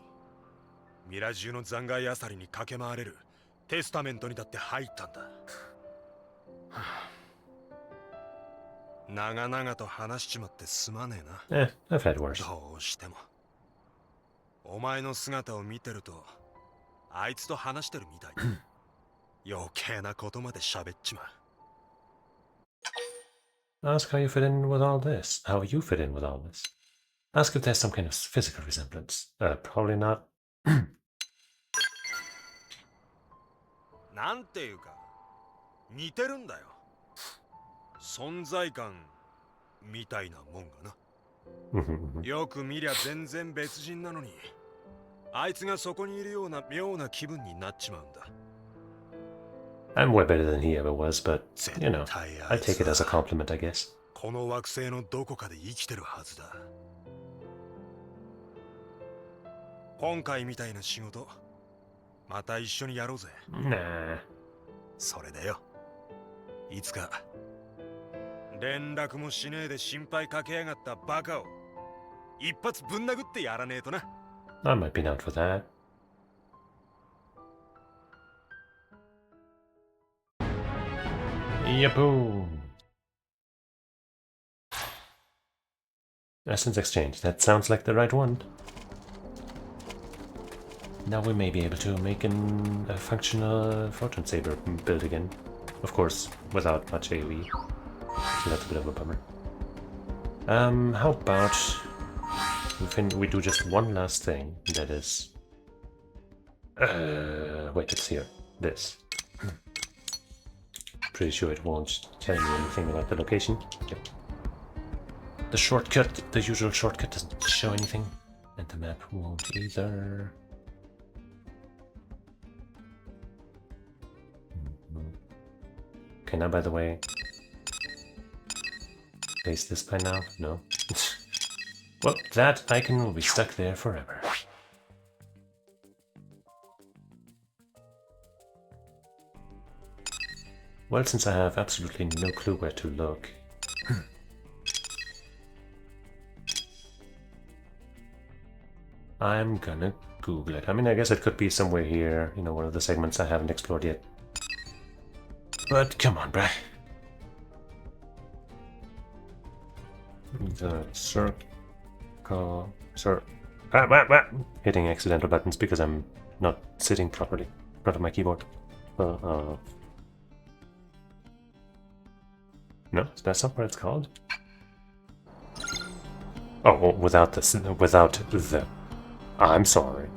ミラ中の残骸あさりに駆け回れるテスタメントにだって入ったんだ。長々と話しちまってすまねえな。I've had worse. どうしてもお前の姿を見てるとあいつと話してるみたいで余計なことまで喋っちまう。 Ask how you fit in with all this. How you fit in with all this. Ask if there's some kind of physical resemblance. Probably not. なんていうか似てるんだよ。存在感みたいなもんがな。よく見りゃ全然別人なのに、あいつがそこにいるような妙な気分になっちまうんだ。I'm way better than he ever was, but, you know, I take it as a compliment, I guess. この惑星のどこかで生きてるはずだ。今回みたいな仕事、また一緒にやろうぜ。Nah. それだよ。いつか連絡もしねえで心配かけやがったバカを一発ぶん殴ってやらねえとな。I might be down for that. Yahoo! Essence exchange. That sounds like the right one. Now we may be able to make a functional photon saber build again. Of course, without much AoE. So that's a bit of a bummer. How about we do just one last thing, that is... wait, it's here. This. Pretty sure it won't tell you anything about the location. Yep. The shortcut, the usual shortcut, doesn't show anything. And the map won't either. Okay, now by the way... Place this by now? No. Well, that icon will be stuck there forever. Well, since I have absolutely no clue where to look... I'm gonna Google it. I mean, I guess it could be somewhere here, you know, one of the segments I haven't explored yet. But come on, bruh. The circle... Hitting accidental buttons because I'm not sitting properly in front of my keyboard. No, that's not what it's called. Oh, without the... I'm sorry.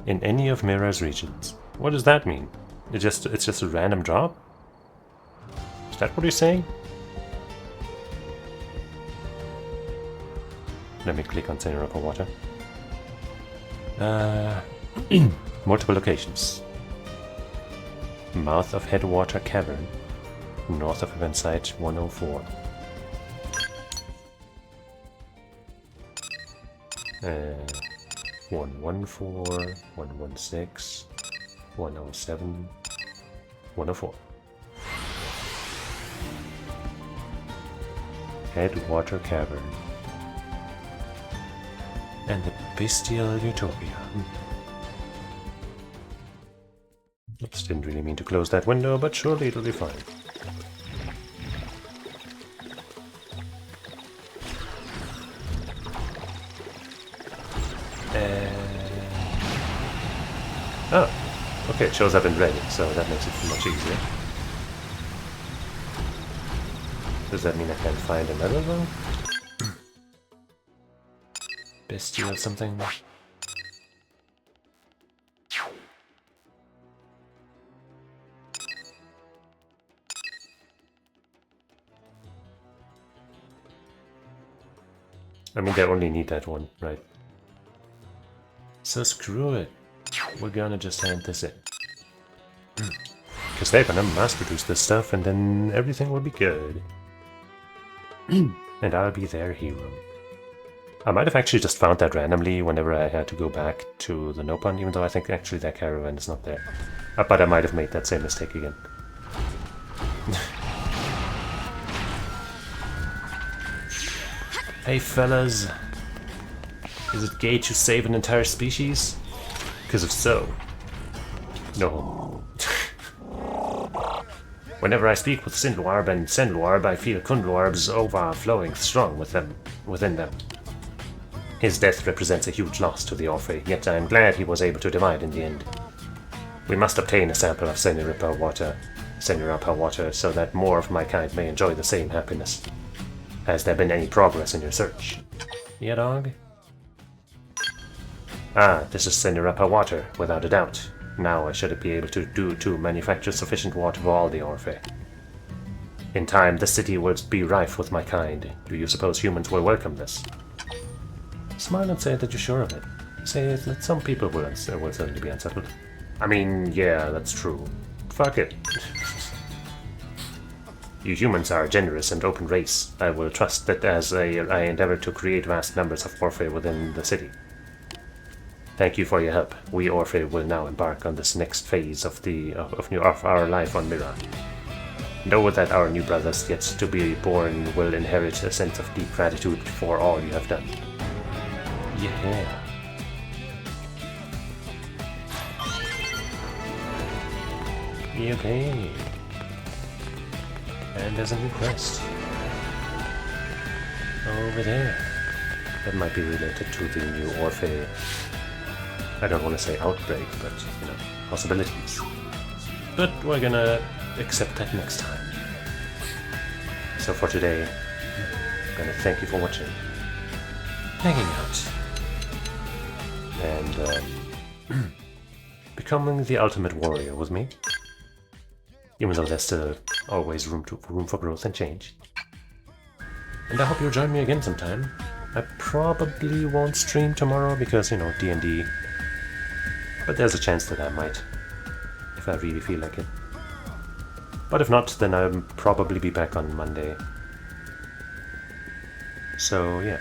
In any of Mira's regions. What does that mean? It's just a random drop? Is that what you're saying? Let me click on Xenoblade Water. Multiple locations. Mouth of Headwater Cavern, north of event site 104. 114, 116, 107, 104. Headwater Cavern. And the Bestial Utopia. Oops, didn't really mean to close that window, but surely it'll be fine. Oh, okay, it shows up in red, so that makes it much easier. Does that mean I can't find another one? Bestial something? I mean, they only need that one, right? So screw it. We're gonna just hand this in. Because they're gonna mass produce this stuff and then everything will be good. And I'll be their hero. I might have actually just found that randomly whenever I had to go back to the Nopon, even though I think actually that caravan is not there. But I might have made that same mistake again. Hey fellas, is it gay to save an entire species? Because if so, no. Whenever I speak with Sindwarb and Sendwarb, I feel Kundwarb's overflowing strong within them. His death represents a huge loss to the Orphe, yet I am glad he was able to divide in the end. We must obtain a sample of Senirapa water, so that more of my kind may enjoy the same happiness. Has there been any progress in your search? Yeah, dog? Ah, this is Senirapa water, without a doubt. Now I should be able to manufacture sufficient water for all the Orphe. In time, the city will be rife with my kind. Do you suppose humans will welcome this? Smile and say that you're sure of it. Say that some people will certainly be unsettled. I mean, yeah, that's true. Fuck it. You humans are a generous and open race. I will trust that as I endeavor to create vast numbers of Orphe within the city. Thank you for your help. We Orphe will now embark on this next phase of our life on Mira. Know that our new brothers yet to be born will inherit a sense of deep gratitude for all you have done. Yeah. Okay. And there's a new quest. Over there. That might be related to the new Orphe. I don't want to say outbreak, but, you know, possibilities. But we're gonna accept that next time. So for today, I'm gonna thank you for watching, hanging out, and becoming the ultimate warrior with me. Even though there's still always room for growth and change. And I hope you'll join me again sometime. I probably won't stream tomorrow because, you know, D&D. But there's a chance that I might, if I really feel like it. But if not, then I'll probably be back on Monday. So yeah,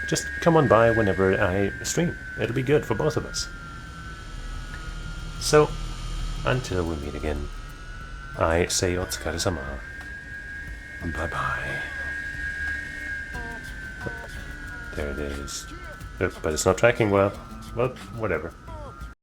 just come on by whenever I stream. It'll be good for both of us. So, until we meet again, I say otsukaresama. Bye bye. There it is. But it's not tracking well. Well, whatever.